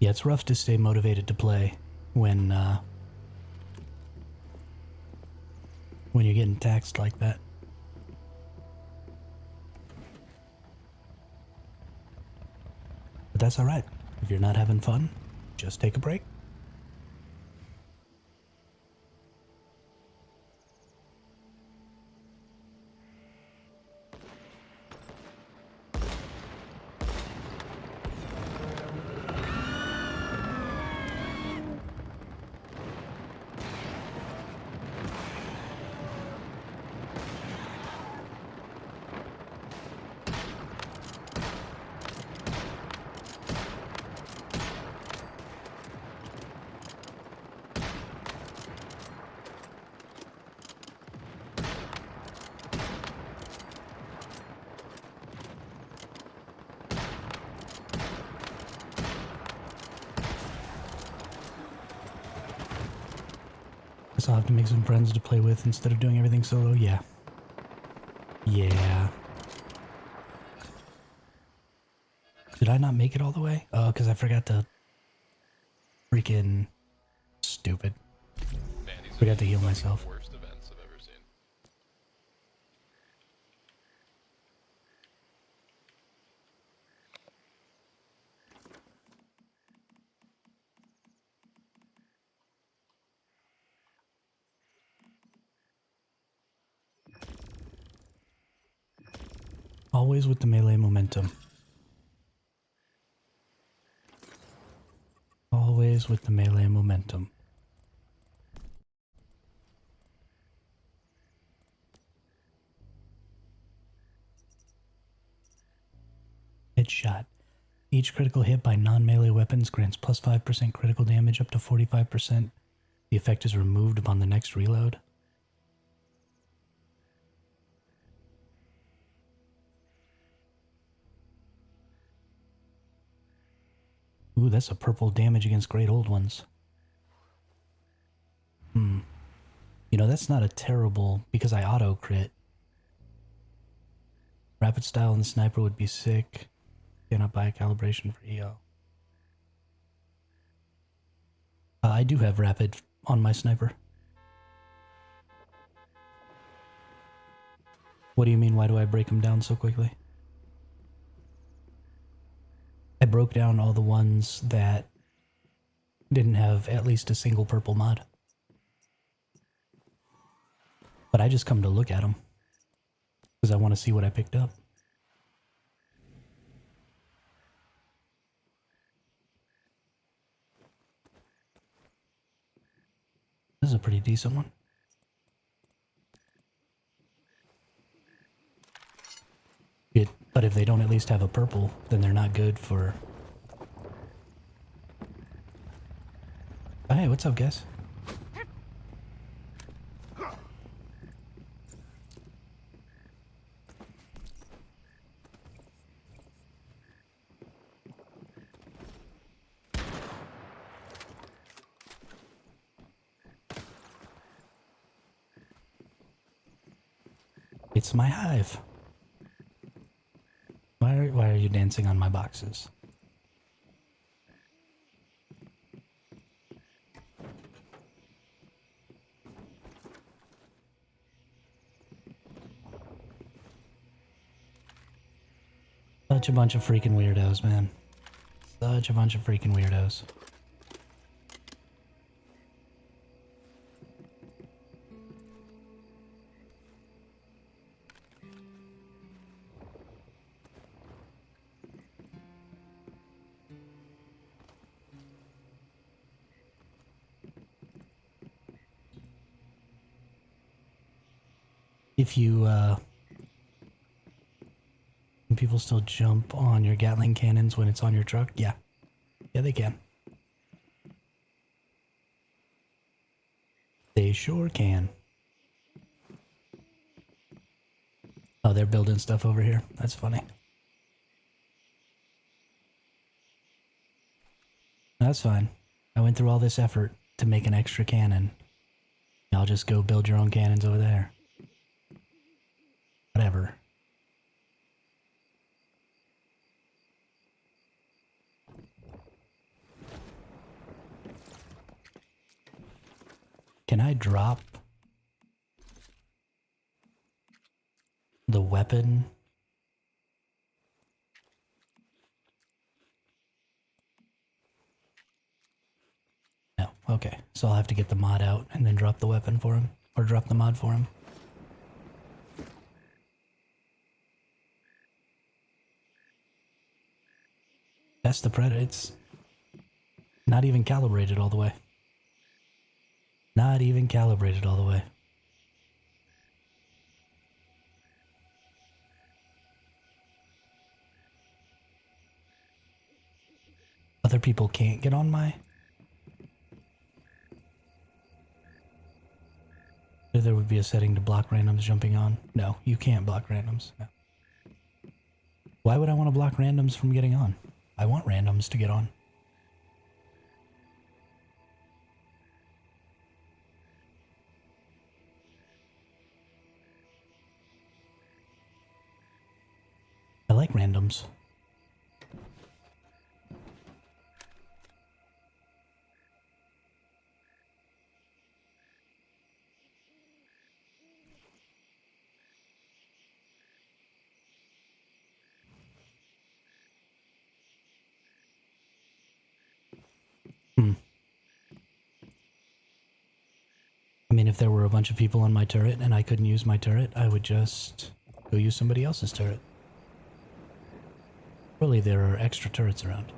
Yeah, it's rough to stay motivated to play when you're getting taxed like that. But that's alright. If you're not having fun, just take a break. Guess I'll have to make some friends to play with instead of doing everything solo. Yeah. Yeah. Did I not make it all the way? Oh, because I forgot to... Freaking... Stupid. Man, these are Forgot to heal fucking myself. the worst events I've ever seen. Always with the melee momentum. Always with the melee momentum. Headshot. Each critical hit by non-melee weapons grants plus 5% critical damage up to 45%. The effect is removed upon the next reload. Ooh, that's a purple damage against great old ones. You know, that's not a terrible... Because I auto-crit. Rapid style and sniper would be sick. Cannot buy a calibration for EO. I do have rapid on my sniper. What do you mean, why do I break them down so quickly? I broke down all the ones that didn't have at least a single purple mod. But I just come to look at them. Because I want to see what I picked up. This is a pretty decent one. But if they don't at least have a purple, then they're not good for... Oh, hey, what's up, guys? It's my hive. Why are you dancing on my boxes? Such a bunch of freaking weirdos, man. Such a bunch of freaking weirdos. If you, can people still jump on your Gatling cannons when it's on your truck? Yeah. Yeah, they can. They sure can. Oh, they're building stuff over here. That's funny. That's fine. I went through all this effort to make an extra cannon. Y'all just go build your own cannons over there. Whatever. Can I drop the weapon? No. Okay. So I'll have to get the mod out and then drop the weapon for him. Or drop the mod for him. That's the Predator. It's not even calibrated all the way. Not even calibrated all the way. Other people can't get on my... There would be a setting to block randoms jumping on. No, you can't block randoms. No. Why would I want to block randoms from getting on? I want randoms to get on. I like randoms. I mean, if there were a bunch of people on my turret and I couldn't use my turret, I would just go use somebody else's turret. Surely there are extra turrets around.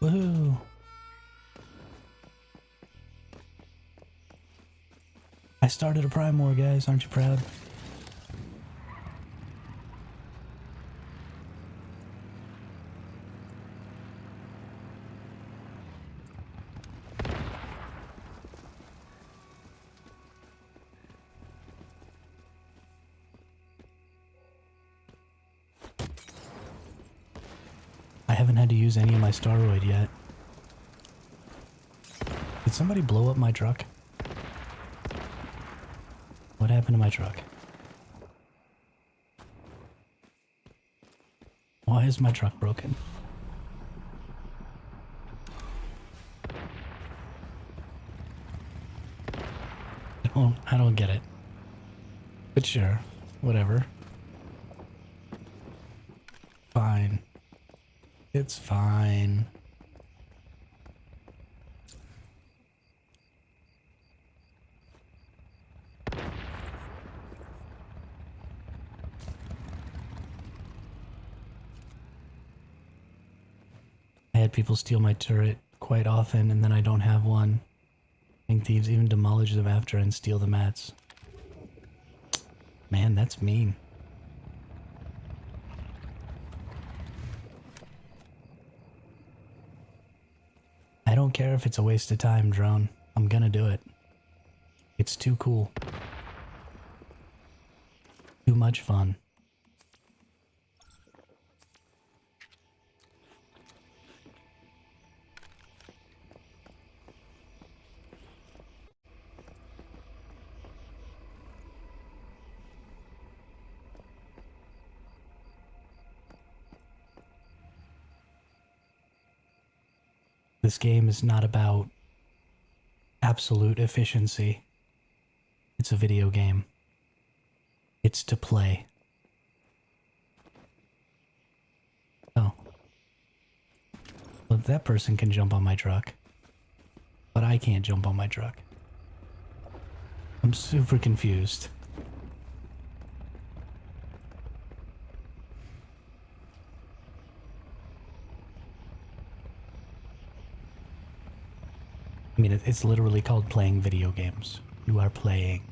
Woohoo! I started a Prime War, guys. Aren't you proud? I haven't had to use any of my Staroid yet. Did somebody blow up my truck? What happened to my truck? Why is my truck broken? I don't get it. But sure, whatever. Fine. It's fine. I had people steal my turret quite often, and then I don't have one. I think thieves even demolish them after and steal the mats. Man, that's mean. I don't care if it's a waste of time, drone. I'm gonna do it. It's too cool. Too much fun. This game is not about absolute efficiency. It's a video game. It's to play. Oh. Well, that person can jump on my truck. But I can't jump on my truck. I'm super confused. I mean, it's literally called playing video games. You are playing.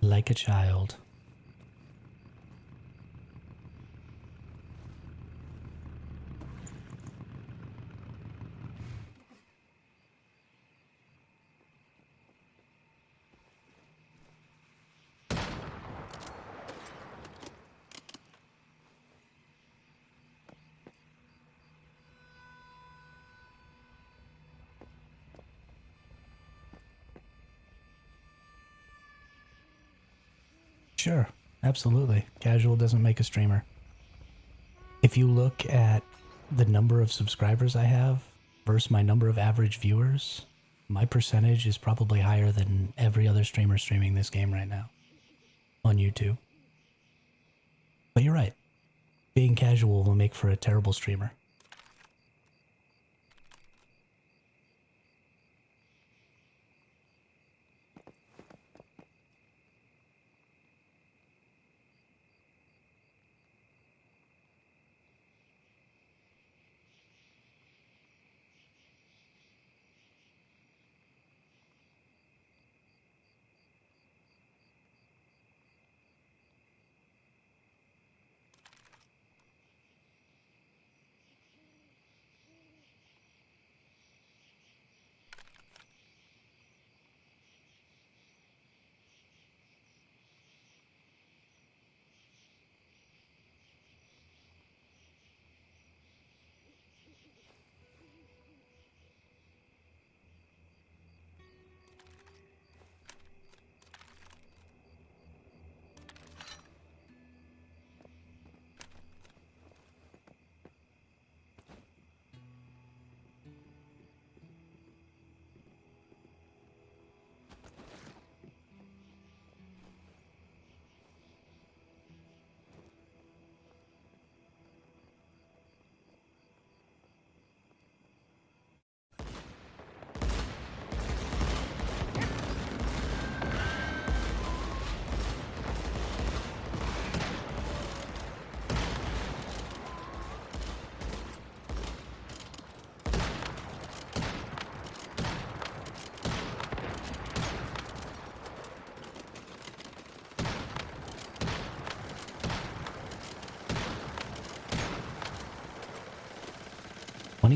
Like a child. Sure, absolutely. Casual doesn't make a streamer. If you look at the number of subscribers I have versus my number of average viewers, my percentage is probably higher than every other streamer streaming this game right now on YouTube. But you're right. Being casual will make for a terrible streamer.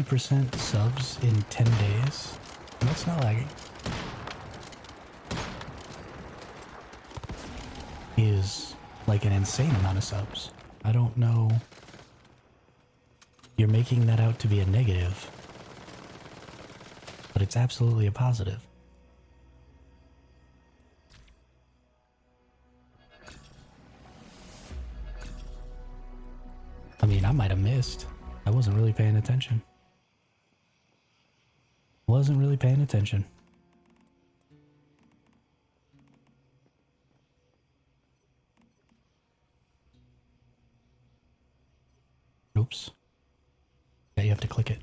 %, subs in 10 days? That's not lagging. Is like an insane amount of subs. I don't know. You're making that out to be a negative, but it's absolutely a positive. I mean, I might have missed. I wasn't really paying attention. Wasn't really paying attention. Oops. Yeah, you have to click it.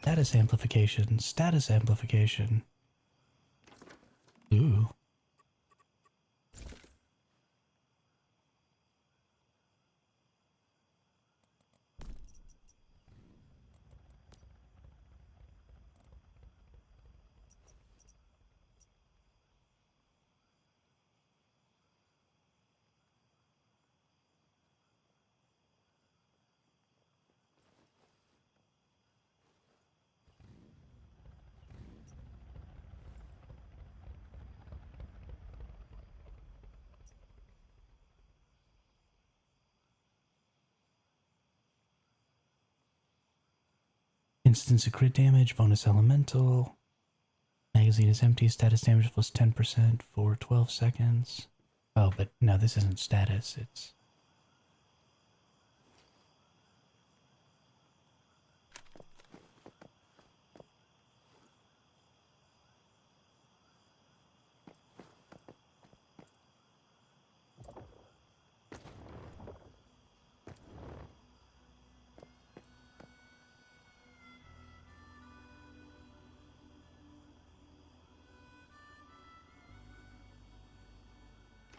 Status amplification. Status amplification. Ooh. Instance of crit damage, bonus elemental. Magazine is empty, status damage plus 10% for 12 seconds. Oh, but no, this isn't status, it's...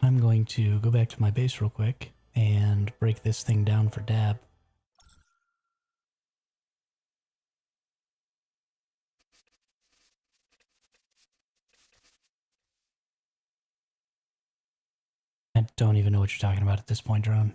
I'm going to go back to my base real quick and break this thing down for Dab. I don't even know what you're talking about at this point, Drone.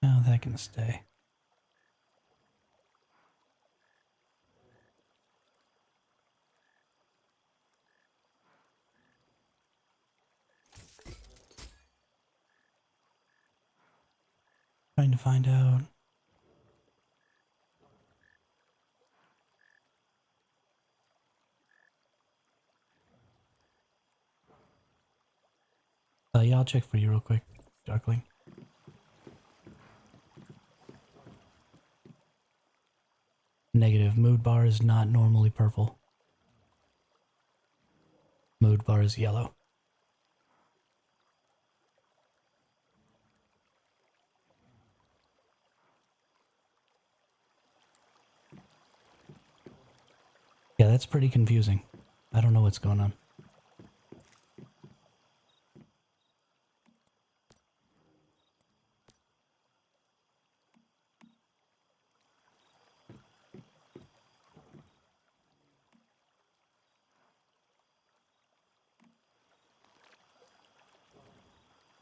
Oh, that can stay. Trying to find out. Yeah, I'll check for you real quick, Darkling. Negative. Mood bar is not normally purple. Mood bar is yellow. Yeah, that's pretty confusing. I don't know what's going on.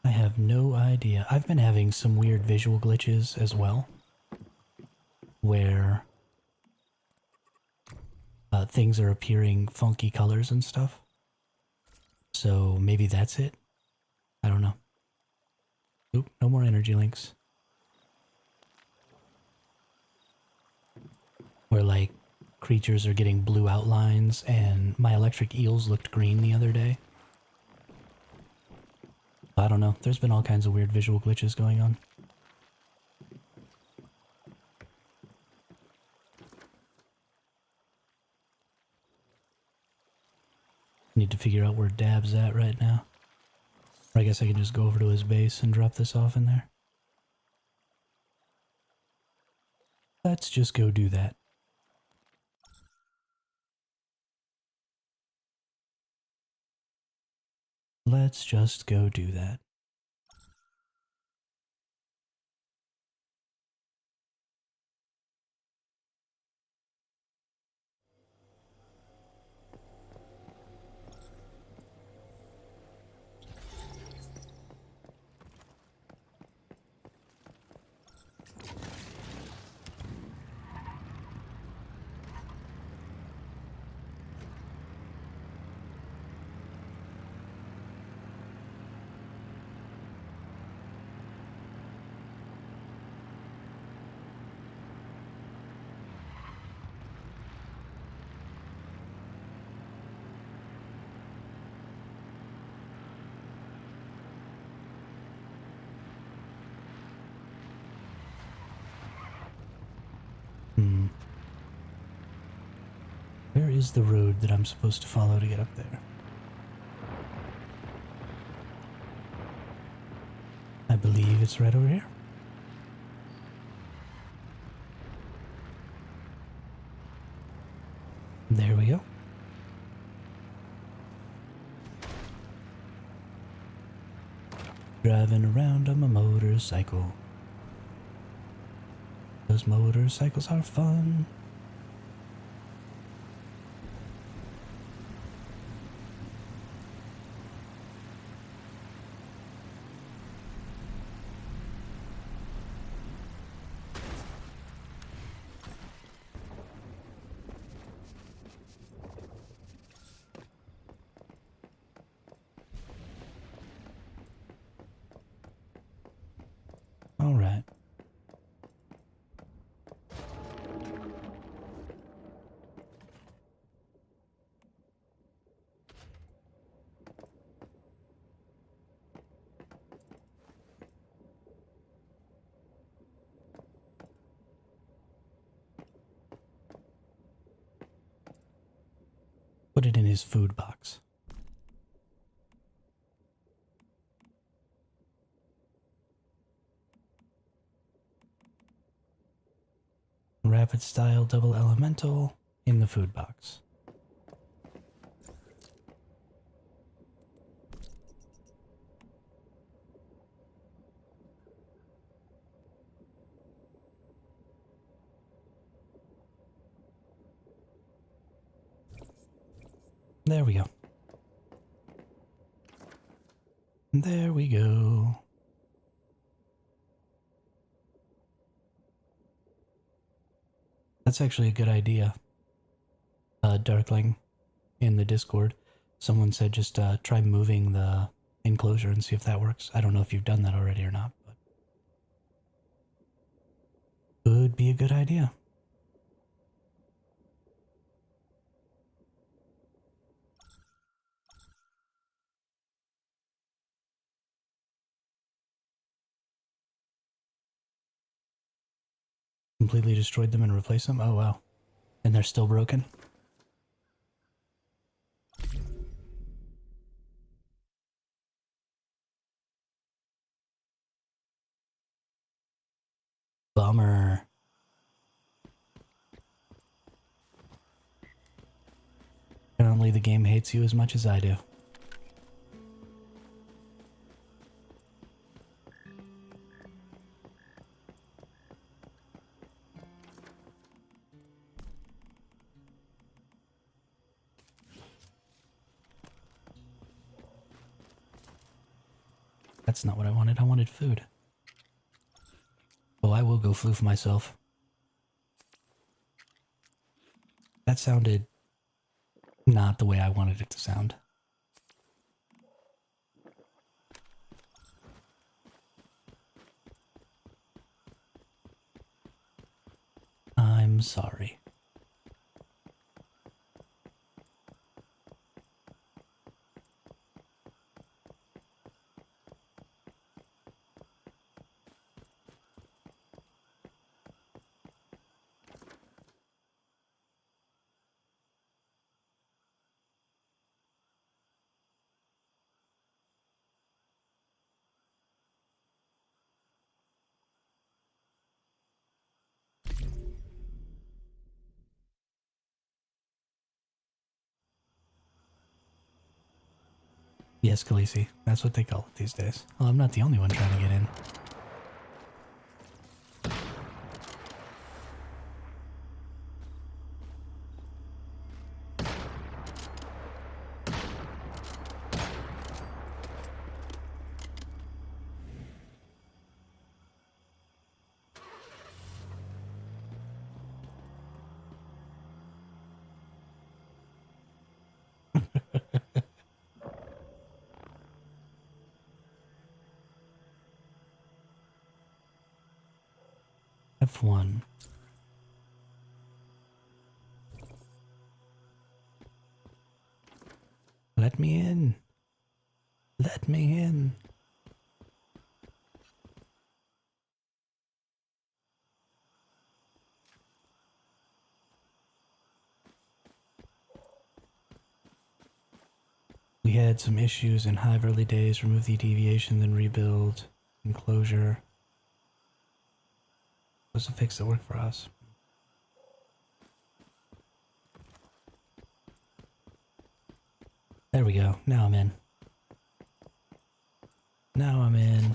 I have no idea. I've been having some weird visual glitches as well, where things are appearing funky colors and stuff. So maybe that's it? I don't know. Oop, no more energy links. Where like creatures are getting blue outlines and my electric eels looked green the other day. I don't know. There's been all kinds of weird visual glitches going on. Need to figure out where Dab's at right now. Or I guess I can just go over to his base and drop this off in there. Let's just go do that. Let's just go do that. Where is the road that I'm supposed to follow to get up there? I believe it's right over here. There we go. Driving around on my motorcycle. Those motorcycles are fun. All right. Put it in his food box. Rapid style double elemental in the food box. There we go. There we go. That's actually a good idea. Darkling in the Discord, someone said just try moving the enclosure and see if that works. I don't know if you've done that already or not, but could be a good idea. Completely destroyed them and replaced them? Oh wow. And they're still broken? Bummer. Apparently the game hates you as much as I do. That's not what I wanted. I wanted food. Oh, I will go floof myself. That sounded not the way I wanted it to sound. I'm sorry. Yes, Khaleesi. That's what they call it these days. Well, I'm not the only one trying to get in. F1. Let me in. Let me in. We had some issues in Hive early days. Remove the deviation, then rebuild enclosure. Was a fix that worked for us. There we go. Now I'm in. Now I'm in.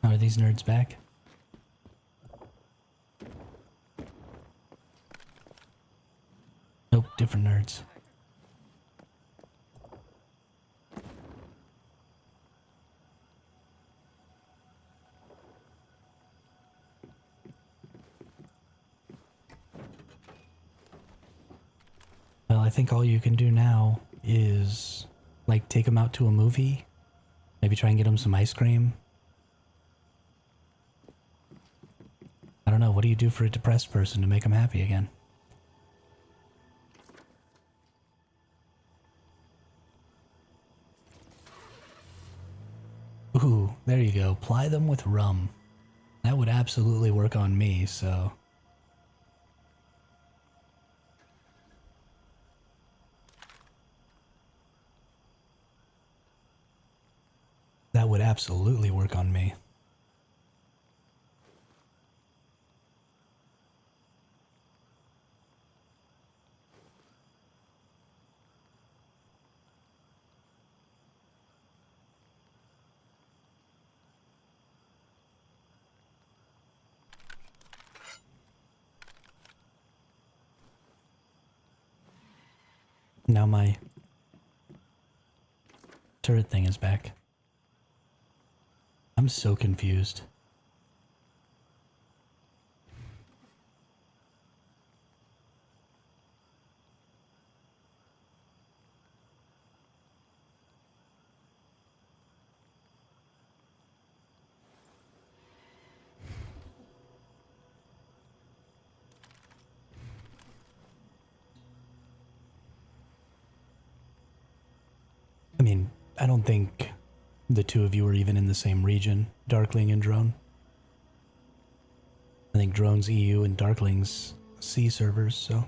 Are these nerds back? Nope, different nerds. Well, I think all you can do now is, like, take them out to a movie. Maybe try and get them some ice cream. I don't know, what do you do for a depressed person to make them happy again? Ooh, there you go. Ply them with rum. That would absolutely work on me, so... That would absolutely work on me. Now my turret thing is back. I'm so confused. I mean, I don't think the two of you are even in the same region, Darkling and Drone. I think Drone's EU and Darkling's C servers, so...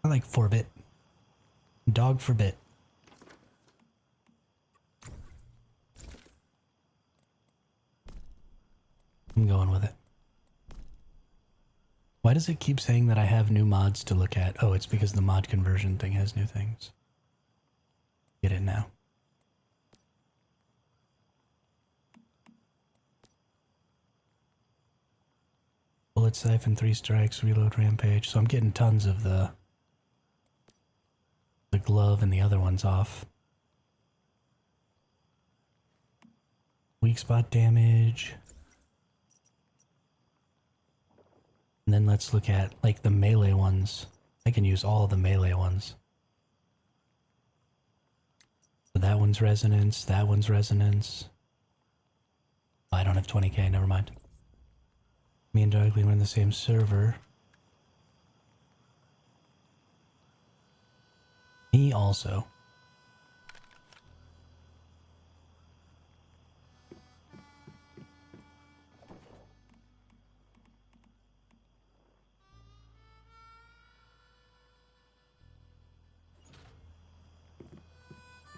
I like 4-bit. Dog for bit. I'm going with it. Why does it keep saying that I have new mods to look at? Oh, it's because the mod conversion thing has new things. Get it now. Bullet Siphon, 3 strikes, reload rampage. So I'm getting tons of the glove and the other ones off. Weak spot damage. And then let's look at, like, the melee ones. I can use all of the melee ones. So that one's resonance, that one's resonance. Oh, I don't have 20k, never mind. Me and Darkly were in the same server. Me also.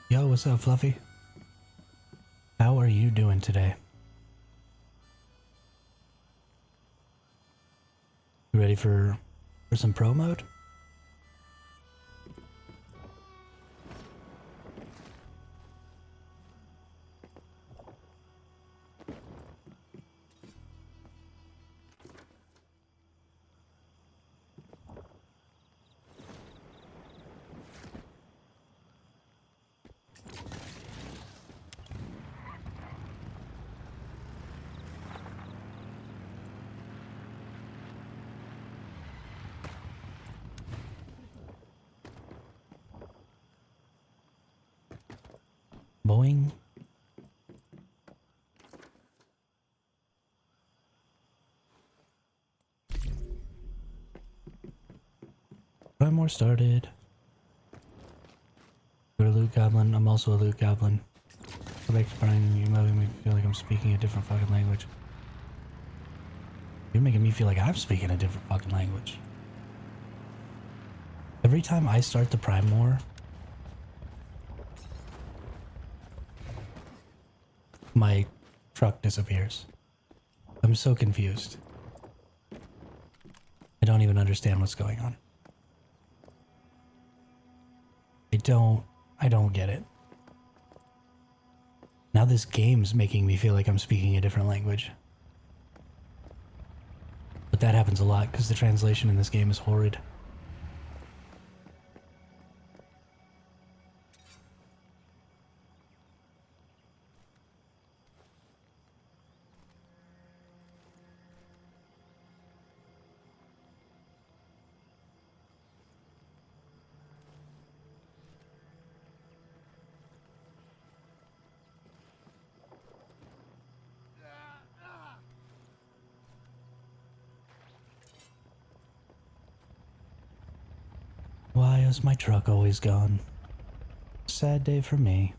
Yo, what's up, Fluffy? How are you doing today? You ready for some pro mode? Boing. Primore started. You're a loot goblin. I'm also a loot goblin. Go back to Brian. You're making me feel like I'm speaking a different fucking language. You're making me feel like I'm speaking a different fucking language. Every time I start the Primore, my truck disappears. I'm so confused. I don't even understand what's going on. I don't get it. Now this game's making me feel like I'm speaking a different language. But that happens a lot because the translation in this game is horrid. Why is my truck always gone? Sad day for me.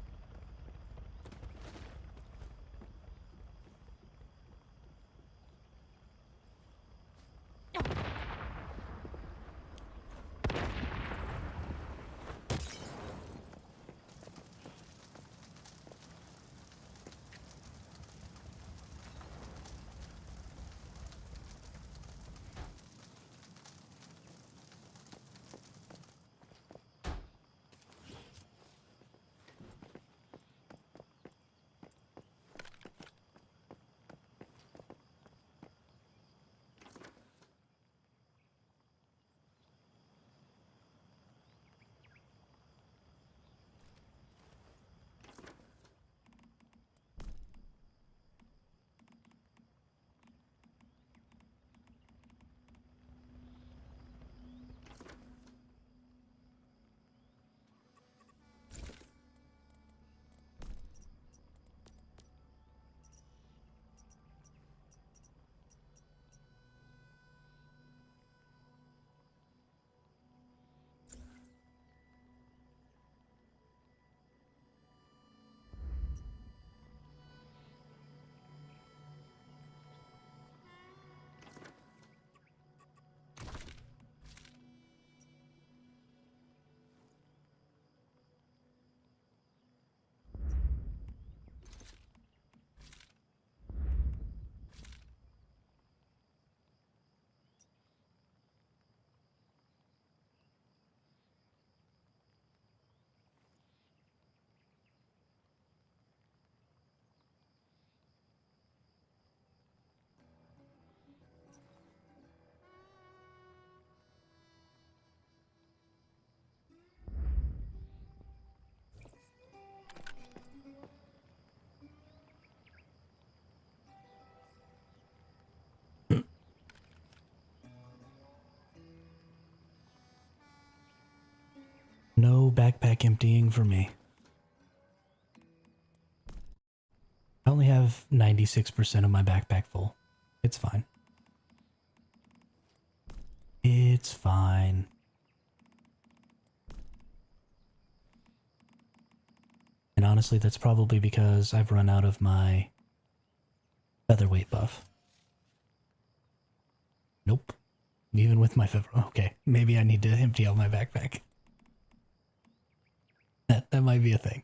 No backpack emptying for me. I only have 96% of my backpack full. It's fine. It's fine. And honestly, that's probably because I've run out of my featherweight buff. Nope. Even with my feather... Okay, maybe I need to empty out my backpack. That might be a thing.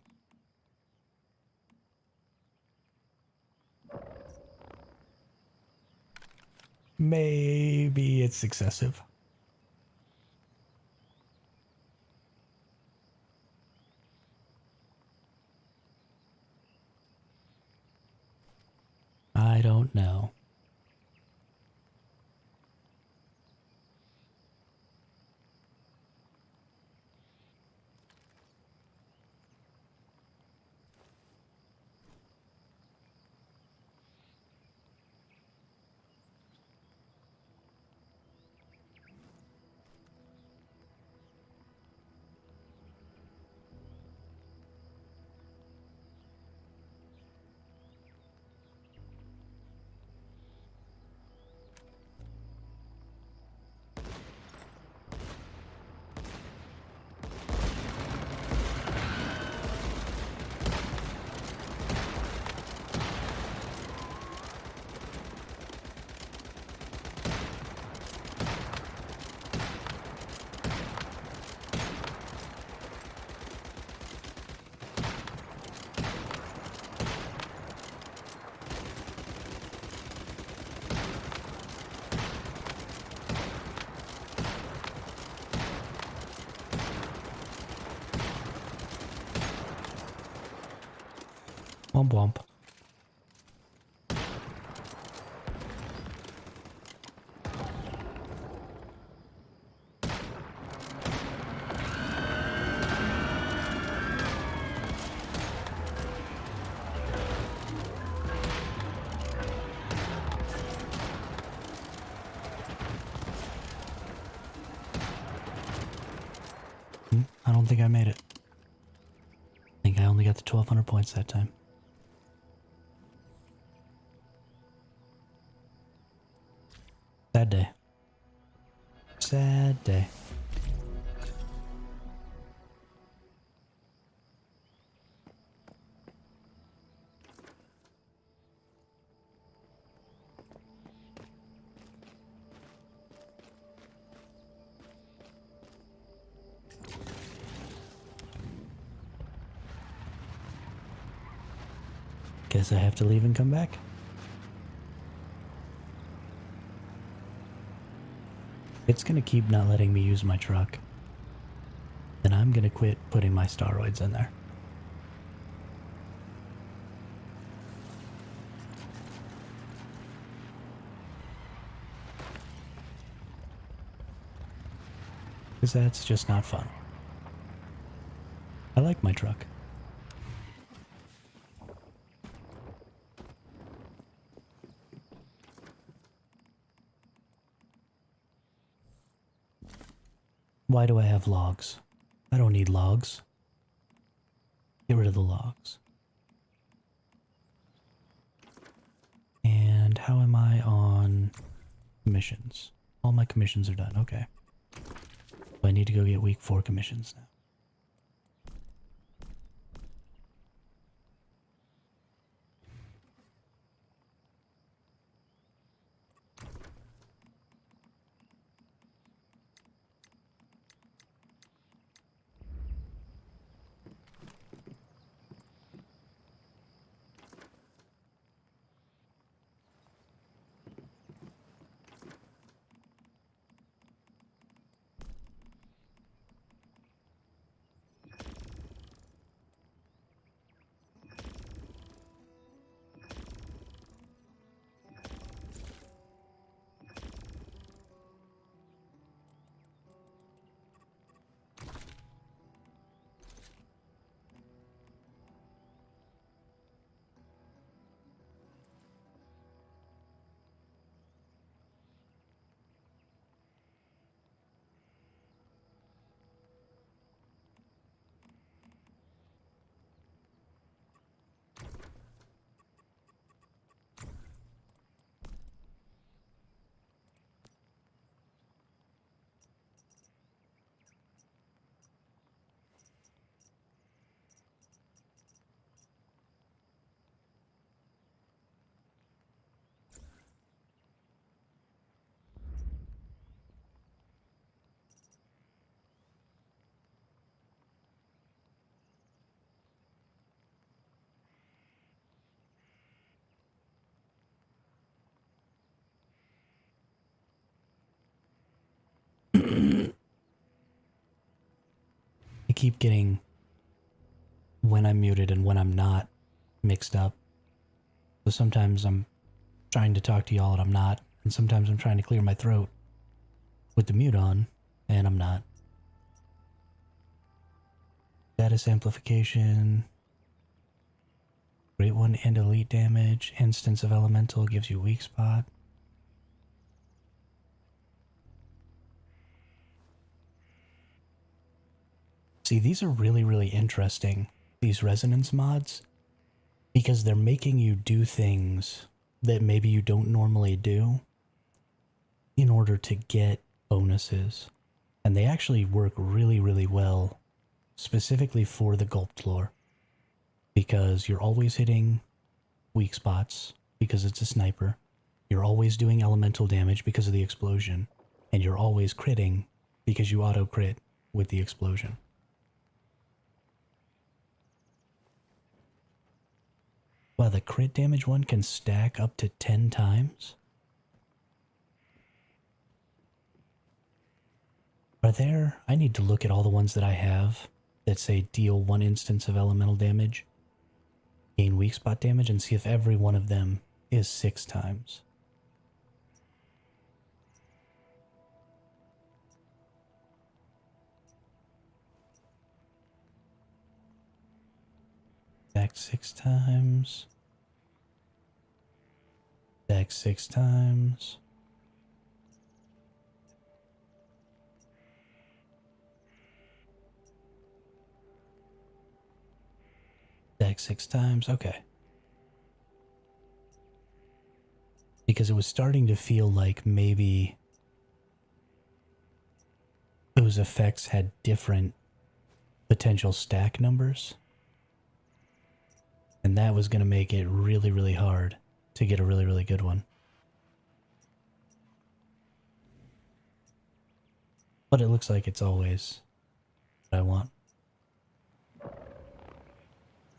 Maybe it's excessive. I don't know. Womp womp. I don't think I made it. I think I only got the 1,200 points that time. Sad day. Sad day. Guess I have to leave and come back. It's gonna keep not letting me use my truck. Then I'm gonna quit putting my steroids in there. Because that's just not fun. I like my truck. Why do I have logs? I don't need logs. Get rid of the logs. And how am I on commissions? All my commissions are done. Okay. So I need to go get week 4 commissions now. I keep getting when I'm muted and when I'm not mixed up. So sometimes I'm trying to talk to y'all and I'm not. And sometimes I'm trying to clear my throat with the mute on and I'm not. Status amplification. Great one and elite damage. Instance of elemental gives you weak spot. See, these are really, really interesting, these resonance mods, because they're making you do things that maybe you don't normally do in order to get bonuses. And they actually work really, really well, specifically for the Gulped lore, because you're always hitting weak spots because it's a sniper, you're always doing elemental damage because of the explosion, and you're always critting because you auto-crit with the explosion. Wow, the crit damage one can stack up to 10 times? Are there... I need to look at all the ones that I have that say deal 1 instance of elemental damage. gain weak spot damage and see if every one of them is 6 times. Back 6 times. Back 6 times. Back 6 times. Okay. Because it was starting to feel like maybe those effects had different potential stack numbers. And that was going to make it really, really hard to get a really, really good one. But it looks like it's always what I want.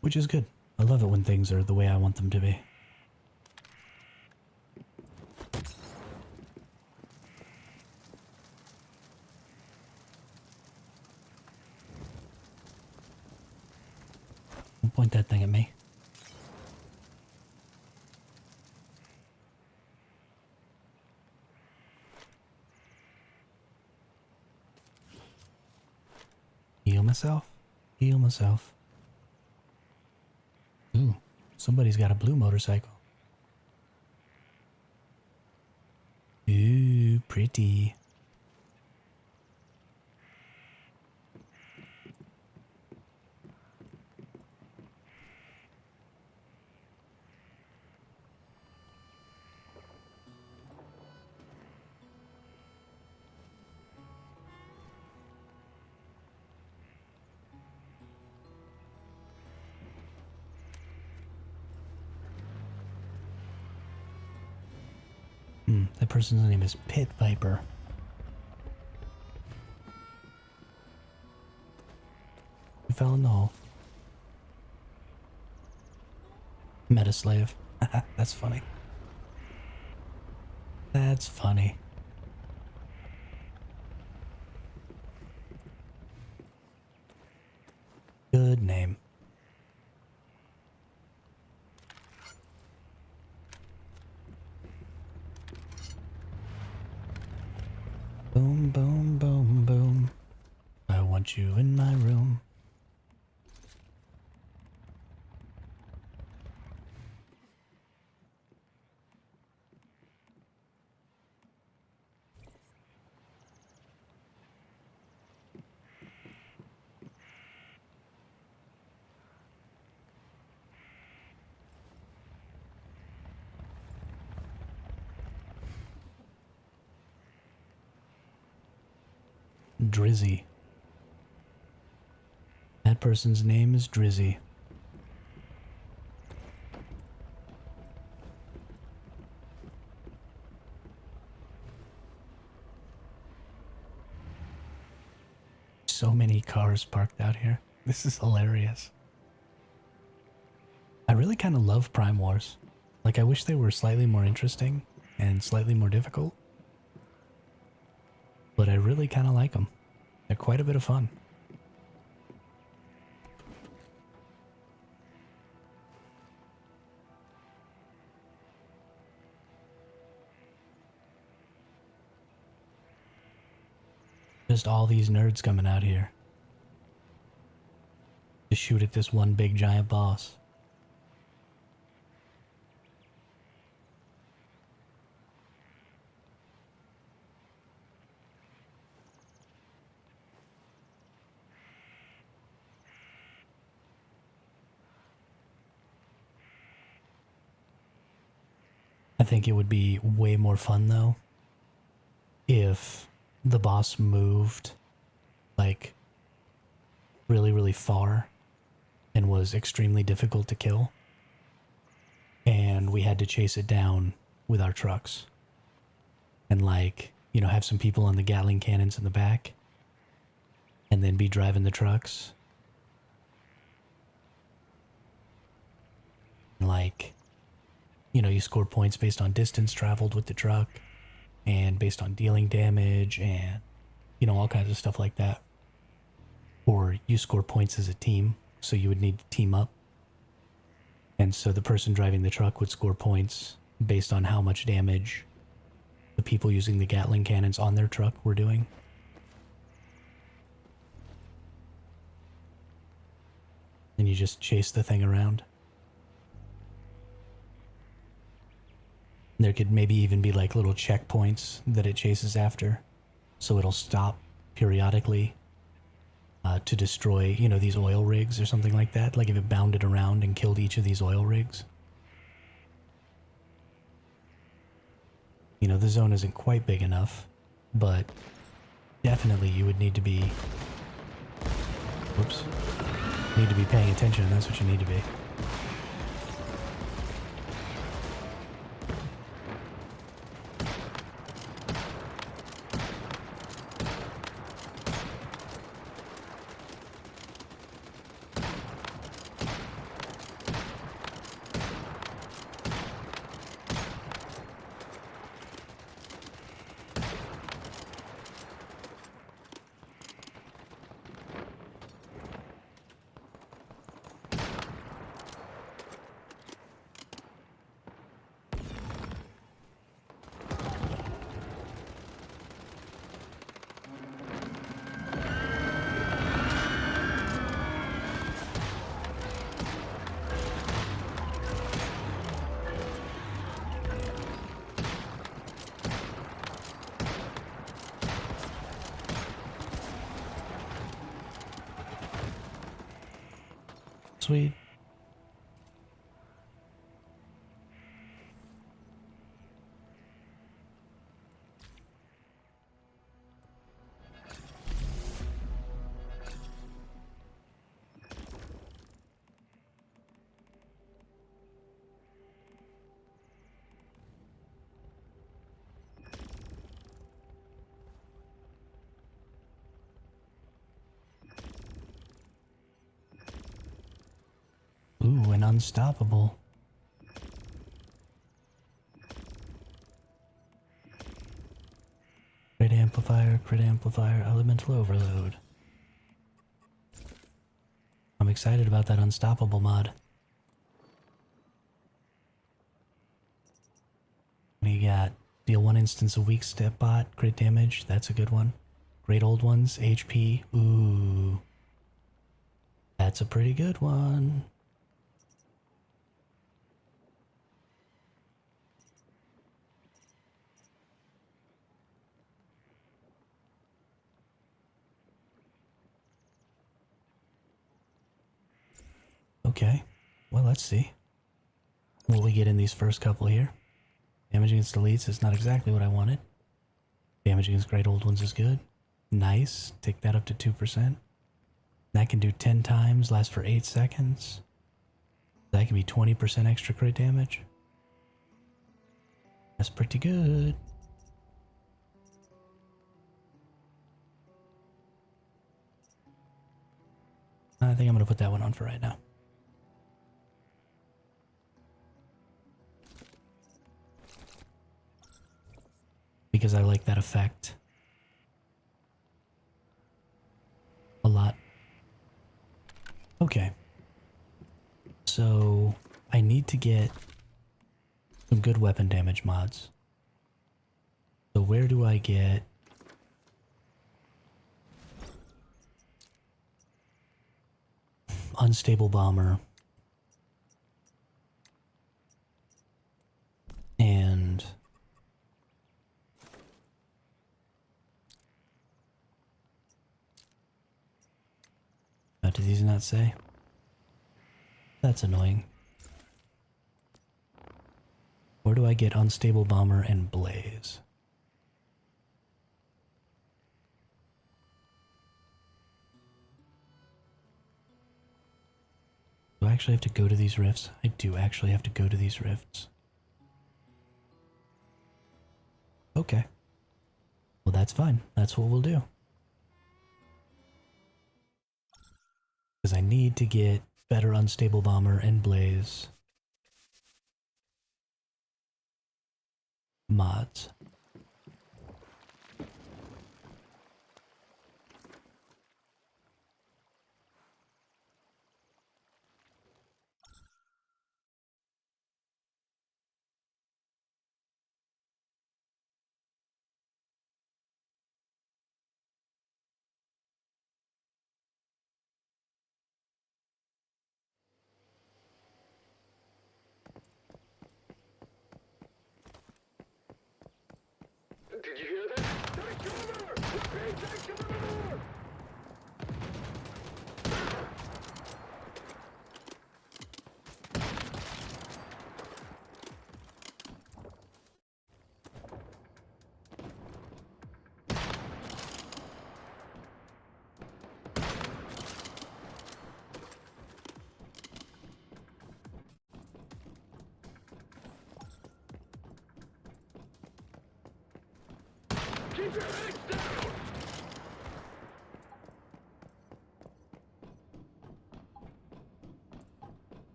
Which is good. I love it when things are the way I want them to be. Don't point that thing at me. Heal myself. Heal myself. Ooh, somebody's got a blue motorcycle. Ooh, pretty. That person's name is Pit Viper. We fell in the hole. Meta slave. That's funny. That's funny. Good name. Boom, boom, boom, boom. I want you in my room. Drizzy. That person's name is Drizzy. So many cars parked out here. This is hilarious. I really kind of love Prime Wars. Like, I wish they were slightly more interesting and slightly more difficult. But I really kind of like them. They're quite a bit of fun. Just all these nerds coming out here to shoot at this one big giant boss. I think it would be way more fun though if the boss moved like really, really far and was extremely difficult to kill, and we had to chase it down with our trucks and, like, you know, have some people on the Gatling cannons in the back and then be driving the trucks. Like, you know, you score points based on distance traveled with the truck and based on dealing damage and, you know, all kinds of stuff like that. Or you score points as a team, so you would need to team up. And so the person driving the truck would score points based on how much damage the people using the Gatling cannons on their truck were doing. And you just chase the thing around. There could maybe even be like little checkpoints that it chases after. So it'll stop periodically to destroy, you know, these oil rigs or something like that. Like if it bounded around and killed each of these oil rigs. You know, the zone isn't quite big enough, but definitely you would need to be... Whoops. Need to be paying attention, that's what you need to be. Sweet. Ooh, an unstoppable. Crit amplifier, elemental overload. I'm excited about that unstoppable mod. What do you got? Deal 1 instance a weak step bot, crit damage, that's a good one. Great old ones, HP, ooh. That's a pretty good one. Okay, well let's see what we get in these first couple here. Damage against elites is not exactly what I wanted. Damage against great old ones is good. Nice, take that up to 2%. That can do 10 times, lasts for 8 seconds. That can be 20% extra crit damage. That's pretty good. I think I'm gonna put that one on for right now. Because I like that effect a lot. Okay. So I need to get some good weapon damage mods. So where do I get unstable bomber and do these not say? That's annoying. Where do I get unstable bomber and blaze? Do I actually have to go to these rifts? I do actually have to go to these rifts. Okay. Well, that's fine. That's what we'll do. Because I need to get better unstable bomber and blaze mods.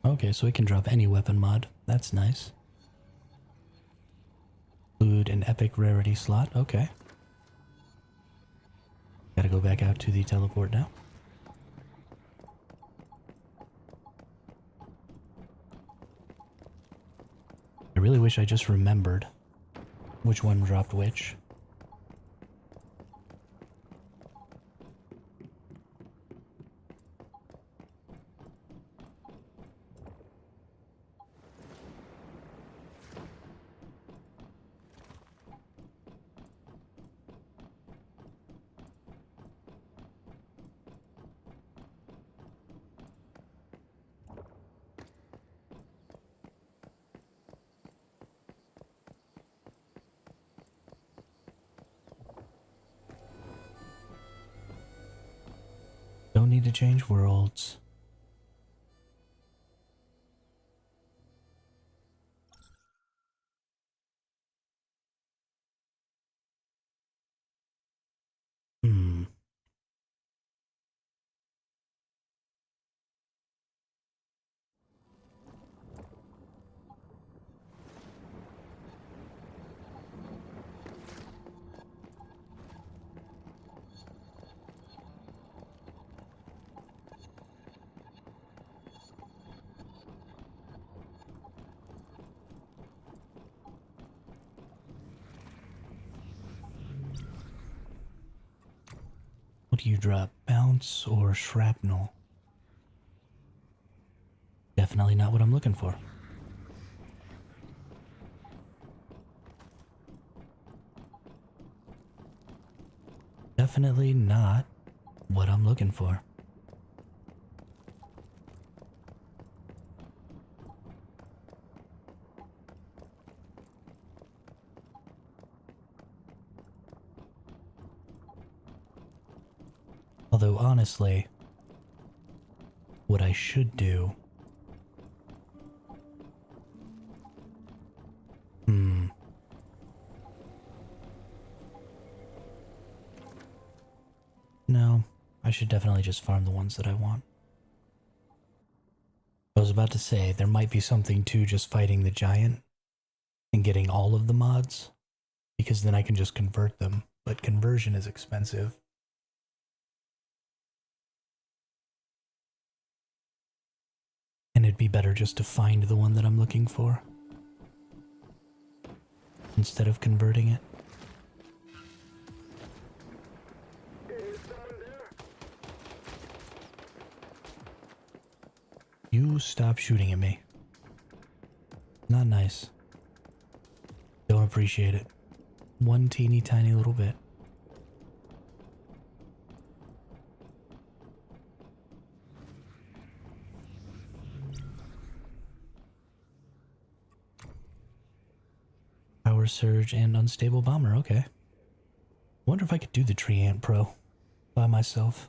Okay, so we can drop any weapon mod. That's nice. Include an epic rarity slot. Okay. Gotta go back out to the teleport now. I really wish I just remembered which one dropped which. Don't need to change worlds. Hmm. What do you drop? Bounce or shrapnel? Definitely not what I'm looking for. Definitely not what I'm looking for. Although honestly, what I should do... No, I should definitely just farm the ones that I want. I was about to say, there might be something to just fighting the giant and getting all of the mods, because then I can just convert them, but conversion is expensive. And it'd be better just to find the one that I'm looking for, instead of converting it. You stop shooting at me. Not nice. Don't appreciate it. One teeny tiny little bit. Power surge and unstable bomber, okay. Wonder if I could do the tree ant pro by myself.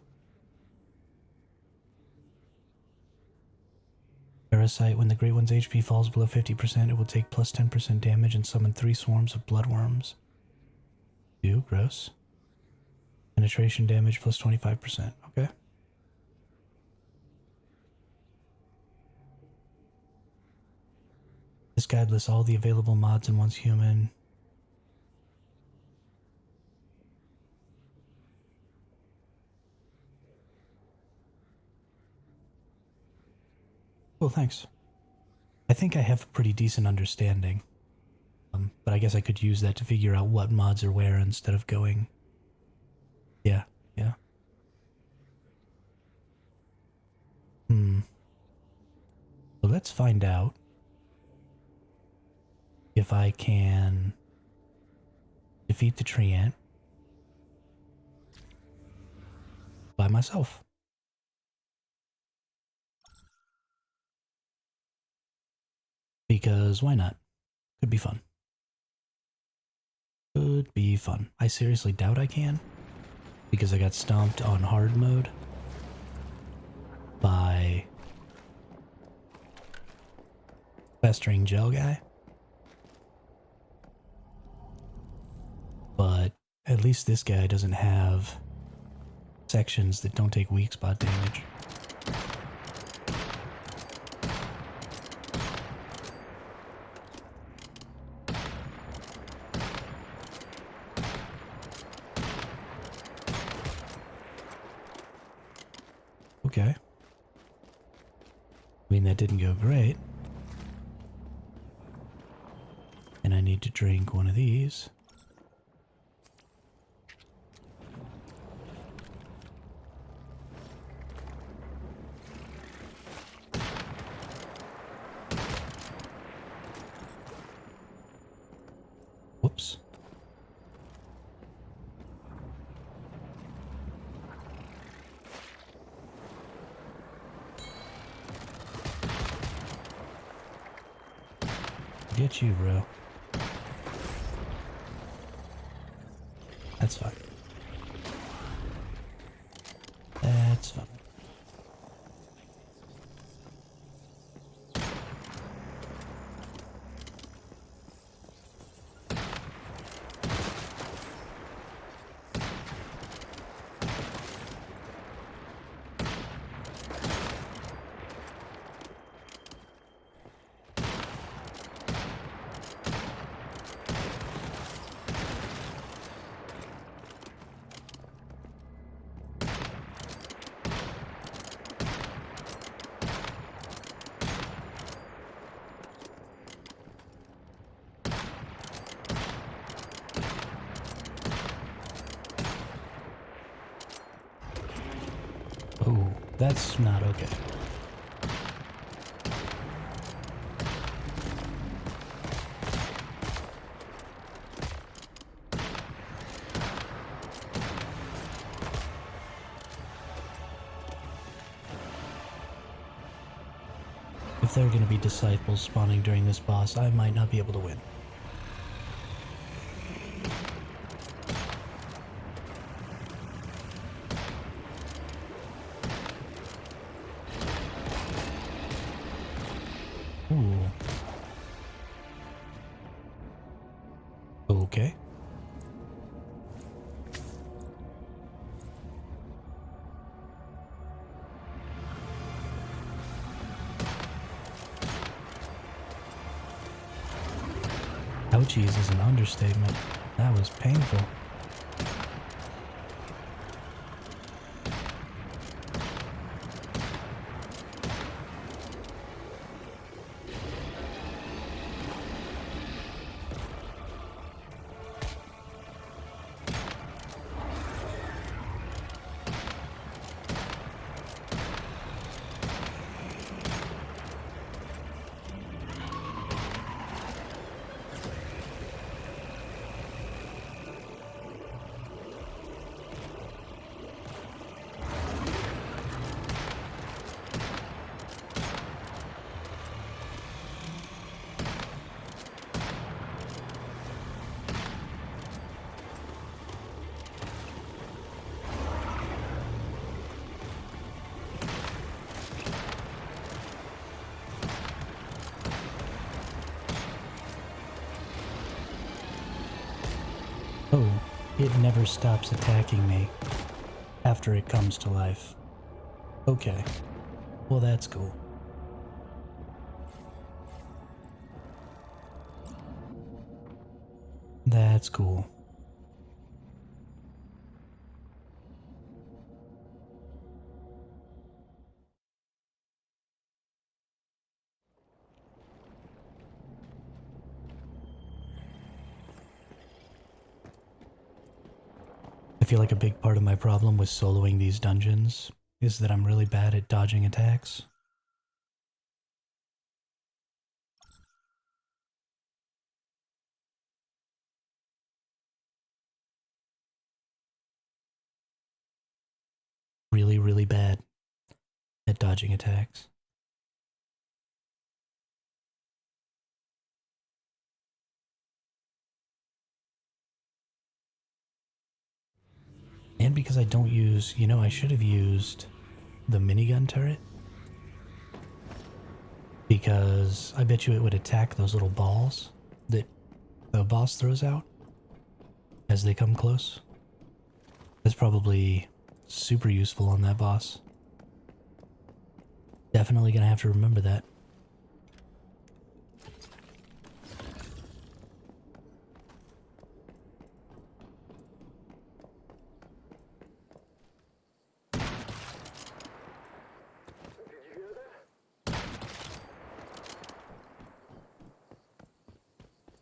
Parasite, when the Great One's HP falls below 50%, it will take plus 10% damage and summon 3 swarms of bloodworms. Ew, gross. Penetration damage plus 25%, okay. This guide lists all the available mods in one's human. Cool, thanks. I think I have a pretty decent understanding. But I guess I could use that to figure out what mods are where instead of going... Yeah, yeah. So let's find out if I can defeat the tree ant by myself. Because why not? Could be fun. Could be fun. I seriously doubt I can. Because I got stomped on hard mode by Festering Gel Guy. But at least this guy doesn't have sections that don't take weak spot damage. Okay. I mean, that didn't go great. And I need to drink one of these. Whoops. Get you, bro. That's fine. That's fine. Oh, that's not okay. If there are going to be disciples spawning during this boss, I might not be able to win. Ooh. Okay. Ouchies is an understatement. That was painful. Oh, it never stops attacking me after it comes to life. Okay. Well, that's cool. That's cool. feel like a big part of my problem with soloing these dungeons is that I'm really bad at dodging attacks. Really, really bad at dodging attacks. And because I don't use, you know, I should have used the minigun turret. Because I bet you it would attack those little balls that the boss throws out as they come close. That's probably super useful on that boss. Definitely gonna have to remember that.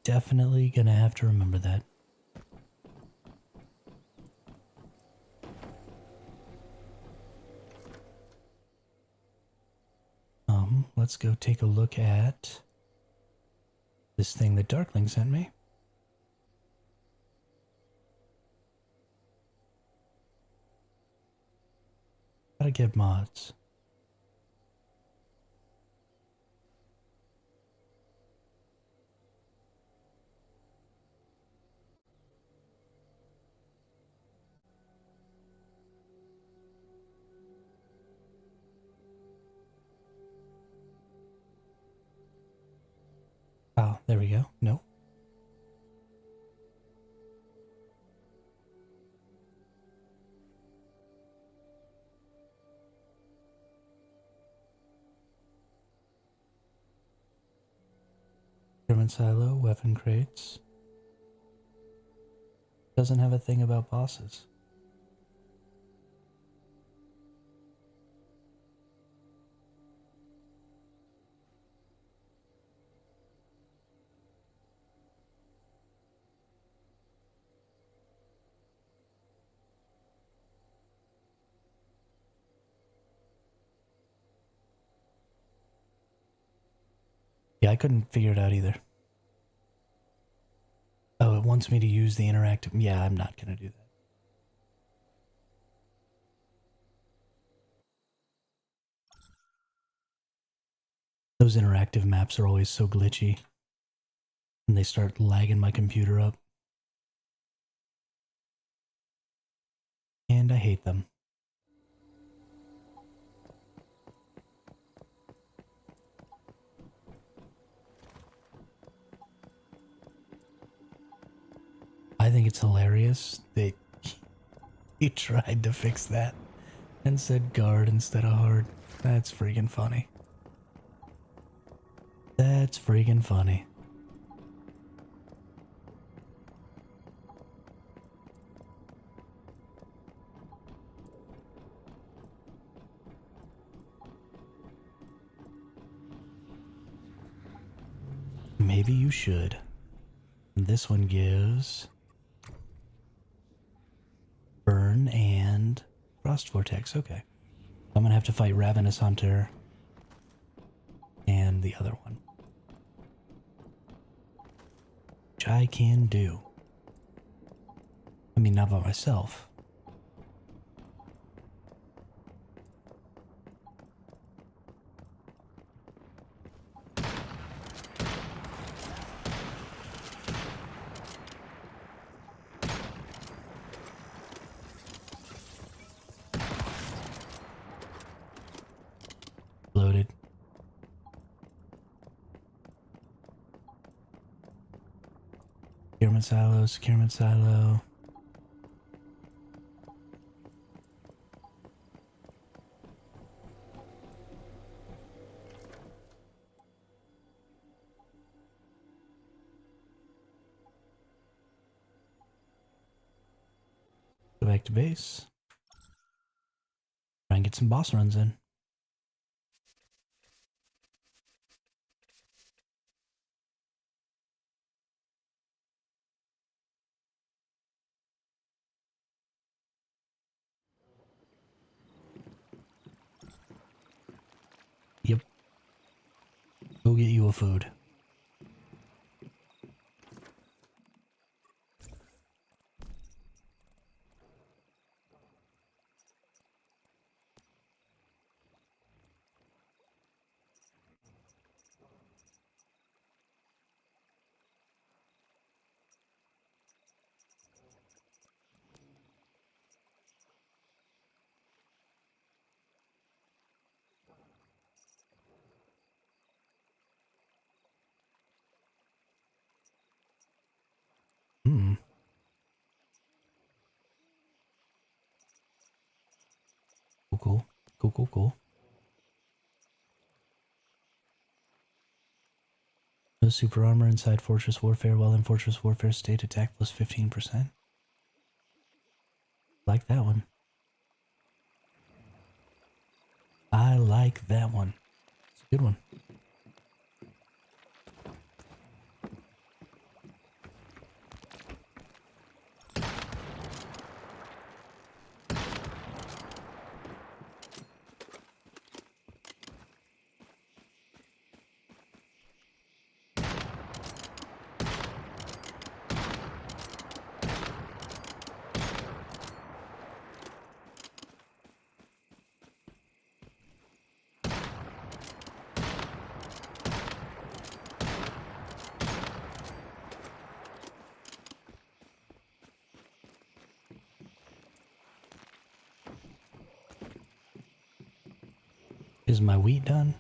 Definitely gonna have to remember that. Let's go take a look at this thing that Darkling sent me. Gotta get mods. Oh, there we go. No. German silo, weapon crates. Doesn't have a thing about bosses. Yeah, I couldn't figure it out either. Oh, it wants me to use the interactive. Yeah, I'm not gonna do that. Those interactive maps are always so glitchy. And they start lagging my computer up. And I hate them. I think it's hilarious that he tried to fix that and said guard instead of hard. That's freaking funny. That's freaking funny. Maybe you should. This one gives burn and frost vortex. Okay. I'm gonna have to fight Ravenous Hunter and the other one, which I can do. I mean, not by myself. Loaded. Securement silo, securement silo. Go back to base. Try and get some boss runs in. Go get you a food. Hmm. Cool, cool. Cool, cool, cool. No super armor inside Fortress Warfare, while in Fortress Warfare state attack plus 15%. Like that one. I like that one. It's a good one. Is my wheat done?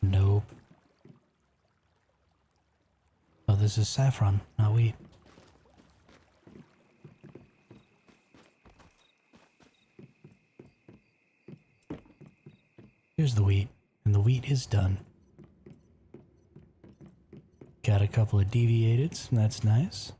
Nope. Oh, this is saffron, not wheat. Here's the wheat, and the wheat is done. Got a couple of deviateds, that's nice.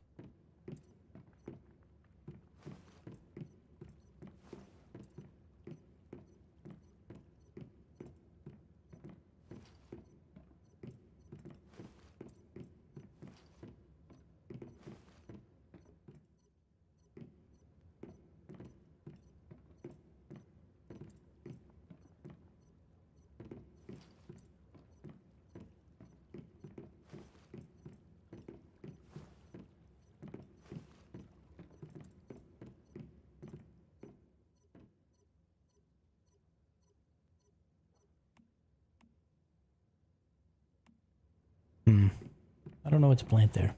I don't know what to plant there.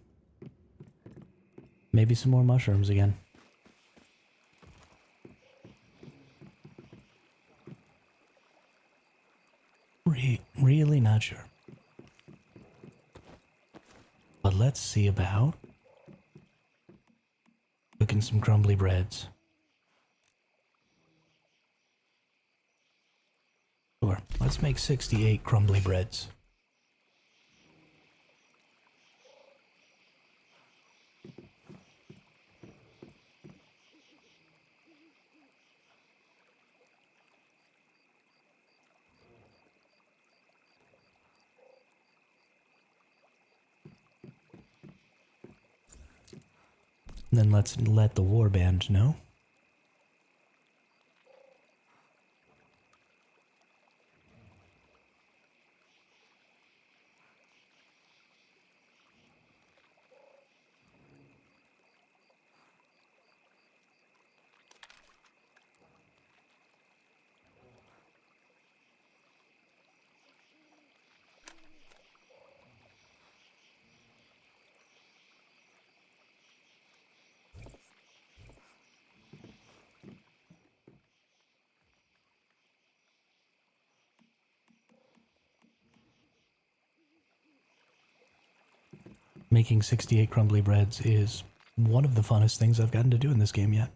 Maybe some more mushrooms again. Really not sure. But let's see about cooking some crumbly breads. Sure, let's make 68 crumbly breads. Then let's let the warband know. Making 68 crumbly breads is one of the funnest things I've gotten to do in this game yet.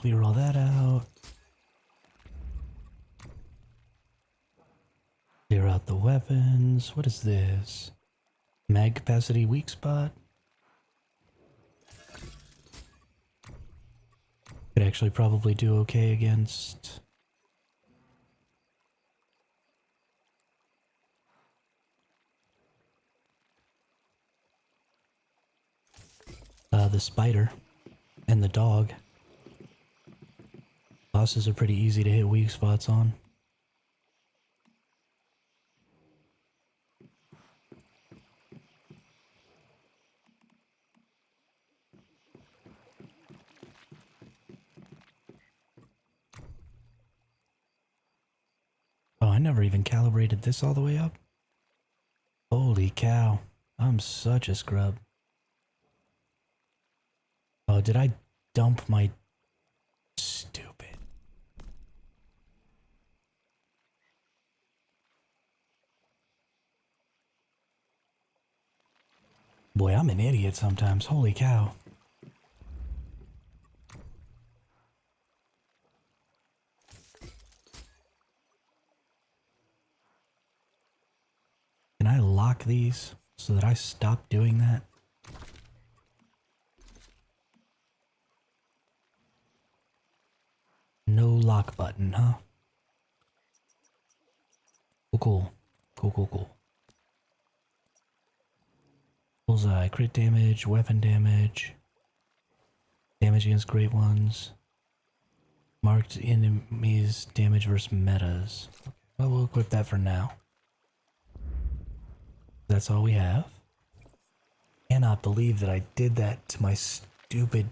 clear all that out. Clear out the weapons. What is this? Mag capacity weak spot. Could actually probably do okay against... the spider and the dog. Bosses are pretty easy to hit weak spots on. Oh, I never even calibrated this all the way up. Holy cow. I'm such a scrub. Oh, did I dump my... Stupid. Boy, I'm an idiot sometimes. Holy cow. Can I lock these so that I stop doing that? No lock button, huh? Cool. Cool. Bullseye, crit damage, weapon damage, damage against great ones, marked enemies, damage versus metas. Well, we'll equip that for now. That's all we have. Cannot believe that I did that to my stupid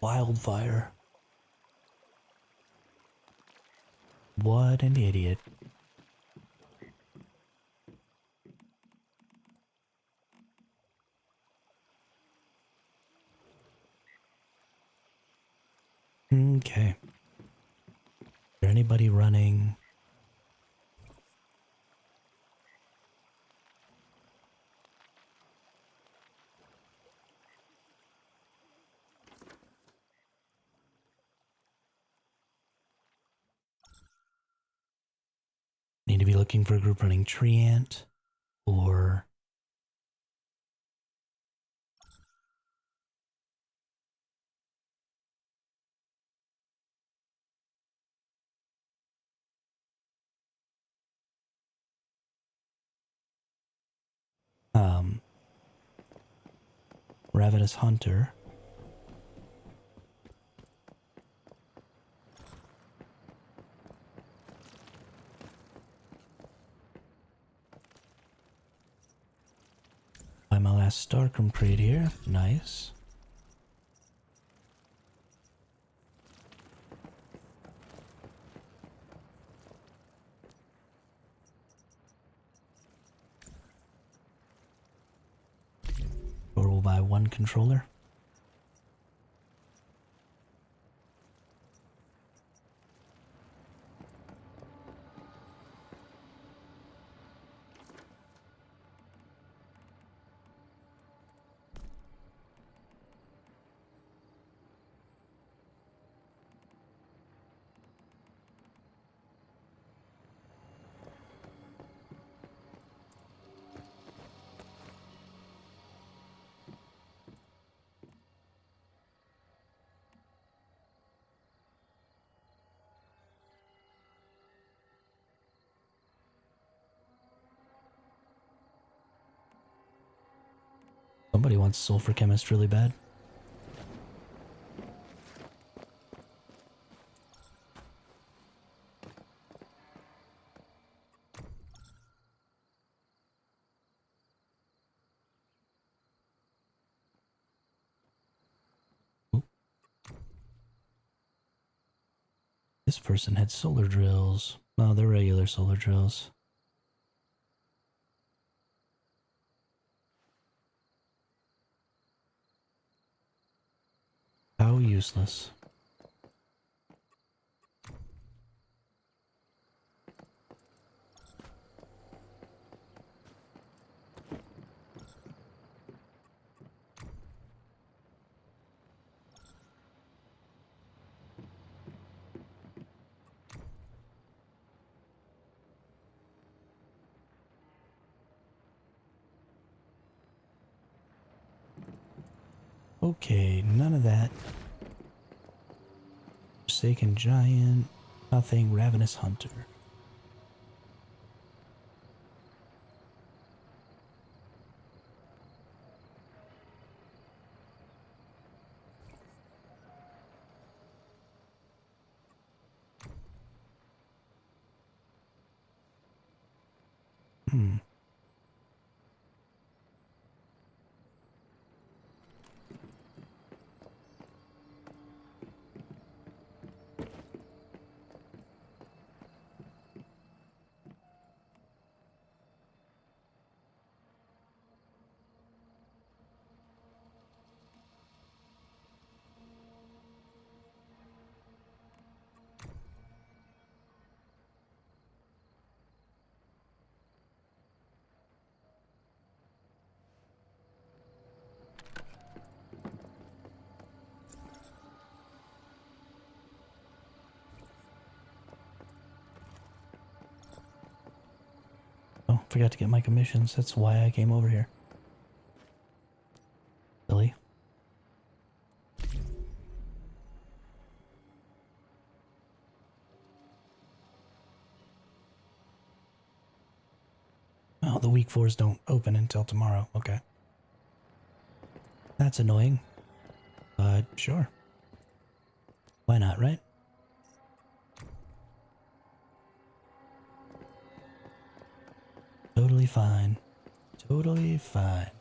wildfire. What an idiot. Okay. Is there anybody running? Need to be looking for a group running tree ant or ravenous hunter. Buy my last Starcom crate here. Nice. Or we'll buy one controller. Somebody wants sulfur chemist really bad. Oop. This person had solar drills. No, they're regular solar drills. How useless. Okay, none of that. Forsaken Giant. Nothing. Ravenous Hunter. Hmm. Oh, forgot to get my commissions. That's why I came over here. Silly. Oh, the week 4s don't open until tomorrow. Okay. That's annoying. But sure. Why not, right? Totally fine. Totally fine.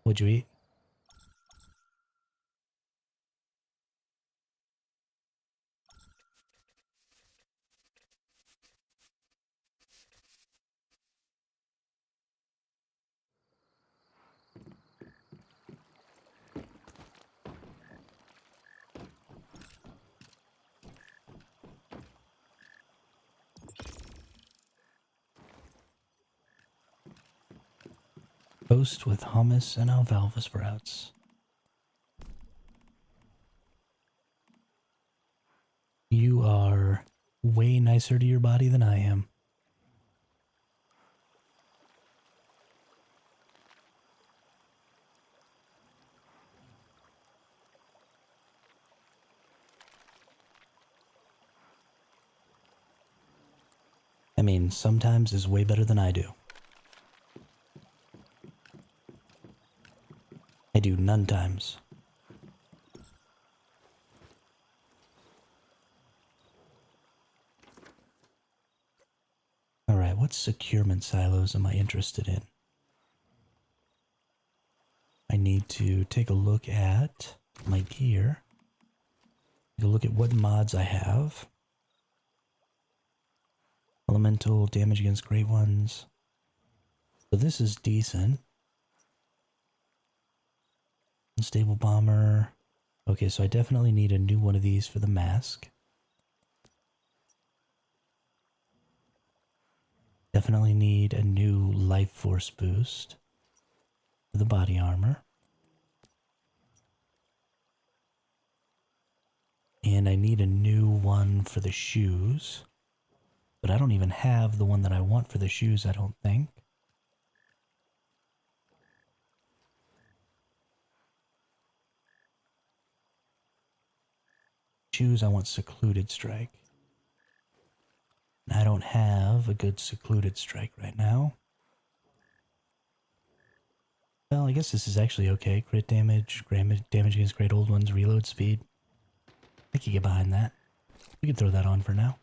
What'd you eat? Toast with hummus and alfalfa sprouts. You are way nicer to your body than I am. I mean, sometimes is way better than I do. I do none times. Alright, what securement silos am I interested in? I need to take a look at my gear. Take a look at what mods I have. Elemental, damage against great ones. So this is decent. Unstable bomber. Okay, so I definitely need a new one of these for the mask. Definitely need a new life force boost for the body armor. And I need a new one for the shoes. But I don't even have the one that I want for the shoes, I don't think. Shoes, I want secluded strike. I don't have a good secluded strike right now. Well, I guess this is actually okay. Crit damage, damage against great old ones, reload speed. I could get behind that. We can throw that on for now.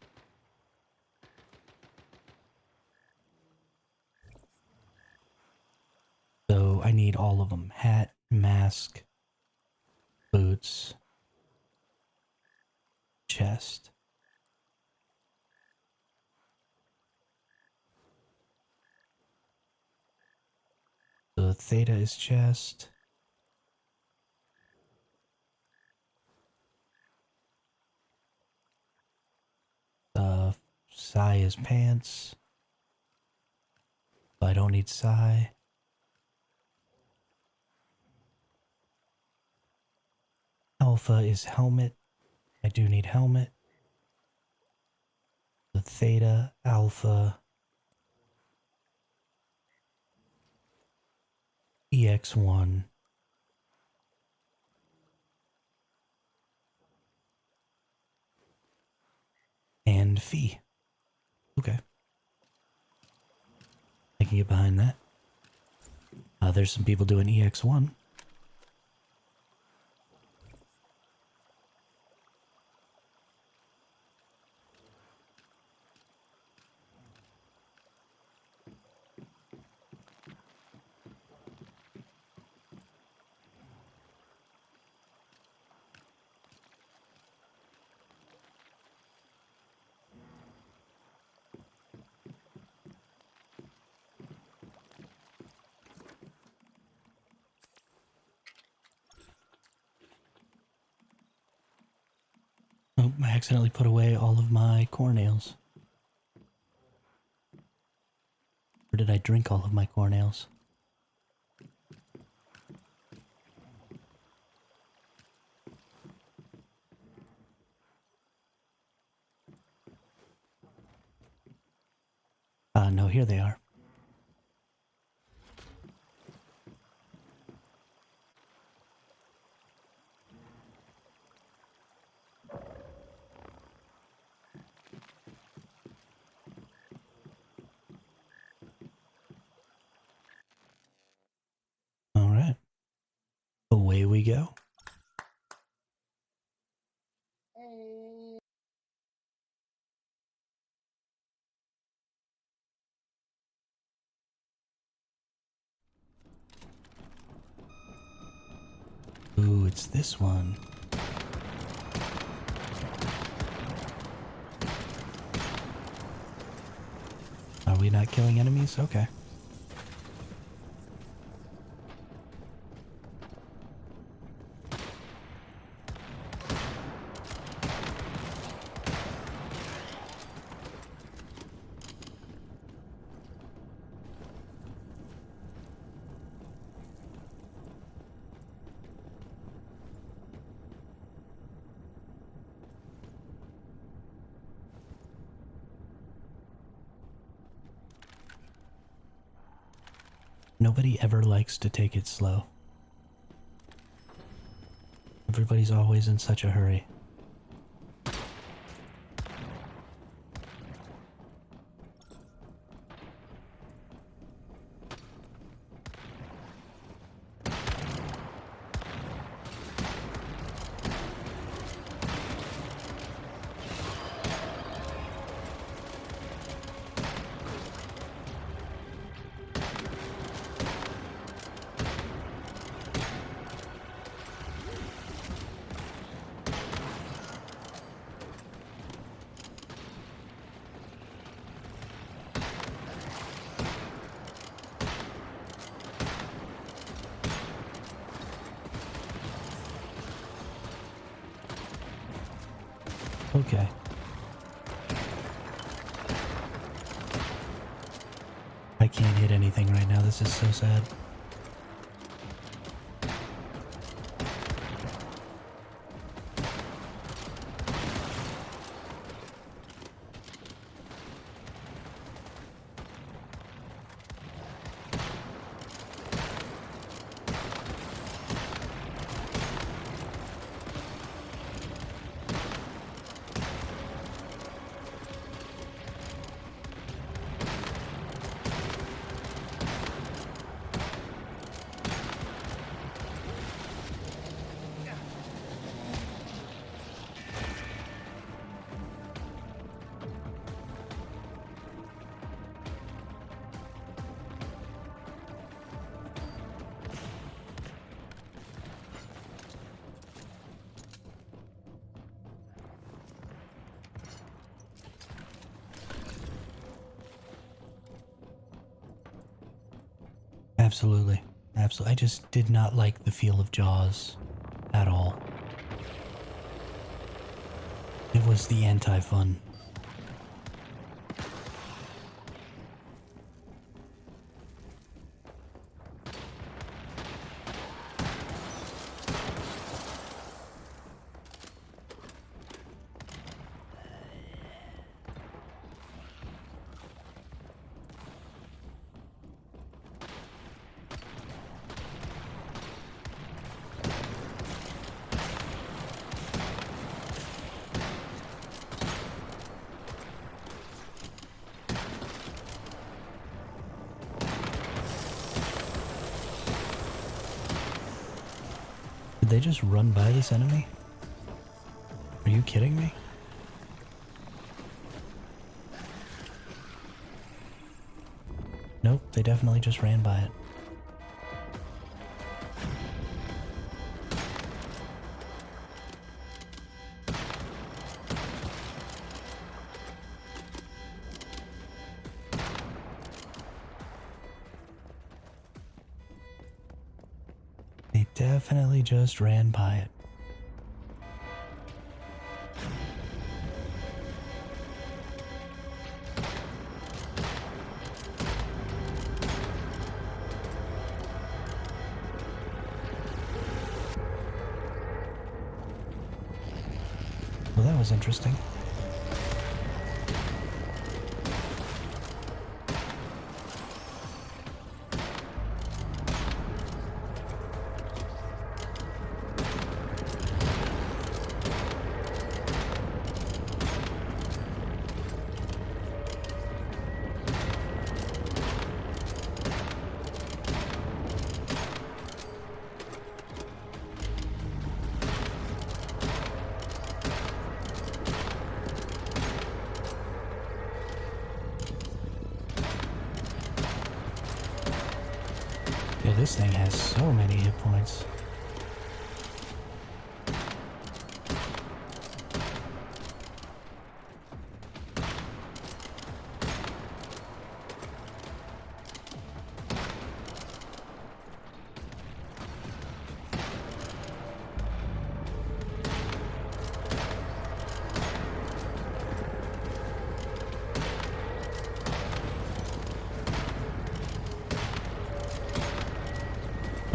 So I need all of them. Hat, mask, boots, chest. So theta is chest. Psi is pants. So I don't need psi. Alpha is helmet. I do need helmet. The theta, alpha, EX1, and phi. Okay. I can get behind that. There's some people doing EX1. Oh, I accidentally put away all of my core nails. Or did I drink all of my core nails? No, here they are. All right. Away we go. Ooh, it's this one. Are we not killing enemies? Okay. Nobody ever likes to take it slow. Everybody's always in such a hurry. Okay. I can't hit anything right now. This is so sad. Absolutely. Absolutely. I just did not like the feel of Jaws at all. It was the anti-fun. they just run by this enemy? Are you kidding me? Nope, they definitely just ran by it. They definitely just ran by it. Well, that was interesting. Yeah, this thing has so many hit points.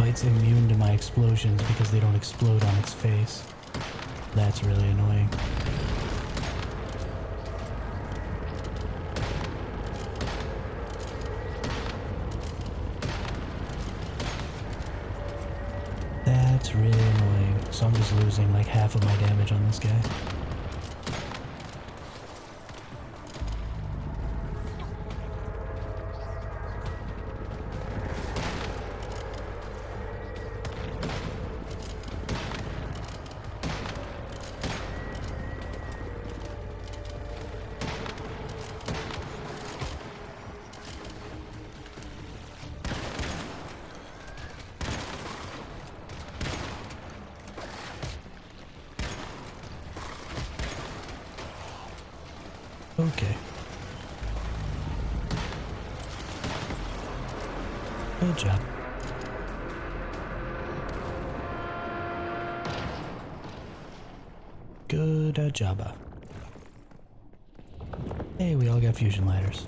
It's immune to my explosions because they don't explode on its face. That's really annoying. That's really annoying. So I'm just losing like half of my damage on this guy. Okay. Good job. Good job. Hey, we all got fusion ladders.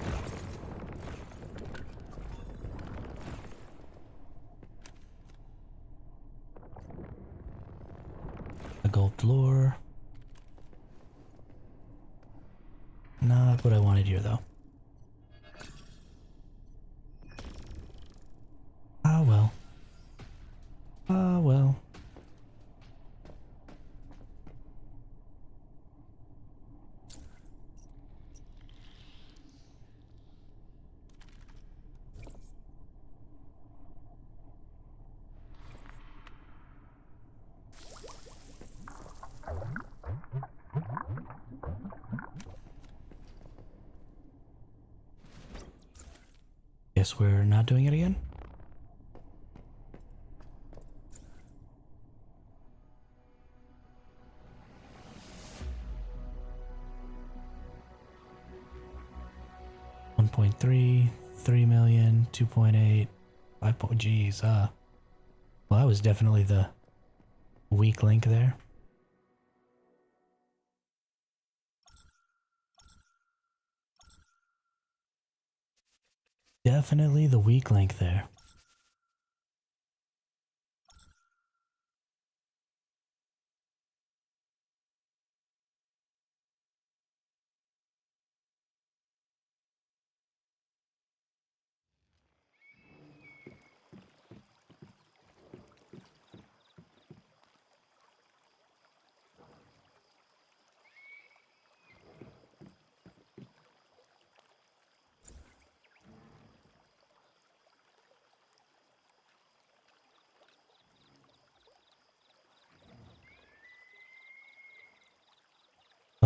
A gold floor. Not what I wanted here, though. Ah, well. Ah, well. Guess we're not doing it again? $1.3, 3 million, 2.8, 5 point. Geez, well, that was definitely the weak link there. Definitely the weak link there.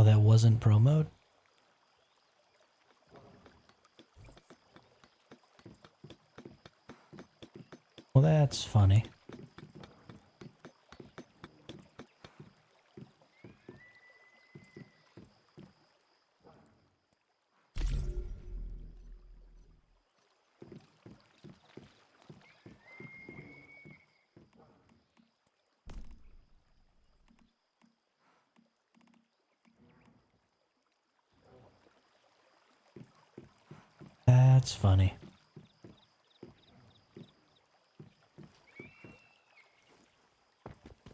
Oh, that wasn't pro mode? Well, that's funny. That's funny.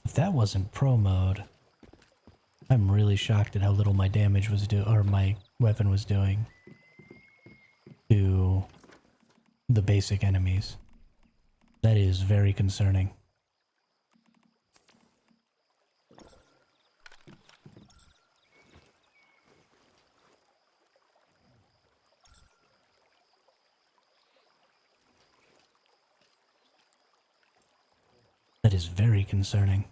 If that wasn't pro mode, I'm really shocked at how little my damage was or my weapon was doing to the basic enemies. That is very concerning. That is very concerning.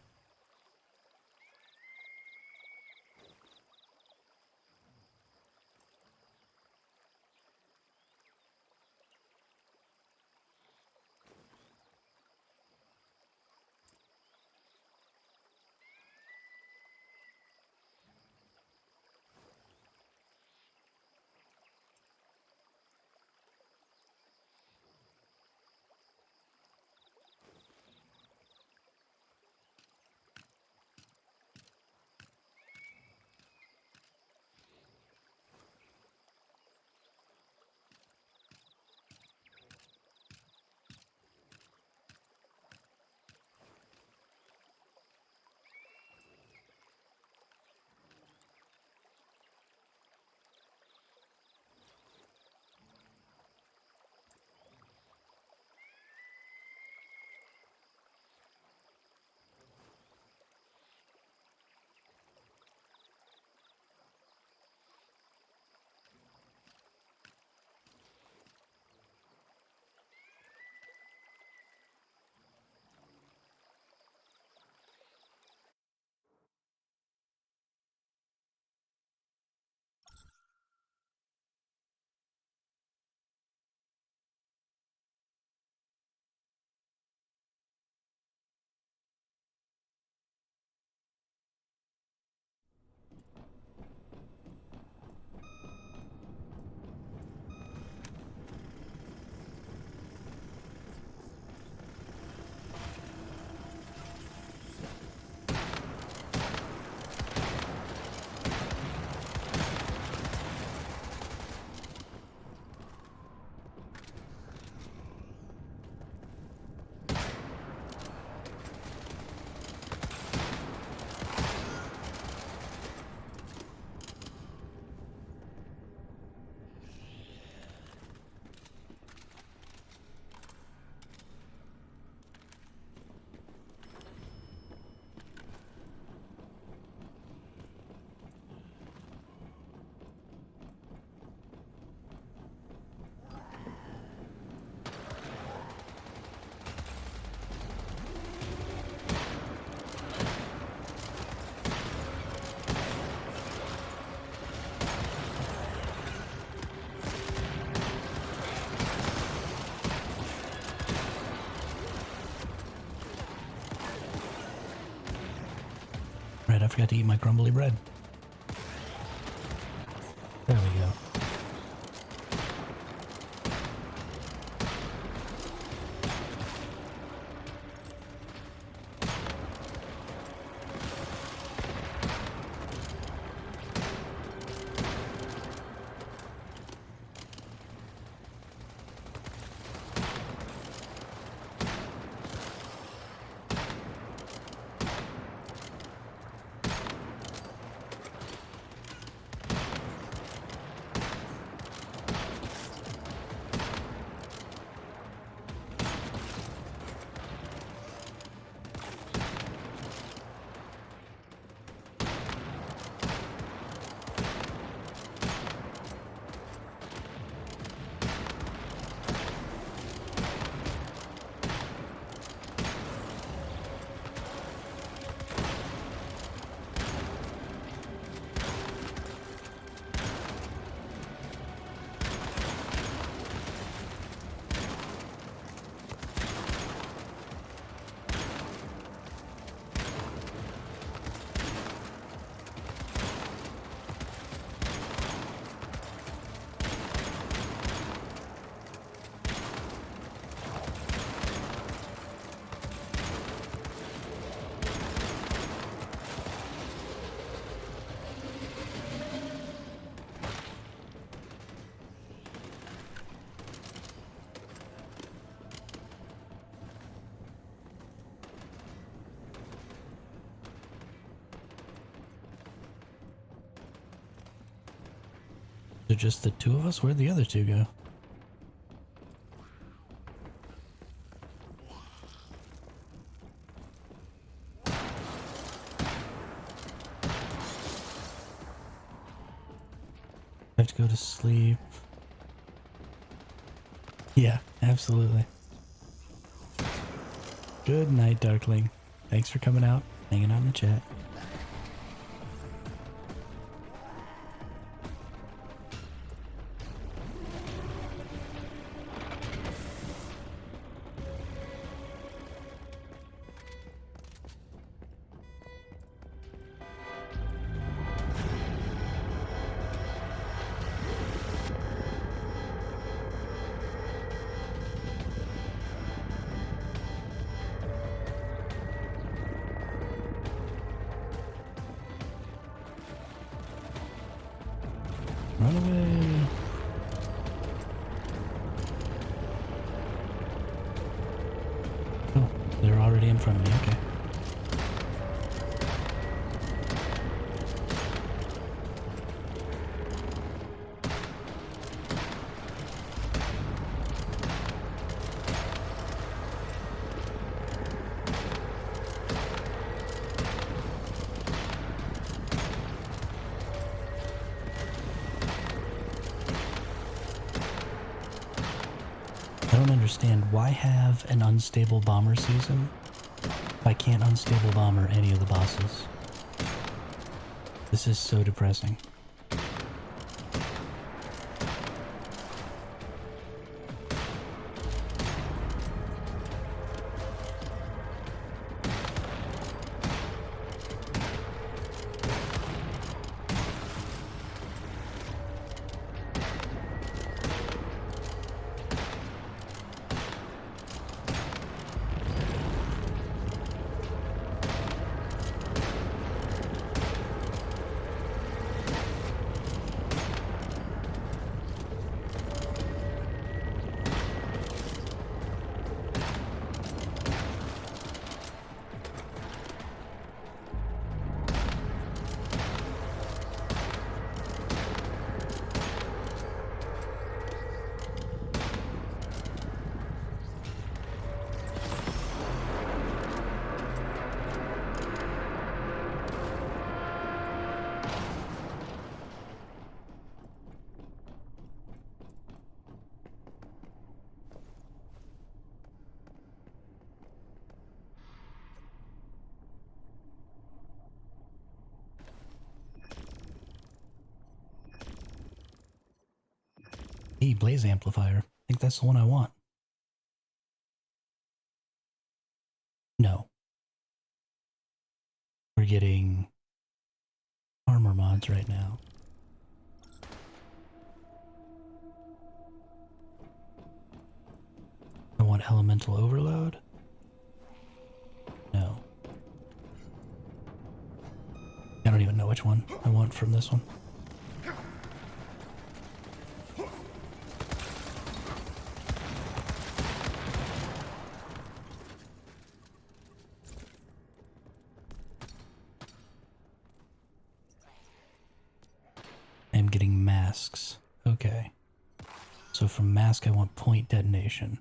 Right, I forgot to eat my crumbly bread. There we go. So just the two of us? Where'd the other two go? I have to go to sleep. Yeah, absolutely. Good night, Darkling. Thanks for coming out, hanging out in the chat. Run away. Oh, they're already in front of me. Okay. I don't understand. Why have an unstable bomber season if I can't unstable bomber any of the bosses? This is so depressing. Hey, Blaze Amplifier. I think that's the one I want. No. We're getting armor mods right now. I want elemental overload. No. I don't even know which one I want from this one. I'm getting masks. Okay. So from mask I want point detonation.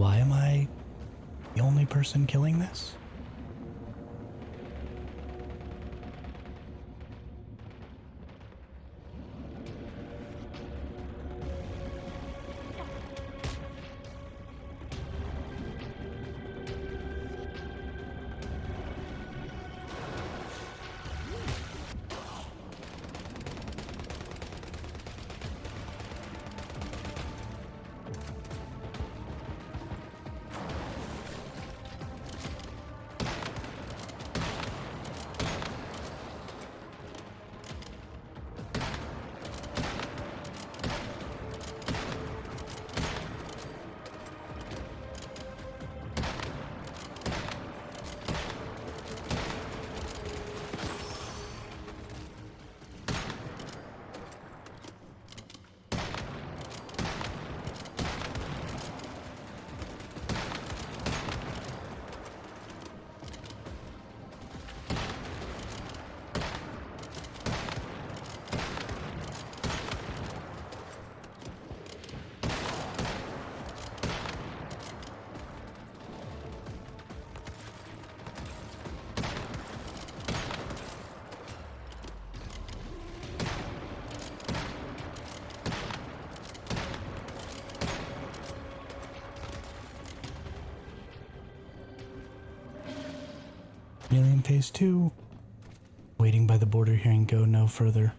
Why am I the only person killing this? Alien Phase 2. Waiting by the border, hearing go no further.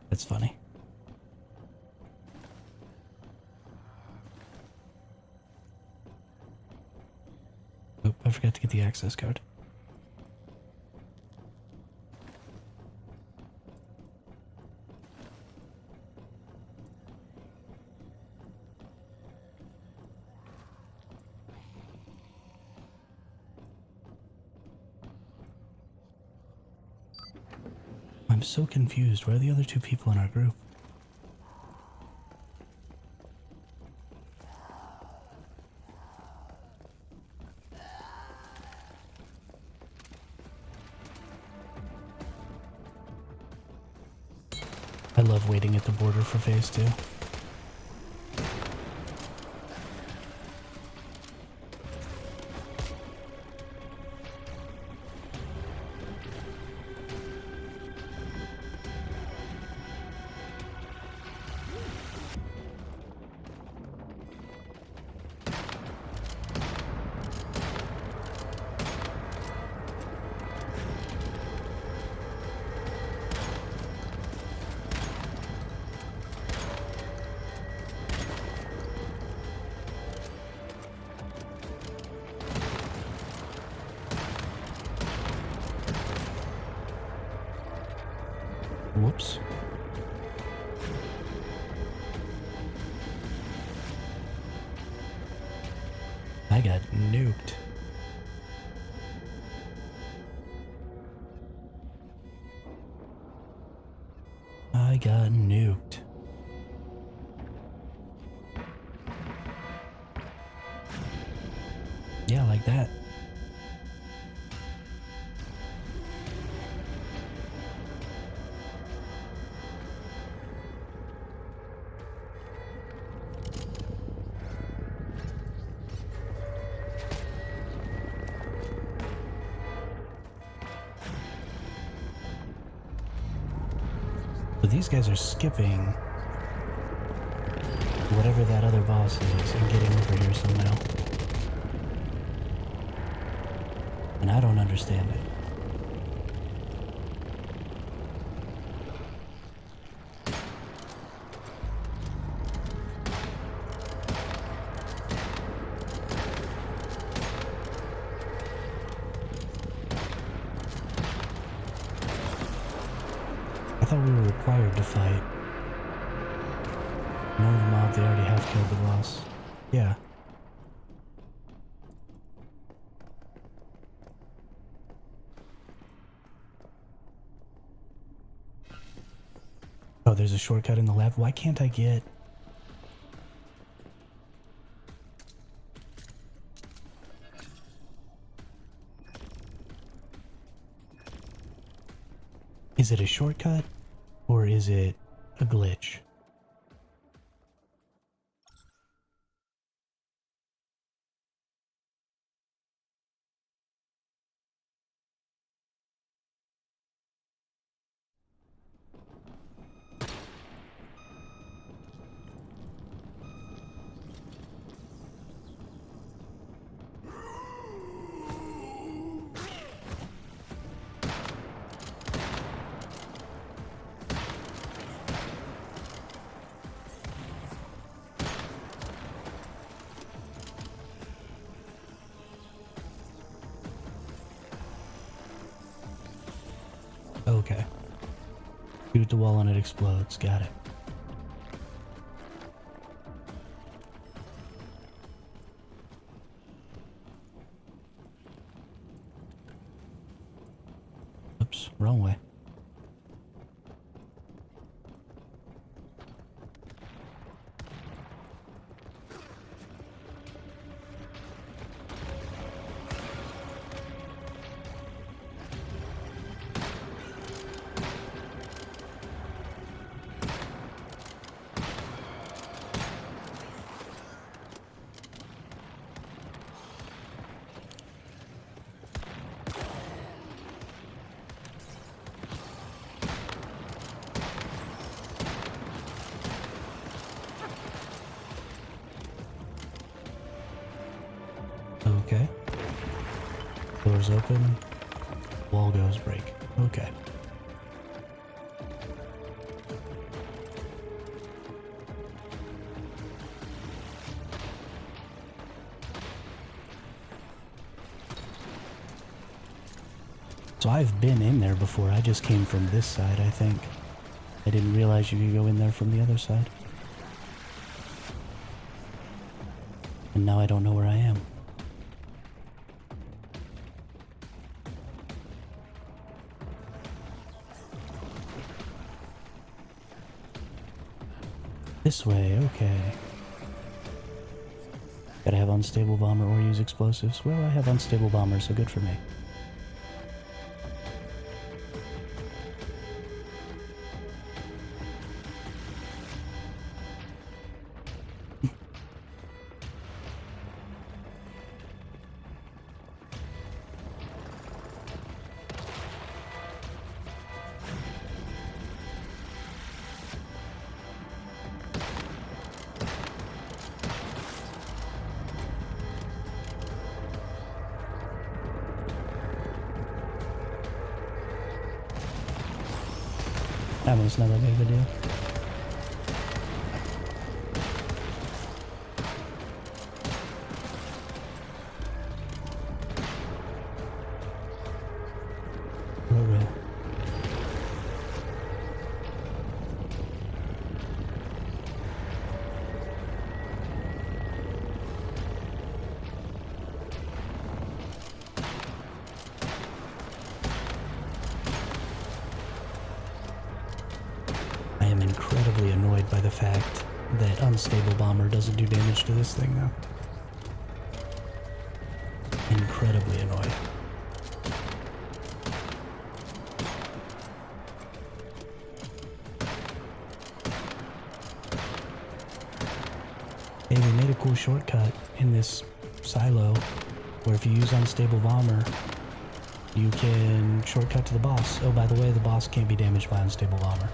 That's funny. Oop, I forgot to get the access code. I'm so confused. Where are the other two people in our group? I love waiting at the border for Phase 2. Whoops. I got nuked. I got nuked. Yeah, like that. So these guys are skipping whatever that other boss is and getting over here somehow. And I don't understand it. I thought we were required to fight. Know the mob, they already have killed the boss. Yeah. Oh, there's a shortcut in the lab. Why can't I get... Is it a shortcut or is it a glitch? Okay. Shoot the wall and it explodes. Got it. Oops, wrong way. Okay. Doors open. Wall goes break. Okay. So I've been in there before. I just came from this side, I think. I didn't realize you could go in there from the other side. And now I don't know where I am. This way, okay. Gotta have unstable bomber or use explosives. Well, I have unstable bomber, so good for me. That one's not that big of a deal. Okay. I am incredibly annoyed by the fact that unstable bomber doesn't do damage to this thing though. Incredibly annoyed. Hey, we made a cool shortcut in this silo where if you use unstable bomber, you can shortcut to the boss. Oh, by the way, the boss can't be damaged by unstable bomber.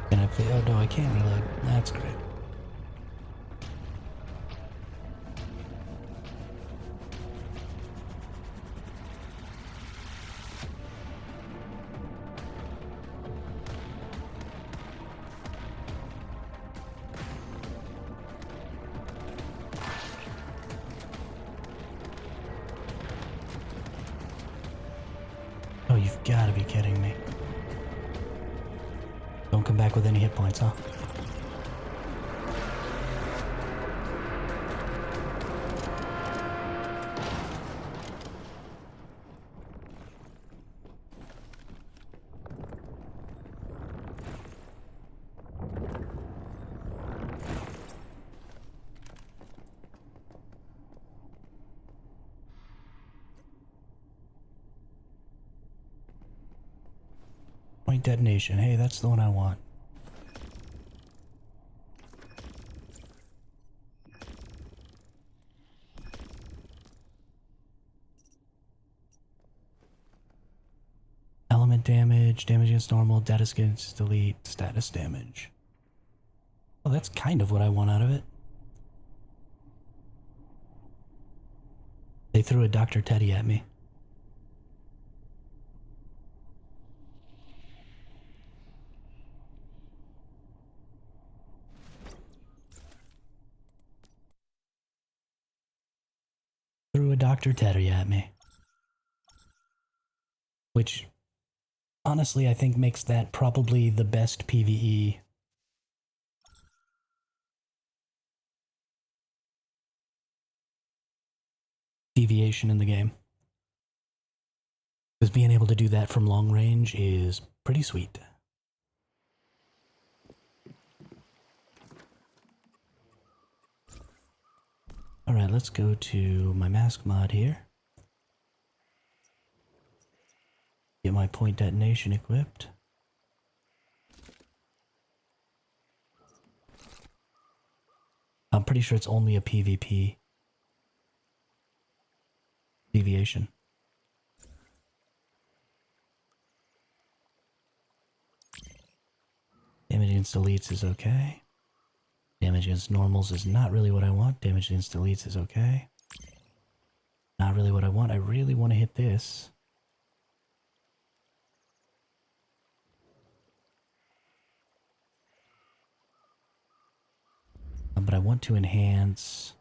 Can I play? Oh no, I can't reload. That's great. you've got to be kidding me. Don't come back with any hit points, huh? Point detonation. Hey, that's the one I want. Element damage, damage against normal, status against delete, status damage. Well, that's kind of what I want out of it. They threw a Dr. Teddy at me. Threw a Dr. Teddy at me. Which, honestly, I think makes that probably the best PvE deviation in the game. Because being able to do that from long range is pretty sweet. Alright, let's go to my mask mod here. Get my point detonation equipped. I'm pretty sure it's only a PvP deviation. Damage against elites is okay. Damage against normals is not really what I want. Damage against elites is okay. Not really what I want. I really want to hit this. But I want to enhance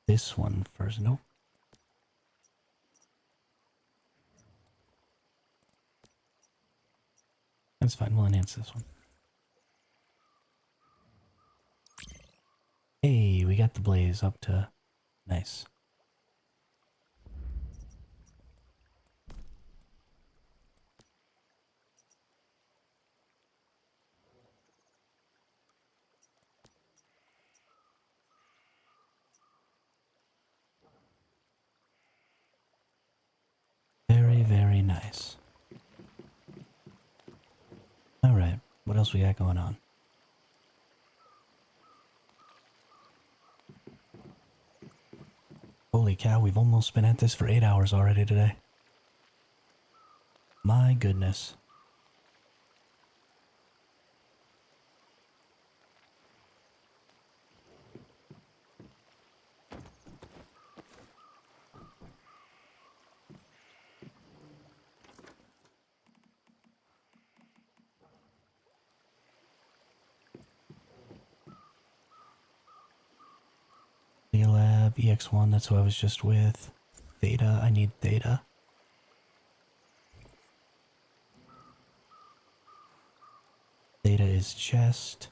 this one first. Nope. That's fine. We'll enhance this one. Hey, we got the blaze up to... Nice. Very, very nice. Alright, what else we got going on? Holy cow, we've almost been at this for 8 hours already today. My goodness. Lab, EX1, that's who I was just with. Theta, I need Theta. Theta is chest.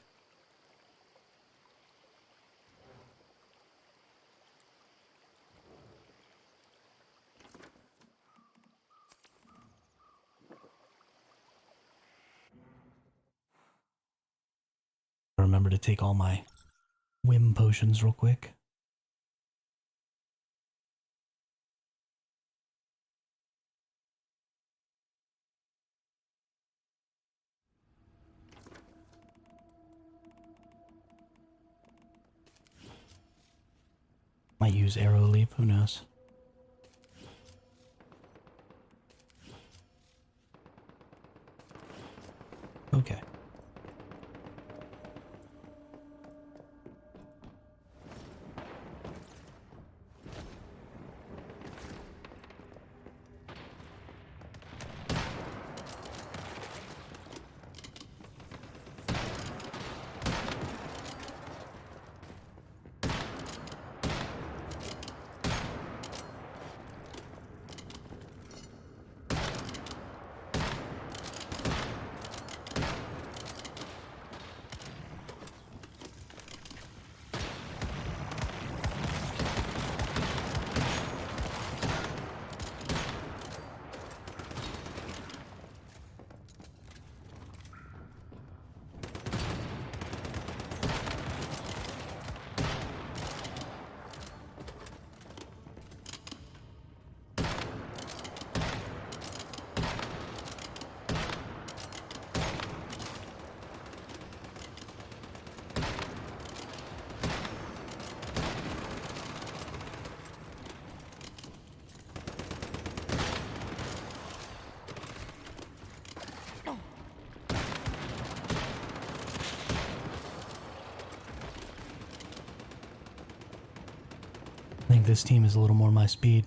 Remember to take all my whim potions real quick. Might use arrow leap, who knows? Okay. think this team is a little more my speed.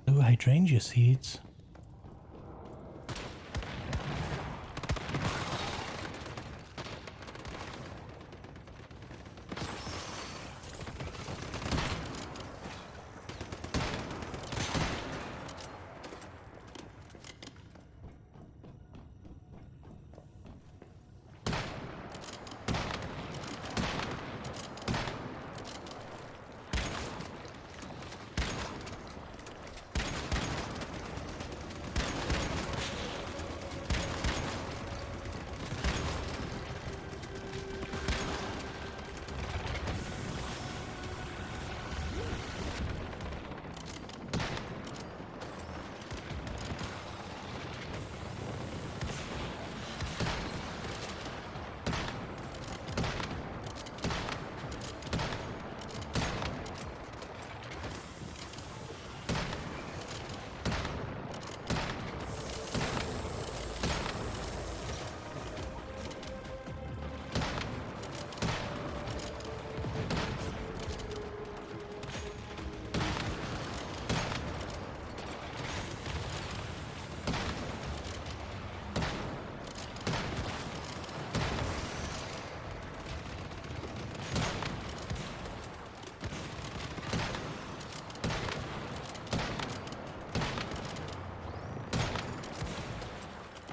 Ooh, hydrangea seeds.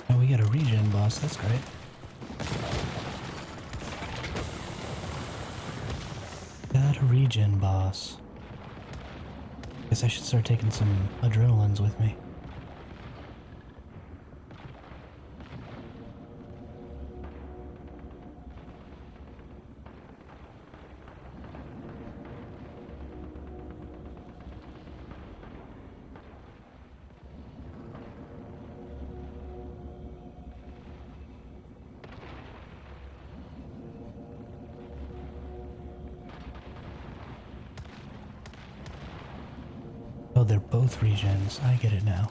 Oh, we got a regen boss. That's great. Got a regen boss. Guess I should start taking some adrenalines with me. Oh, they're both regens. I get it now.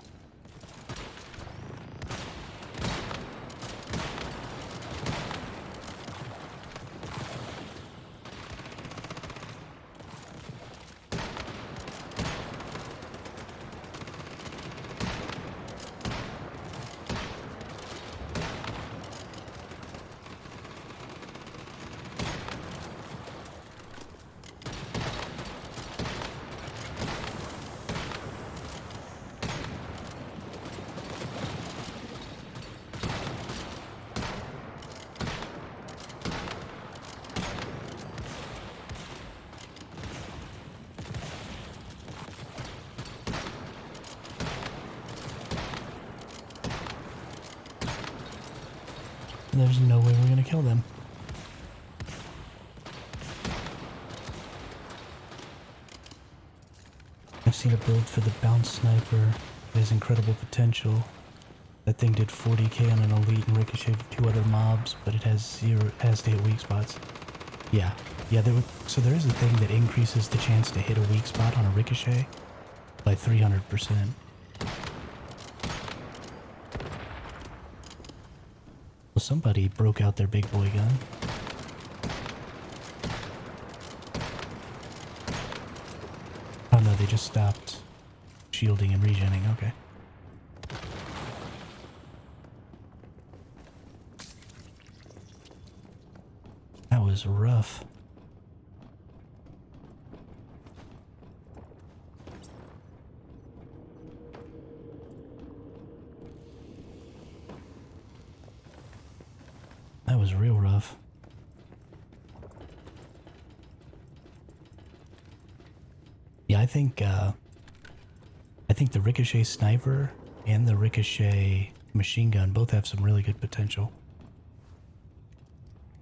There's no way we're gonna kill them. I've seen a build for the bounce sniper. It has incredible potential. That thing did 40k on an elite and ricocheted with 2 other mobs, but it has 8 weak spots. Yeah, so there is a thing that increases the chance to hit a weak spot on a ricochet by 300%. Well, somebody broke out their big boy gun. Oh no, they just stopped shielding and regenning. Okay. That was rough. That was real rough. I think the Ricochet Sniper and the Ricochet Machine Gun both have some really good potential.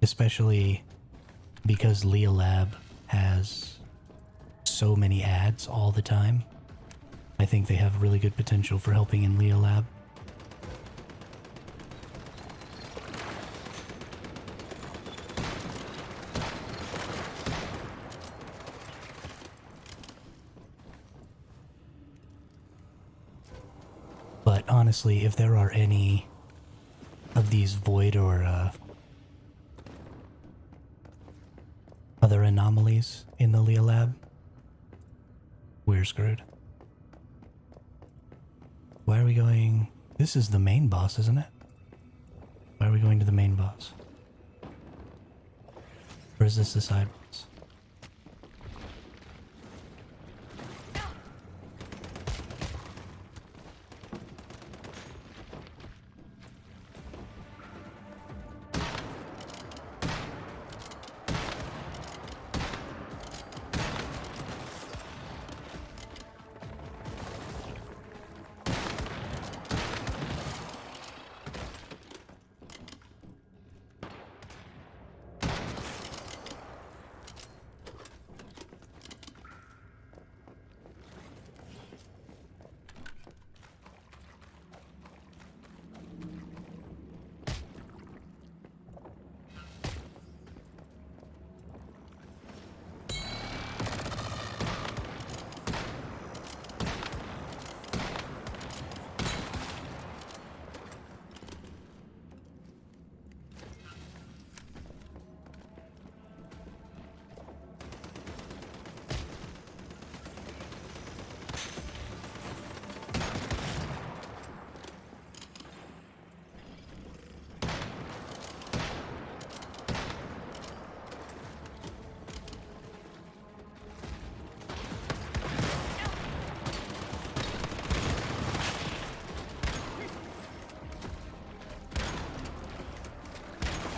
Especially because Leah Lab has so many ads all the time. I think they have really good potential for helping in Leah Lab. But honestly, if there are any of these void or other anomalies in the Leah Lab, we're screwed. Why are we going... This is the main boss, isn't it? Why are we going to the main boss? Or is this the side boss?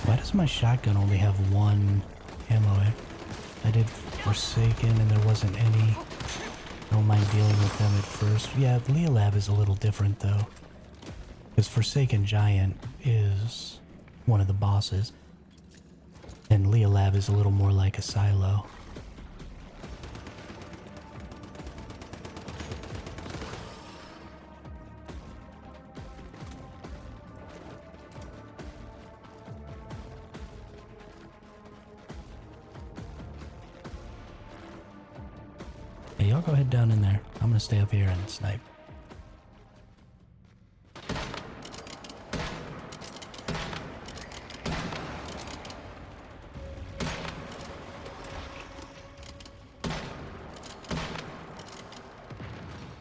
Why does my shotgun only have one ammo? I did Forsaken and there wasn't any. Don't mind dealing with them at first. Yeah, Leah Lab is a little different though. Because Forsaken Giant is one of the bosses. And Leah Lab is a little more like a silo. Hey, y'all go ahead down in there. I'm gonna stay up here and snipe.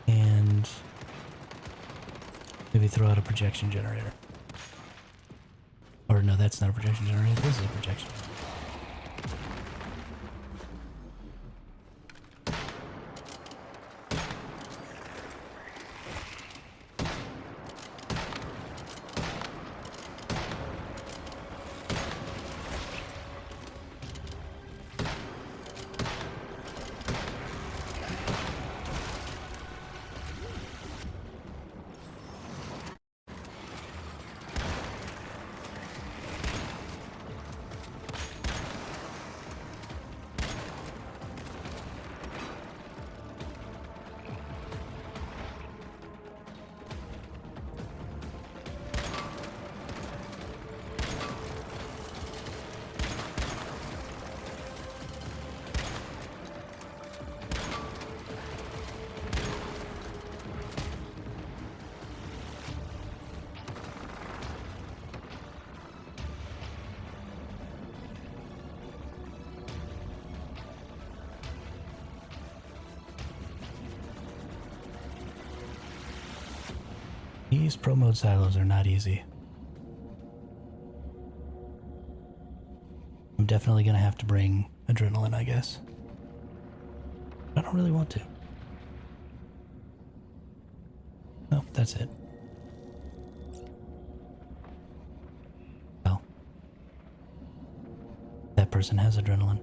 And maybe throw out a projection generator. Or no, that's not a projection generator. This is a projection generator. These pro mode silos are not easy. I'm definitely gonna have to bring adrenaline, I guess. I don't really want to. No, that's it. Well, that person has adrenaline.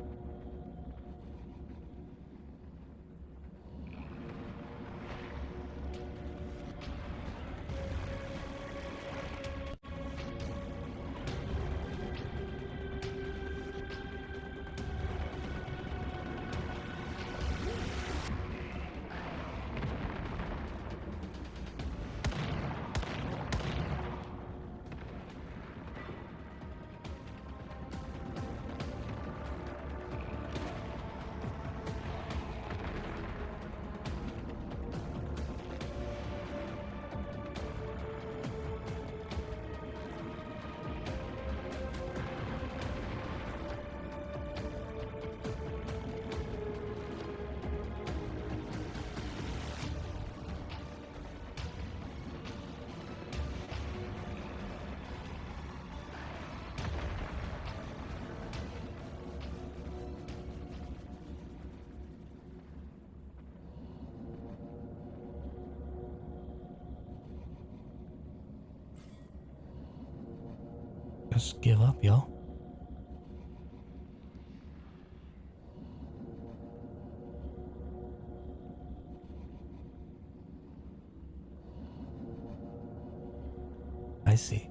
Just give up, y'all. I see.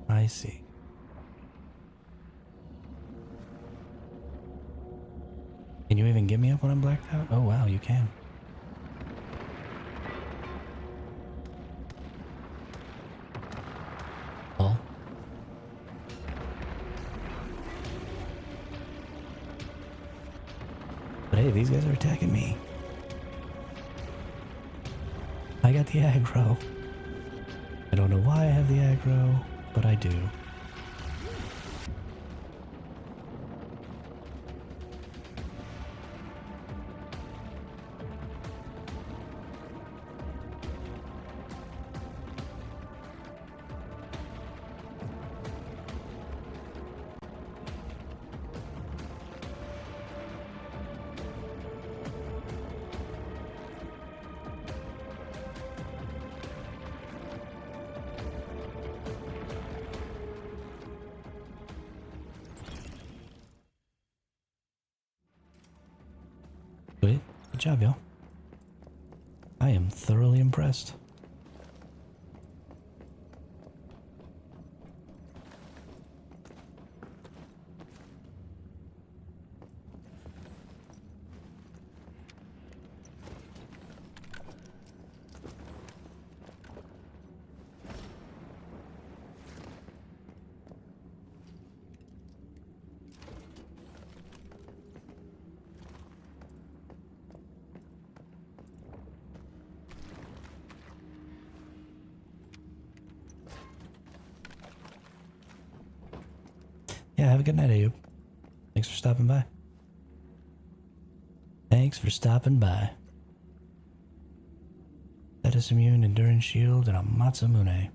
I see. Can you even get me up when I'm blacked out? Oh wow, you can. Oh. But hey, these guys are attacking me. I got the aggro. I don't know why I have the aggro, but I do. Good job, y'all. I am thoroughly impressed. Yeah, have a good night, Ayub. Thanks for stopping by. Thanks for stopping by. Status immune, endurance shield, and a Masamune.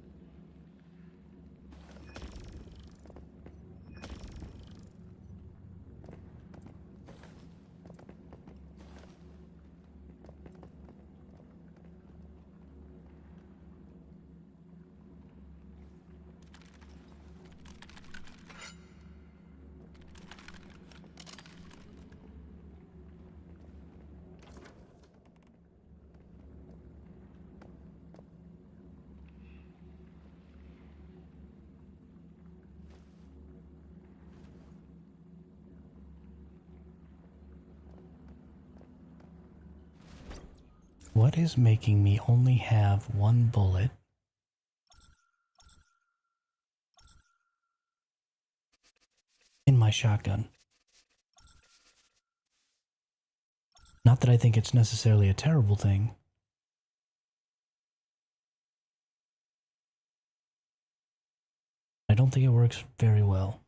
What is making me only have one bullet? In my shotgun. Not that I think it's necessarily a terrible thing. I don't think it works very well.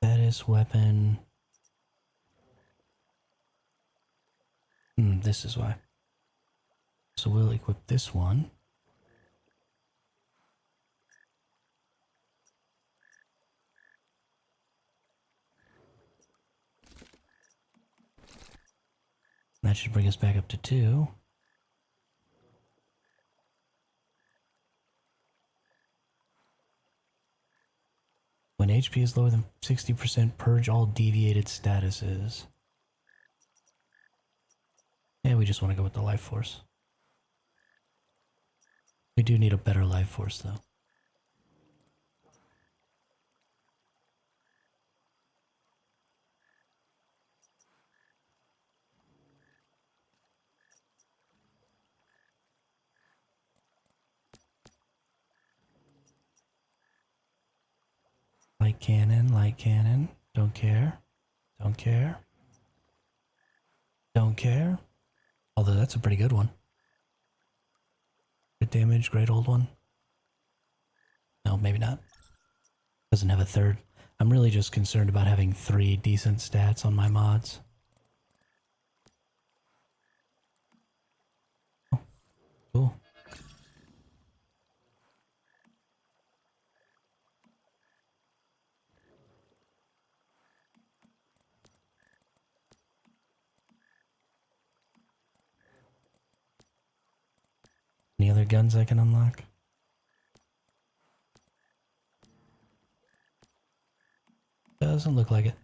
Status weapon. This is why. So we'll equip this one. That should bring us back up to 2. When HP is lower than 60%, purge all deviated statuses. Yeah, we just want to go with the life force. We do need a better life force, though. Light cannon, light cannon. Don't care. Don't care. Don't care. Although that's a pretty good one. Good damage, great old one. No, maybe not. Doesn't have a third. I'm really just concerned about having 3 decent stats on my mods. Oh, cool. Any other guns I can unlock? Doesn't look like it.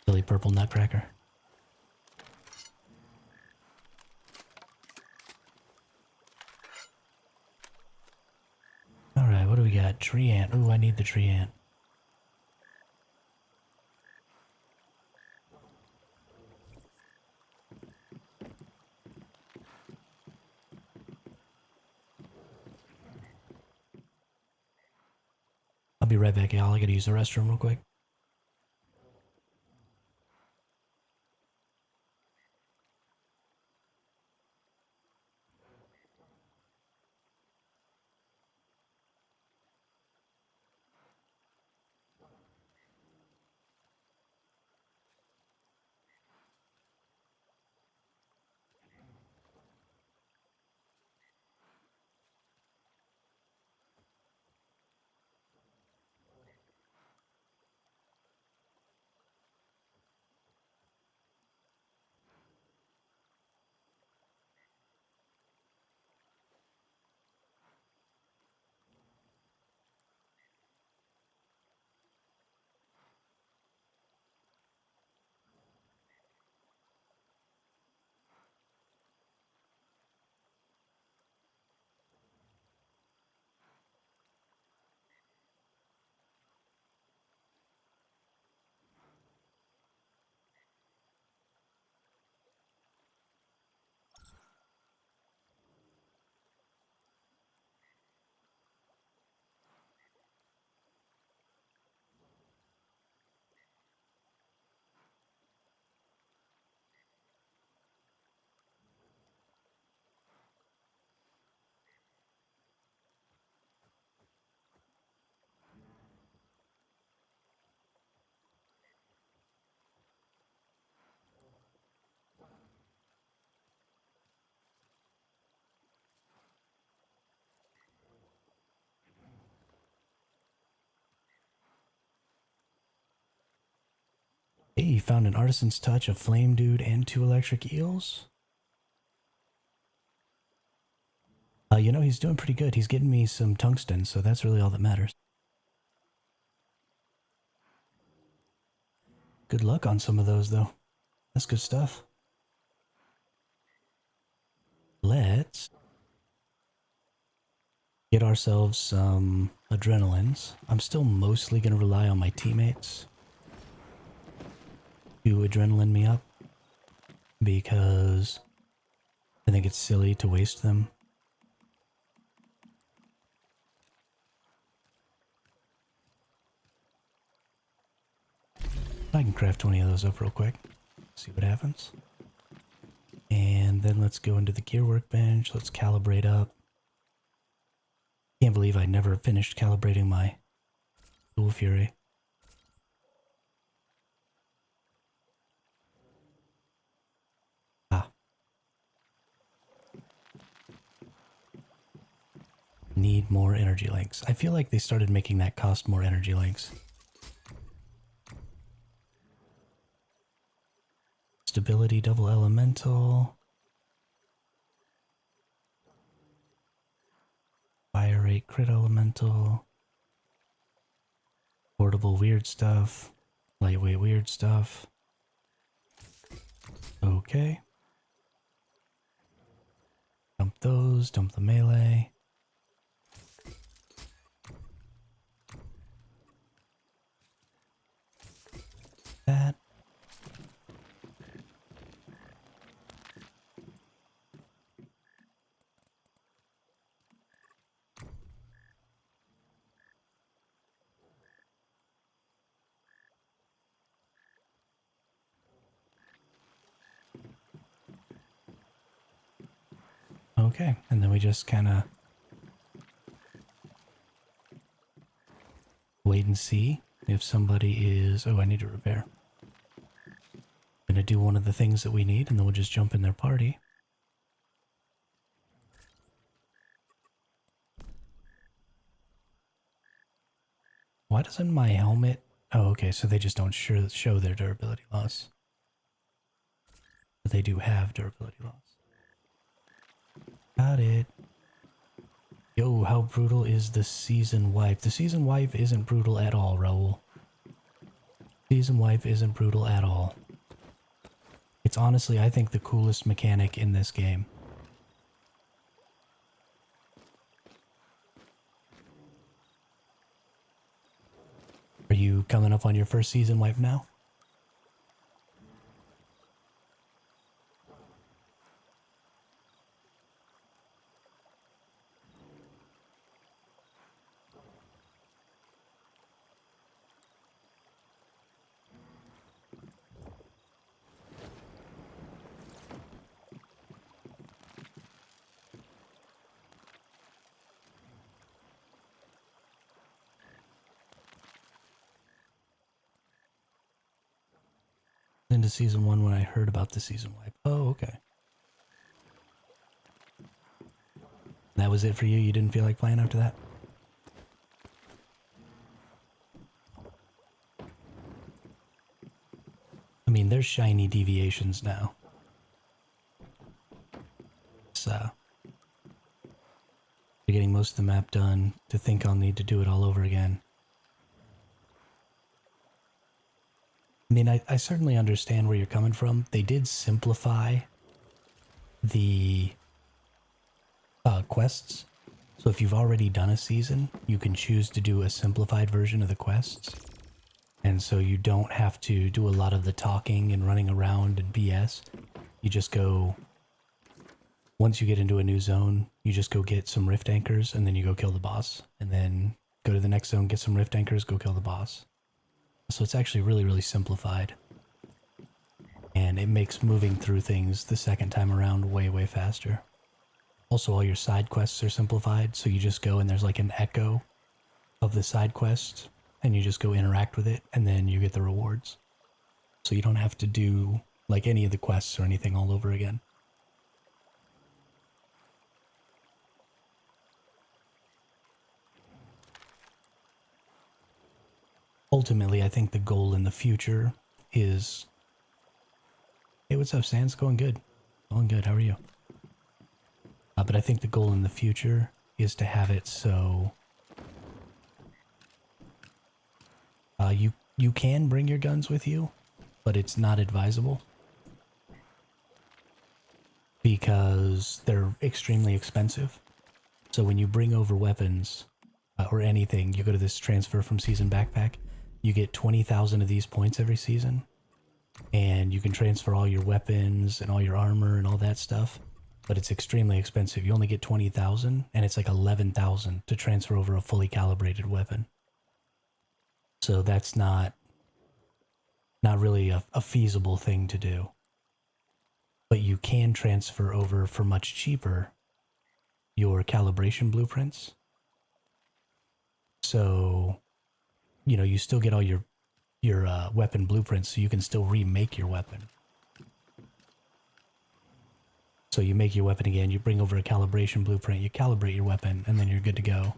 Silly purple nutcracker. Alright, what do we got? Tree ant. Ooh, I need the tree ant. I'll be right back, y'all. I gotta use the restroom real quick. Hey, you found an artisan's touch, a flame dude, and 2 electric eels? You know, he's doing pretty good. He's getting me some tungsten, so that's really all that matters. Good luck on some of those, though. That's good stuff. Let's get ourselves some adrenalines. I'm still mostly going to rely on my teammates to adrenaline me up because I think it's silly to waste them. I can craft 20 of those up real quick. See what happens. And then let's go into the gear workbench. Let's calibrate up. Can't believe I never finished calibrating my Dual Fury. Ah. Need more energy links. I feel like they started making that cost more energy links. Stability double elemental. Fire rate crit elemental. Portable weird stuff. Lightweight weird stuff. Okay. Dump those, dump the melee. That. Okay, and then we just kind of wait and see if somebody is... Oh, I need to repair. Gonna do one of the things that we need, and then we'll just jump in their party. Why doesn't my helmet Oh, okay, so they just don't show their durability loss. But they do have durability loss. Got it. Yo, how brutal is the season wipe? The season wipe isn't brutal at all, Raul. Season wipe isn't brutal at all. It's honestly, I think, the coolest mechanic in this game. Are you coming up on your first season wipe now? Into season 1 when I heard about the season wipe. Oh, okay. That was it for you? You didn't feel like playing after that? I mean, there's shiny deviations now. So, you're getting most of the map done. To think I'll need to do it all over again. I mean, I certainly understand where you're coming from. They did simplify the quests. So if you've already done a season, you can choose to do a simplified version of the quests. And so you don't have to do a lot of the talking and running around and BS. You just go, once you get into a new zone, you just go get some rift anchors and then you go kill the boss. And then go to the next zone, get some rift anchors, go kill the boss. So it's actually really, really simplified. And it makes moving through things the second time around way, way faster. Also, all your side quests are simplified, so you just go and there's like an echo of the side quest, and you just go interact with it, and then you get the rewards. So you don't have to do like any of the quests or anything all over again. Ultimately, I think the goal in the future is... Hey, what's up, Sans? Going good. Going good. How are you? But I think the goal in the future is to have it so you can bring your guns with you, but it's not advisable because they're extremely expensive. So when you bring over weapons or anything, you go to this transfer from season backpack, you get 20,000 of these points every season, and you can transfer all your weapons and all your armor and all that stuff. But it's extremely expensive. You only get 20,000, and it's like 11,000 to transfer over a fully calibrated weapon. So that's not really a feasible thing to do. But you can transfer over for much cheaper your calibration blueprints. So, you know, you still get all your weapon blueprints, so you can still remake your weapon. So you make your weapon again, you bring over a calibration blueprint, you calibrate your weapon, and then you're good to go.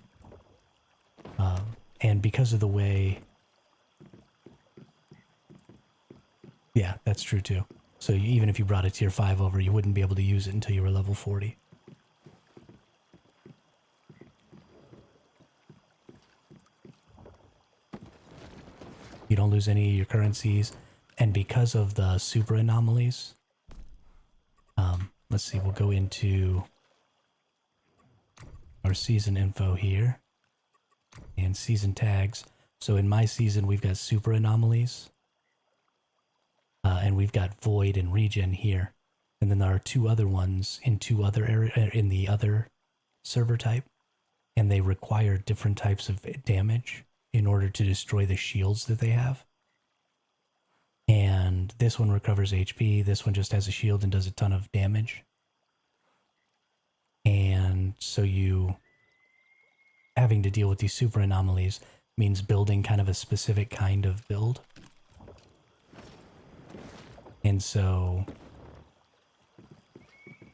And because of the way... Yeah, that's true too. So even if you brought a tier 5 over, you wouldn't be able to use it until you were level 40. You don't lose any of your currencies. And because of the super anomalies... let's see, we'll go into our season info here and season tags. So in my season, we've got super anomalies and we've got void and regen here. And then there are two other ones in in the other server type, and they require different types of damage in order to destroy the shields that they have. And this one recovers HP, this one just has a shield and does a ton of damage. And so you having to deal with these super anomalies means building kind of a specific kind of build. And so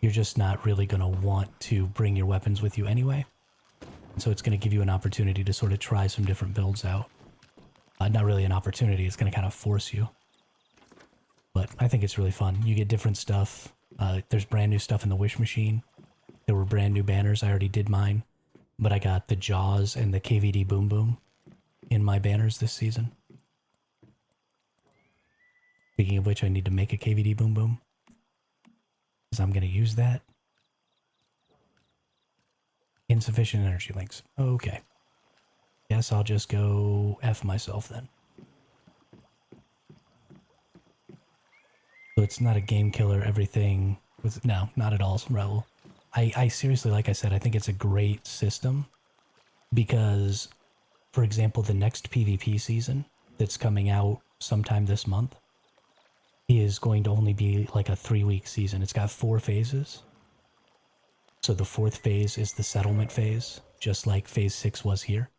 you're just not really going to want to bring your weapons with you anyway. And so it's going to give you an opportunity to sort of try some different builds out. Not really an opportunity. It's going to kind of force you. But I think it's really fun. You get different stuff. There's brand new stuff in the wish machine. There were brand new banners. I already did mine. But I got the Jaws and the KVD Boom Boom in my banners this season. Speaking of which, I need to make a KVD Boom Boom, because I'm going to use that. Insufficient energy links. Okay. Guess I'll just go F myself then. So it's not a game killer, everything was... No, not at all, Raul. I seriously, like I said, I think it's a great system because, for example, the next PvP season that's coming out sometime this month is going to only be like a 3-week season. It's got 4 phases. So the 4th phase is the settlement phase, just like phase 6 was here.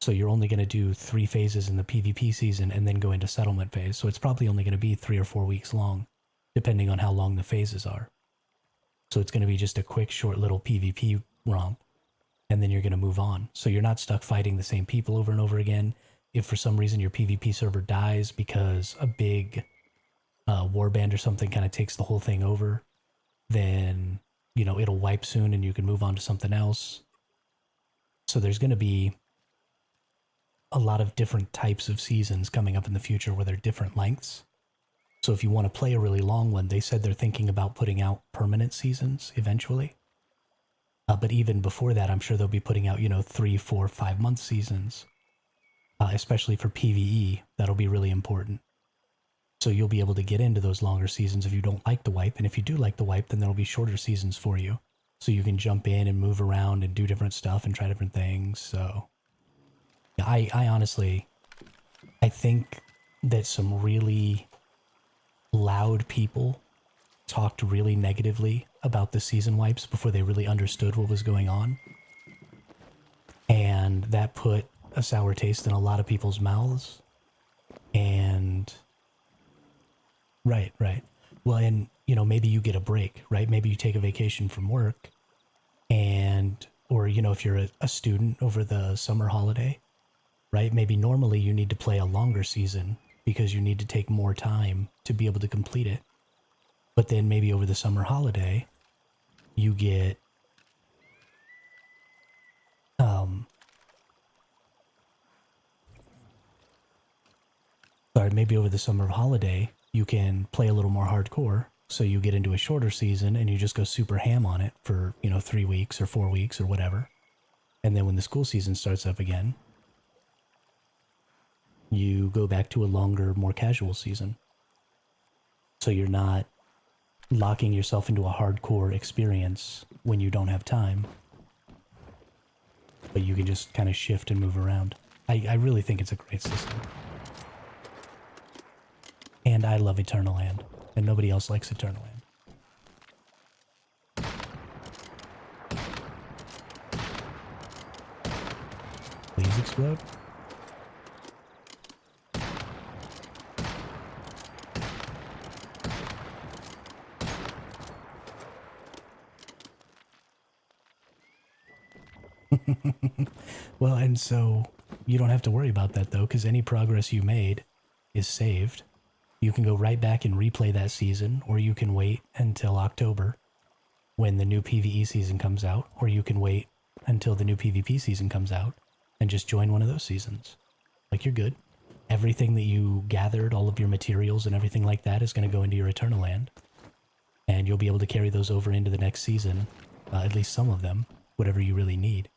So you're only going to do 3 phases in the PvP season and then go into settlement phase. So it's probably only going to be 3 or 4 weeks long, depending on how long the phases are. So it's going to be just a quick, short little PvP romp, and then you're going to move on. So you're not stuck fighting the same people over and over again. If for some reason your PvP server dies because a big warband or something kind of takes the whole thing over, then, you know, it'll wipe soon and you can move on to something else. So there's going to be a lot of different types of seasons coming up in the future where they're different lengths. So if you want to play a really long one, they said they're thinking about putting out permanent seasons eventually. But even before that, I'm sure they'll be putting out, 3, 4, 5-month seasons. Especially for PvE, that'll be really important. So you'll be able to get into those longer seasons if you don't like the wipe. And if you do like the wipe, then there'll be shorter seasons for you. So you can jump in and move around and do different stuff and try different things. So yeah, I honestly, I think that some really loud people talked really negatively about the season wipes before they really understood what was going on. And that put a sour taste in a lot of people's mouths. And right. Well, and maybe you get a break, right? Maybe you take a vacation from work and, or, if you're a student over the summer holiday, right? Maybe normally you need to play a longer season because you need to take more time to be able to complete it. But then maybe over the summer holiday, you get, maybe over the summer holiday, you can play a little more hardcore. So you get into a shorter season and you just go super ham on it for, 3 weeks or 4 weeks or whatever. And then when the school season starts up again, you go back to a longer, more casual season. So you're not locking yourself into a hardcore experience when you don't have time. But you can just kind of shift and move around. I really think it's a great system. And I love Eternal Land. And nobody else likes Eternal Land. Please explode. Well, and so you don't have to worry about that though, because any progress you made is saved. You can go right back and replay that season, or you can wait until October when the new PvE season comes out, or you can wait until the new PvP season comes out and just join one of those seasons. Like, you're good. Everything that you gathered, all of your materials and everything like that is going to go into your Eternal Land. And you'll be able to carry those over into the next season, at least some of them, whatever you really need.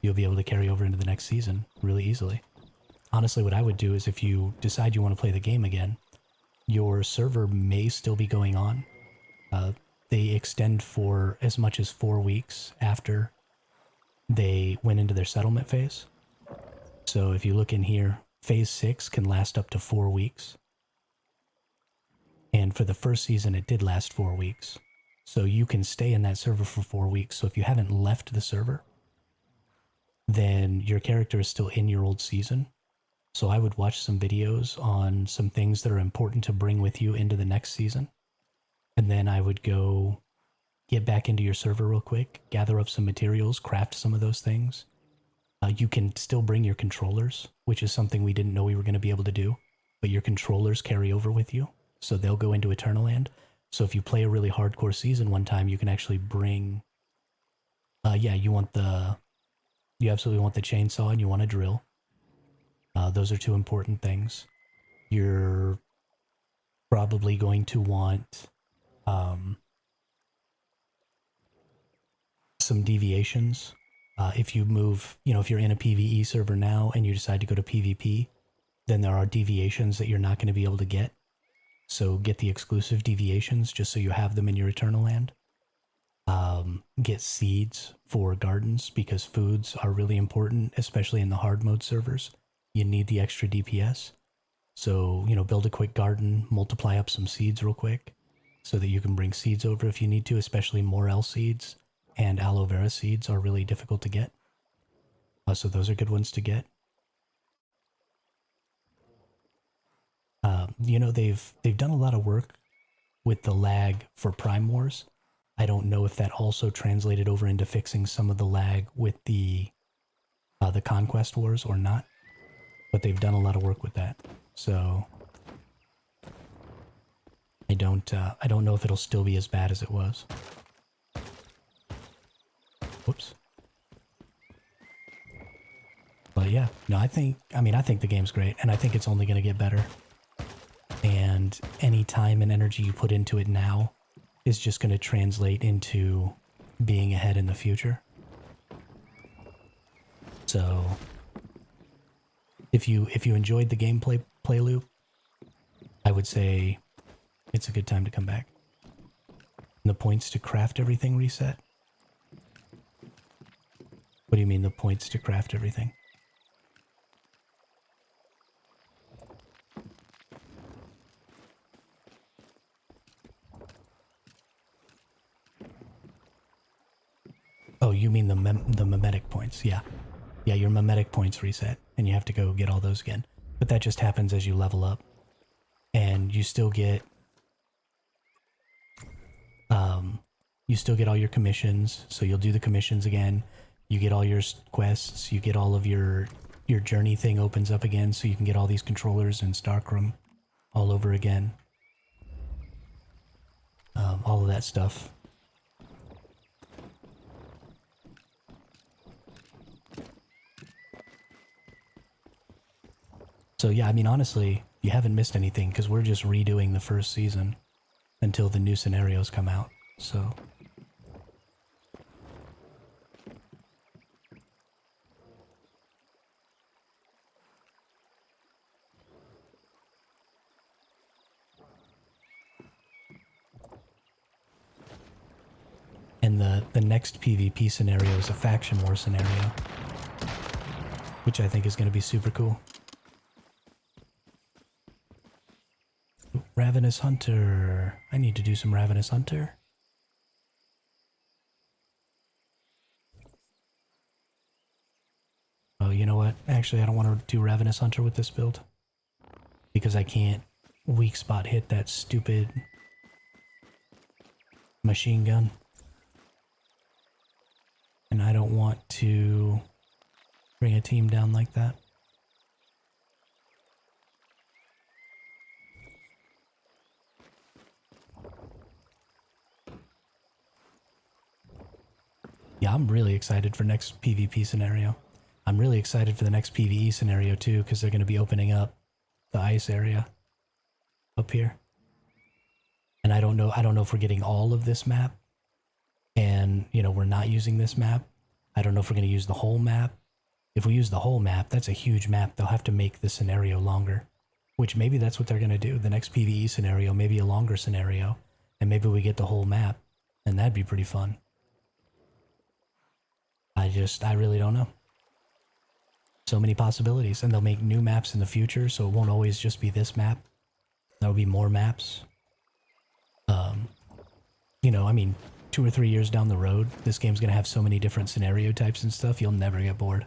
You'll be able to carry over into the next season really easily. Honestly, what I would do is if you decide you want to play the game again, your server may still be going on. They extend for as much as 4 weeks after they went into their settlement phase. So if you look in here, phase 6 can last up to 4 weeks. And for the first season, it did last 4 weeks. So you can stay in that server for 4 weeks. So if you haven't left the server, then your character is still in your old season. So I would watch some videos on some things that are important to bring with you into the next season. And then I would go get back into your server real quick, gather up some materials, craft some of those things, You can still bring your controllers, which is something we didn't know we were going to be able to do, but your controllers carry over with you, so they'll go into Eternal Land. So if you play a really hardcore season one time, you can actually bring... yeah, you absolutely want the chainsaw and you want a drill. Those are two important things. You're probably going to want some deviations. If you move, if you're in a PvE server now and you decide to go to PvP, then there are deviations that you're not going to be able to get. So get the exclusive deviations just so you have them in your Eternal Land. Get seeds for gardens because foods are really important, especially in the hard mode servers. You need the extra DPS. So, build a quick garden, multiply up some seeds real quick so that you can bring seeds over if you need to, especially morel seeds and aloe vera seeds are really difficult to get. So those are good ones to get. They've done a lot of work with the lag for Prime Wars. I don't know if that also translated over into fixing some of the lag with the Conquest Wars or not, but they've done a lot of work with that. So I don't know if it'll still be as bad as it was. Whoops. But yeah, no, I think the game's great, and I think it's only going to get better. And any time and energy you put into it now is just going to translate into being ahead in the future. So if you enjoyed the gameplay loop, I would say it's a good time to come back. And the points to craft everything reset? What do you mean the points to craft everything? Oh, you mean the memetic points? Yeah. Yeah, your memetic points reset, and you have to go get all those again. But that just happens as you level up. And you still get... you still get all your commissions, so you'll do the commissions again. You get all your quests, you get all of your journey thing opens up again, so you can get all these controllers in Starkrum all over again. All of that stuff. So yeah, honestly, you haven't missed anything because we're just redoing the first season until the new scenarios come out, so... And the next PvP scenario is a faction war scenario, which I think is going to be super cool. Ravenous Hunter. I need to do some Ravenous Hunter. Oh, you know what? Actually, I don't want to do Ravenous Hunter with this build. Because I can't weak spot hit that stupid machine gun. And I don't want to bring a team down like that. Yeah, I'm really excited for next PvP scenario. I'm really excited for the next PvE scenario too, because they're going to be opening up the ice area up here. And I don't know if we're getting all of this map. And, we're not using this map. I don't know if we're going to use the whole map. If we use the whole map, that's a huge map. They'll have to make the scenario longer. Which maybe that's what they're going to do. The next PvE scenario, maybe a longer scenario. And maybe we get the whole map. And that'd be pretty fun. I really don't know. So many possibilities. And they'll make new maps in the future, so it won't always just be this map. There'll be more maps. 2 or 3 years down the road, this game's gonna have so many different scenario types and stuff, you'll never get bored.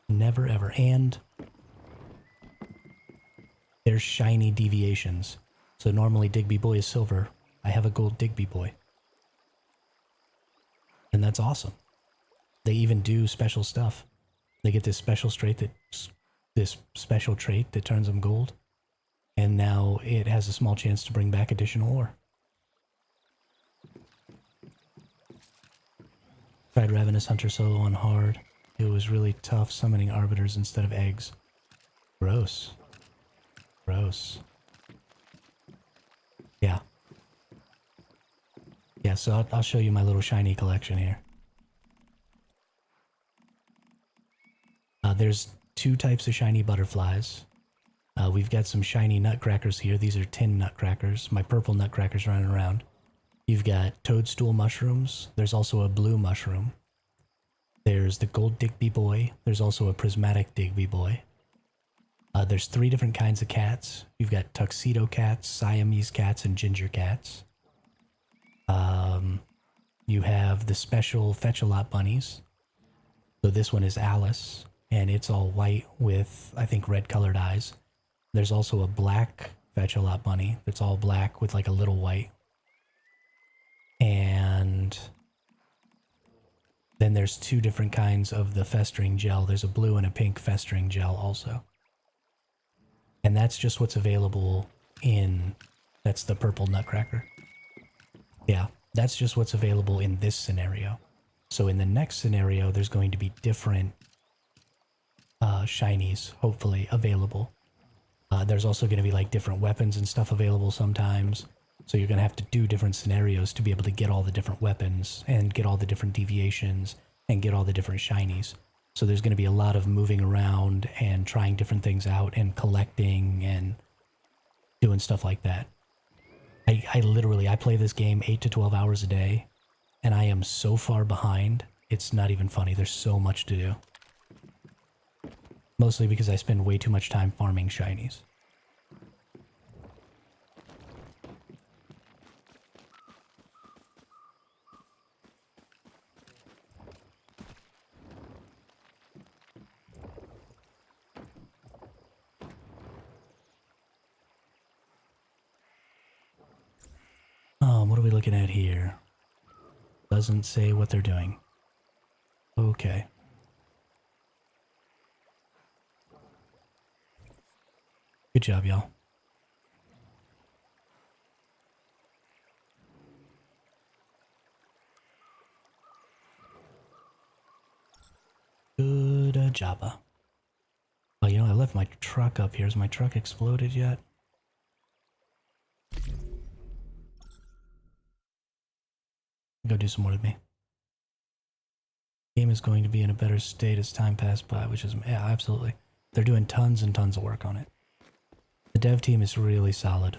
Never ever. And there's shiny deviations. So normally Digby Boy is silver. I have a gold Digby Boy. And that's awesome. They even do special stuff. They get this special trait that turns them gold. And now it has a small chance to bring back additional ore. Tried Ravenous Hunter solo on hard. It was really tough summoning arbiters instead of eggs. Gross. Gross. Yeah. Yeah, so I'll show you my little shiny collection here. There's two types of shiny butterflies. We've got some shiny nutcrackers here. These are tin nutcrackers. My purple nutcrackers running around. You've got toadstool mushrooms. There's also a blue mushroom. There's the gold Digby boy. There's also a prismatic Digby boy. There's 3 different kinds of cats. You've got tuxedo cats, Siamese cats, and ginger cats. You have the special Fetch-a-Lot bunnies. So this one is Alice, and it's all white with, I think, red colored eyes. There's also a black Fetch-a-Lot bunny that's all black with like a little white. And then there's 2 different kinds of the festering gel. There's a blue and a pink festering gel also. And that's just what's available in, that's the purple nutcracker. Yeah, that's just what's available in this scenario. So in the next scenario, there's going to be different shinies, hopefully, available. There's also going to be like different weapons and stuff available sometimes. So you're going to have to do different scenarios to be able to get all the different weapons and get all the different deviations and get all the different shinies. So there's going to be a lot of moving around and trying different things out and collecting and doing stuff like that. I literally play this game 8 to 12 hours a day, and I am so far behind, it's not even funny. There's so much to do. Mostly because I spend way too much time farming shinies. What are we looking at here? Doesn't say what they're doing. Okay. Good job, y'all. Good job. Oh, you know, I left my truck up here. Has my truck exploded yet? Go do some more with me. Game is going to be in a better state as time passed by, which is, yeah, absolutely. They're doing tons and tons of work on it. The dev team is really solid.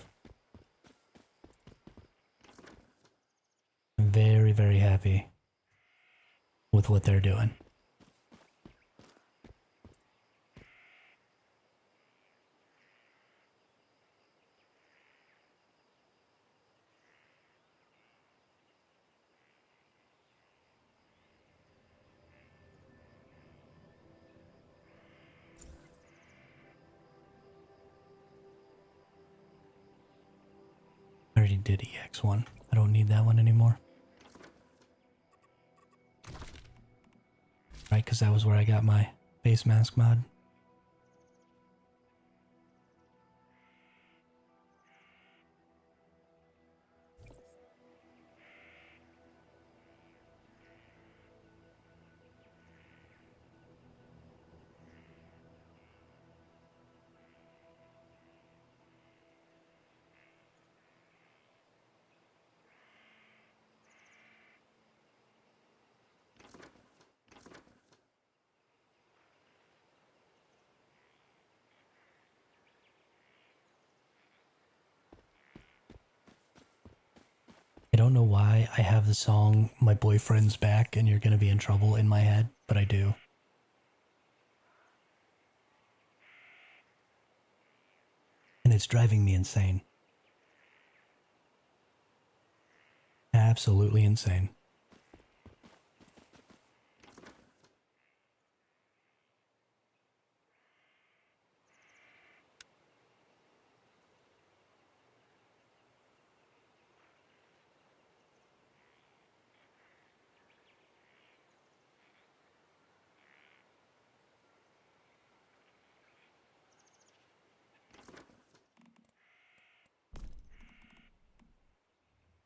I'm very, very happy with what they're doing. I already did EX1. I don't need that one anymore. Right, because that was where I got my face mask mod. I don't know why I have the song My Boyfriend's Back and You're Gonna Be in Trouble in my head, but I do. And it's driving me insane. Absolutely insane.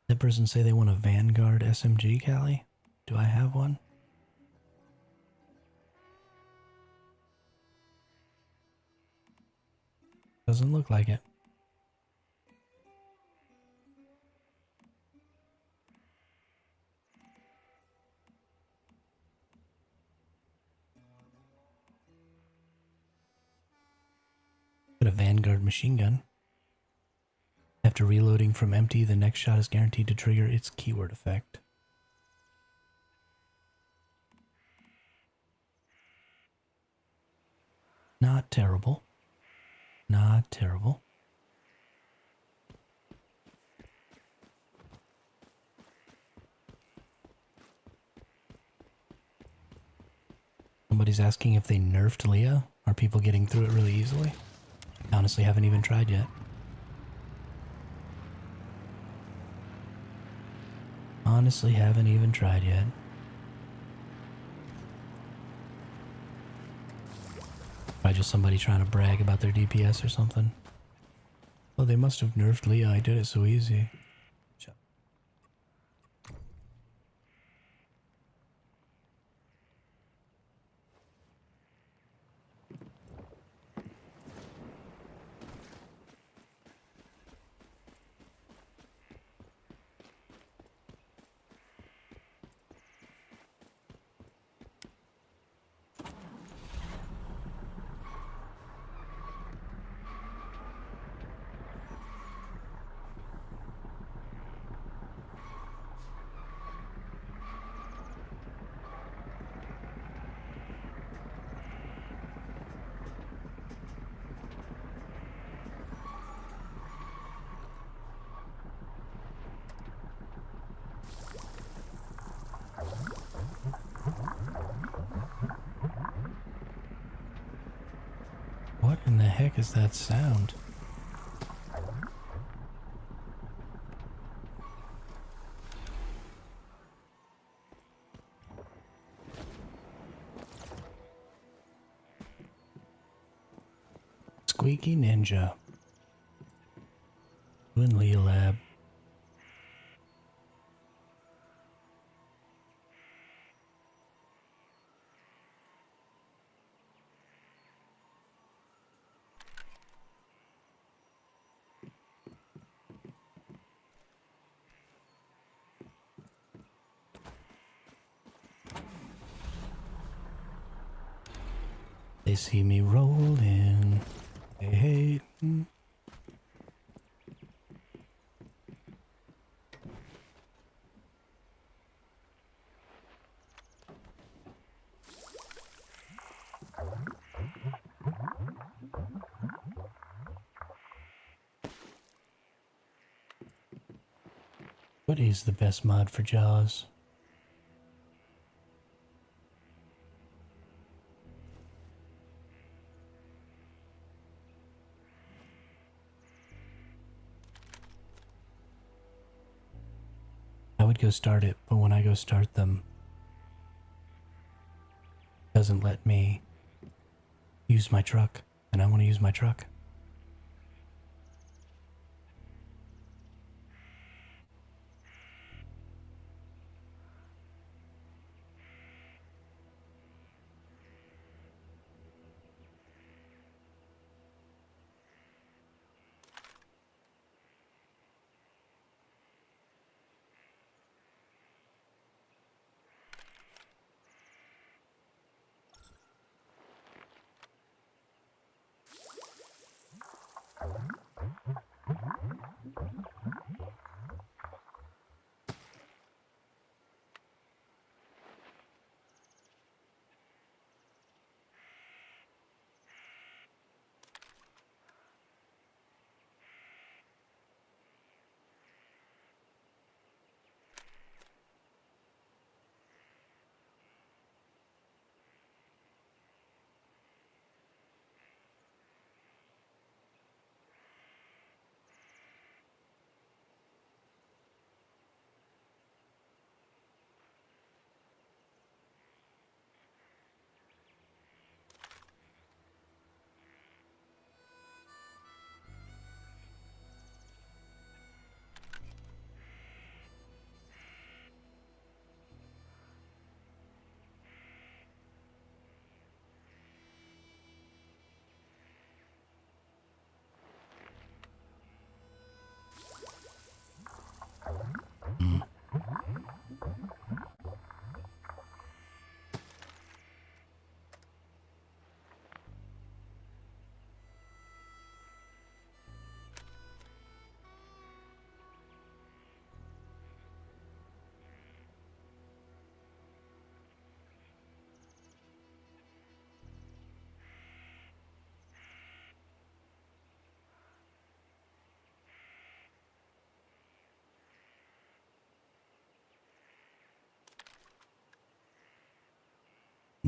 That person say they want a Vanguard SMG, Callie? Do I have one? Doesn't look like it. Got a Vanguard machine gun. After reloading from empty, the next shot is guaranteed to trigger its keyword effect. Not terrible. Not terrible. Somebody's asking if they nerfed Leah. Are people getting through it really easily? I honestly haven't even tried yet. Honestly haven't even tried yet. Probably just somebody trying to brag about their DPS or something. Oh, they must have nerfed Leah. I did it so easy. What in the heck is that sound? Squeaky Ninja. Doing Leah Lab. They see me rolling. They hate. What is the best mod for Jaws? I would go start it, but when I go start them, it doesn't let me use my truck, and I want to use my truck.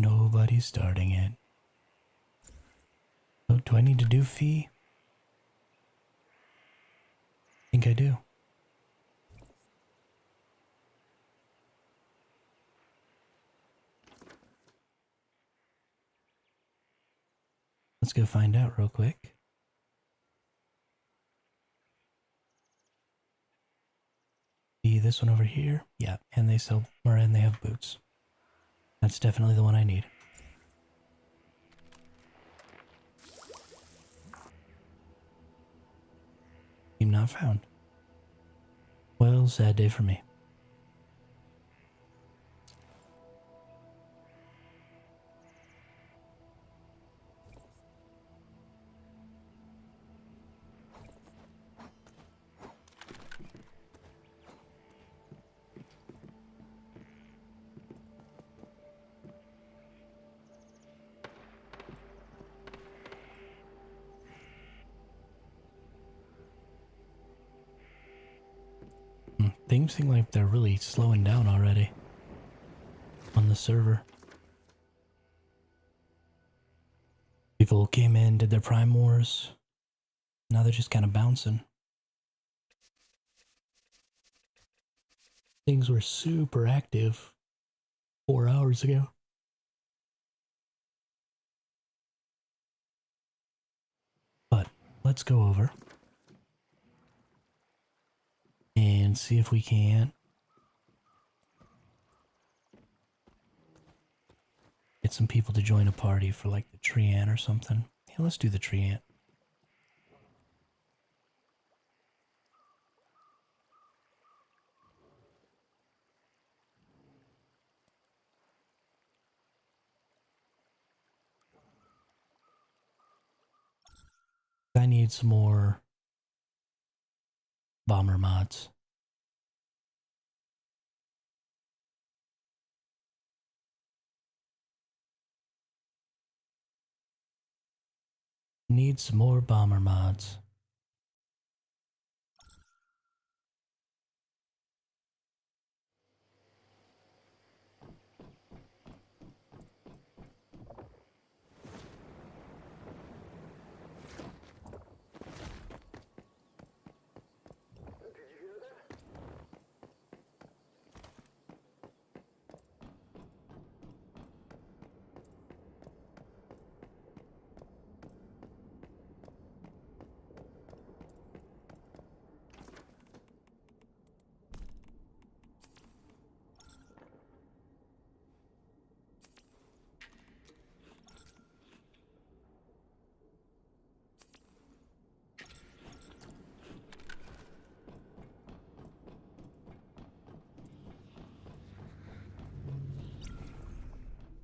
Nobody's starting it. Oh, do I need to do fee? I think I do. Let's go find out real quick. See this one over here? Yeah, and they sell, or and they have boots. That's definitely the one I need. Team not found. Well, sad day for me. Things seem like they're really slowing down already on the server. People came in, did their Prime Wars. Now they're just kind of bouncing. Things were super active 4 hours ago. But let's go over and see if we can get some people to join a party for like the tree ant or something. Yeah, let's do the tree ant. I need some more bomber mods. Need some more bomber mods.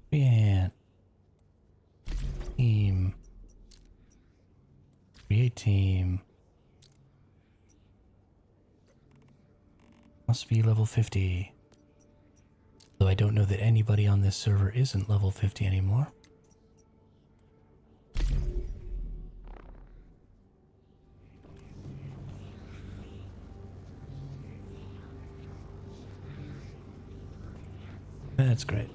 And team. Create team. Must be level 50. Though I don't know that anybody on this server isn't level 50 anymore. That's great.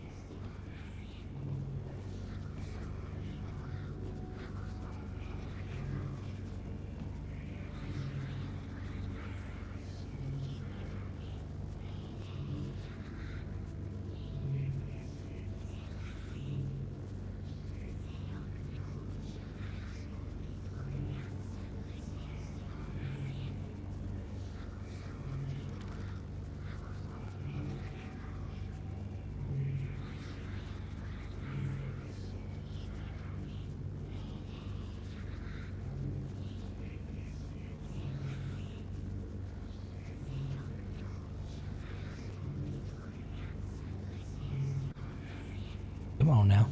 Come on now.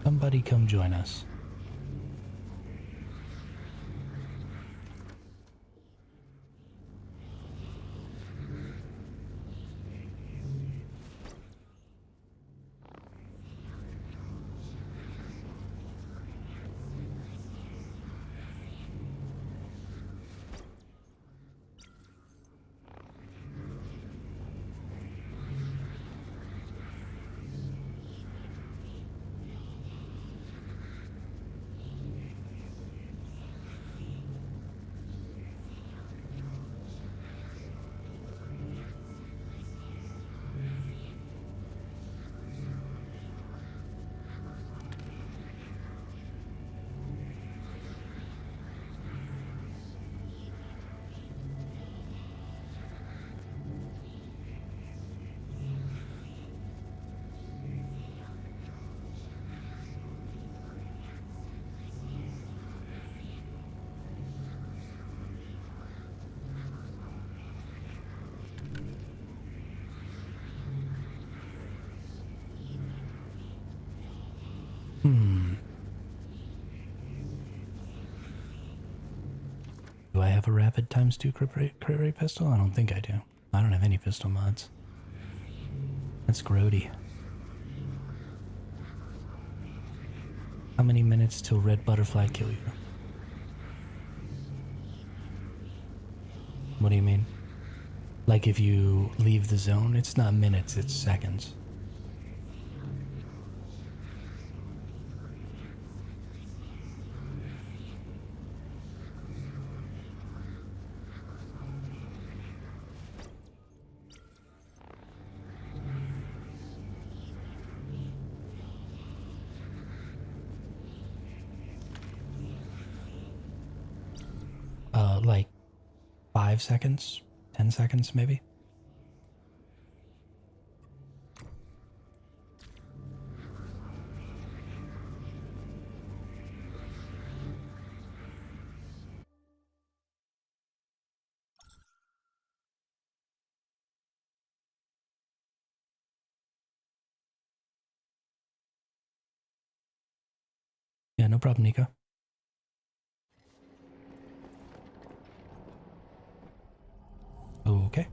Somebody come join us. have a rapid ×2 crit rate pistol? I don't think I do. I don't have any pistol mods. That's grody. How many minutes till red butterfly kill you? What do you mean? Like if you leave the zone, it's not minutes, it's seconds. Like 5 seconds, 10 seconds maybe. Yeah, no problem, Nico. Okay.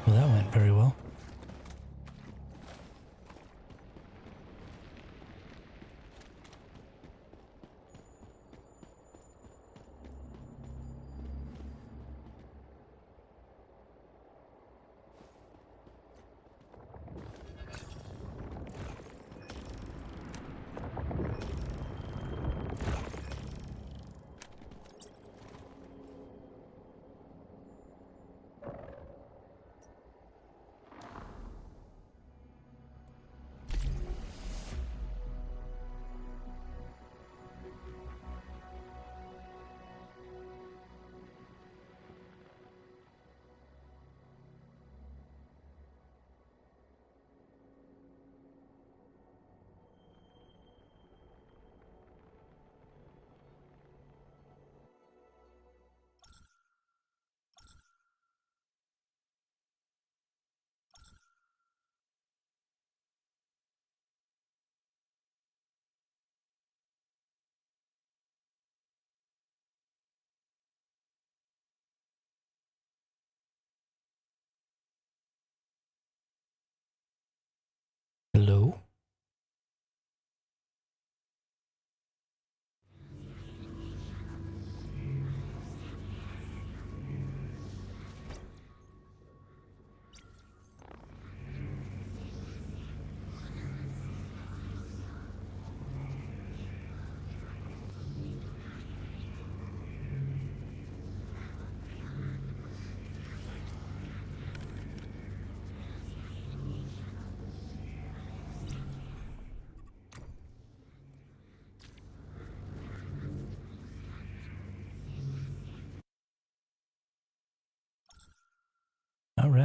Well, that went very well.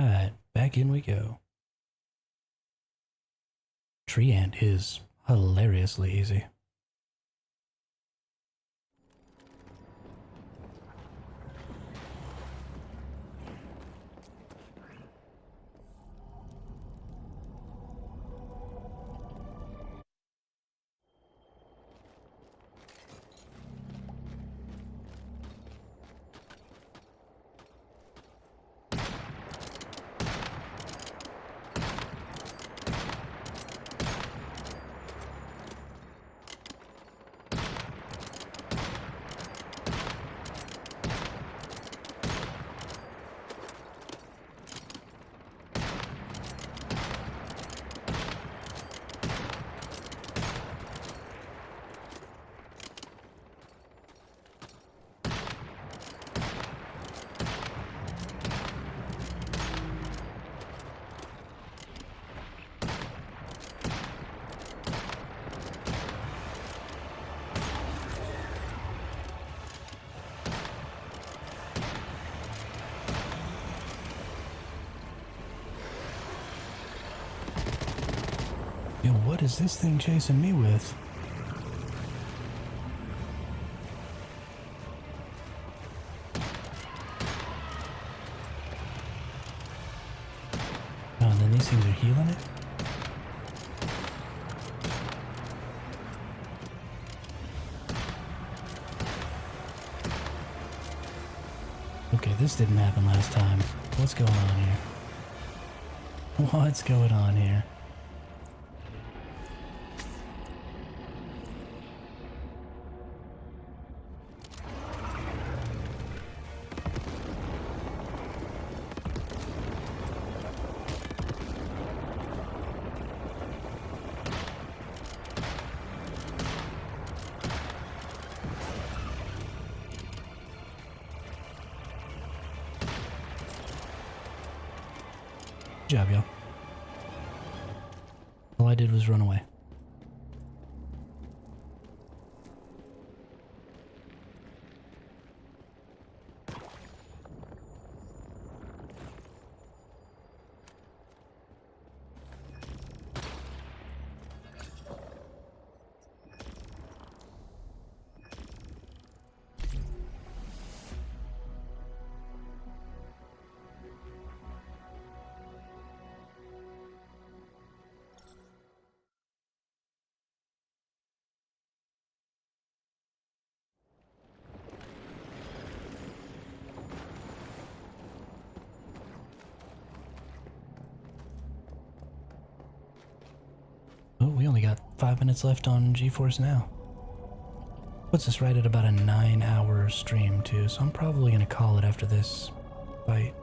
Alright, back in we go. Tree ant is hilariously easy. Yo, what is this thing chasing me with? Oh, and then these things are healing it? Okay, this didn't happen last time. What's going on here? What's going on here? Good job, y'all. All I did was run away. Oh, we only got 5 minutes left on GeForce Now. Puts us right at about a 9-hour stream too, so I'm probably gonna call it after this fight.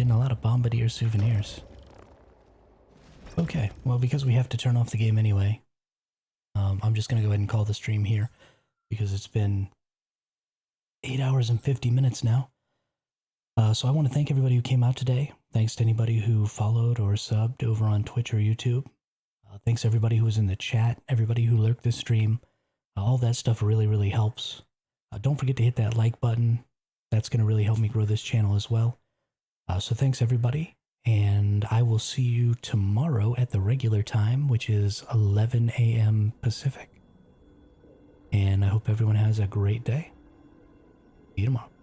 getting a lot of Bombardier souvenirs. Okay, well, because we have to turn off the game anyway, I'm just going to go ahead and call the stream here because it's been 8 hours and 50 minutes now. So I want to thank everybody who came out today. Thanks to anybody who followed or subbed over on Twitch or YouTube. Thanks to everybody who was in the chat, everybody who lurked this stream. All that stuff really, really helps. Don't forget to hit that like button. That's going to really help me grow this channel as well. So thanks everybody, and I will see you tomorrow at the regular time, which is 11 a.m. Pacific. And I hope everyone has a great day. See you tomorrow.